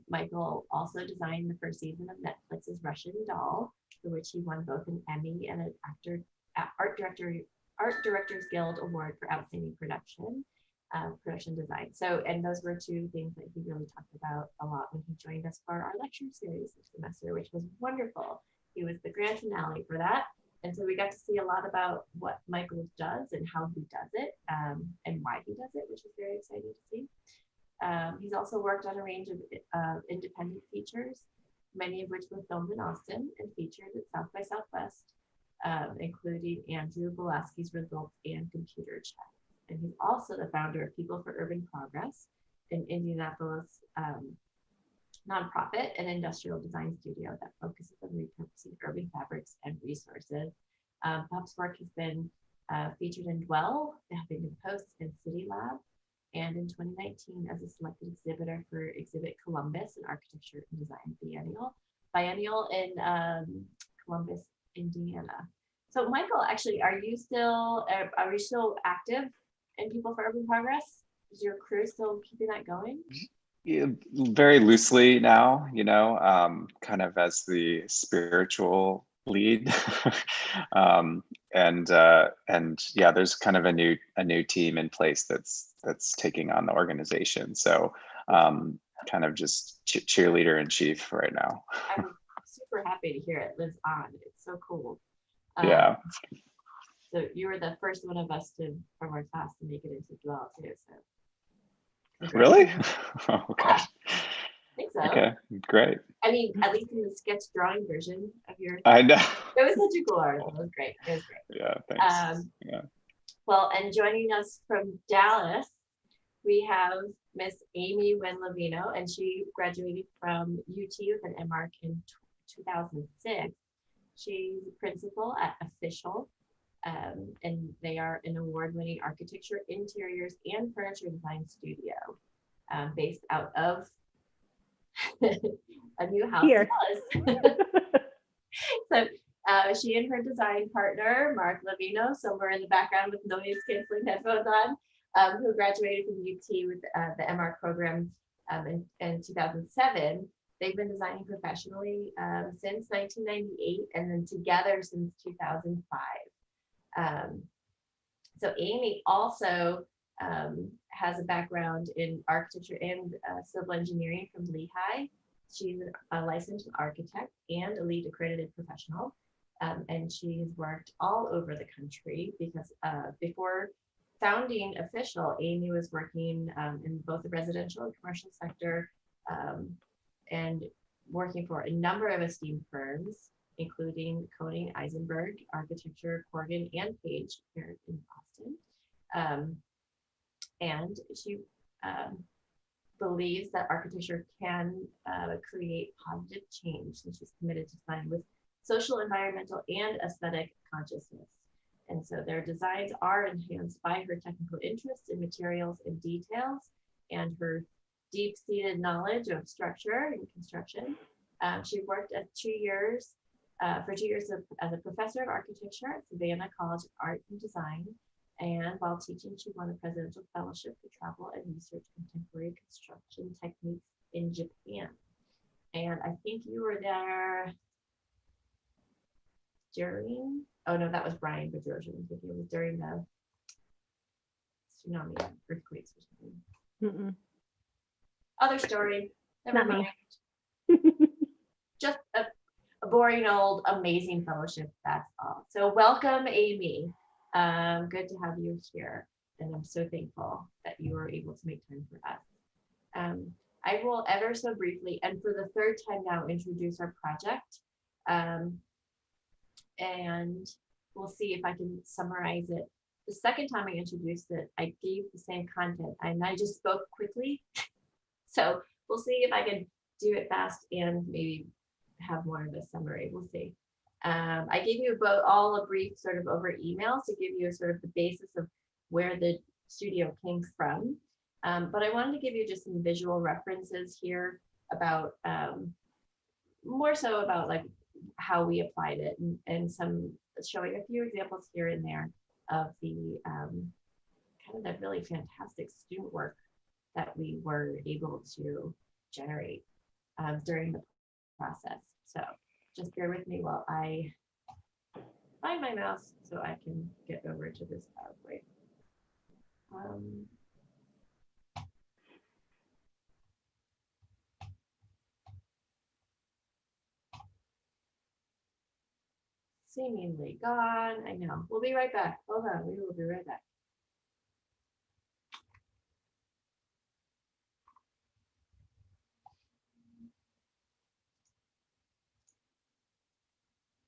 Michael also designed the first season of Netflix's Russian Doll, for which he won both an Emmy and an Art Directors Guild Award for Outstanding Production Design. So, and those were two things that he really talked about a lot when he joined us for our lecture series this semester, which was wonderful. He was the grand finale for that. And so we got to see a lot about what Michael does and how he does it and why he does it, which is very exciting to see. He's also worked on a range of independent features, many of which were filmed in Austin and featured at South by Southwest, including Andrew Belaski's Results and Computer Check. And he's also the founder of People for Urban Progress, an Indianapolis nonprofit and industrial design studio that focuses on repurposing urban fabrics and resources. Pop's work has been featured in Dwell, the Huffington Post, and City Lab, and in 2019 as a selected exhibitor for Exhibit Columbus, an architecture and design biennial in Columbus, Indiana. So Michael, actually, are we still active in People for Urban Progress? Is your crew still keeping that going? Yeah, very loosely now, kind of as the spiritual lead. and yeah, there's kind of a new team in place that's taking on the organization. So kind of just cheerleader in chief right now. I'm super happy to hear it lives on. It's so cool. Yeah. So you were the first one of us from our class to make it into Dwell too. So. Really? Oh gosh. I think so. Okay, great. I mean, at least in the sketch drawing version of your. I know. It was such a cool article. It was great. Yeah, thanks. Yeah. Well, and joining us from Dallas, we have Miss Amy Wen-Levino, and she graduated from UT with an MArch in 2006. She's principal at Official. And they are an award-winning architecture, interiors, and furniture design studio based out of a new house. Here. So she and her design partner, Mark Levino, somewhere in the background with noise canceling headphones on, who graduated from UT with the MArch program in 2007. They've been designing professionally since 1998 and then together since 2005. So Amy also has a background in architecture and civil engineering from Lehigh. She's a licensed architect and a LEED accredited professional. And she's worked all over the country because before founding Official, Amy was working in both the residential and commercial sector and working for a number of esteemed firms, including Koning Eisenberg, Architecture, Corgan, and Page here in Boston. And she believes that architecture can create positive change, and she's committed to design with social, environmental, and aesthetic consciousness. And so their designs are enhanced by her technical interest in materials and details and her deep-seated knowledge of structure and construction. She worked at 2 years, for 2 years as a professor of architecture at Savannah College of Art and Design. And while teaching, she won a presidential fellowship for travel and research contemporary construction techniques in Japan. And I think you were there during, oh no, that was Brian Bedrosian. I think it was during the tsunami, earthquakes or something. Other story, never Not me. mind. Just a boring old amazing fellowship, that's all. So welcome, Amy. Good to have you here, and I'm so thankful that you were able to make time for us. I will ever so briefly, and for the third time now, introduce our project. And we'll see if I can summarize it. The second time I introduced it, I gave the same content and I just spoke quickly. So we'll see if I can do it fast and maybe have more of a summary. We'll see. I gave you both all a brief sort of over email to give you a sort of the basis of where the studio came from. But I wanted to give you just some visual references here about more so about like how we applied it, and some showing a few examples here and there of the kind of that really fantastic student work that we were able to generate during the process. So just bear with me while I find my mouse so I can get over to this PowerPoint. Seemingly gone. I know. We'll be right back. Hold on. We will be right back.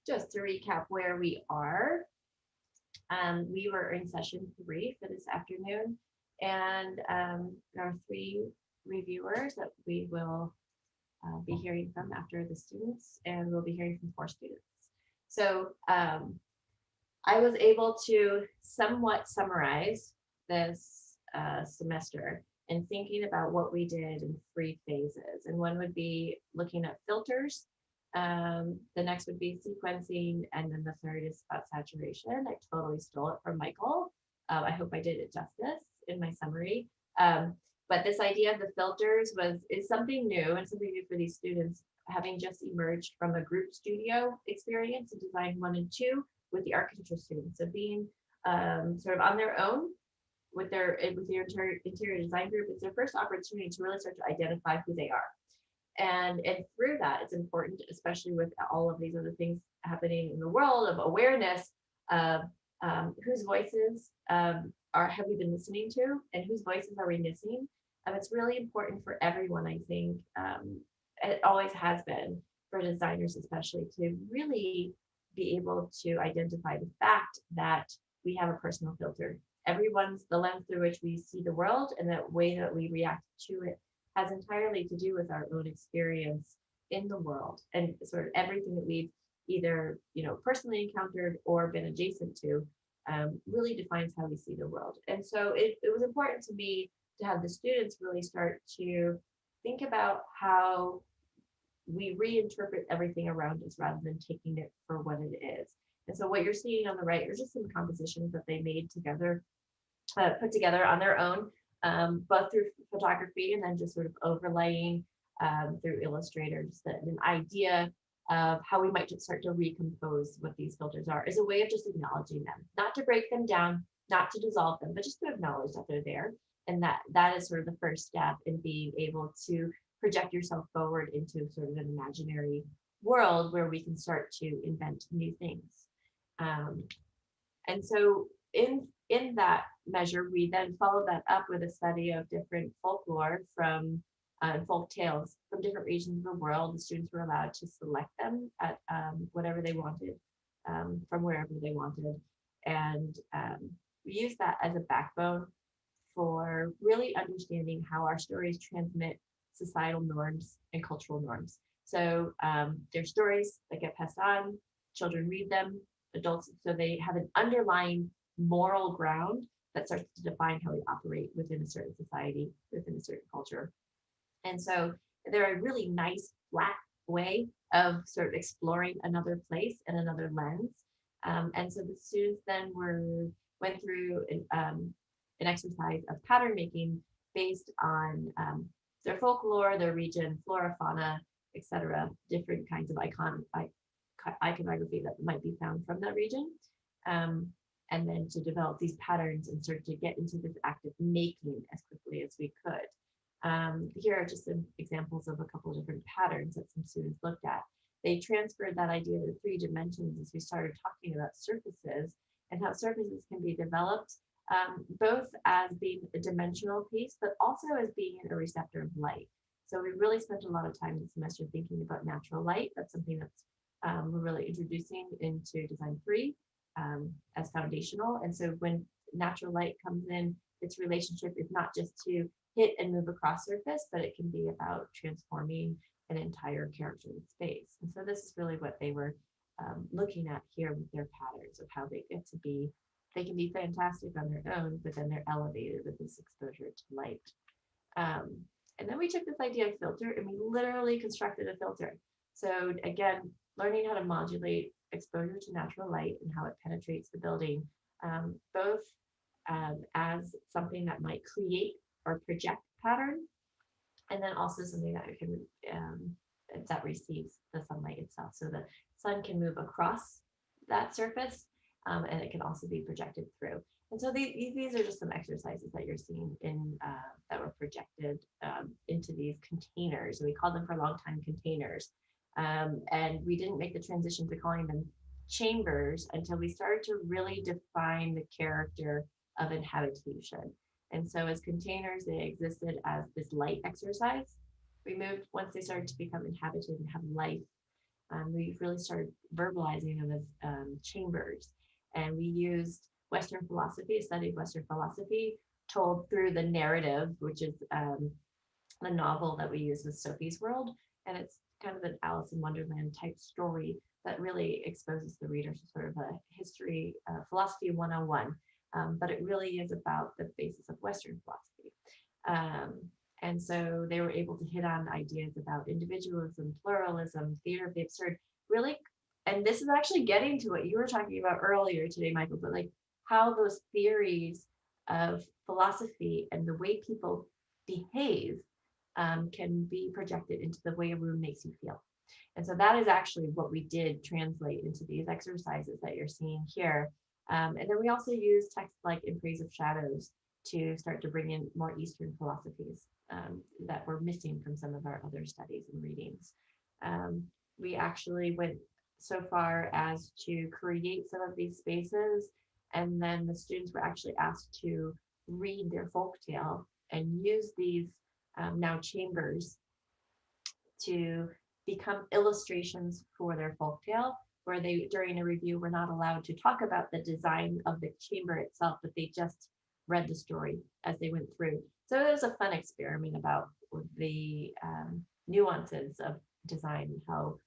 Just to recap where we are, we were in session 3 for this afternoon, and there are 3 reviewers that we will be hearing from after the students, and we'll be hearing from 4 students. So I was able to somewhat summarize this semester in thinking about what we did in 3 phases. And one would be looking at filters. The next would be sequencing. And then the third is about saturation. I totally stole it from Michael. I hope I did it justice in my summary. But this idea of the filters is something new and something new for these students, having just emerged from a group studio experience in design 1 and 2 with the architecture students. So being sort of on their own with their interior design group, it's their first opportunity to really start to identify who they are. And through that, it's important, especially with all of these other things happening in the world of awareness of whose voices have we been listening to and whose voices are we missing. It's really important for everyone, I think. It always has been for designers, especially, to really be able to identify the fact that we have a personal filter. Everyone's the lens through which we see the world and the way that we react to it has entirely to do with our own experience in the world, and sort of everything that we've either personally encountered or been adjacent to really defines how we see the world. And so it was important to me to have the students really start to think about how we reinterpret everything around us rather than taking it for what it is. And so what you're seeing on the right are just some compositions that they made together, put together on their own, both through photography and then just sort of overlaying through Illustrator, just an idea of how we might just start to recompose what these filters are as a way of just acknowledging them, not to break them down, not to dissolve them, but just to acknowledge that they're there. And that is sort of the first step in being able to project yourself forward into sort of an imaginary world where we can start to invent new things. And so in that measure, we then follow that up with a study of different folklore from folk tales from different regions of the world. The students were allowed to select them at whatever they wanted, from wherever they wanted. And we use that as a backbone for really understanding how our stories transmit societal norms and cultural norms. So they're stories that get passed on, children read them, adults, so they have an underlying moral ground that starts to define how we operate within a certain society, within a certain culture. And so they're a really nice flat way of sort of exploring another place and another lens. And so the students then went through an exercise of pattern making based on their folklore, their region, flora, fauna, etc., different kinds of iconography that might be found from that region. And then to develop these patterns and start to get into this act of making as quickly as we could. Here are just some examples of a couple of different patterns that some students looked at. They transferred that idea to 3 dimensions as we started talking about surfaces and how surfaces can be developed both as being a dimensional piece, but also as being a receptor of light. So we really spent a lot of time this semester thinking about natural light. That's something that's we're really introducing into Design 3 as foundational. And so when natural light comes in, its relationship is not just to hit and move across surface, but it can be about transforming an entire character in space. And so this is really what they were looking at here with their patterns of how they get to be, they can be fantastic on their own, but then they're elevated with this exposure to light. And then we took this idea of filter and we literally constructed a filter. So again, learning how to modulate exposure to natural light and how it penetrates the building, both as something that might create or project pattern, and then also something that can that receives the sunlight itself. So the sun can move across that surface, and it can also be projected through. And so these are just some exercises that you're seeing in that were projected into these containers. And we called them for a long time containers. And we didn't make the transition to calling them chambers until we started to really define the character of inhabitation. And so as containers, they existed as this light exercise. We moved, once they started to become inhabited and have life, we really started verbalizing them as chambers. And we used Western philosophy, studied Western philosophy, told through the narrative, which is the novel that we use with Sophie's World. And it's kind of an Alice in Wonderland type story that really exposes the reader to sort of a history, philosophy 101. But it really is about the basis of Western philosophy. And so they were able to hit on ideas about individualism, pluralism, theater of the absurd, really. And this is actually getting to what you were talking about earlier today, Michael, but like how those theories of philosophy and the way people behave can be projected into the way a room makes you feel. And so that is actually what we did translate into these exercises that you're seeing here. And then we also use texts like In Praise of Shadows to start to bring in more Eastern philosophies that were missing from some of our other studies and readings. We actually went so far as to create some of these spaces, and then the students were actually asked to read their folktale and use these now chambers to become illustrations for their folktale, where they, during a review, were not allowed to talk about the design of the chamber itself, but they just read the story as they went through. So it was a fun experiment about the nuances of design and how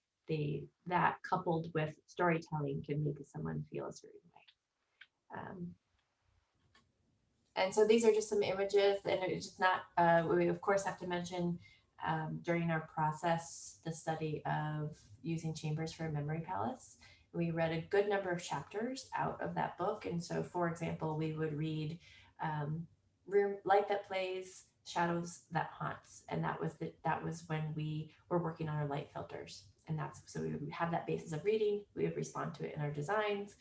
that coupled with storytelling can make someone feel a certain way. And so these are just some images, and it's just not, we of course have to mention during our process, the study of using chambers for a memory palace. We read a good number of chapters out of that book. And so, for example, we would read Room Light That Plays, Shadows That Haunts. And that was when we were working on our light filters. And so we would have that basis of reading, we would respond to it in our designs.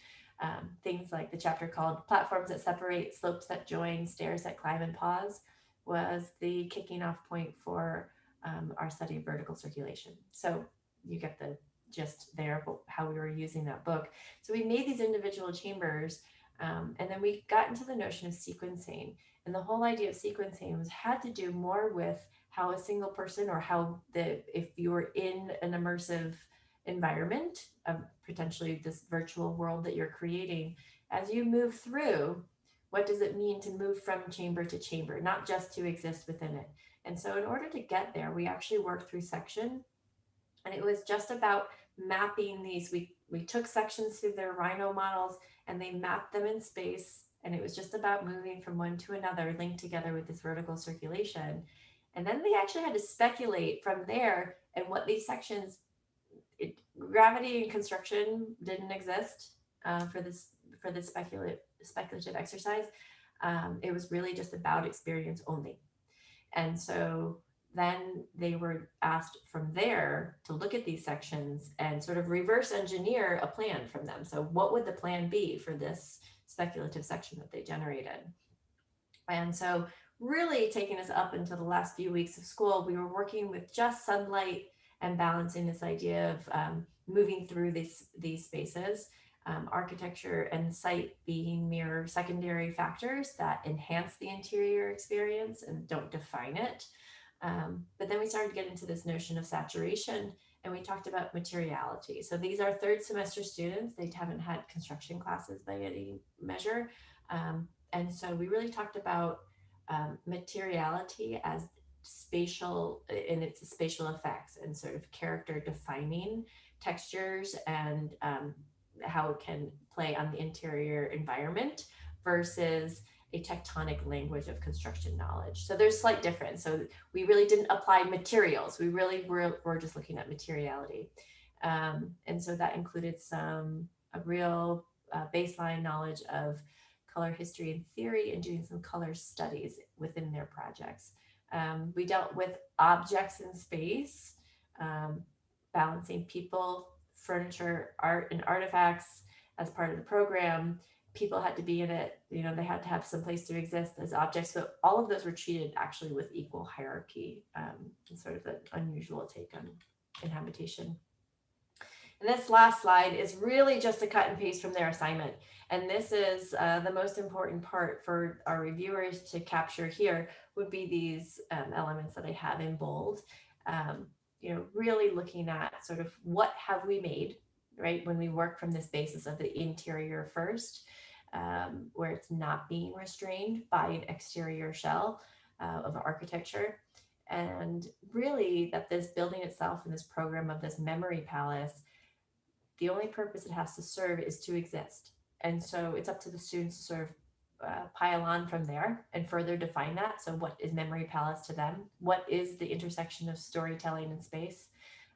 Things like the chapter called Platforms That Separate, Slopes That Join, Stairs That Climb and Pause was the kicking off point for our study of vertical circulation. So you get the gist there of how we were using that book. So we made these individual chambers, and then we got into the notion of sequencing. And the whole idea of sequencing had to do more with how a single person, or how if you were in an immersive environment of potentially this virtual world that you're creating, as you move through, what does it mean to move from chamber to chamber, not just to exist within it? And so in order to get there, we actually worked through section, and it was just about mapping these. We took sections through their Rhino models and they mapped them in space. And it was just about moving from one to another, linked together with this vertical circulation. And then they actually had to speculate from there and what these sections, gravity and construction didn't exist for this speculative exercise. It was really just about experience only. And so then they were asked from there to look at these sections and sort of reverse engineer a plan from them. So what would the plan be for this speculative section that they generated? And so really taking us up into the last few weeks of school, we were working with just sunlight and balancing this idea of moving through these spaces, architecture and site being mere secondary factors that enhance the interior experience and don't define it. But then we started to get into this notion of saturation, and we talked about materiality. So these are third semester students. They haven't had construction classes by any measure. And so we really talked about materiality as spatial in its spatial effects and sort of character defining textures and how it can play on the interior environment versus a tectonic language of construction knowledge. So there's slight difference. So we really didn't apply materials. We really were just looking at materiality. And so that included a real baseline knowledge of color history and theory and doing some color studies within their projects. We dealt with objects in space, balancing people, furniture, art, and artifacts as part of the program. People had to be in it, they had to have some place to exist as objects. So all of those were treated actually with equal hierarchy, sort of an unusual take on inhabitation. And this last slide is really just a cut and paste from their assignment. And this is the most important part for our reviewers to capture here would be these elements that I have in bold. Really looking at sort of what have we made, right? When we work from this basis of the interior first, where it's not being restrained by an exterior shell of architecture. And really that this building itself and this program of this memory palace, the only purpose it has to serve is to exist. And so it's up to the students to sort of pile on from there and further define that. So what is memory palace to them? What is the intersection of storytelling and space?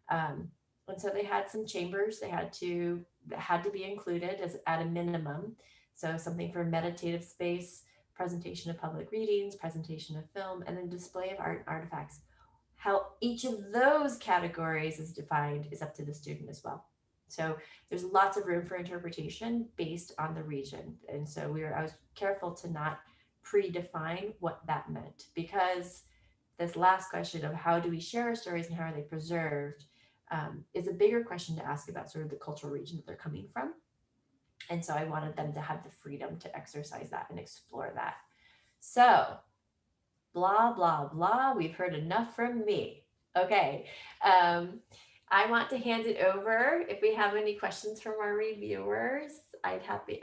And so they had some chambers that had to be included as at a minimum. So something for meditative space, presentation of public readings, presentation of film, and then display of art and artifacts. How each of those categories is defined is up to the student as well. So there's lots of room for interpretation based on the region. And so I was careful to not predefine what that meant, because this last question of how do we share our stories and how are they preserved is a bigger question to ask about sort of the cultural region that they're coming from. And so I wanted them to have the freedom to exercise that and explore that. So blah, blah, blah, we've heard enough from me. Okay. I want to hand it over. If we have any questions from our reviewers, I'd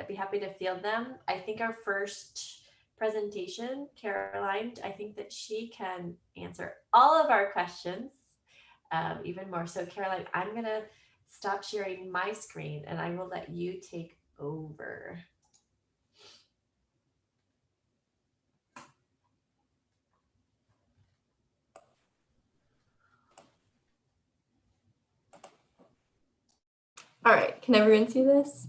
be happy to field them. I think our first presentation, Caroline, I think that she can answer all of our questions, even more. So Caroline, I'm gonna stop sharing my screen and I will let you take over. All right, can everyone see this?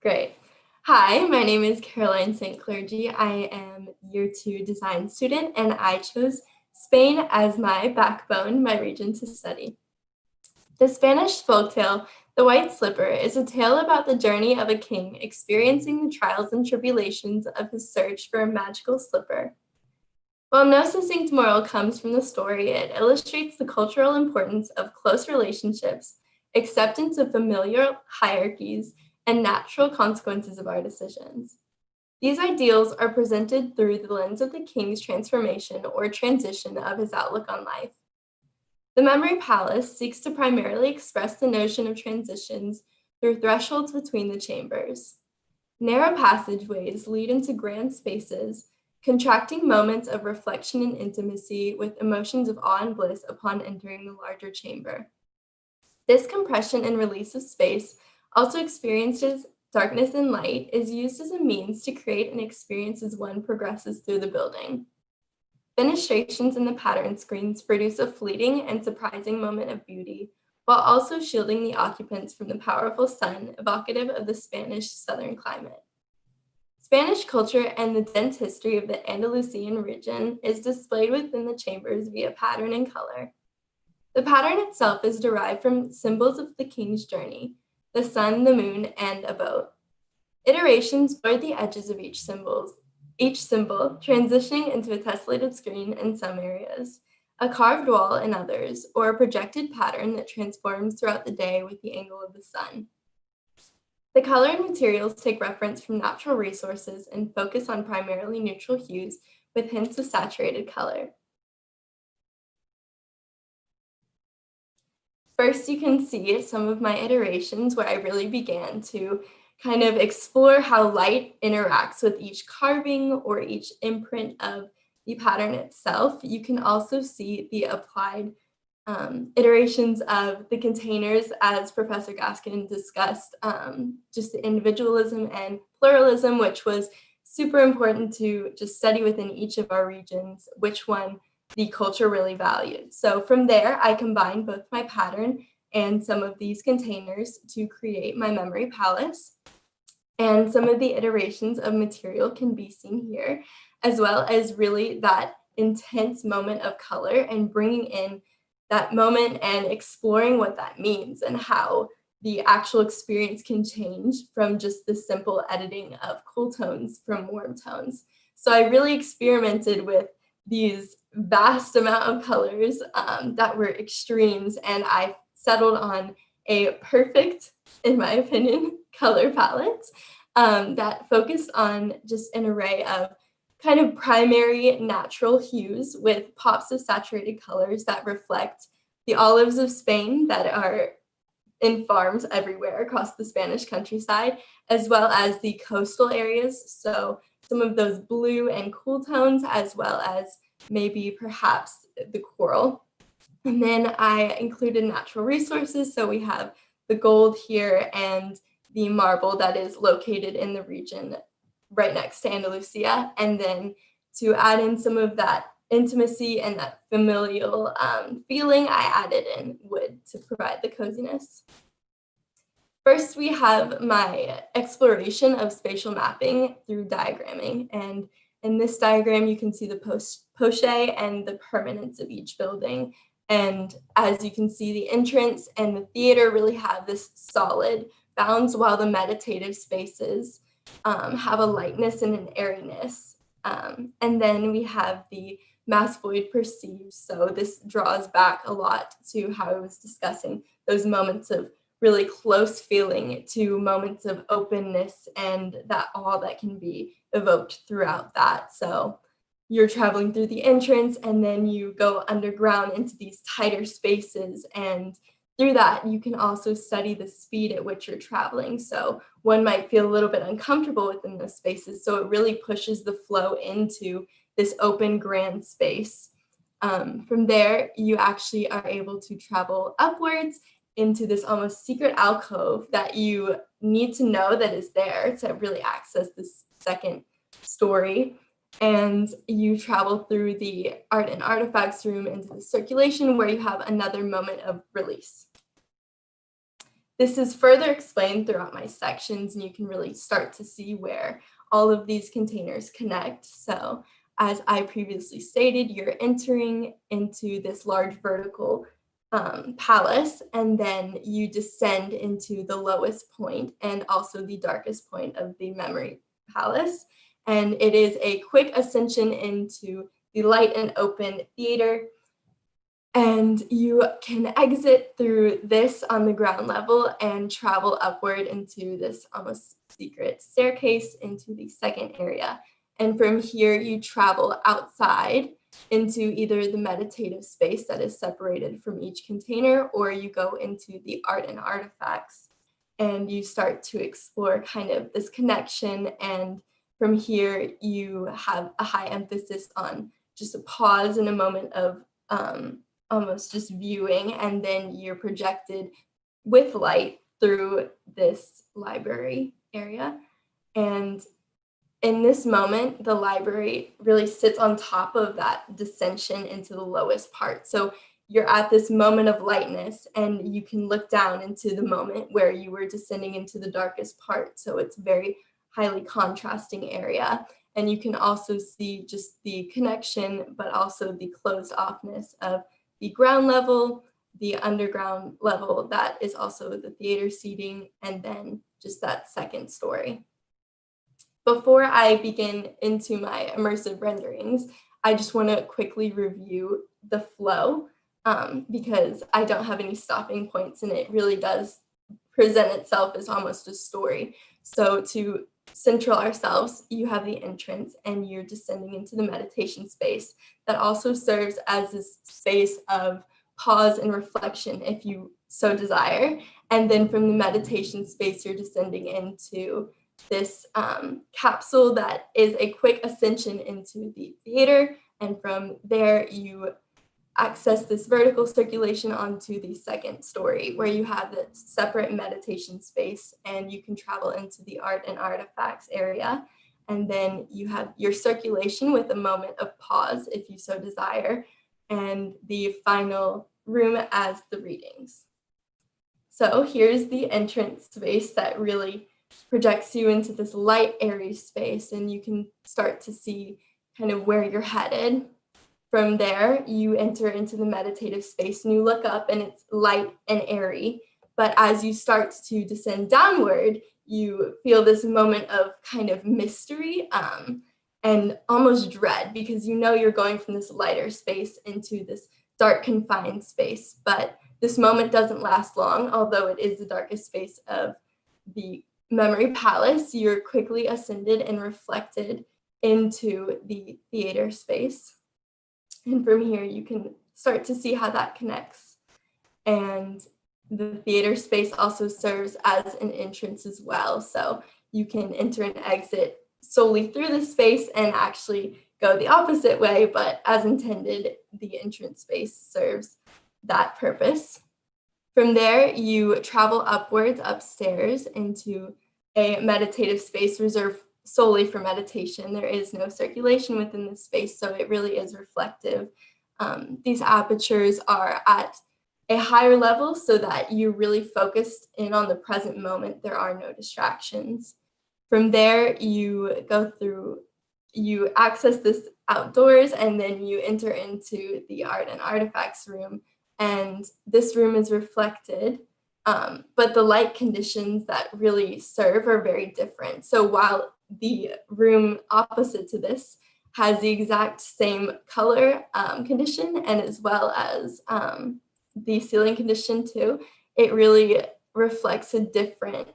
Great. Hi, my name is Caroline St. Clergy. I am year 2 design student and I chose Spain as my backbone, my region to study. The Spanish folktale, The White Slipper, is a tale about the journey of a king experiencing the trials and tribulations of his search for a magical slipper. While no succinct moral comes from the story, it illustrates the cultural importance of close relationships, acceptance of familiar hierarchies, and natural consequences of our decisions. These ideals are presented through the lens of the king's transformation or transition of his outlook on life. The Memory Palace seeks to primarily express the notion of transitions through thresholds between the chambers. Narrow passageways lead into grand spaces, contracting moments of reflection and intimacy with emotions of awe and bliss upon entering the larger chamber. This compression and release of space, also experienced as darkness and light, is used as a means to create an experience as one progresses through the building. Fenestrations in the pattern screens produce a fleeting and surprising moment of beauty, while also shielding the occupants from the powerful sun, evocative of the Spanish southern climate. Spanish culture and the dense history of the Andalusian region is displayed within the chambers via pattern and color. The pattern itself is derived from symbols of the king's journey, the sun, the moon, and a boat. Iterations blur the edges of each symbol, transitioning into a tessellated screen in some areas, a carved wall in others, or a projected pattern that transforms throughout the day with the angle of the sun. The color and materials take reference from natural resources and focus on primarily neutral hues with hints of saturated color. First, you can see some of my iterations where I really began to kind of explore how light interacts with each carving or each imprint of the pattern itself. You can also see the applied iterations of the containers, as Professor Gaskins discussed, just the individualism and pluralism, which was super important to just study within each of our regions, which one the culture really valued. So from there, I combined both my pattern and some of these containers to create my memory palace. And some of the iterations of material can be seen here, as well as really that intense moment of color and bringing in that moment and exploring what that means and how the actual experience can change from just the simple editing of cool tones from warm tones. So I really experimented with these vast amount of colors that were extremes, and I settled on a perfect, in my opinion, color palette that focused on just an array of kind of primary natural hues with pops of saturated colors that reflect the olives of Spain that are in farms everywhere across the Spanish countryside, as well as the coastal areas. So some of those blue and cool tones, as well as maybe perhaps the coral. And then I included natural resources. So we have the gold here and the marble that is located in the region right next to Andalusia. And then to add in some of that intimacy and that familial feeling, I added in wood to provide the coziness. First, we have my exploration of spatial mapping through diagramming. And in this diagram, you can see the poche and the permanence of each building. And as you can see, the entrance and the theater really have this solid bounds, while the meditative spaces have a lightness and an airiness. And then we have the mass void perceived. So this draws back a lot to how I was discussing those moments of really close feeling to moments of openness and that awe that can be evoked throughout that. So you're traveling through the entrance and then you go underground into these tighter spaces, and through that you can also study the speed at which you're traveling. So one might feel a little bit uncomfortable within those spaces, so it really pushes the flow into this open grand space. From there, you actually are able to travel upwards into this almost secret alcove that you need to know that is there to really access this second story. And you travel through the art and artifacts room into the circulation, where you have another moment of release. This is further explained throughout my sections, and you can really start to see where all of these containers connect. So as I previously stated, you're entering into this large vertical palace, and then you descend into the lowest point and also the darkest point of the memory palace. And it is a quick ascension into the light and open theater. And you can exit through this on the ground level and travel upward into this almost secret staircase into the second area. And from here, you travel outside into either the meditative space that is separated from each container, or you go into the art and artifacts and you start to explore kind of this connection. And from here, you have a high emphasis on just a pause and a moment of almost just viewing, and then you're projected with light through this library area. And in this moment, the library really sits on top of that descension into the lowest part. So you're at this moment of lightness and you can look down into the moment where you were descending into the darkest part. So it's a very highly contrasting area. And you can also see just the connection, but also the closed offness of the ground level, the underground level that is also the theater seating, and then just that second story. Before I begin into my immersive renderings, I just want to quickly review the flow because I don't have any stopping points and it really does present itself as almost a story. So to central ourselves, you have the entrance and you're descending into the meditation space that also serves as this space of pause and reflection if you so desire. And then from the meditation space, you're descending into this capsule that is a quick ascension into the theater. And from there, you access this vertical circulation onto the second story where you have the separate meditation space and you can travel into the art and artifacts area. And then you have your circulation with a moment of pause if you so desire, and the final room as the readings. So here's the entrance space that really projects you into this light, airy space, and you can start to see kind of where you're headed. From there, you enter into the meditative space and you look up and it's light and airy. But as you start to descend downward, you feel this moment of kind of mystery and almost dread, because you know you're going from this lighter space into this dark, confined space. But this moment doesn't last long, although it is the darkest space of the memory palace. You're quickly ascended and reflected into the theater space. And from here, you can start to see how that connects. And the theater space also serves as an entrance as well. So you can enter and exit solely through the space and actually go the opposite way, but as intended, the entrance space serves that purpose. From there, you travel upwards upstairs into a meditative space reserved solely for meditation. There is no circulation within this space, so it really is reflective. These apertures are at a higher level so that you're really focused in on the present moment. There are no distractions. From there, you go through, you access this outdoors, and then you enter into the art and artifacts room. And this room is reflected, but the light conditions that really serve are very different. So while the room opposite to this has the exact same color condition and as well as the ceiling condition too, it really reflects a different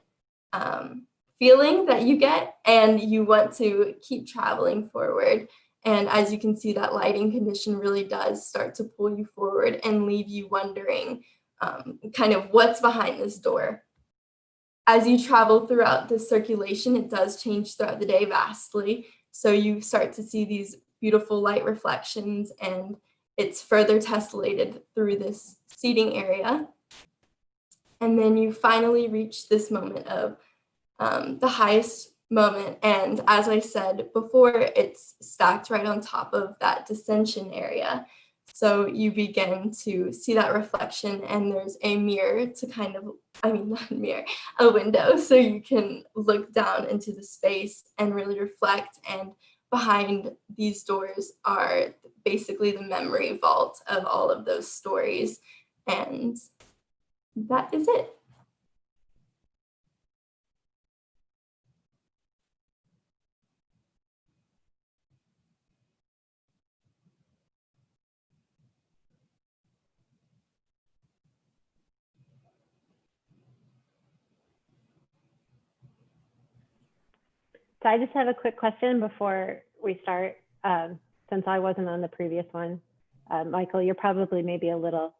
feeling that you get, and you want to keep traveling forward. And as you can see, that lighting condition really does start to pull you forward and leave you wondering kind of what's behind this door. As you travel throughout the circulation, it does change throughout the day vastly. So you start to see these beautiful light reflections, and it's further tessellated through this seating area. And then you finally reach this moment of the highest moment. And as I said before, it's stacked right on top of that descension area. So you begin to see that reflection, and there's a mirror to kind of, not a mirror, a window, so you can look down into the space and really reflect. And behind these doors are basically the memory vault of all of those stories. And that is it. So I just have a quick question before we start, since I wasn't on the previous one. Michael, you're probably maybe a little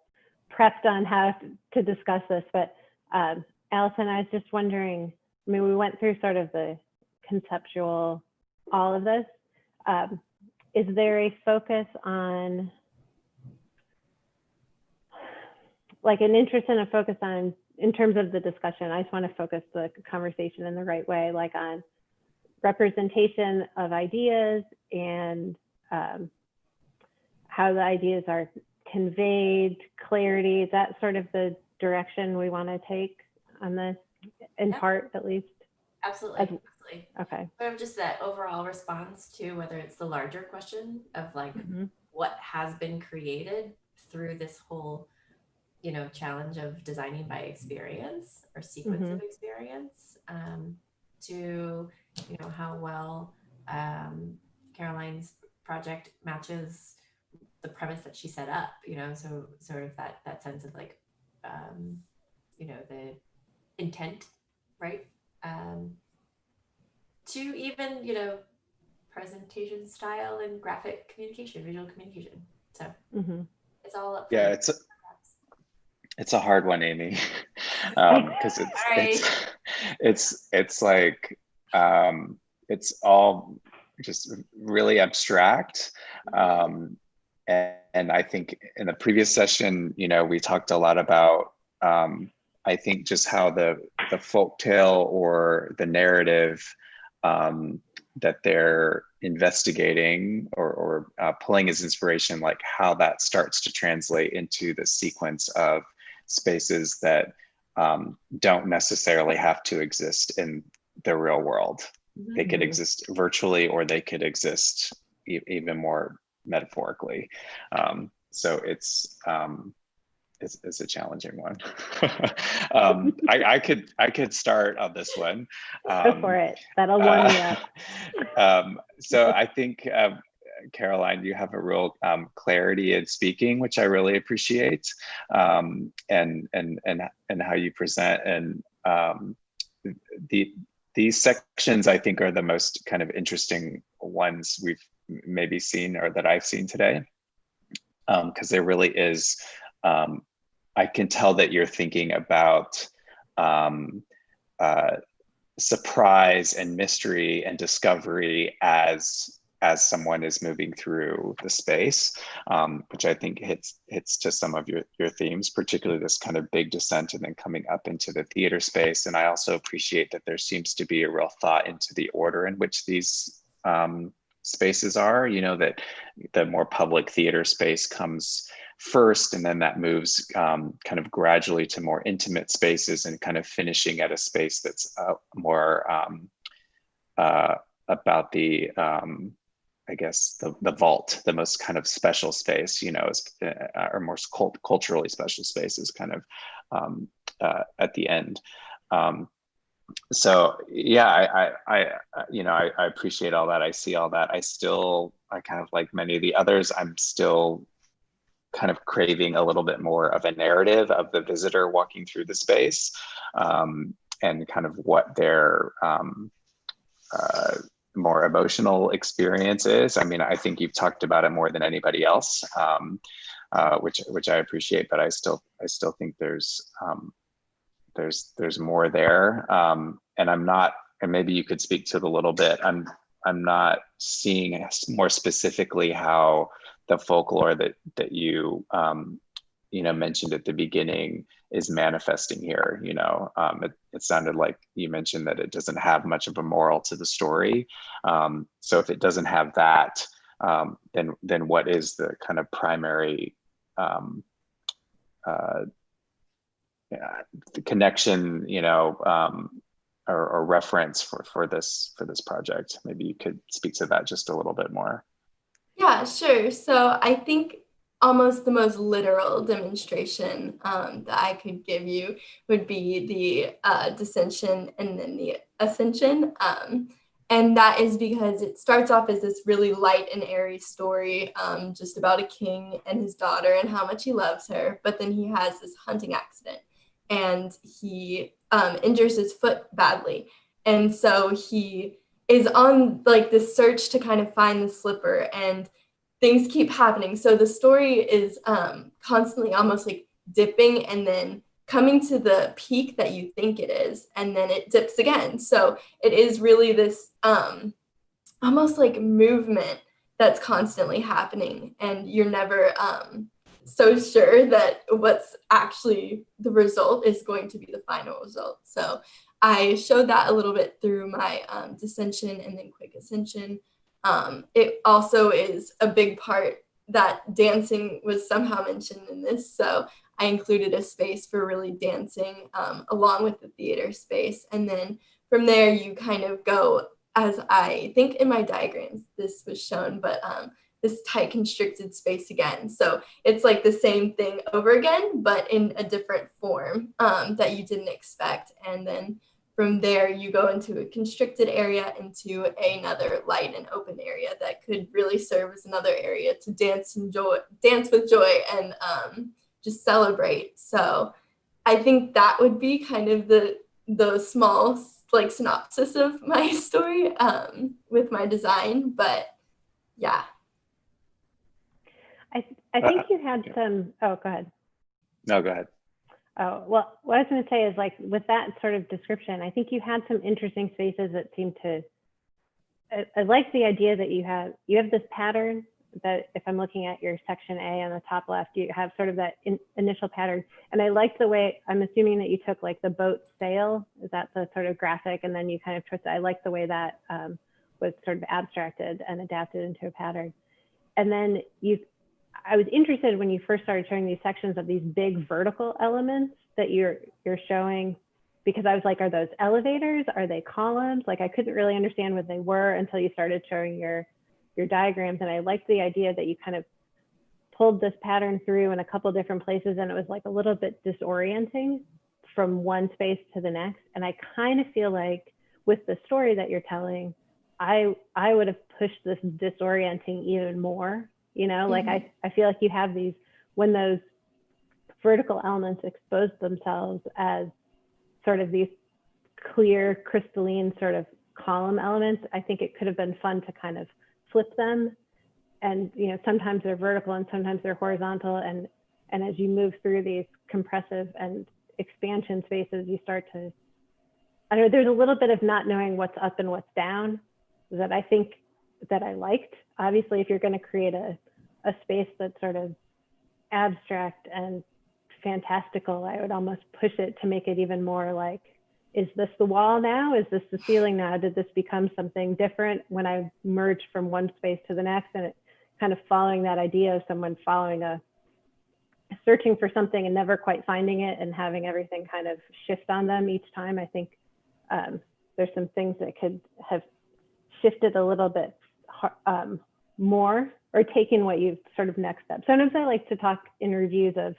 prepped on how to discuss this, but Allison, I was just wondering, we went through sort of the conceptual, all of this. Is there a focus on, like an interest and a focus on, in terms of the discussion, I just want to focus the conversation in the right way, like on representation of ideas and how the ideas are conveyed, clarity. Is that sort of the direction we want to take on this, in part at least? Absolutely. Absolutely. Okay. Sort of just that overall response to whether it's the larger question of like what has been created through this whole, you know, challenge of designing by experience or sequence of experience, to, you know, how well Caroline's project matches the premise that she set up, you know, so sort of that sense of like, you know, the intent, right? To even, you know, presentation style and graphic communication, visual communication. So it's all up. Yeah, it's a hard one, Amy, because it's like it's all just really abstract. And I think in the previous session, you know, we talked a lot about I think just how the folktale or the narrative that they're investigating or pulling as inspiration, like how that starts to translate into the sequence of spaces that don't necessarily have to exist in the real world. They could exist virtually, or they could exist even more metaphorically. So it's a challenging one. I could start on this one. Go for it. That'll warm me up. So I think, Caroline, you have a real clarity in speaking, which I really appreciate, and how you present. And these sections, I think, are the most kind of interesting ones we've maybe seen, or that I've seen today, because there really is. I can tell that you're thinking about surprise and mystery and discovery as someone is moving through the space, which I think hits to some of your themes, particularly this kind of big descent and then coming up into the theater space. And I also appreciate that there seems to be a real thought into the order in which these spaces are, you know, that the more public theater space comes first, and then that moves kind of gradually to more intimate spaces, and kind of finishing at a space that's more about the I guess the vault, the most kind of special space, you know, or more culturally special spaces, kind of at the end. So yeah, I appreciate all that. I see all that. I kind of, like many of the others, I'm still kind of craving a little bit more of a narrative of the visitor walking through the space, and kind of what their more emotional experience is. I mean, I think you've talked about it more than anybody else, which I appreciate, but I still think there's more there, and I'm not. And maybe you could speak to it a little bit. I'm not seeing more specifically how the folklore that you mentioned at the beginning is manifesting here. You know, it sounded like you mentioned that it doesn't have much of a moral to the story. So if it doesn't have that, then what is the kind of primary the connection, you know, or reference for this project? Maybe you could speak to that just a little bit more. Yeah, sure. So I think almost the most literal demonstration that I could give you would be the descension and then the ascension. And that is because it starts off as this really light and airy story, just about a king and his daughter and how much he loves her. But then he has this hunting accident, and he injures his foot badly. And so he is on like this search to kind of find the slipper, and things keep happening. So the story is constantly almost like dipping and then coming to the peak that you think it is, and then it dips again. So it is really this almost like movement that's constantly happening, and you're never so sure that what's actually the result is going to be the final result. So I showed that a little bit through my descension and then quick ascension. It also is a big part that dancing was somehow mentioned in this. So I included a space for really dancing along with the theater space. And then from there, you kind of go, as I think in my diagrams, this was shown, but this tight constricted space again. So it's like the same thing over again, but in a different form that you didn't expect. And then from there, you go into a constricted area into another light and open area that could really serve as another area to dance with joy and just celebrate. So I think that would be kind of the small like synopsis of my story with my design. But yeah. I think you had some, oh, go ahead. No, go ahead. Oh, well, what I was going to say is like with that sort of description, I think you had some interesting spaces that seemed to, I like the idea that you have this pattern that if I'm looking at your section A on the top left, you have sort of that initial pattern. And I like the way, I'm assuming that you took like the boat sail, is that the sort of graphic? And then you kind of twisted, I like the way that was sort of abstracted and adapted into a pattern. And then I was interested when you first started showing these sections of these big vertical elements that you're showing, because I was like, are those elevators? Are they columns? Like I couldn't really understand what they were until you started showing your diagrams. And I liked the idea that you kind of pulled this pattern through in a couple different places, and it was like a little bit disorienting from one space to the next. And I kind of feel like with the story that you're telling, I would have pushed this disorienting even more. You know, like I feel like you have these, when those vertical elements expose themselves as sort of these clear, crystalline sort of column elements, I think it could have been fun to kind of flip them. And, you know, sometimes they're vertical and sometimes they're horizontal. And as you move through these compressive and expansion spaces, you start to, I don't know, there's a little bit of not knowing what's up and what's down that I think that I liked. Obviously, if you're going to create a space that's sort of abstract and fantastical, I would almost push it to make it even more like, is this the wall now? Is this the ceiling now? Did this become something different when I merged from one space to the next? And it kind of following that idea of someone searching for something and never quite finding it and having everything kind of shift on them each time. I think there's some things that could have shifted a little bit more, or taken what you've sort of next step. Sometimes I like to talk in reviews of,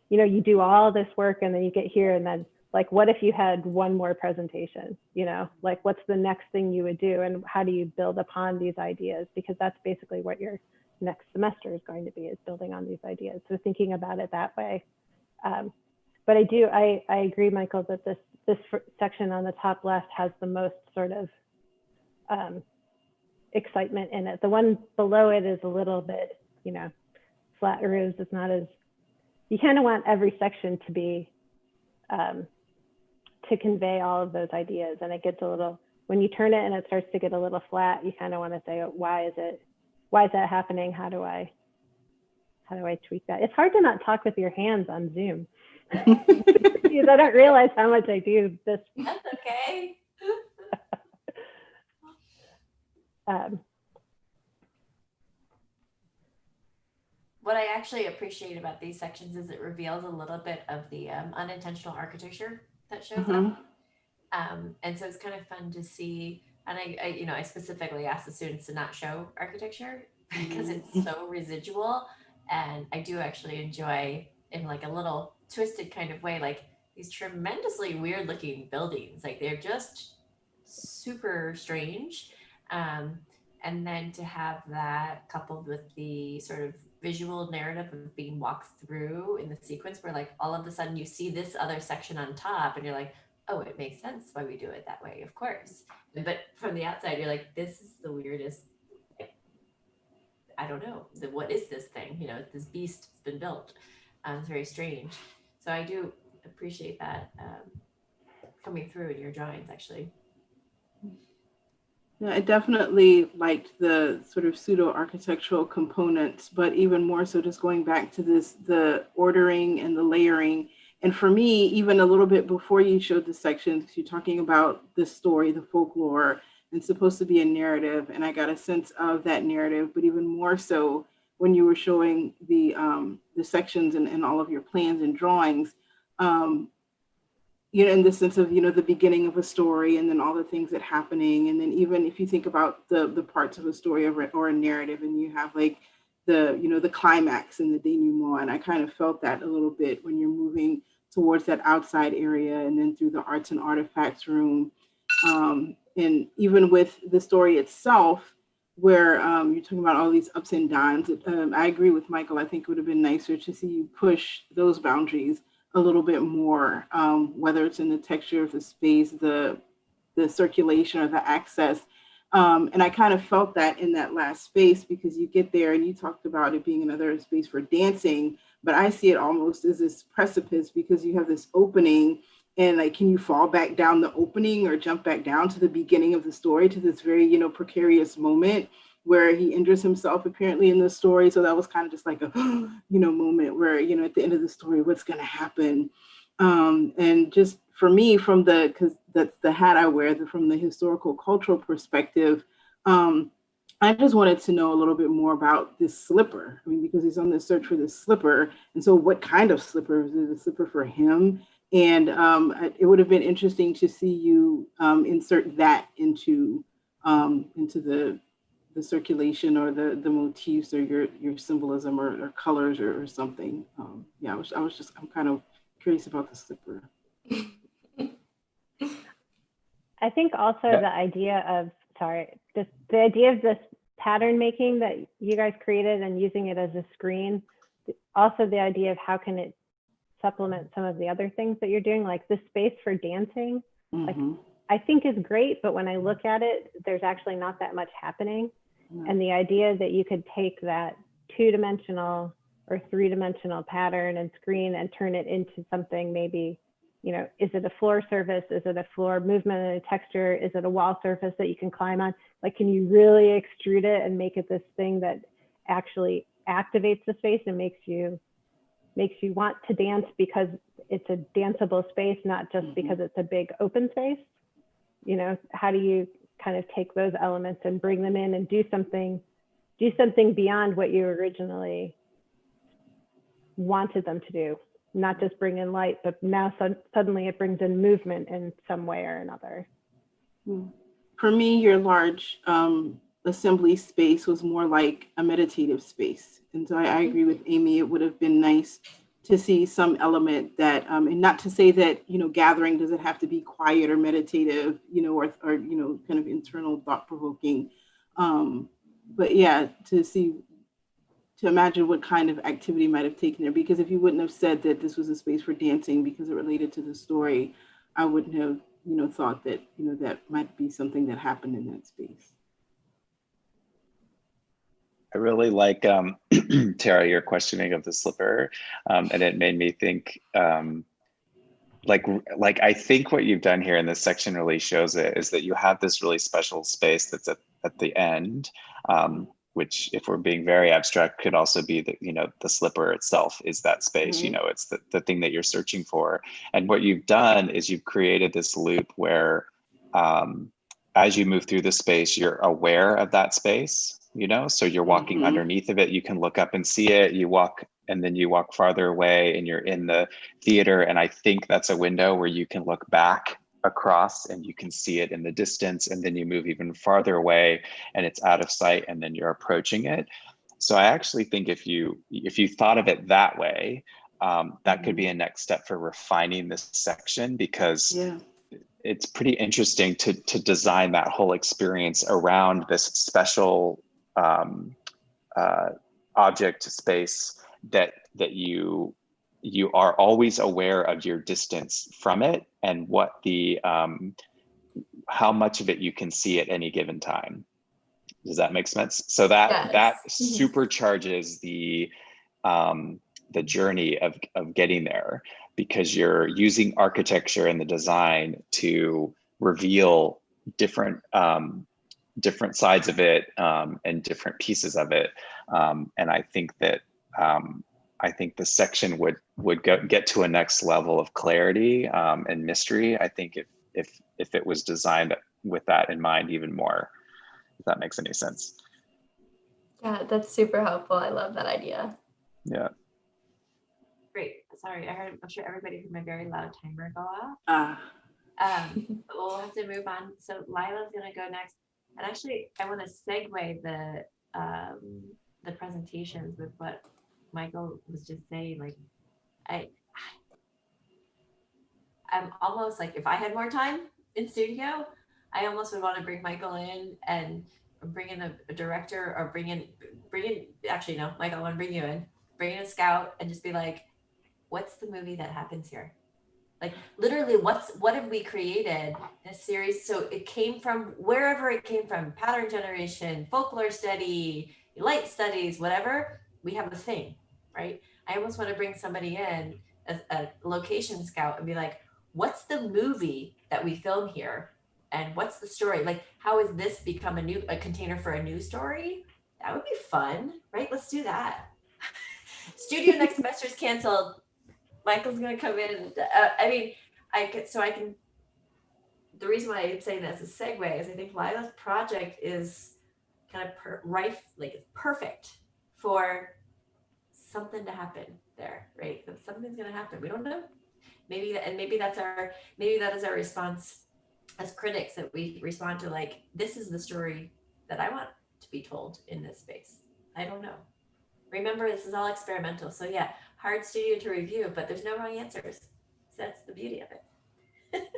you know, you do all this work and then you get here and then like, what if you had one more presentation, you know, like what's the next thing you would do and how do you build upon these ideas? Because that's basically what your next semester is going to be, is building on these ideas. So thinking about it that way. But I agree, Michael, that this section on the top left has the most sort of excitement in it. The one below it is a little bit, you know, flat roofs. It's not as, you kind of want every section to be, to convey all of those ideas. And it gets a little, when you turn it and it starts to get a little flat, you kind of want to say, why is that happening? How do I tweak that? It's hard to not talk with your hands on Zoom. Because I don't realize how much I do this. That's okay. What I actually appreciate about these sections is it reveals a little bit of the unintentional architecture that shows up. And so it's kind of fun to see. And I specifically asked the students to not show architecture because it's so residual. And I do actually enjoy, in like a little twisted kind of way, like these tremendously weird looking buildings. Like they're just super strange. And then to have that coupled with the sort of visual narrative of being walked through in the sequence where like all of a sudden you see this other section on top and you're like, oh, it makes sense why we do it that way, of course. But from the outside, you're like, this is the weirdest, I don't know, what is this thing? You know, this beast has been built. It's very strange. So I do appreciate that coming through in your drawings, actually. Yeah, I definitely liked the sort of pseudo-architectural components, but even more so just going back to the ordering and the layering And for me, even a little bit before you showed the sections, you're talking about the story, the folklore, and it's supposed to be a narrative. And I got a sense of that narrative, but even more so when you were showing the sections and all of your plans and drawings, you know, in the sense of, you know, the beginning of a story and then all the things that happening. And then even if you think about the parts of a story or a narrative, and you have like the, you know, the climax and the denouement. And I kind of felt that a little bit when you're moving towards that outside area and then through the arts and artifacts room. And even with the story itself, where you're talking about all these ups and downs, I agree with Michael. I think it would have been nicer to see you push those boundaries a little bit more, whether it's in the texture of the space, the circulation or the access. And I kind of felt that in that last space, because you get there and you talked about it being another space for dancing, but I see it almost as this precipice, because you have this opening and like, can you fall back down the opening or jump back down to the beginning of the story, to this very, you know, precarious moment where he injures himself apparently in the story. So that was kind of just like a, you know, moment where, you know, at the end of the story, what's going to happen? And just for me, from because that's the hat I wear, from the historical cultural perspective, I just wanted to know a little bit more about this slipper. I mean, because he's on the search for this slipper. And so what kind of slipper? Is it a slipper for him? And it would have been interesting to see you insert that into the circulation or the motifs or your symbolism or colors or something. Yeah, I'm kind of curious about the slipper. I think also the idea of, just the idea of this pattern making that you guys created and using it as a screen, also the idea of how can it supplement some of the other things that you're doing, like the space for dancing, like I think is great, but when I look at it, there's actually not that much happening. And the idea that you could take that 2-dimensional or 3-dimensional pattern and screen and turn it into something, maybe, you know, is it a floor surface? Is it a floor movement and a texture? Is it a wall surface that you can climb on? Like, can you really extrude it and make it this thing that actually activates the space and makes you want to dance because it's a danceable space, not just because it's a big open space? You know, how do you kind of take those elements and bring them in and do something beyond what you originally wanted them to do? Not just bring in light, but now suddenly it brings in movement in some way or another. For me, your large assembly space was more like a meditative space. And so I agree with Amy, it would have been nice to see some element that, and not to say that, you know, gathering doesn't have to be quiet or meditative, you know, or you know, kind of internal thought provoking. But yeah, to imagine what kind of activity might have taken there, because if you wouldn't have said that this was a space for dancing because it related to the story, I wouldn't have, you know, thought that, you know, that might be something that happened in that space. I really like, Tara, your questioning of the slipper, and it made me think, like I think what you've done here in this section really shows it, is that you have this really special space that's at the end, which, if we're being very abstract, could also be that, you know, the slipper itself is that space, you know, it's the thing that you're searching for. And what you've done is you've created this loop where, as you move through the space, you're aware of that space, you know, so you're walking underneath of it, you can look up and see it, you walk, and then you walk farther away and you're in the theater. And I think that's a window where you can look back across and you can see it in the distance, and then you move even farther away and it's out of sight, and then you're approaching it. So I actually think if you thought of it that way, that could be a next step for refining this section, because it's pretty interesting to design that whole experience around this special object space that you are always aware of your distance from it and what the how much of it you can see at any given time. Does that make sense? So that supercharges the journey of getting there, because you're using architecture and the design to reveal different sides of it and different pieces of it. And I think that I think the section would get to a next level of clarity and mystery. I think if it was designed with that in mind even more, if that makes any sense. Yeah, that's super helpful. I love that idea. Yeah. Great. Sorry, I'm sure everybody heard my very loud timer go off. But we'll have to move on. So Lila's gonna go next. And actually, I want to segue the presentations with what Michael was just saying. Like, I'm almost like, if I had more time in studio, I almost would want to bring Michael in and bring in a director, or bring in, actually, no, Michael, I want to bring you in, bring in a scout and just be like, what's the movie that happens here? Like, literally, what have we created in a series? So it came from wherever it came from, pattern generation, folklore study, light studies, whatever, we have a thing, right? I almost want to bring somebody in as a location scout and be like, what's the movie that we film here? And what's the story? Like, how has this become a container for a new story? That would be fun, right? Let's do that. Studio next semester is canceled. Michael's gonna come in. The reason why I'm saying this is segue is I think Lila's project is kind of perfect for something to happen there, right? If something's gonna happen, we don't know. Maybe that is our response as critics, that we respond to, like, this is the story that I want to be told in this space. I don't know. Remember, this is all experimental. So yeah, hard studio to review, but there's no wrong answers. So that's the beauty of it.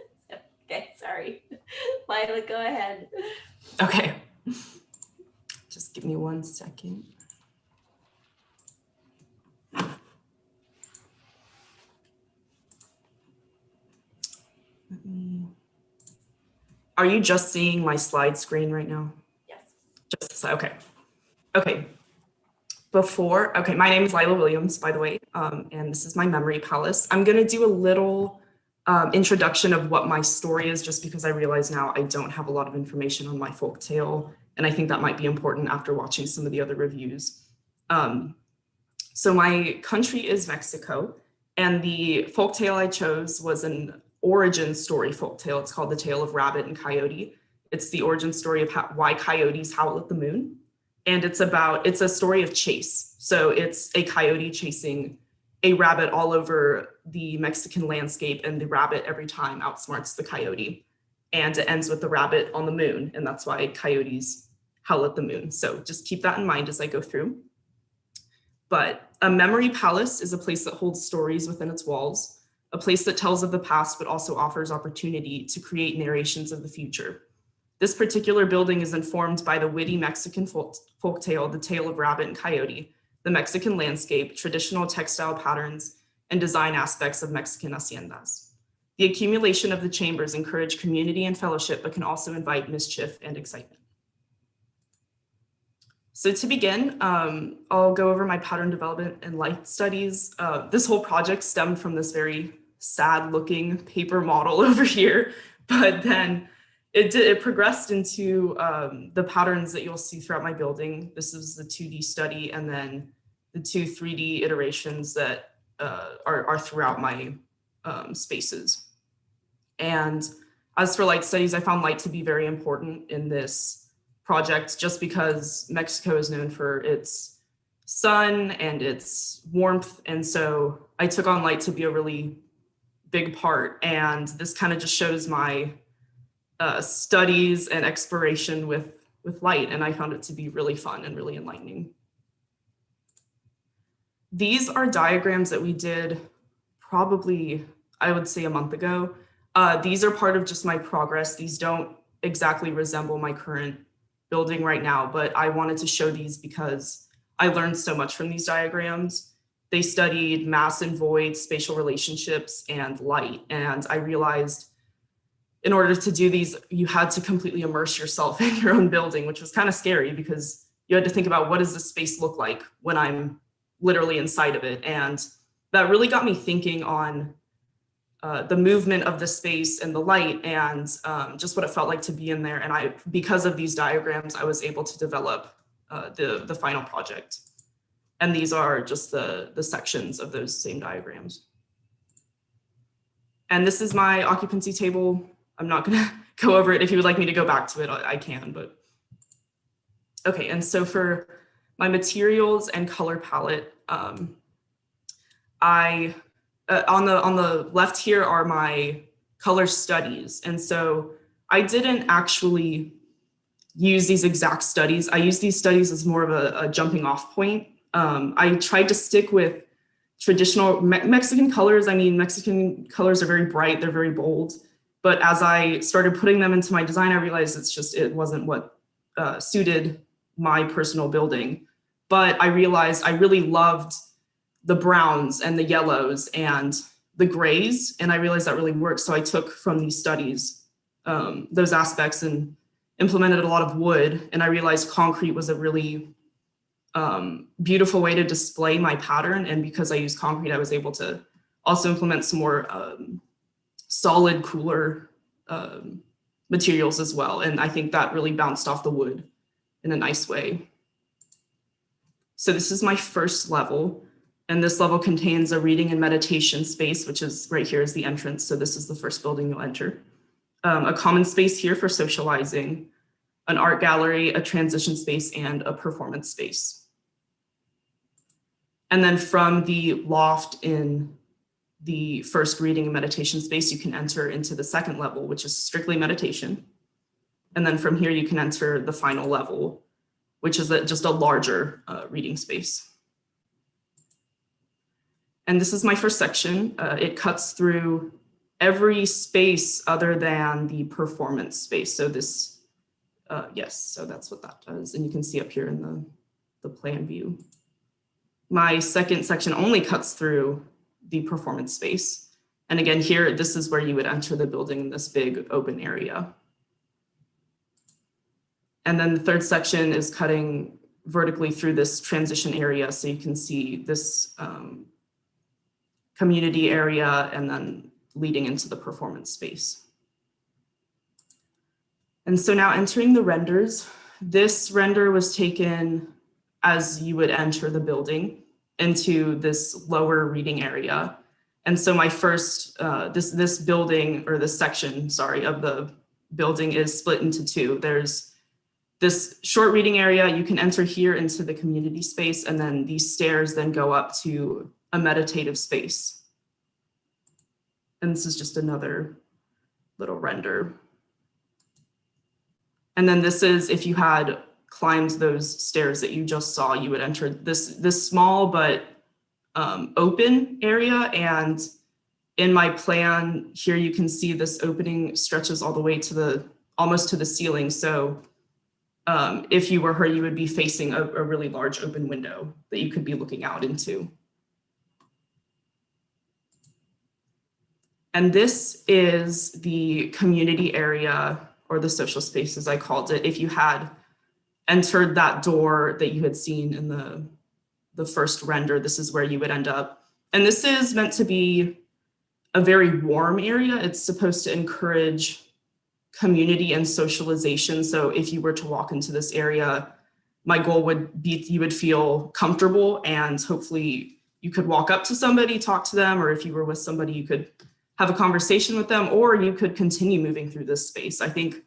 Okay, sorry. Lila, go ahead. Okay. Just give me 1 second. Are you just seeing my slide screen right now? Yes. Just, okay. Okay. My name is Lila Williams, by the way, and this is my memory palace. I'm going to do a little introduction of what my story is, just because I realize now I don't have a lot of information on my folktale, and I think that might be important after watching some of the other reviews. So my country is Mexico, and the folktale I chose was an origin story folktale. It's called The Tale of Rabbit and Coyote. It's the origin story of why coyotes howl at the moon. And it's a story of chase. So it's a coyote chasing a rabbit all over the Mexican landscape, and the rabbit every time outsmarts the coyote. And it ends with the rabbit on the moon, and that's why coyotes howl at the moon. So just keep that in mind as I go through. But a memory palace is a place that holds stories within its walls, a place that tells of the past, but also offers opportunity to create narrations of the future. This particular building is informed by the witty Mexican folktale, The Tale of Rabbit and Coyote, the Mexican landscape, traditional textile patterns, and design aspects of Mexican haciendas. The accumulation of the chambers encourage community and fellowship, but can also invite mischief and excitement. So to begin, I'll go over my pattern development and light studies. This whole project stemmed from this very sad looking paper model over here, but then it progressed into the patterns that you'll see throughout my building. This is the 2D study, and then the 2 3D iterations that are throughout my spaces. And as for light studies, I found light to be very important in this project, just because Mexico is known for its sun and its warmth. And so I took on light to be a really big part. And this kind of just shows my studies and exploration with light. And I found it to be really fun and really enlightening. These are diagrams that we did probably, I would say, a month ago. These are part of just my progress. These don't exactly resemble my current building right now, but I wanted to show these because I learned so much from these diagrams. They studied mass and void, spatial relationships, and light. And I realized in order to do these, you had to completely immerse yourself in your own building, which was kind of scary because you had to think about, what does this space look like when I'm literally inside of it? And that really got me thinking on the movement of the space and the light, and just what it felt like to be in there. And because of these diagrams, I was able to develop the final project. And these are just the sections of those same diagrams. And this is my occupancy table. I'm not gonna go over it. If you would like me to go back to it, I can, but. Okay, and so for my materials and color palette, on the left here are my color studies. And so I didn't actually use these exact studies. I use these studies as more of a jumping off point. I tried to stick with traditional Mexican colors. I mean, Mexican colors are very bright, they're very bold. But as I started putting them into my design, I realized it wasn't what suited my personal building. But I realized I really loved the browns and the yellows and the grays, and I realized that really worked. So I took from these studies those aspects and implemented a lot of wood, and I realized concrete was a really beautiful way to display my pattern. And because I used concrete, I was able to also implement some more solid, cooler materials as well. And I think that really bounced off the wood in a nice way. So this is my first level. And this level contains a reading and meditation space, which is right here is the entrance. So this is the first building you'll enter. A common space here for socializing, an art gallery, a transition space, and a performance space. And then from the loft in the first reading and meditation space, you can enter into the second level, which is strictly meditation. And then from here, you can enter the final level, which is just a larger reading space. And this is my first section. It cuts through every space other than the performance space. So this, yes, so that's what that does. And you can see up here in the plan view. My second section only cuts through the performance space. And again, here, this is where you would enter the building in this big open area. And then the third section is cutting vertically through this transition area. So you can see this community area and then leading into the performance space. And so now entering the renders, this render was taken as you would enter the building into this lower reading area. And so my first, this building, or this section, sorry, of the building is split into two. There's this short reading area. You can enter here into the community space, and then these stairs then go up to a meditative space. And this is just another little render. And then this is, if you had climbed those stairs that you just saw, you would enter this small but open area. And in my plan here, you can see this opening stretches all the way to almost to the ceiling. So if you were her, you would be facing a really large open window that you could be looking out into. And this is the community area, or the social space as I called it. If you had entered that door that you had seen in the first render, this is where you would end up. And this is meant to be a very warm area. It's supposed to encourage community and socialization. So if you were to walk into this area, my goal would be you would feel comfortable, and hopefully you could walk up to somebody, talk to them, or if you were with somebody, you could have a conversation with them, or you could continue moving through this space. I think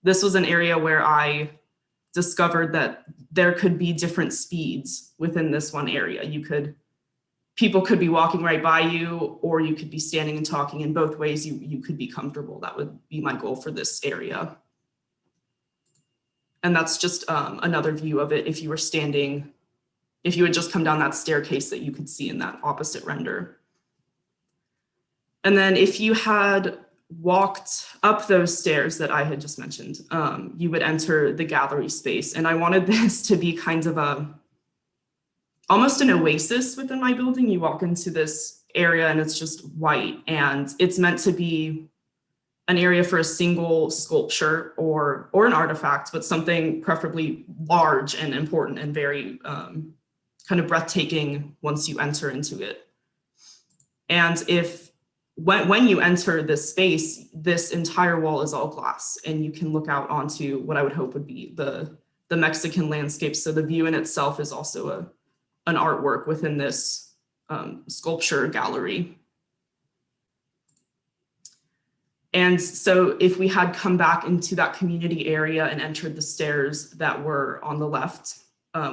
this was an area where I discovered that there could be different speeds within this one area. People could be walking right by you, or you could be standing and talking. In both ways, you could be comfortable. That would be my goal for this area. And that's just another view of it. If you were standing, if you had just come down that staircase that you could see in that opposite render. And then if you had walked up those stairs that I had just mentioned, you would enter the gallery space. And I wanted this to be kind of almost an oasis within my building. You walk into this area and it's just white, and it's meant to be an area for a single sculpture or an artifact, but something preferably large and important and very kind of breathtaking once you enter into it. And when you enter this space, this entire wall is all glass, and you can look out onto what I would hope would be the Mexican landscape. So the view in itself is also an artwork within this sculpture gallery. And so if we had come back into that community area and entered the stairs that were on the left,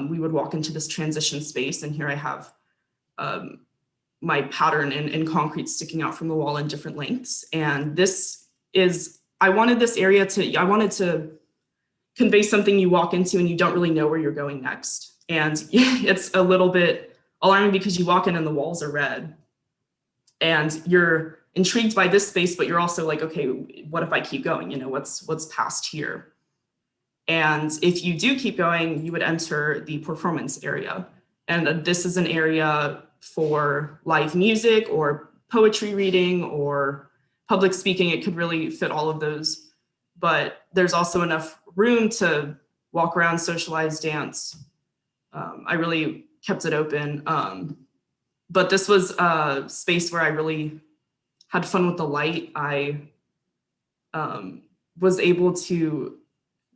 we would walk into this transition space. And here I have my pattern in concrete sticking out from the wall in different lengths. And this is, I wanted to convey something you walk into and you don't really know where you're going next. And it's a little bit alarming because you walk in and the walls are red. And you're intrigued by this space, but you're also like, okay, what if I keep going? You know, what's past here? And if you do keep going, you would enter the performance area. And this is an area for live music or poetry reading or public speaking. It could really fit all of those. But there's also enough room to walk around, socialize, dance. I really kept it open. But this was a space where I really had fun with the light. I was able to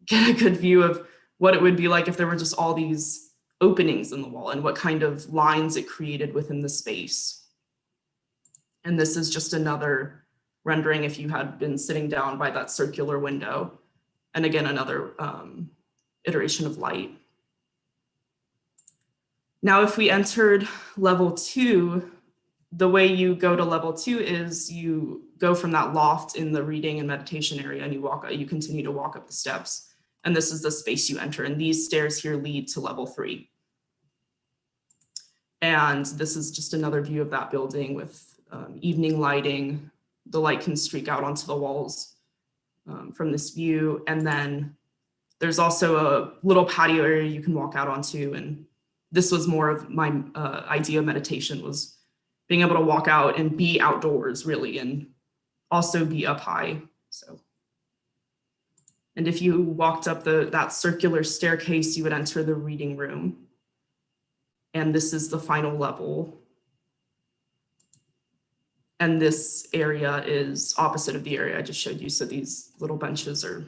get a good view of what it would be like if there were just all these openings in the wall and what kind of lines it created within the space. And this is just another rendering if you had been sitting down by that circular window. And again, another iteration of light. Now, if we entered level 2, the way you go to level 2 is you go from that loft in the reading and meditation area and you continue to walk up the steps. And this is the space you enter. And these stairs here lead to level 3. And this is just another view of that building with evening lighting. The light can streak out onto the walls from this view. And then there's also a little patio area you can walk out onto. And this was more of my idea of meditation, was being able to walk out and be outdoors really, and also be up high. So, and if you walked up that circular staircase, you would enter the reading room. And this is the final level. And this area is opposite of the area I just showed you. So these little benches are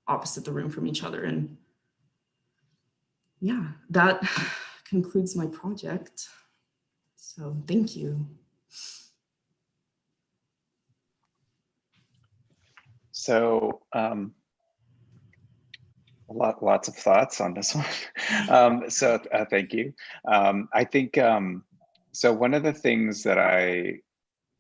opposite the room from each other. And yeah, that concludes my project. So thank you. So lots of thoughts on this one. So thank you. I think, so one of the things that I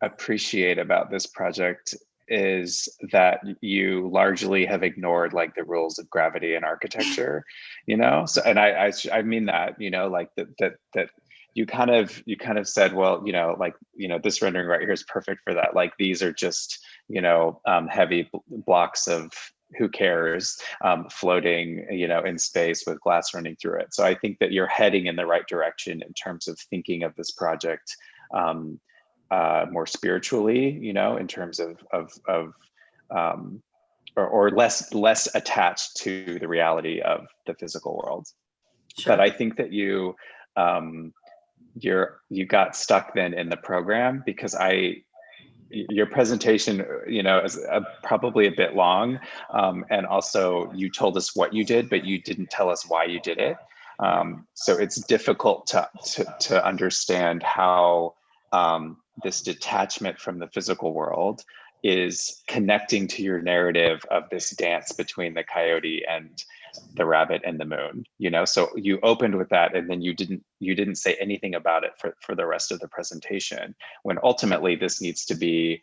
appreciate about this project is that you largely have ignored like the rules of gravity and architecture, you know? So, and I mean that, you know, like that you kind of said, well, you know, like, you know, this rendering right here is perfect for that. Like these are just, you know, heavy blocks of who cares, floating, you know, in space with glass running through it. So I think that you're heading in the right direction in terms of thinking of this project more spiritually, you know, in terms of or less attached to the reality of the physical world. Sure. But I think that you got stuck then in the program, because your presentation, you know, is probably a bit long, and also you told us what you did, but you didn't tell us why you did it. So it's difficult to understand how this detachment from the physical world is connecting to your narrative of this dance between the coyote and the rabbit and the moon, you know? So you opened with that, and then you didn't say anything about it for the rest of the presentation, when ultimately this needs to be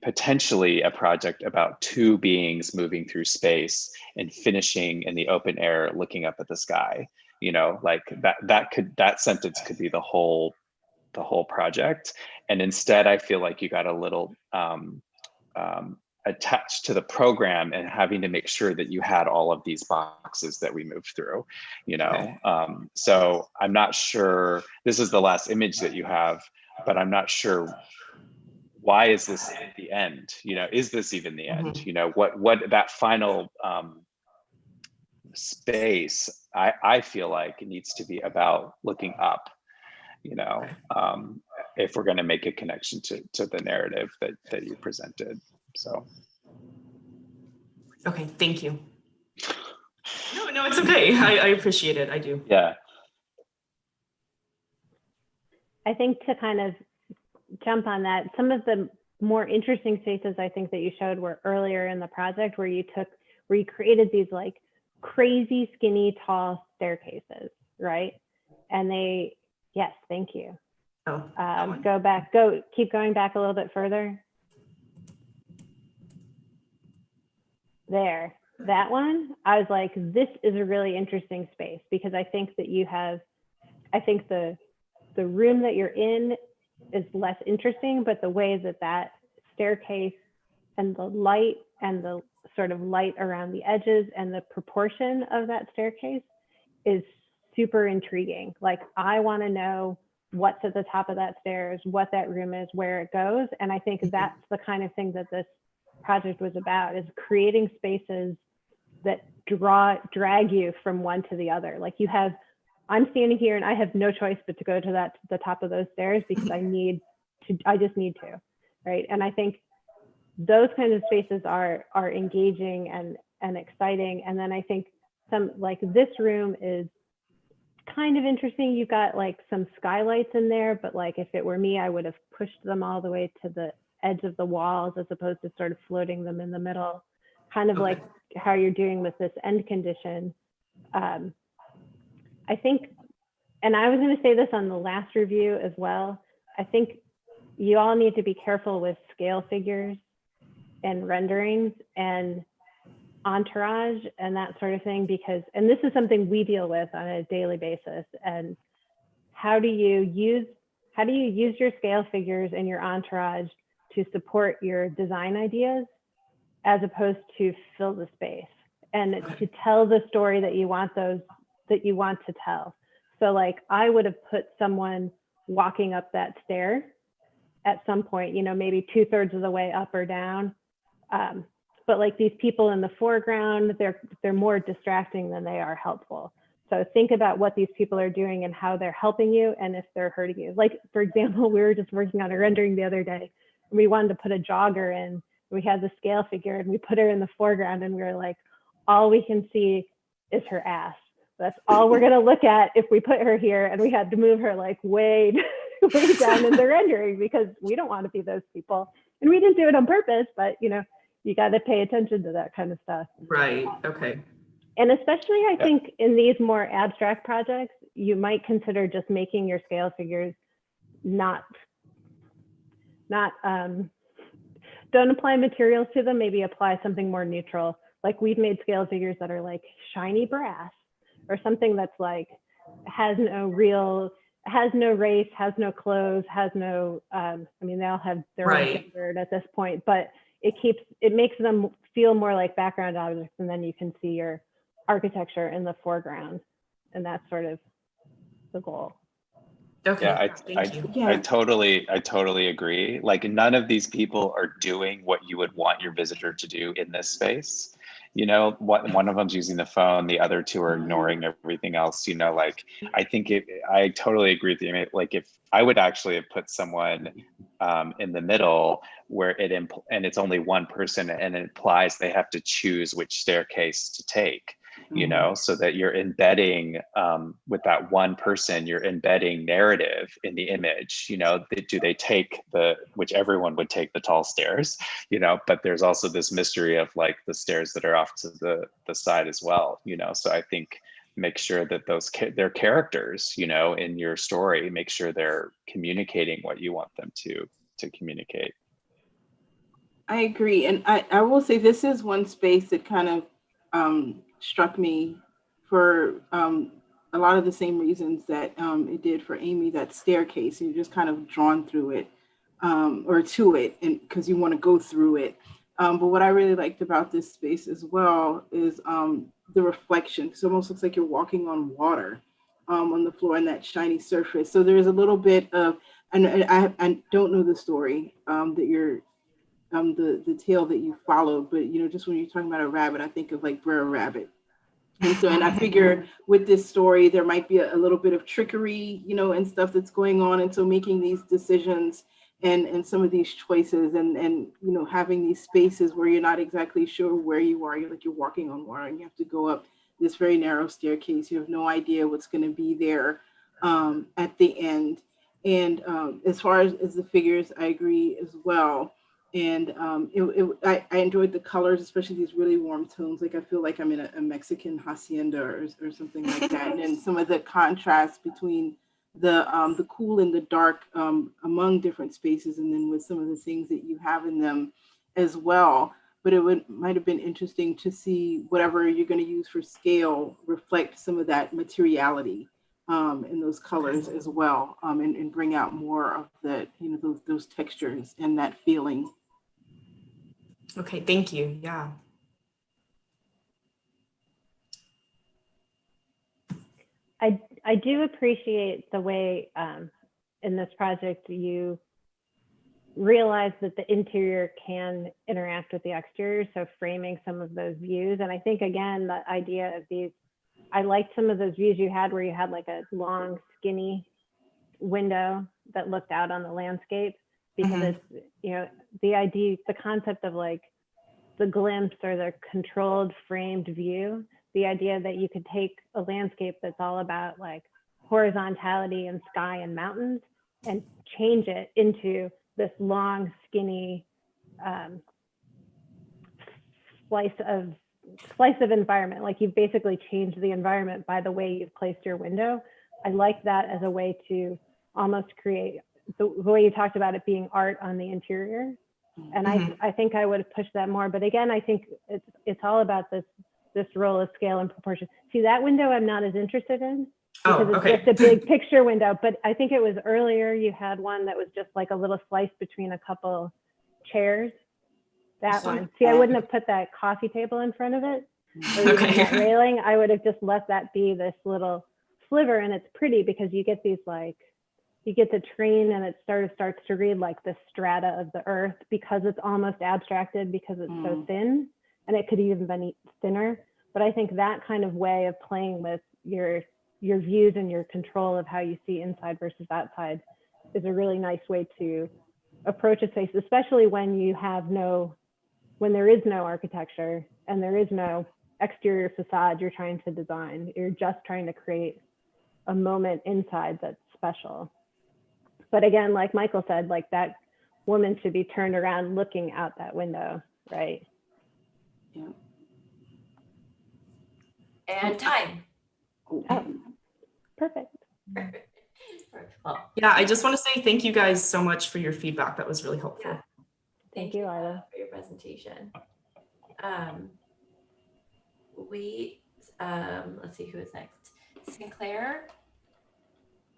potentially a project about two beings moving through space and finishing in the open air, looking up at the sky, you know, like that sentence could be the whole project. And instead I feel like you got a little attached to the program and having to make sure that you had all of these boxes that we moved through, you know. Okay. So I'm not sure, this is the last image that you have, but I'm not sure, why is this the end? You know, is this even the end? Mm-hmm. You know, what that final space, I feel like it needs to be about looking up, you know, if we're going to make a connection to the narrative that you presented. So. Okay, thank you. No, it's okay. I appreciate it. I do. Yeah. I think to kind of jump on that, some of the more interesting spaces I think that you showed were earlier in the project where you created these like crazy skinny tall staircases, right? And yes, thank you. Keep going back a little bit further. There, that one, I was like, this is a really interesting space because I think that I think the room that you're in is less interesting, but the way that staircase and the light and the sort of light around the edges and the proportion of that staircase is super intriguing. Like, I want to know what's at the top of that stairs, what that room is, where it goes. And I think that's the kind of thing that this project was about, is creating spaces that drag you from one to the other. Like, I'm standing here and I have no choice but to go to the top of those stairs because I just need to, right? And I think those kinds of spaces are engaging and exciting. And then I think like this room is kind of interesting. You've got like some skylights in there, but like if it were me, I would have pushed them all the way to the edge of the walls as opposed to sort of floating them in the middle, kind of like how you're doing with this end condition. I think, and I was going to say this on the last review as well, I think you all need to be careful with scale figures and renderings and entourage and that sort of thing, because, and this is something we deal with on a daily basis, and how do you use your scale figures and your entourage to support your design ideas as opposed to fill the space and to tell the story that you want to tell. So like, I would have put someone walking up that stair at some point, maybe 2/3 of the way up or down. But like these people in the foreground, they're more distracting than they are helpful. So think about what these people are doing and how they're helping you and if they're hurting you. Like, for example, we were just working on a rendering the other day and we wanted to put a jogger in. We had the scale figure and we put her in the foreground and we were like, all we can see is her ass. That's all we're gonna look at if we put her here, and we had to move her like way down in the rendering because we don't want to be those people. And we didn't do it on purpose, but you got to pay attention to that kind of stuff. Right, okay. And especially I think in these more abstract projects, you might consider just making your scale figures not don't apply materials to them, maybe apply something more neutral. Like, we've made scale figures that are like shiny brass, or something that's like has no race, has no clothes, has no they all have their own gender at this point, but it makes them feel more like background objects, and then you can see your architecture in the foreground, and that's sort of the goal. Okay. Yeah, I totally agree. Like, none of these people are doing what you would want your visitor to do in this space. One of them's using the phone, the other two are ignoring everything else. Like, I think I totally agree with you. Like, if I would actually have put someone in the middle where and it's only one person, and it implies they have to choose which staircase to take. So that you're embedding with that one person, you're embedding narrative in the image. Do they take which everyone would take the tall stairs, but there's also this mystery of like the stairs that are off to the side as well, so I think make sure that they're characters, in your story, make sure they're communicating what you want them to communicate. I agree. And I will say this is one space that kind of struck me for a lot of the same reasons that it did for Amy, that staircase. You're just kind of drawn through it or to it, and because you want to go through it. But what I really liked about this space as well is the reflection. So it almost looks like you're walking on water on the floor and that shiny surface. So there's a little bit of, and I don't know the story that you're the tale that you followed, but just when you're talking about a rabbit, I think of like Brer Rabbit. And I figure with this story, there might be a little bit of trickery, and stuff that's going on. And so making these decisions and some of these choices and having these spaces where you're not exactly sure where you are, you're walking on water and you have to go up this very narrow staircase. You have no idea what's going to be there at the end. And as far as the figures, I agree as well. And I enjoyed the colors, especially these really warm tones. Like I feel like I'm in a Mexican hacienda or something like that. And then some of the contrast between the cool and the dark among different spaces, and then with some of the things that you have in them as well. But might have been interesting to see whatever you're going to use for scale reflect some of that materiality in those colors as well, and bring out more of the, those textures and that feeling. Okay, thank you. Yeah. I do appreciate the way in this project you realize that the interior can interact with the exterior, so framing some of those views. And I think, again, the idea of these, I liked some of those views you had where you had like a long, skinny window that looked out on the landscape, because it's, the concept of like the glimpse or the controlled framed view, the idea that you could take a landscape that's all about like horizontality and sky and mountains and change it into this long, skinny slice of environment. Like you've basically changed the environment by the way you've placed your window. I like that as a way to almost create the way you talked about it being art on the interior. And I think I would have pushed that more. But again, I think it's all about this role of scale and proportion. See, that window I'm not as interested in, because it's just a big picture window. But I think it was earlier you had one that was just like a little slice between a couple chairs. That one. See, I wouldn't have put that coffee table in front of it, or even that railing. I would have just let that be this little sliver. And it's pretty because you get these like, you get the train and it sort of starts to read like the strata of the earth, because it's almost abstracted because it's so thin, and it could even be thinner. But I think that kind of way of playing with your views and your control of how you see inside versus outside is a really nice way to approach a space, especially when when there is no architecture and there is no exterior facade you're trying to design. You're just trying to create a moment inside that's special. But again, like Michael said, like that woman should be turned around looking out that window, right? Yeah. And time. Oh, perfect. Yeah, I just want to say thank you guys so much for your feedback. That was really helpful. Yeah. Thank you, Lila, for your presentation. Let's see who is next. Sinclair.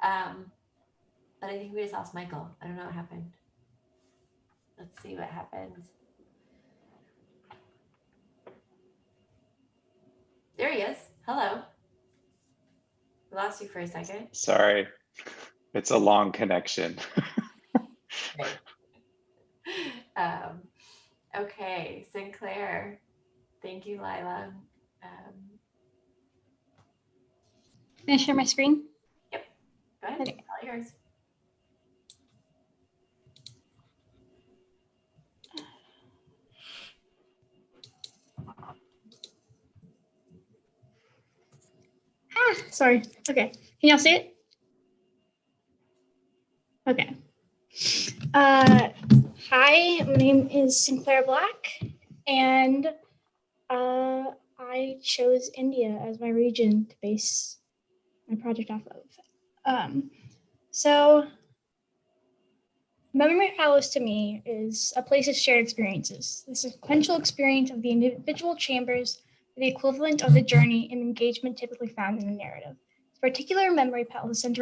But I think we just lost Michael. I don't know what happened. Let's see what happened. There he is. Hello. We lost you for a second. Sorry, it's a long connection. Okay, Sinclair. Thank you, Lila. Can I share my screen? Yep. Go ahead. Okay. All yours. Sorry. Okay. Can y'all see it? Okay. Hi, my name is Sinclair Black, and I chose India as my region to base my project off of. So Memory Palace to me is a place of shared experiences, the sequential experience of the individual chambers, the equivalent of the journey and engagement typically found in a narrative. This particular Memory Palace is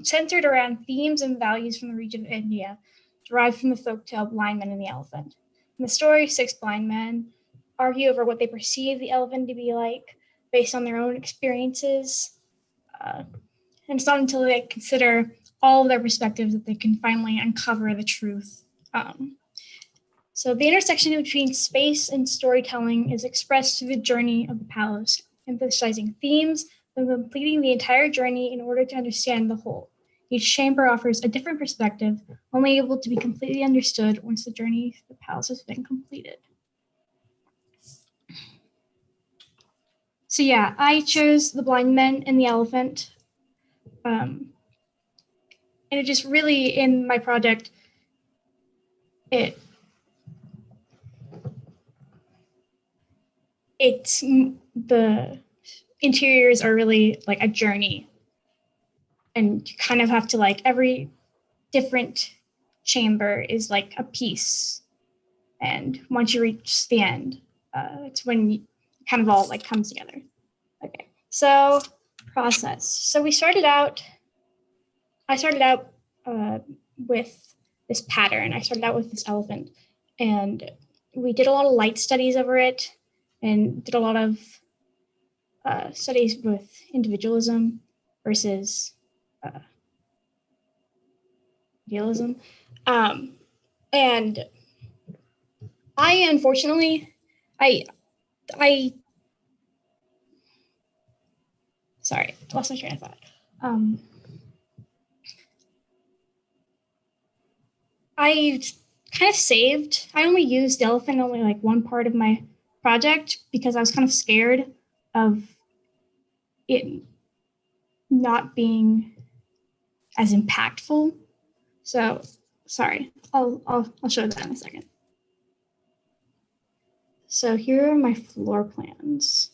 centered around themes and values from the region of India, derived from the folktale Blind Men and the Elephant. In the story, 6 blind men argue over what they perceive the elephant to be like based on their own experiences. And it's not until they consider all of their perspectives that they can finally uncover the truth. So the intersection between space and storytelling is expressed through the journey of the palace, emphasizing themes and completing the entire journey in order to understand the whole. Each chamber offers a different perspective, only able to be completely understood once the journey to the palace has been completed. So yeah, I chose the blind men and the elephant. And it just really, in my project, it's the interiors are really like a journey, and you kind of have to like every different chamber is like a piece, and once you reach the end, it's when you kind of all like comes together. Okay, so process. So I started out with this pattern. I started out with this elephant, and we did a lot of light studies over it, and did a lot of studies with individualism versus idealism. And I unfortunately, sorry, I lost my train of thought. I kind of saved, I only used elephant only like one part of my project because I was kind of scared of it not being as impactful. So sorry, I'll show that in a second. So here are my floor plans,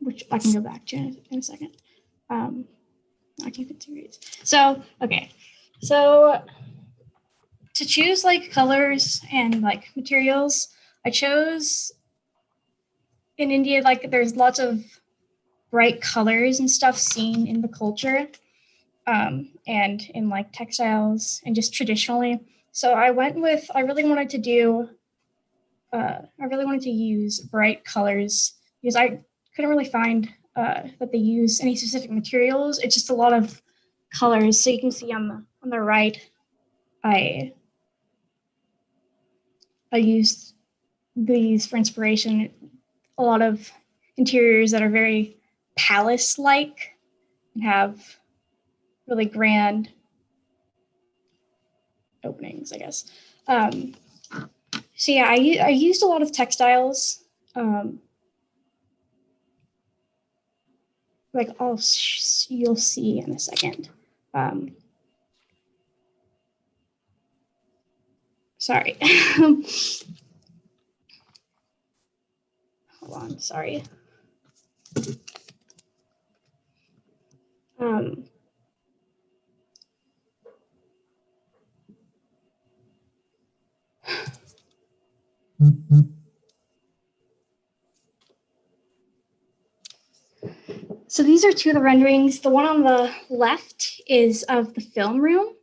which I can go back to in a second. I keep it serious. So, okay. So to choose like colors and like materials, I chose in India, like there's lots of bright colors and stuff seen in the culture, and in like textiles and just traditionally. So I really wanted to use bright colors because I couldn't really find that they use any specific materials. It's just a lot of colors. So you can see on the right, I used these for inspiration. A lot of interiors that are very palace-like and have really grand openings, I guess. So yeah, I used a lot of textiles. Like you'll see in a second. Sorry. Hold on, sorry. So these are two of the renderings. The one on the left is of the film room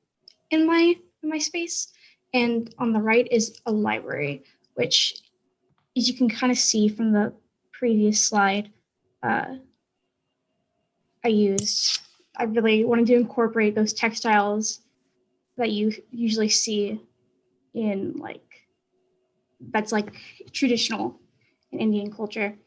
in my space, and on the right is a library, which, as you can kind of see from the previous slide, I really wanted to incorporate those textiles that you usually see in that's like traditional in Indian culture.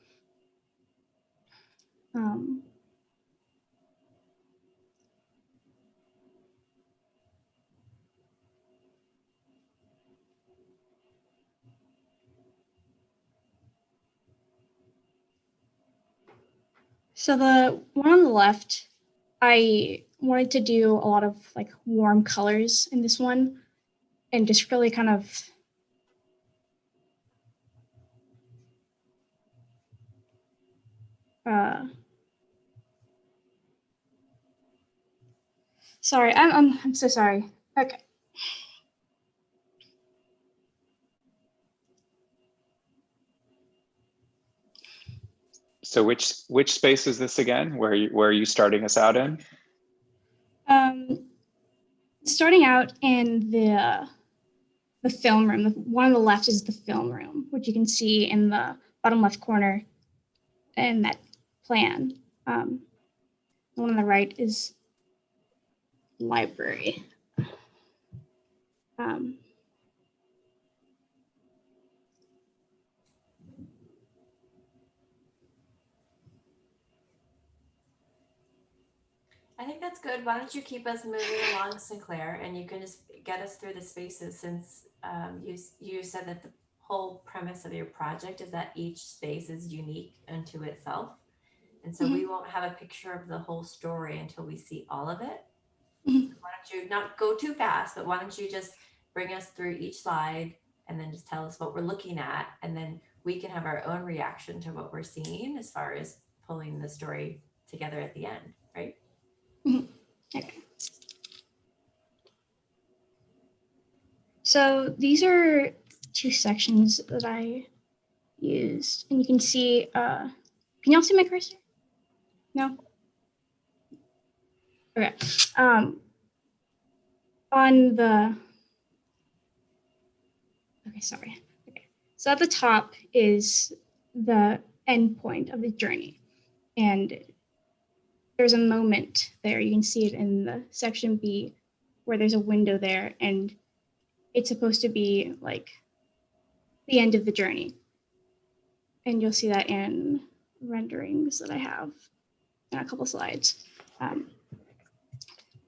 So the one on the left, I wanted to do a lot of like warm colors in this one, and just really kind of sorry, I'm so sorry. Okay. So which space is this again? Where are you starting us out in? Starting out in the film room. The one on the left is the film room, which you can see in the bottom left corner in that plan. The one on the right is library. I think that's good. Why don't you keep us moving along, Sinclair, and you can just get us through the spaces, since you said that the whole premise of your project is that each space is unique unto itself. And so we won't have a picture of the whole story until we see all of it. Why don't you not go too fast, but why don't you just bring us through each slide and then just tell us what we're looking at, and then we can have our own reaction to what we're seeing as far as pulling the story together at the end, right? Okay. So these are 2 sections that I used, and you can see, can y'all see my cursor? No? Okay. On the, okay, sorry. Okay. So at the top is the end point of the journey. And there's a moment there. You can see it in the section B where there's a window there, and it's supposed to be like the end of the journey. And you'll see that in renderings that I have in a couple slides.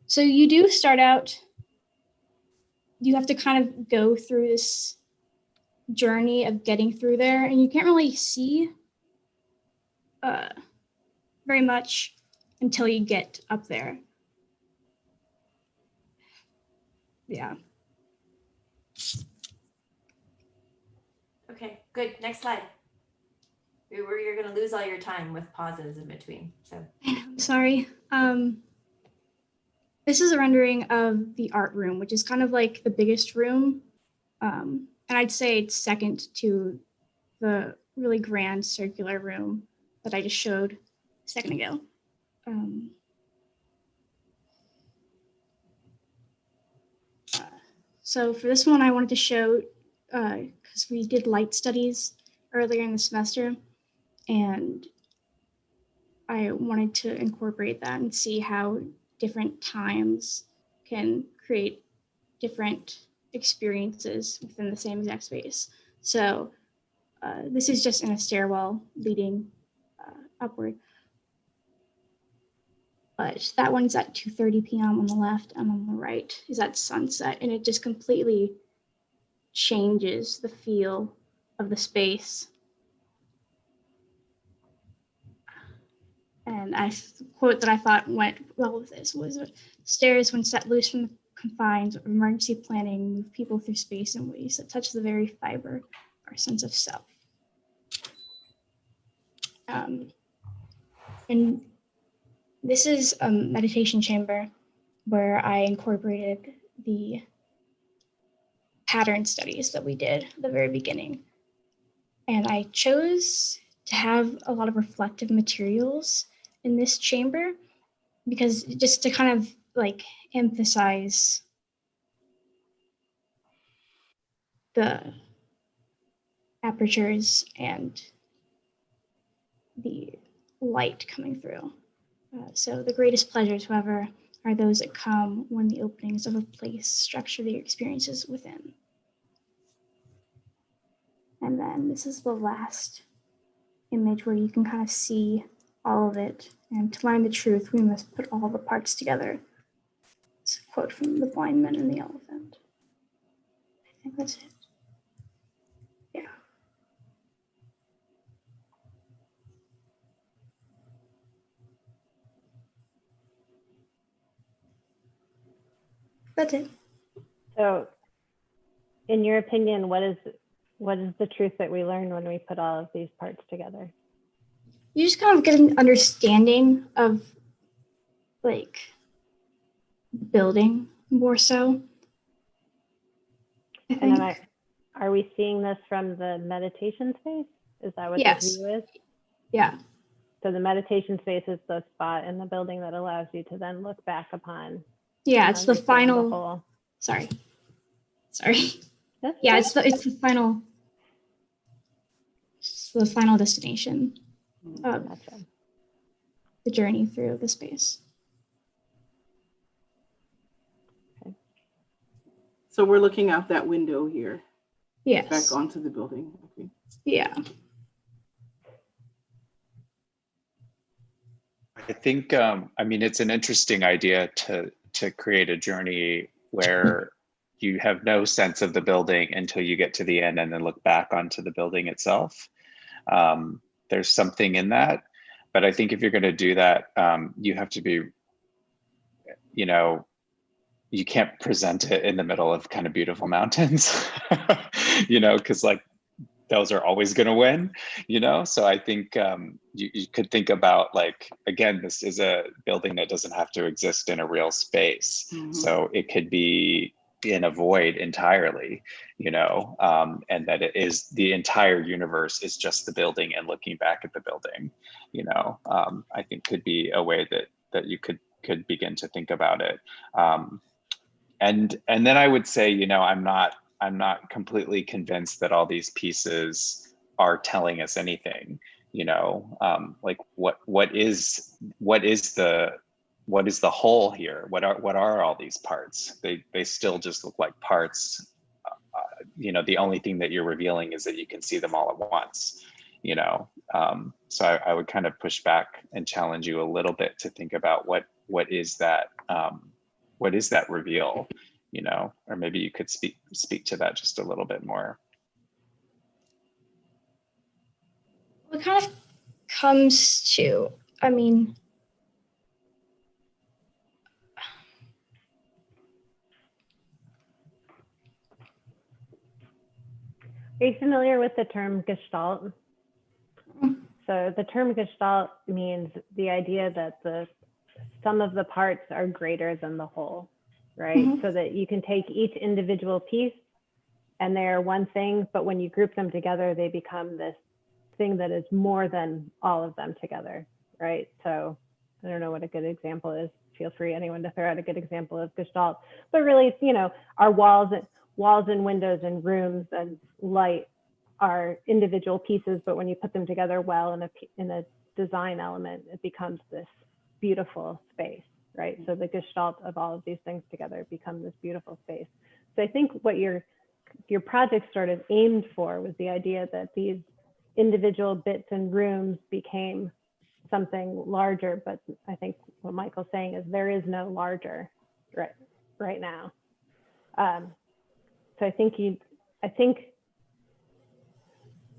So you do start out, you have to kind of go through this journey of getting through there, and you can't really see very much until you get up there. Yeah. Okay, good. Next slide. You're going to lose all your time with pauses in between. So Sorry. This is a rendering of the art room, which is kind of like the biggest room. And I'd say it's second to the really grand circular room that I just showed a second ago. So for this one, I wanted to show, because we did light studies earlier in the semester, and I wanted to incorporate that and see how different times can create different experiences within the same exact space. So this is just in a stairwell leading upward. But that one's at 2:30 p.m. on the left, and on the right is at sunset, and it just completely changes the feel of the space. And a quote that I thought went well with this was, "Stairs, when set loose from the confines of emergency planning, move people through space in ways that touch the very fiber of our sense of self." And this is a meditation chamber where I incorporated the pattern studies that we did at the very beginning. And I chose to have a lot of reflective materials in this chamber because just to kind of like emphasize the apertures and the light coming through. So the greatest pleasures, however, are those that come when the openings of a place structure the experiences within. And then this is the last image where you can kind of see all of it. And to learn the truth, we must put all the parts together. It's a quote from The Blind Man and the Elephant. I think that's it. Yeah. That's it. So, in your opinion, what is the truth that we learn when we put all of these parts together? You just kind of get an understanding of like building more so. I think. And are we seeing this from the meditation space? Is that what Yes. this view is? Yeah. So the meditation space is the spot in the building that allows you to then look back upon. Yeah, it's the final. whole. Sorry. That's Yeah, okay. it's the final. It's the final destination of Gotcha. the journey through the space. So we're looking out that window here. Yes. Back onto the building. Okay. Yeah. I think, I mean, it's an interesting idea to create a journey where you have no sense of the building until you get to the end and then look back onto the building itself. There's something in that, but I think if you're going to do that, you have to be, you can't present it in the middle of kind of beautiful mountains, because like those are always going to win, So I think you could think about, like, again, this is a building that doesn't have to exist in a real space. Mhm. So it could be in a void entirely, and that it is the entire universe is just the building and looking back at the building, I think could be a way that you could begin to think about it. And then I would say, I'm not completely convinced that all these pieces are telling us anything, like what is the whole here? What are all these parts? They still just look like parts. The only thing that you're revealing is that you can see them all at once, so I would kind of push back and challenge you a little bit to think about what is that reveal, or maybe you could speak to that just a little bit more. It kind of comes to, Are you familiar with the term Gestalt? So the term Gestalt means the idea that the sum of the parts are greater than the whole, right? Mhm. So that you can take each individual piece and they're one thing, but when you group them together, they become this thing that is more than all of them together, right? So I don't know what a good example is. Feel free, anyone, to throw out a good example of Gestalt. But really, our walls and windows and rooms and light are individual pieces, but when you put them together well in a design element, it becomes this beautiful space, right? So the Gestalt of all of these things together become this beautiful space. So I think what your project sort of aimed for was the idea that these individual bits and rooms became something larger, but I think what Michael's saying is there is no larger right now. So I think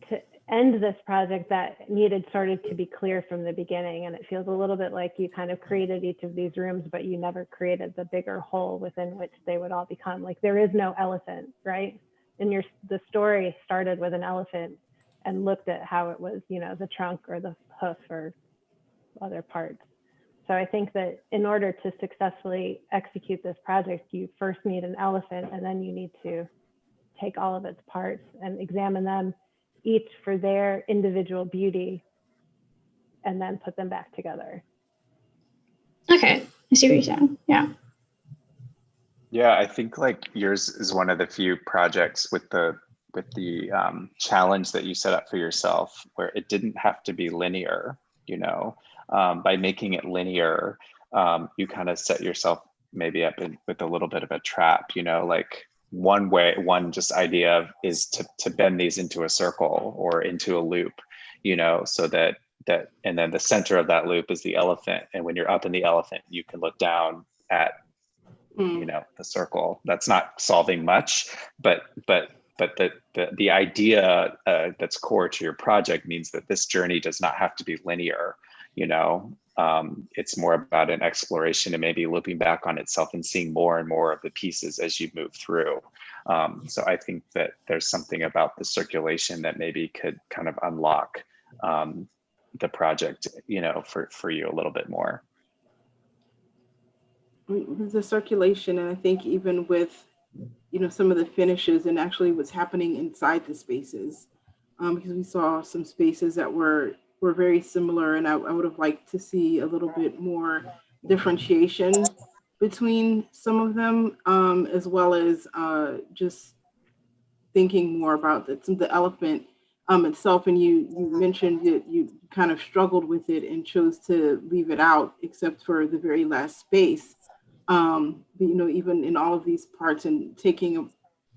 to end this project, that needed started to be clear from the beginning, and it feels a little bit like you kind of created each of these rooms, but you never created the bigger whole within which they would all become. Like, there is no elephant, right? And the story started with an elephant and looked at how it was, the trunk or the hoof or other parts. So I think that in order to successfully execute this project, you first need an elephant, and then you need to take all of its parts and examine them each for their individual beauty, and then put them back together. Okay, I see what you're saying. Yeah. Yeah, I think like yours is one of the few projects with the challenge that you set up for yourself, where it didn't have to be linear. By making it linear, you kind of set yourself maybe up with a little bit of a trap. Like one just idea is to bend these into a circle or into a loop, so that and then the center of that loop is the elephant, and when you're up in the elephant, you can look down at the circle. That's not solving much, but the idea that's core to your project means that this journey does not have to be linear. It's more about an exploration and maybe looping back on itself and seeing more and more of the pieces as you move through. So I think that there's something about the circulation that maybe could kind of unlock the project, for you a little bit more. The circulation, and I think even with some of the finishes and actually what's happening inside the spaces, because we saw some spaces that were very similar, and I would have liked to see a little bit more differentiation between some of them, as well as just thinking more about the elephant itself. And you mentioned that you kind of struggled with it and chose to leave it out, except for the very last space. But, even in all of these parts and taking,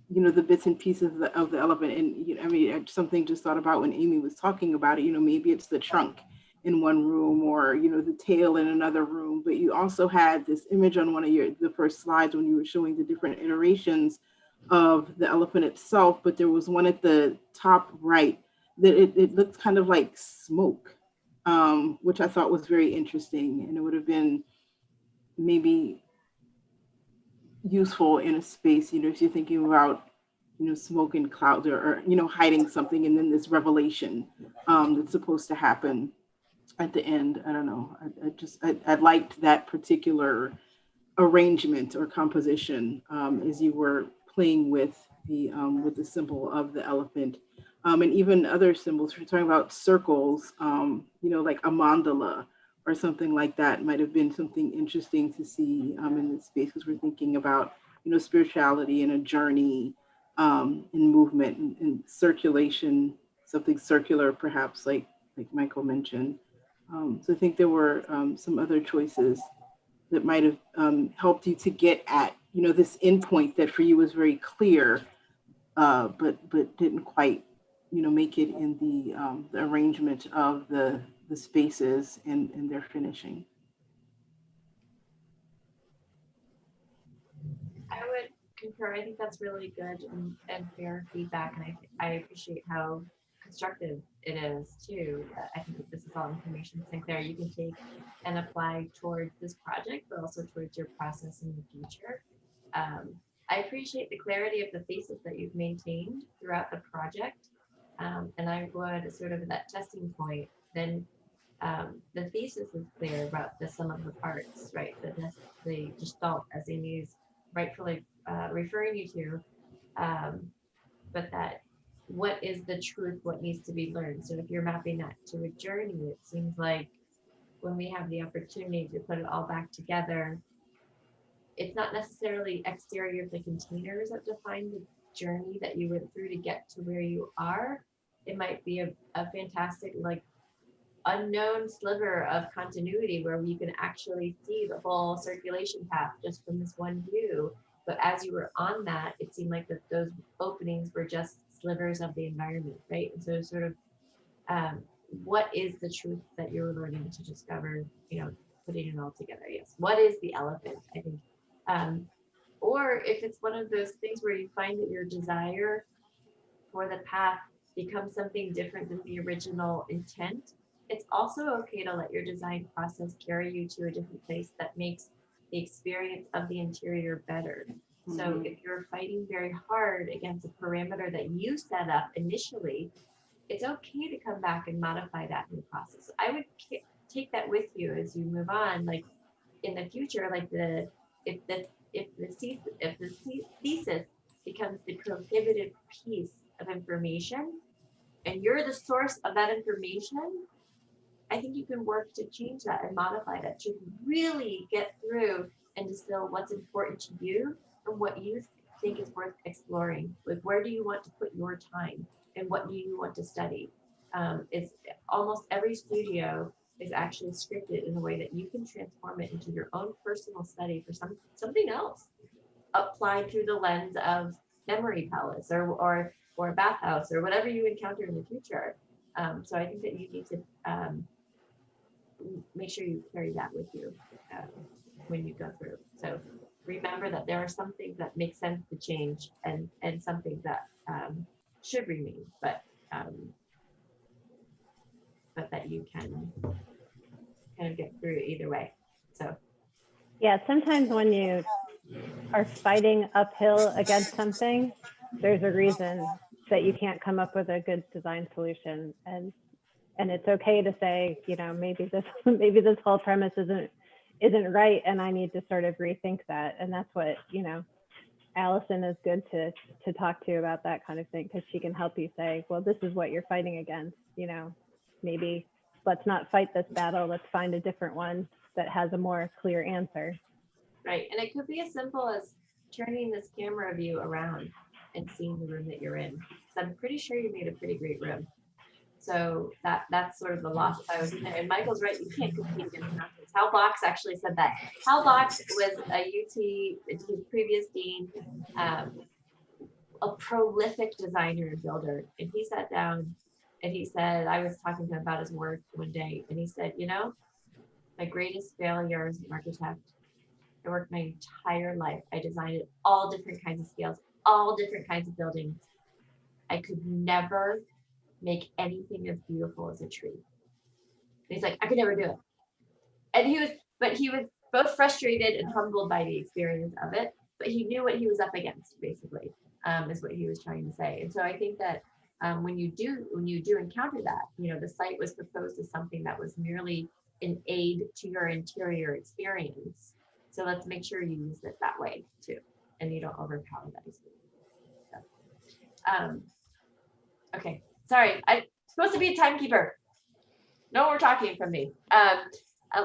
the bits and pieces of the elephant. And, something just thought about when Amy was talking about it, maybe it's the trunk in one room, or, the tail in another room. But you also had this image on one of the first slides when you were showing the different iterations of the elephant itself. But there was one at the top right that it looked kind of like smoke, which I thought was very interesting. And it would have been maybe useful in a space, if you're thinking about, smoke and clouds or hiding something, and then this revelation that's supposed to happen at the end. I don't know. I liked that particular arrangement or composition as you were playing with the symbol of the elephant, and even other symbols. We're talking about circles, like a mandala or something like that might have been something interesting to see in this space, because we're thinking about spirituality and a journey in movement and circulation, something circular, perhaps like Michael mentioned. So I think there were some other choices that might have helped you to get at, this endpoint that for you was very clear, but didn't quite, make it in the arrangement of the spaces and their finishing. I would concur. I think that's really good and fair feedback, and I appreciate how constructive it is too. I think that this is all information, Sinclair, you can take and apply towards this project, but also towards your process in the future. I appreciate the clarity of the thesis that you've maintained throughout the project, and I would sort of at that testing point, then the thesis is clear about the sum of the parts, right? The gestalt, as Amy's rightfully referring you to, but that what is the truth, what needs to be learned. So if you're mapping that to a journey, it seems like when we have the opportunity to put it all back together, it's not necessarily exterior of the containers that define the journey that you went through to get to where you are. It might be a fantastic, like, unknown sliver of continuity where we can actually see the whole circulation path just from this one view. But as you were on that, it seemed like that those openings were just slivers of the environment, right? And so sort of what is the truth that you're learning to discover, putting it all together? Yes. What is the elephant? I think, or if it's one of those things where you find that your desire for the path becomes something different than the original intent, it's also okay to let your design process carry you to a different place that makes the experience of the interior better. Mm-hmm. So if you're fighting very hard against a parameter that you set up initially, it's okay to come back and modify that in the process. I would take that with you as you move on, like in the future, like if the thesis becomes the prohibitive piece of information and you're the source of that information, I think you can work to change that and modify that to really get through and distill what's important to you and what you think is worth exploring. Like, where do you want to put your time and what do you want to study? It's almost every studio is actually scripted in a way that you can transform it into your own personal study for something else, applied through the lens of memory palace or a bathhouse or whatever you encounter in the future. So I think that you need to make sure you carry that with you when you go through. So remember that there are some things that make sense to change and some things that should remain, but that you can kind of get through either way. So yeah, sometimes when you are fighting uphill against something, there's a reason that you can't come up with a good design solution, and it's okay to say, maybe this whole premise isn't right, and I need to sort of rethink that. And that's what, Allison is good to talk to about that kind of thing, because she can help you say, well, this is what you're fighting against. Maybe let's not fight this battle. Let's find a different one that has a more clear answer. Right, and it could be as simple as turning this camera view around and seeing the room that you're in. So I'm pretty sure you made a pretty great room. So that's sort of the loss if I was in there. And Michael's right, you can't compete against mountains. Hal Box actually said that. Hal Box was a UT, his previous dean, a prolific designer and builder. And he sat down and he said, I was talking to him about his work one day, and he said, my greatest failure as an architect, I worked my entire life. I designed at all different kinds of scales, all different kinds of buildings. I could never make anything as beautiful as a tree. And he's like, I could never do it. And he was both frustrated and humbled by the experience of it, but he knew what he was up against, basically, is what he was trying to say. And so I think that when you do encounter that, the site was proposed as something that was merely an aid to your interior experience. So let's make sure you use it that way too, and you don't overpower that easily. So, okay, sorry, I'm supposed to be a timekeeper. No more talking from me.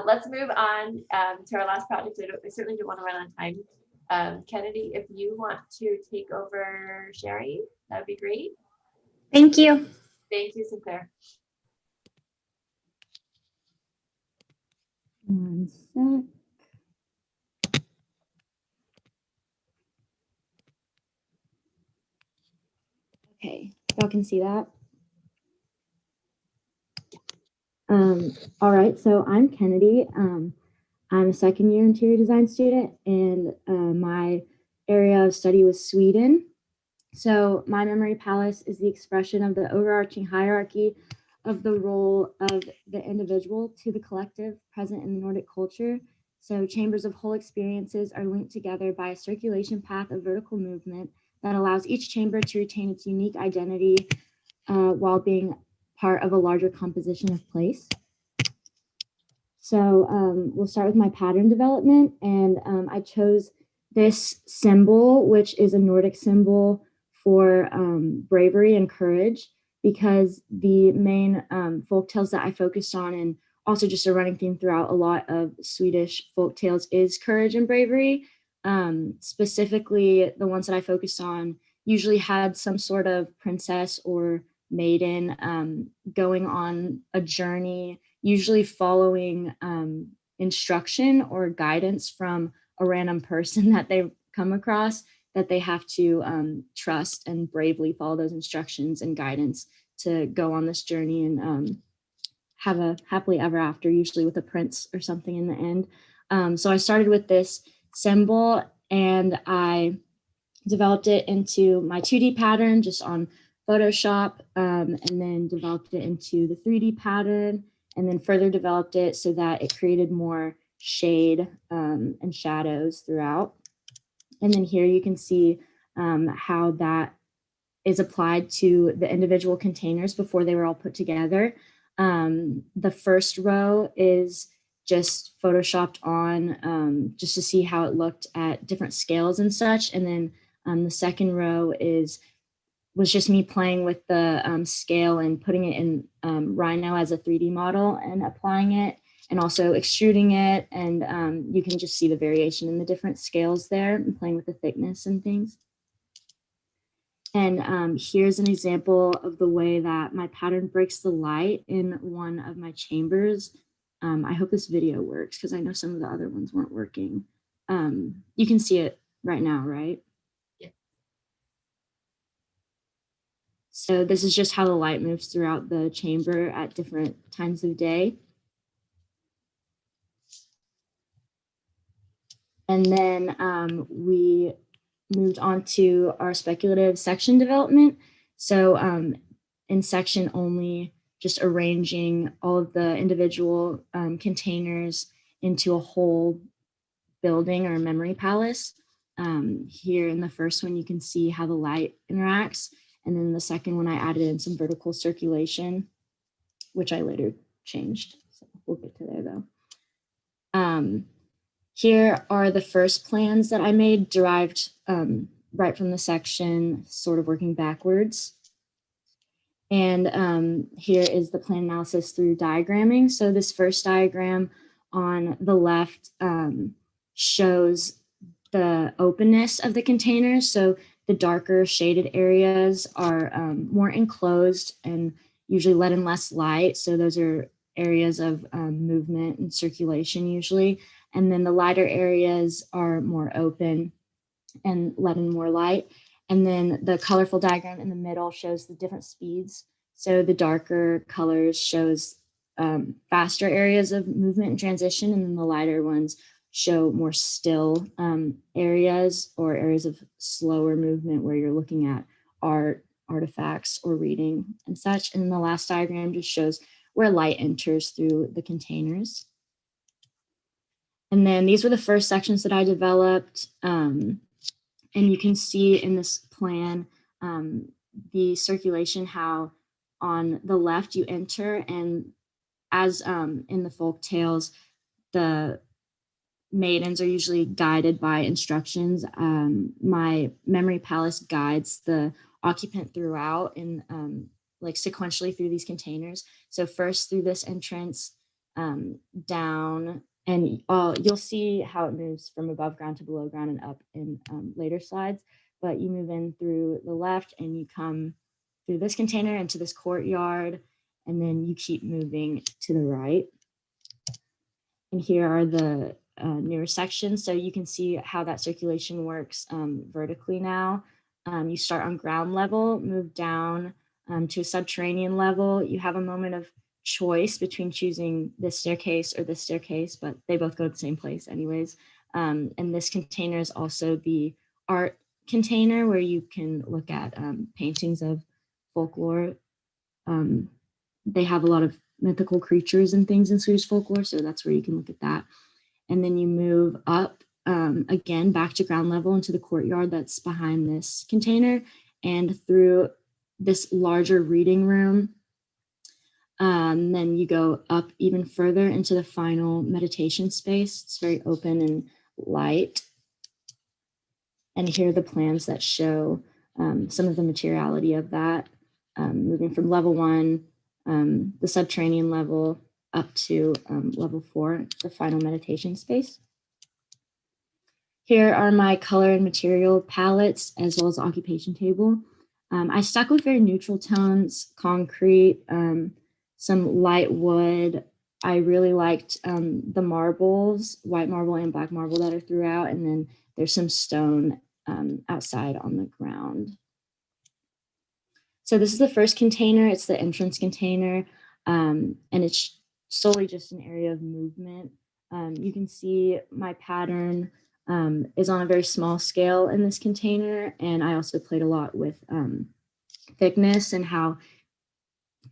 Let's move on to our last project. I certainly don't want to run out of time. Kennedy, if you want to take over sharing, that would be great. Thank you. Thank you, Sinclair. One sec. Okay, y'all can see that. All right, so I'm Kennedy. I'm a second year interior design student, and my area of study was Sweden. So my memory palace is the expression of the overarching hierarchy of the role of the individual to the collective present in the Nordic culture. So chambers of whole experiences are linked together by a circulation path of vertical movement that allows each chamber to retain its unique identity while being part of a larger composition of place. So we'll start with my pattern development, and I chose this symbol, which is a Nordic symbol for bravery and courage, because the main folk tales that I focused on, and also just a running theme throughout a lot of Swedish folk tales, is courage and bravery. Specifically, the ones that I focused on usually had some sort of princess or maiden going on a journey, usually following instruction or guidance from a random person that they come across, that they have to trust and bravely follow those instructions and guidance to go on this journey and have a happily ever after, usually with a prince or something in the end. So I started with this symbol, and I developed it into my 2D pattern just on Photoshop, and then developed it into the 3D pattern, and then further developed it so that it created more shade and shadows throughout. And then here you can see how that is applied to the individual containers before they were all put together. The first row is just photoshopped on just to see how it looked at different scales and such. And then the second row was just me playing with the scale and putting it in Rhino as a 3D model and applying it, and also extruding it. And you can just see the variation in the different scales there and playing with the thickness and things. And here's an example of the way that my pattern breaks the light in one of my chambers. I hope this video works because I know some of the other ones weren't working. You can see it right now, right? Yeah. So this is just how the light moves throughout the chamber at different times of day. And then we moved on to our speculative section development. So in section only, just arranging all of the individual containers into a whole building or memory palace. Here in the first one, you can see how the light interacts. And then the second one, I added in some vertical circulation, which I later changed. So we'll get to there though. Here are the first plans that I made, derived right from the section, sort of working backwards. And here is the plan analysis through diagramming. So this first diagram on the left shows the openness of the containers. So the darker shaded areas are more enclosed and usually let in less light. So those are areas of movement and circulation usually. And then the lighter areas are more open and let in more light. And then the colorful diagram in the middle shows the different speeds. So the darker colors shows faster areas of movement and transition, and then the lighter ones show more still areas or areas of slower movement where you're looking at art, artifacts, or reading and such. And then the last diagram just shows where light enters through the containers. And then these were the first sections that I developed. And you can see in this plan the circulation, how on the left you enter, and as in the folk tales, the maidens are usually guided by instructions. My memory palace guides the occupant throughout and like sequentially through these containers. So first through this entrance, down, and you'll see how it moves from above ground to below ground and up in later slides. But you move in through the left and you come through this container into this courtyard, and then you keep moving to the right. And here are the newer sections. So you can see how that circulation works vertically now. You start on ground level, move down to a subterranean level. You have a moment of choice between choosing this staircase or this staircase, but they both go to the same place anyways. And this container is also the art container where you can look at paintings of folklore. They have a lot of mythical creatures and things in Swedish folklore, so that's where you can look at that. And then you move up again back to ground level into the courtyard that's behind this container, and through this larger reading room. Then you go up even further into the final meditation space. It's very open and light. And here are the plans that show some of the materiality of that, moving from level 1, the subterranean level, up to level 4, the final meditation space. Here are my color and material palettes, as well as the occupation table. I stuck with very neutral tones, concrete, some light wood. I really liked the marbles, white marble and black marble that are throughout, and then there's some stone outside on the ground. So this is the first container. It's the entrance container, and it's solely just an area of movement. You can see my pattern is on a very small scale in this container, and I also played a lot with thickness and how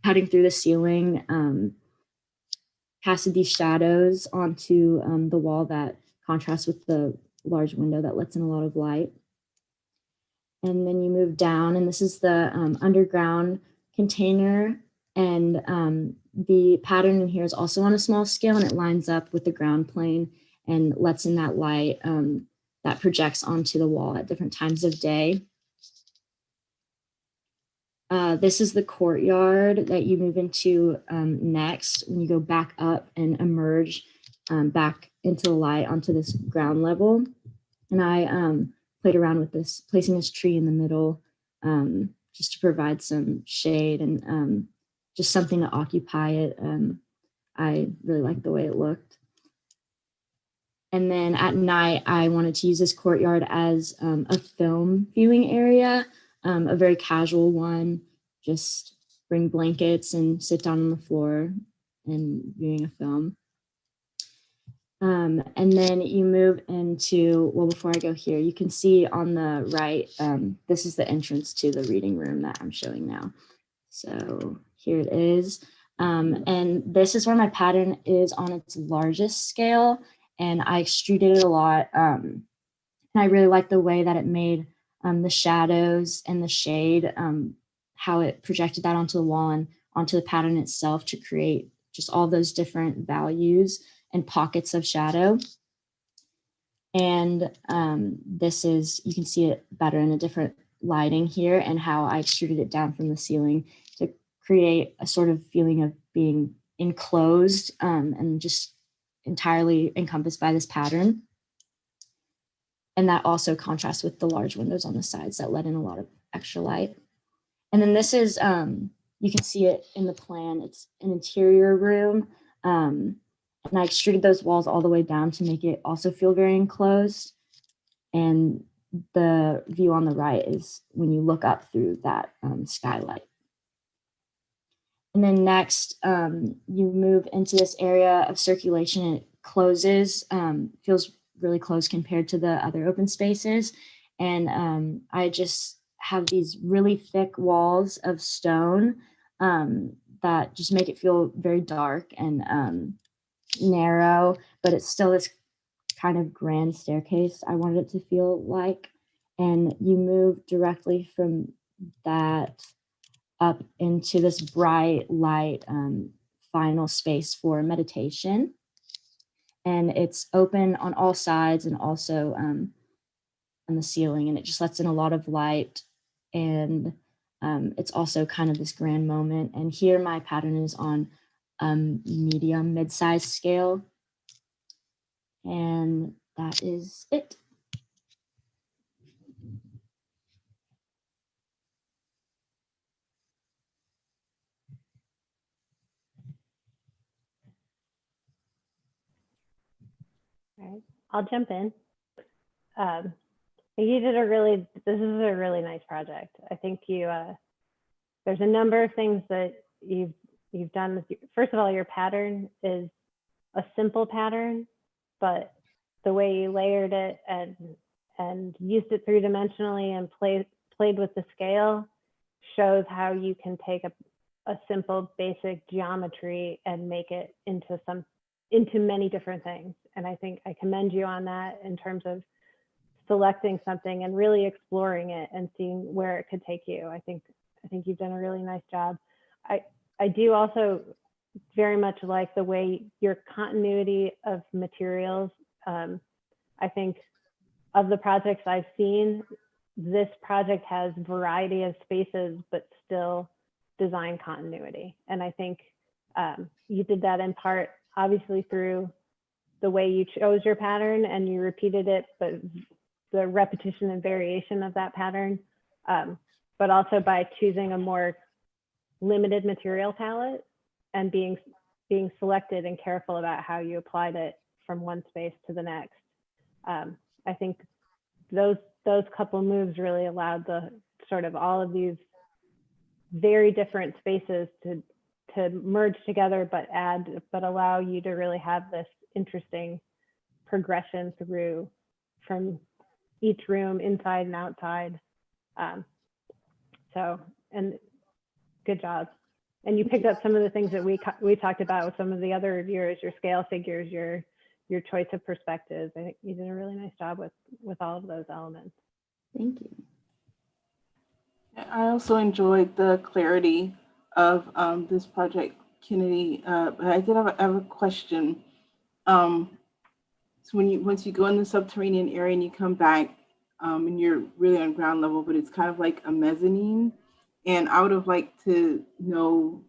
cutting through the ceiling casted these shadows onto the wall that contrasts with the large window that lets in a lot of light. And then you move down, and this is the underground container, and the pattern in here is also on a small scale, and it lines up with the ground plane and lets in that light that projects onto the wall at different times of day. This is the courtyard that you move into next when you go back up and emerge back into the light onto this ground level. And I played around with this, placing this tree in the middle just to provide some shade and just something to occupy it. I really liked the way it looked. And then at night, I wanted to use this courtyard as a film viewing area, a very casual one. Just bring blankets and sit down on the floor and viewing a film. And then you move into, well, before I go here, you can see on the right, this is the entrance to the reading room that I'm showing now. So here it is. And this is where my pattern is on its largest scale. And I extruded it a lot. And I really like the way that it made the shadows and the shade, how it projected that onto the wall and onto the pattern itself to create just all those different values and pockets of shadow. And this is, you can see it better in a different lighting here, and how I extruded it down from the ceiling to create a sort of feeling of being enclosed and just entirely encompassed by this pattern. And that also contrasts with the large windows on the sides that let in a lot of extra light. And then this is, you can see it in the plan, it's an interior room. And I extruded those walls all the way down to make it also feel very enclosed. And the view on the right is when you look up through that skylight. And then next, you move into this area of circulation. It closes, feels really close compared to the other open spaces. And I just have these really thick walls of stone that just make it feel very dark and narrow, but it's still this kind of grand staircase I wanted it to feel like. and you move directly from that up into this bright light final space for meditation. And it's open on all sides and also on the ceiling, and it just lets in a lot of light. And it's also kind of this grand moment. And here my pattern is on medium mid-size scale. And that is it. All right, I'll jump in. You did this is a really nice project. I think there's a number of things that you've done with first of all, your pattern is a simple pattern, but the way you layered it and used it three-dimensionally and played with the scale shows how you can take a simple basic geometry and make it into many different things. And I think I commend you on that in terms of selecting something and really exploring it and seeing where it could take you. I think you've done a really nice job. I do also very much like the way your continuity of materials. I think of the projects I've seen, this project has variety of spaces, but still design continuity. And I think you did that in part, obviously through the way you chose your pattern and you repeated it, but the repetition and variation of that pattern, but also by choosing a more limited material palette and being selected and careful about how you applied it from one space to the next. I think those couple moves really allowed the sort of all of these very different spaces to merge together, but allow you to really have this interesting progression through from each room, inside and outside. And good job. And you picked up some of the things that we talked about with some of the other years, your scale figures, your choice of perspectives. I think you did a really nice job with all of those elements. Thank you. I also enjoyed the clarity of this project, Kennedy. But I did have a question. So once you go in the subterranean area and you come back, and you're really on ground level, but it's kind of like a mezzanine. And I would have liked to know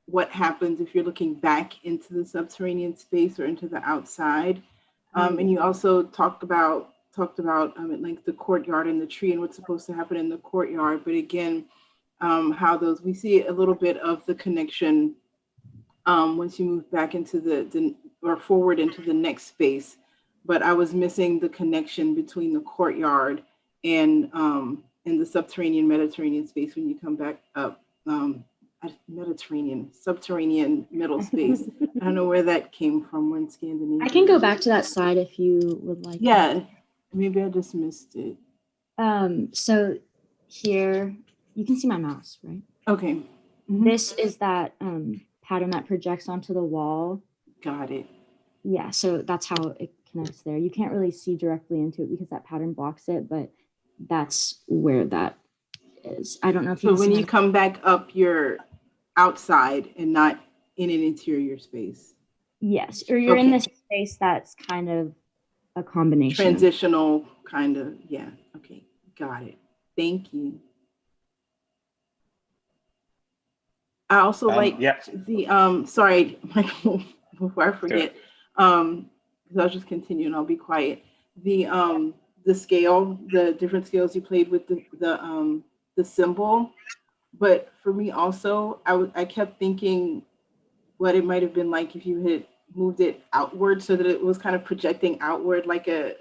what happens if you're looking back into the subterranean space or into the outside. And you also talked about at length the courtyard and the tree and what's supposed to happen in the courtyard. But again, how we see a little bit of the connection once you move back into or forward into the next space. But I was missing the connection between the courtyard and the subterranean Mediterranean space when you come back up. Subterranean middle space. I don't know where that came from when Scandinavia. I can go back to that slide if you would like. Yeah, maybe I just missed it. So here, you can see my mouse, right? Okay. Mm-hmm. This is that pattern that projects onto the wall. Got it. Yeah, so that's how it connects there. You can't really see directly into it because that pattern blocks it, but that's where that is. I don't know if you. So when you come back up, you're outside and not in an interior space. Yes, or you're in this space that's kind of a combination. Transitional kind of, yeah. Okay, got it. Thank you. I also like the sorry, Michael, before I forget, because I'll just continue and I'll be quiet. The scale, the different scales you played with the symbol, but for me also, I kept thinking what it might have been like if you had moved it outward so that it was kind of projecting outward like a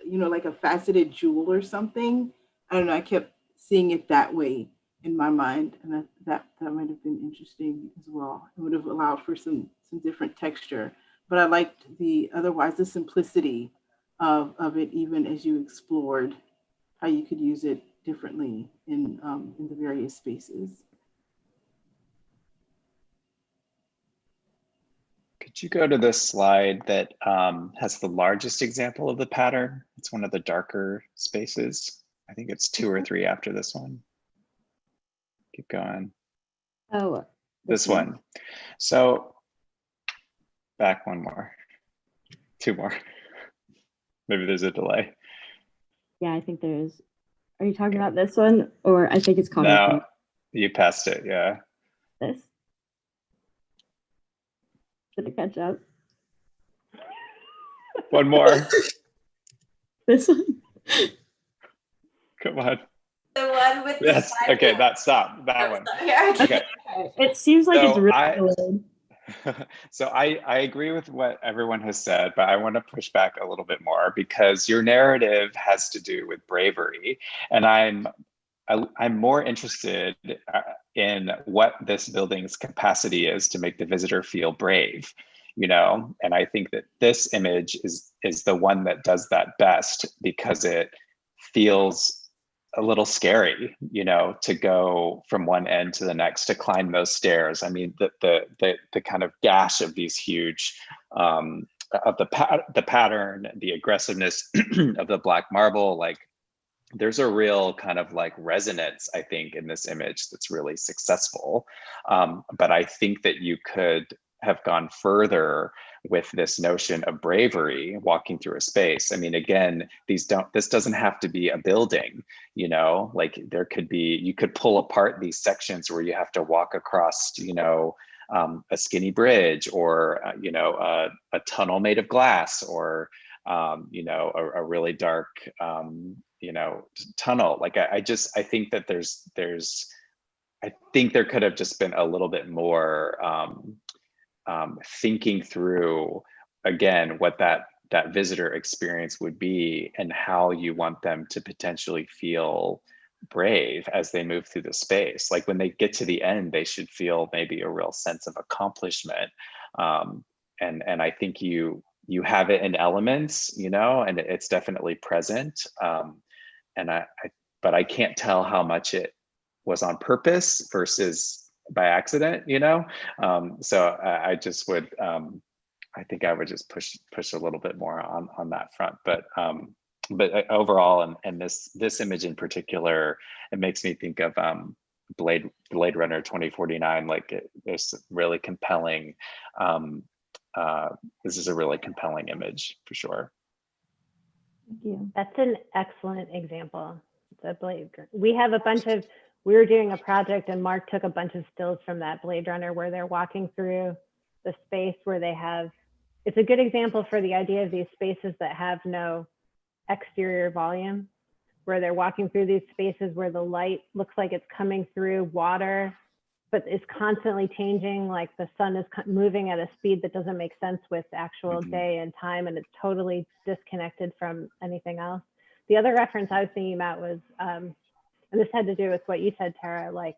faceted jewel or something. I don't know, I kept seeing it that way in my mind, and that might have been interesting as well. It would have allowed for some different texture, but I liked the simplicity of it, even as you explored how you could use it differently in the various spaces. Could you go to the slide that has the largest example of the pattern? It's one of the darker spaces. I think it's 2 or 3 after this one. Keep going. Oh, This one. So back one more, 2 more. Maybe there's a delay. Yeah, I think there is. Are you talking about this one? Or I think it's called. No, you passed it, yeah. This. Did it catch up? One more. This one. Come on. The one with yes. the Okay, that stop. That one. Okay. It seems like it's So really delayed. So I agree with what everyone has said, but I want to push back a little bit more because your narrative has to do with bravery, and I'm more interested in what this building's capacity is to make the visitor feel brave, you know. And I think that this image is the one that does that best because it feels a little scary, you know, to go from one end to the next, to climb those stairs. I mean, the kind of gash of these huge, of the pattern, the aggressiveness of the black marble, like there's a real kind of like resonance, I think, in this image that's really successful. But I think that you could have gone further with this notion of bravery walking through a space. I mean, again, this doesn't have to be a building, you know, like there could be, you could pull apart these sections where you have to walk across, you know, a skinny bridge, or, you know, a tunnel made of glass, or, you know, a really dark, you know, tunnel. Like I think that I think there could have just been a little bit more, thinking through again what that visitor experience would be and how you want them to potentially feel brave as they move through the space. Like when they get to the end, they should feel maybe a real sense of accomplishment. And I think you have it in elements, you know, and it's definitely present. But I can't tell how much it was on purpose versus by accident, you know. So I just would, I think I would just push a little bit more on that front. But overall, and this image in particular, it makes me think of Blade Runner 2049. Like there's really compelling. This is a really compelling image for sure. Thank you. That's an excellent example. The Blade. We have a bunch of. We were doing a project and Mark took a bunch of stills from that Blade Runner where they're walking through the space where they have, it's a good example for the idea of these spaces that have no exterior volume, where they're walking through these spaces where the light looks like it's coming through water, but it's constantly changing, like the sun is moving at a speed that doesn't make sense with actual day and time, and it's totally disconnected from anything else. The other reference I was thinking about was, and this had to do with what you said, Tara, like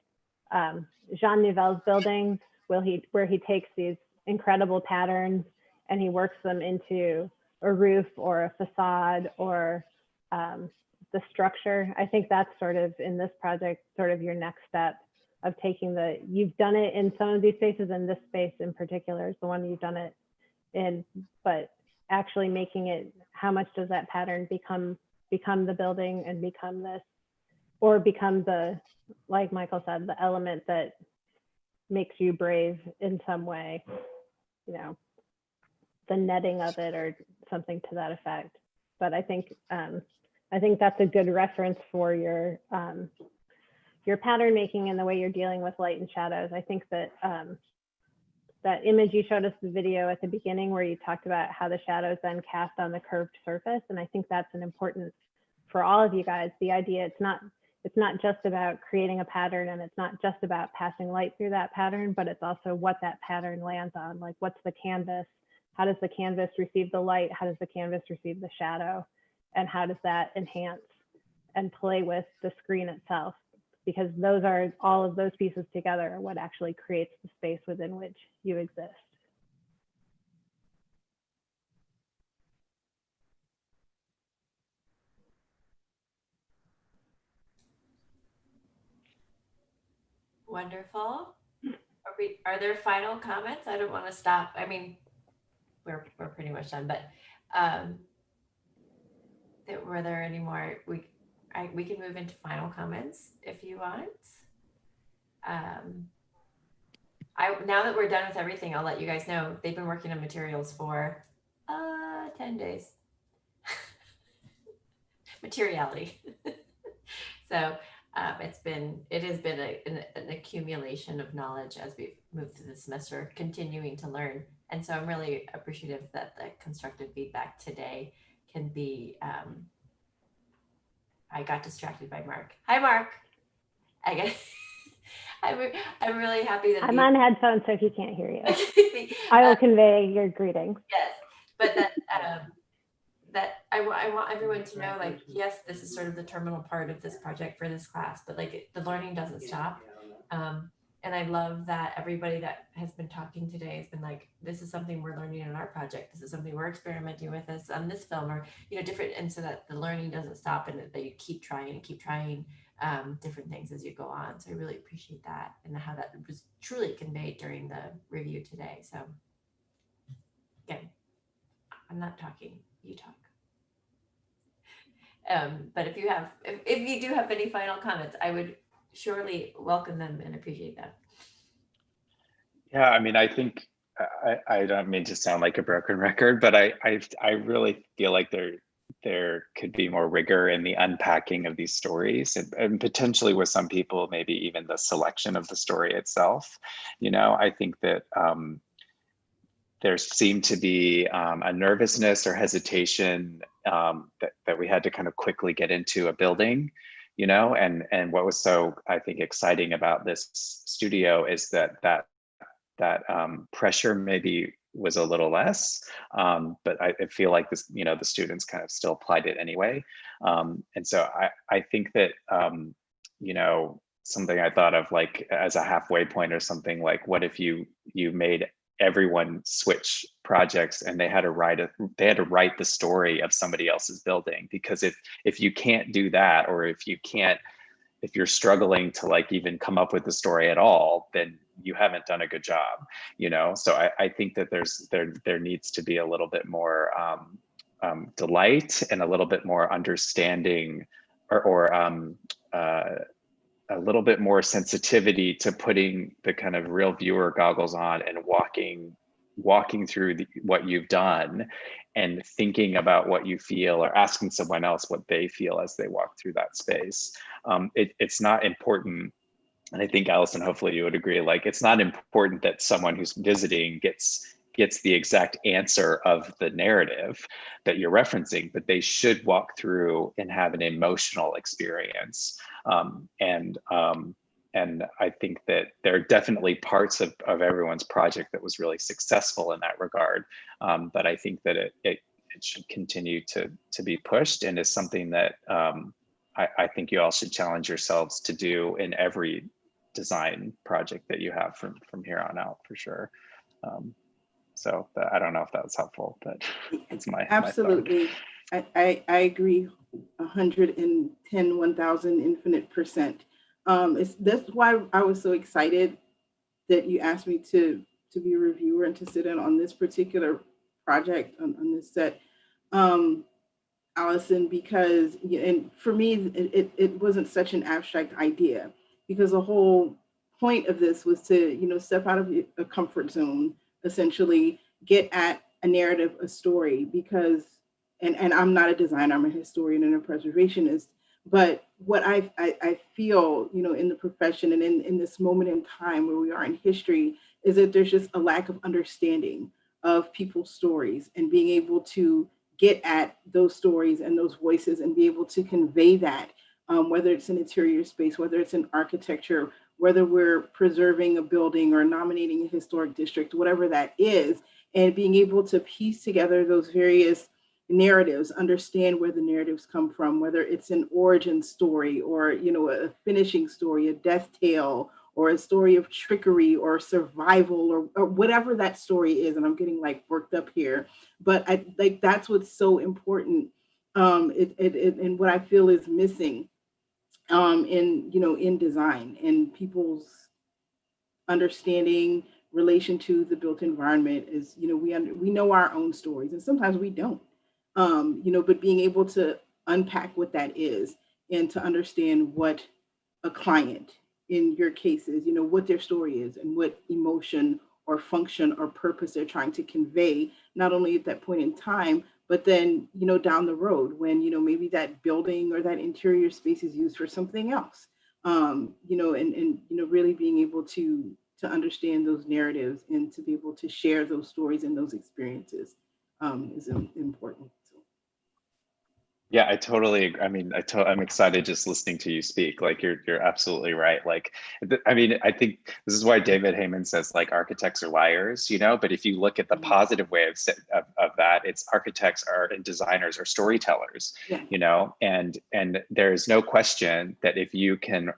Jean Nouvel's buildings, where he takes these incredible patterns and he works them into a roof or a facade or the structure. I think that's sort of in this project, sort of your next step of taking you've done it in some of these spaces, and this space in particular is the one you've done it in, but actually making it, how much does that pattern become the building and become this, or become the, like Michael said, the element that makes you brave in some way, you know, the netting of it or something to that effect. But I think that's a good reference for your pattern making and the way you're dealing with light and shadows. I think that that image you showed us, the video at the beginning where you talked about how the shadows then cast on the curved surface. And I think that's an important for all of you guys, the idea it's not just about creating a pattern, and it's not just about passing light through that pattern, but it's also what that pattern lands on. Like, what's the canvas? How does the canvas receive the light? How does the canvas receive the shadow? And how does that enhance and play with the screen itself? Because those are, all of those pieces together are what actually creates the space within which you exist. Wonderful. Are there final comments? I don't want to stop. I mean, we're pretty much done, but were there any more? we can move into final comments if you want. Now that we're done with everything, I'll let you guys know they've been working on materials for 10 days. Materiality. So it has been an accumulation of knowledge as we've moved through the semester, continuing to learn. And so I'm really appreciative that the constructive feedback today can be, I got distracted by Mark. Hi, Mark. I'm really happy that I'm on headphones, so if you can't hear you, I will convey your greetings. Yes, but that I want everyone to know, like, yes, this is sort of the terminal part of this project for this class, but like the learning doesn't stop. And I love that everybody that has been talking today has been like, this is something we're learning in our project. This is something we're experimenting with this on this film, or, you know, different. And so that the learning doesn't stop and that you keep trying different things as you go on. So I really appreciate that and how that was truly conveyed during the review today. So again, I'm not talking, you talk. But if you do have any final comments, I would surely welcome them and appreciate them. Yeah, I mean, I think I don't mean to sound like a broken record, but I really feel like there could be more rigor in the unpacking of these stories, and potentially with some people, maybe even the selection of the story itself. You know, I think that there seemed to be a nervousness or hesitation that we had to kind of quickly get into a building, you know, and what was so, I think, exciting about this studio is that pressure maybe was a little less, but I feel like this, you know, the students kind of still applied it anyway. And so I think that, you know, something I thought of like as a halfway point or something, like, what if you made everyone switch projects and they had to write the story of somebody else's building? Because if you can't do that, or if you're struggling to like even come up with the story at all, then you haven't done a good job, you know? So I think that there needs to be a little bit more delight and a little bit more understanding, or a little bit more sensitivity to putting the kind of real viewer goggles on and walking through what you've done and thinking about what you feel, or asking someone else what they feel as they walk through that space. It's not important, and I think, Allison, hopefully you would agree, like, it's not important that someone who's visiting gets the exact answer of the narrative that you're referencing, but they should walk through and have an emotional experience. And I think that there are definitely parts of everyone's project that was really successful in that regard. But I think that it should continue to be pushed, and is something that I think you all should challenge yourselves to do in every design project that you have from here on out, for sure. So I don't know if that was helpful, but it's my absolutely. I agree 110, 1000 infinite percent. That's why I was so excited that you asked me to be a reviewer and to sit in on this particular project on this set, Allison, because, and for me, it wasn't such an abstract idea, because the whole point of this was to, you know, step out of a comfort zone, essentially get at a narrative, a story, because, and I'm not a designer, I'm a historian and a preservationist, but what I feel, you know, in the profession and in this moment in time where we are in history, is that there's just a lack of understanding of people's stories, and being able to get at those stories and those voices and be able to convey that, whether it's an interior space, whether it's in architecture, whether we're preserving a building or nominating a historic district, whatever that is, and being able to piece together those various narratives, understand where the narratives come from, whether it's an origin story, or, you know, a finishing story, a death tale, or a story of trickery or survival, or whatever that story is. And I'm getting like worked up here, but I like, that's what's so important. And what I feel is missing in, you know, in design, and people's understanding relation to the built environment is, you know, we know our own stories, and sometimes we don't, you know, but being able to unpack what that is, and to understand what a client in your cases, what their story is and what emotion or function or purpose they're trying to convey, not only at that point in time, but then, down the road when, maybe that building or that interior space is used for something else. And really being able to understand those narratives and to be able to share those stories and those experiences is important. So. Yeah, I totally agree. I mean, I'm excited just listening to you speak. Like you're absolutely right. Like, I mean, I think this is why David Heyman says like architects are liars, But if you look at the positive way of that, it's architects and designers are storytellers, And there's no question that if you can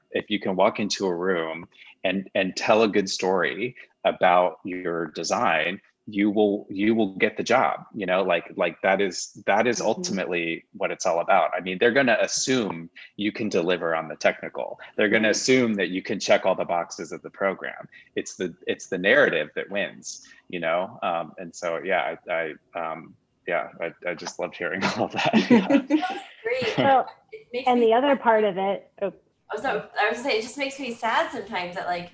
walk into a room and tell a good story about your design, you will get the job, like that is ultimately what it's all about. I mean, they're going to assume you can deliver on the technical. They're going to assume that you can check all the boxes of the program. It's the narrative that wins, and so I just loved hearing all that. Great. Well, and the other part of it. So I was gonna say, it just makes me sad sometimes that like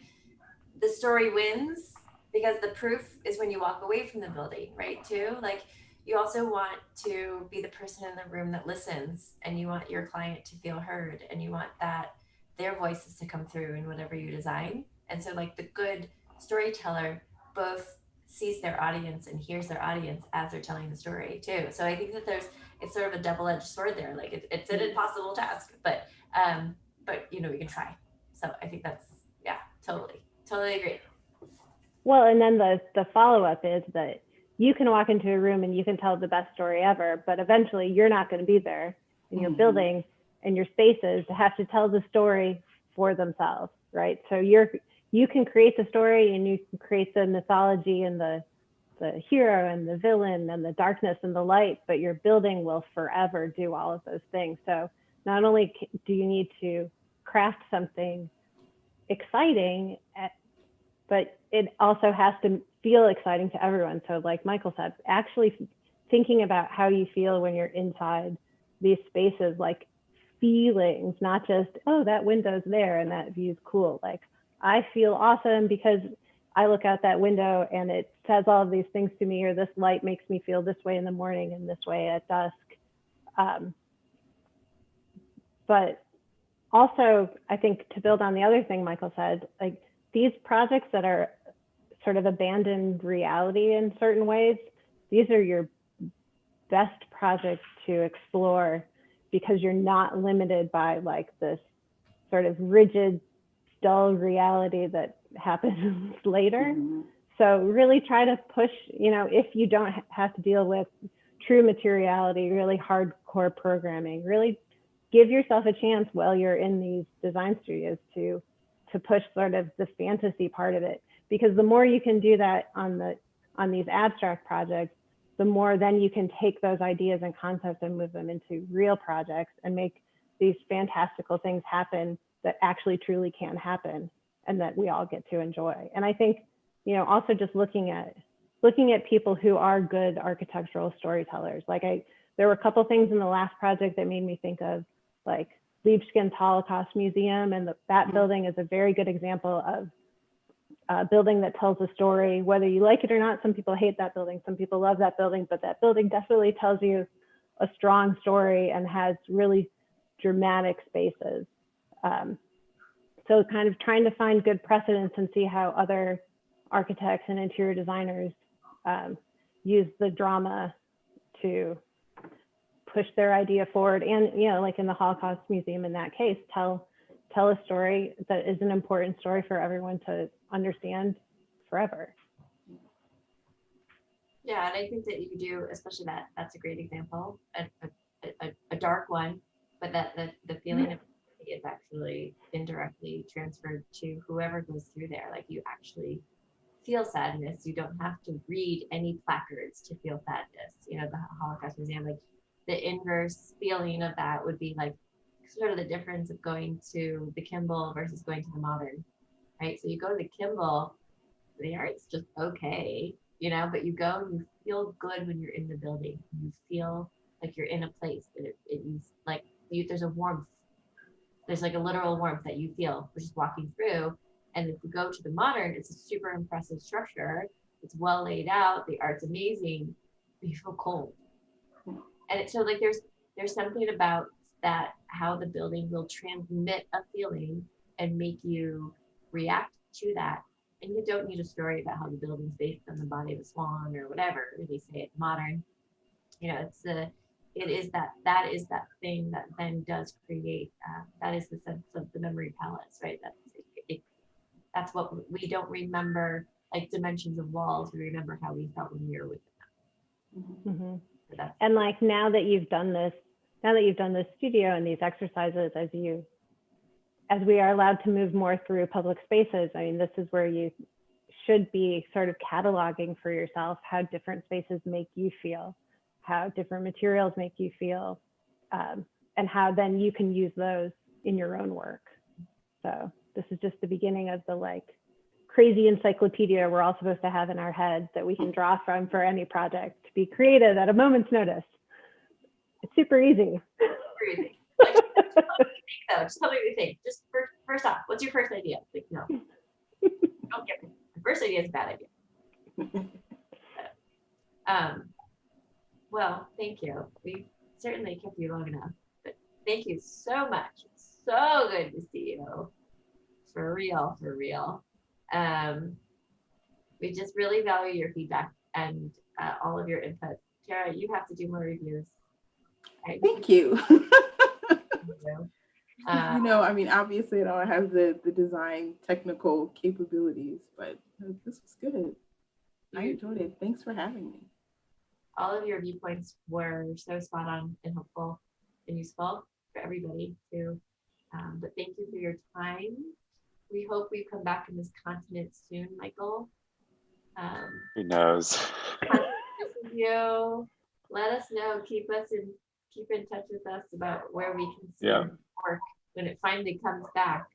the story wins, because the proof is when you walk away from the building, right? Too, like you also want to be the person in the room that listens, and you want your client to feel heard, and you want that their voices to come through in whatever you design. And so like the good storyteller both sees their audience and hears their audience as they're telling the story too. So I think that it's sort of a double-edged sword there. Like it's an impossible task, but we can try. So I think that's, totally agree. Well, and then the follow-up is that you can walk into a room and you can tell the best story ever, but eventually you're not going to be there in your building and your spaces to have to tell the story for themselves, right? So you can create the story and you can create the mythology and the hero and the villain and the darkness and the light, but your building will forever do all of those things. So not only do you need to craft something exciting, but it also has to feel exciting to everyone. So like Michael said, actually thinking about how you feel when you're inside these spaces, like feelings, not just, oh, that window's there and that view's cool. Like I feel awesome because I look out that window and it says all of these things to me, or this light makes me feel this way in the morning and this way at dusk. But also, I think to build on the other thing Michael said, like these projects that are sort of abandoned reality in certain ways, these are your best projects to explore because you're not limited by like this sort of rigid, dull reality that happens later. So really try to push, if you don't have to deal with true materiality, really hardcore programming, really give yourself a chance while you're in these design studios to push sort of the fantasy part of it. Because the more you can do that on these abstract projects, the more then you can take those ideas and concepts and move them into real projects and make these fantastical things happen that actually truly can happen and that we all get to enjoy. And I think, also just looking at people who are good architectural storytellers. Like there were a couple things in the last project that made me think of like Liebskind's Holocaust Museum, and that building is a very good example of a building that tells a story, whether you like it or not. Some people hate that building, some people love that building, but that building definitely tells you a strong story and has really dramatic spaces. So kind of trying to find good precedents and see how other architects and interior designers use the drama to push their idea forward. And, like in the Holocaust Museum, in that case, tell a story that is an important story for everyone to understand forever. Yeah, and I think that you do, especially that's a great example, a dark one, but that the feeling of is actually indirectly transferred to whoever goes through there. Like you actually feel sadness. You don't have to read any placards to feel sadness. The Holocaust Museum, like the inverse feeling of that would be like sort of the difference of going to the Kimball versus going to the Modern, right? So you go to the Kimball, the art's just okay, but you go and you feel good when you're in the building. You feel like you're in a place that there's a warmth There's like a literal warmth that you feel just walking through. And if we go to the modern, it's a super impressive structure. It's well laid out. The art's amazing, but you feel cold. And so like there's something about that, how the building will transmit a feeling and make you react to that. And you don't need a story about how the building's based on the body of a swan or whatever they say it modern. You know, it is that thing that then does create, that is the sense of the memory palace, right? That's what we don't remember, like dimensions of walls. We remember how we felt when we were with them. So and like now that you've done this studio and these exercises, as we are allowed to move more through public spaces, I mean, this is where you should be sort of cataloging for yourself how different spaces make you feel, how different materials make you feel, and how then you can use those in your own work. So this is just the beginning of the like crazy encyclopedia we're all supposed to have in our heads that we can draw from for any project to be created at a moment's notice. It's super easy. Super easy. Like, just tell me what you think. Just first off, what's your first idea? Like, no, don't get me. The first idea is a bad idea. Well, thank you. We certainly kept you long enough, but thank you so much. It's so good to see you. For real, for real. We just really value your feedback and all of your input. Tara, you have to do more reviews. Right? Thank you. You. You know, I mean, obviously I don't have the design technical capabilities, but this was good. I enjoyed it. Thanks for having me. All of your viewpoints were so spot on and helpful and useful for everybody too. But thank you for your time. We hope we come back in this continent soon, Michael. Who knows? You let us know. Keep in touch with us about where we can see work when it finally comes back.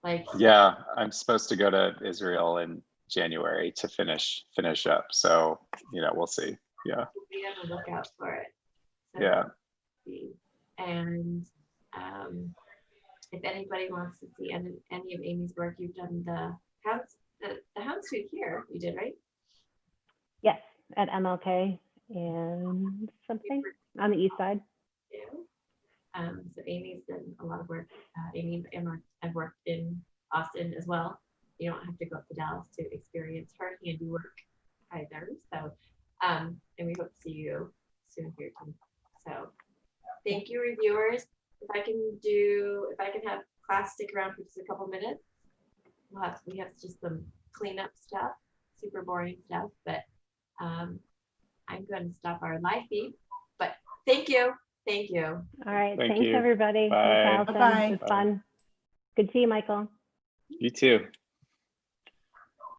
Like I'm supposed to go to Israel in January to finish up. So we'll see. Yeah. Be on the lookout for it. So yeah. And if anybody wants to see any of Amy's work, you've done the Houndstooth here. You did, right? Yes, at MLK and something on the east side. So Amy's done a lot of work. Amy and I've worked in Austin as well. You don't have to go up to Dallas to experience her handiwork either. So, and we hope to see you soon here too. So, thank you, reviewers. If I can have class stick around for just a couple minutes. We have just some cleanup stuff, super boring stuff, but I'm going to stop our live feed. But thank you. All right, thanks everybody. Bye. Thanks, Allison. It was fun. Good to see you, Michael. You too.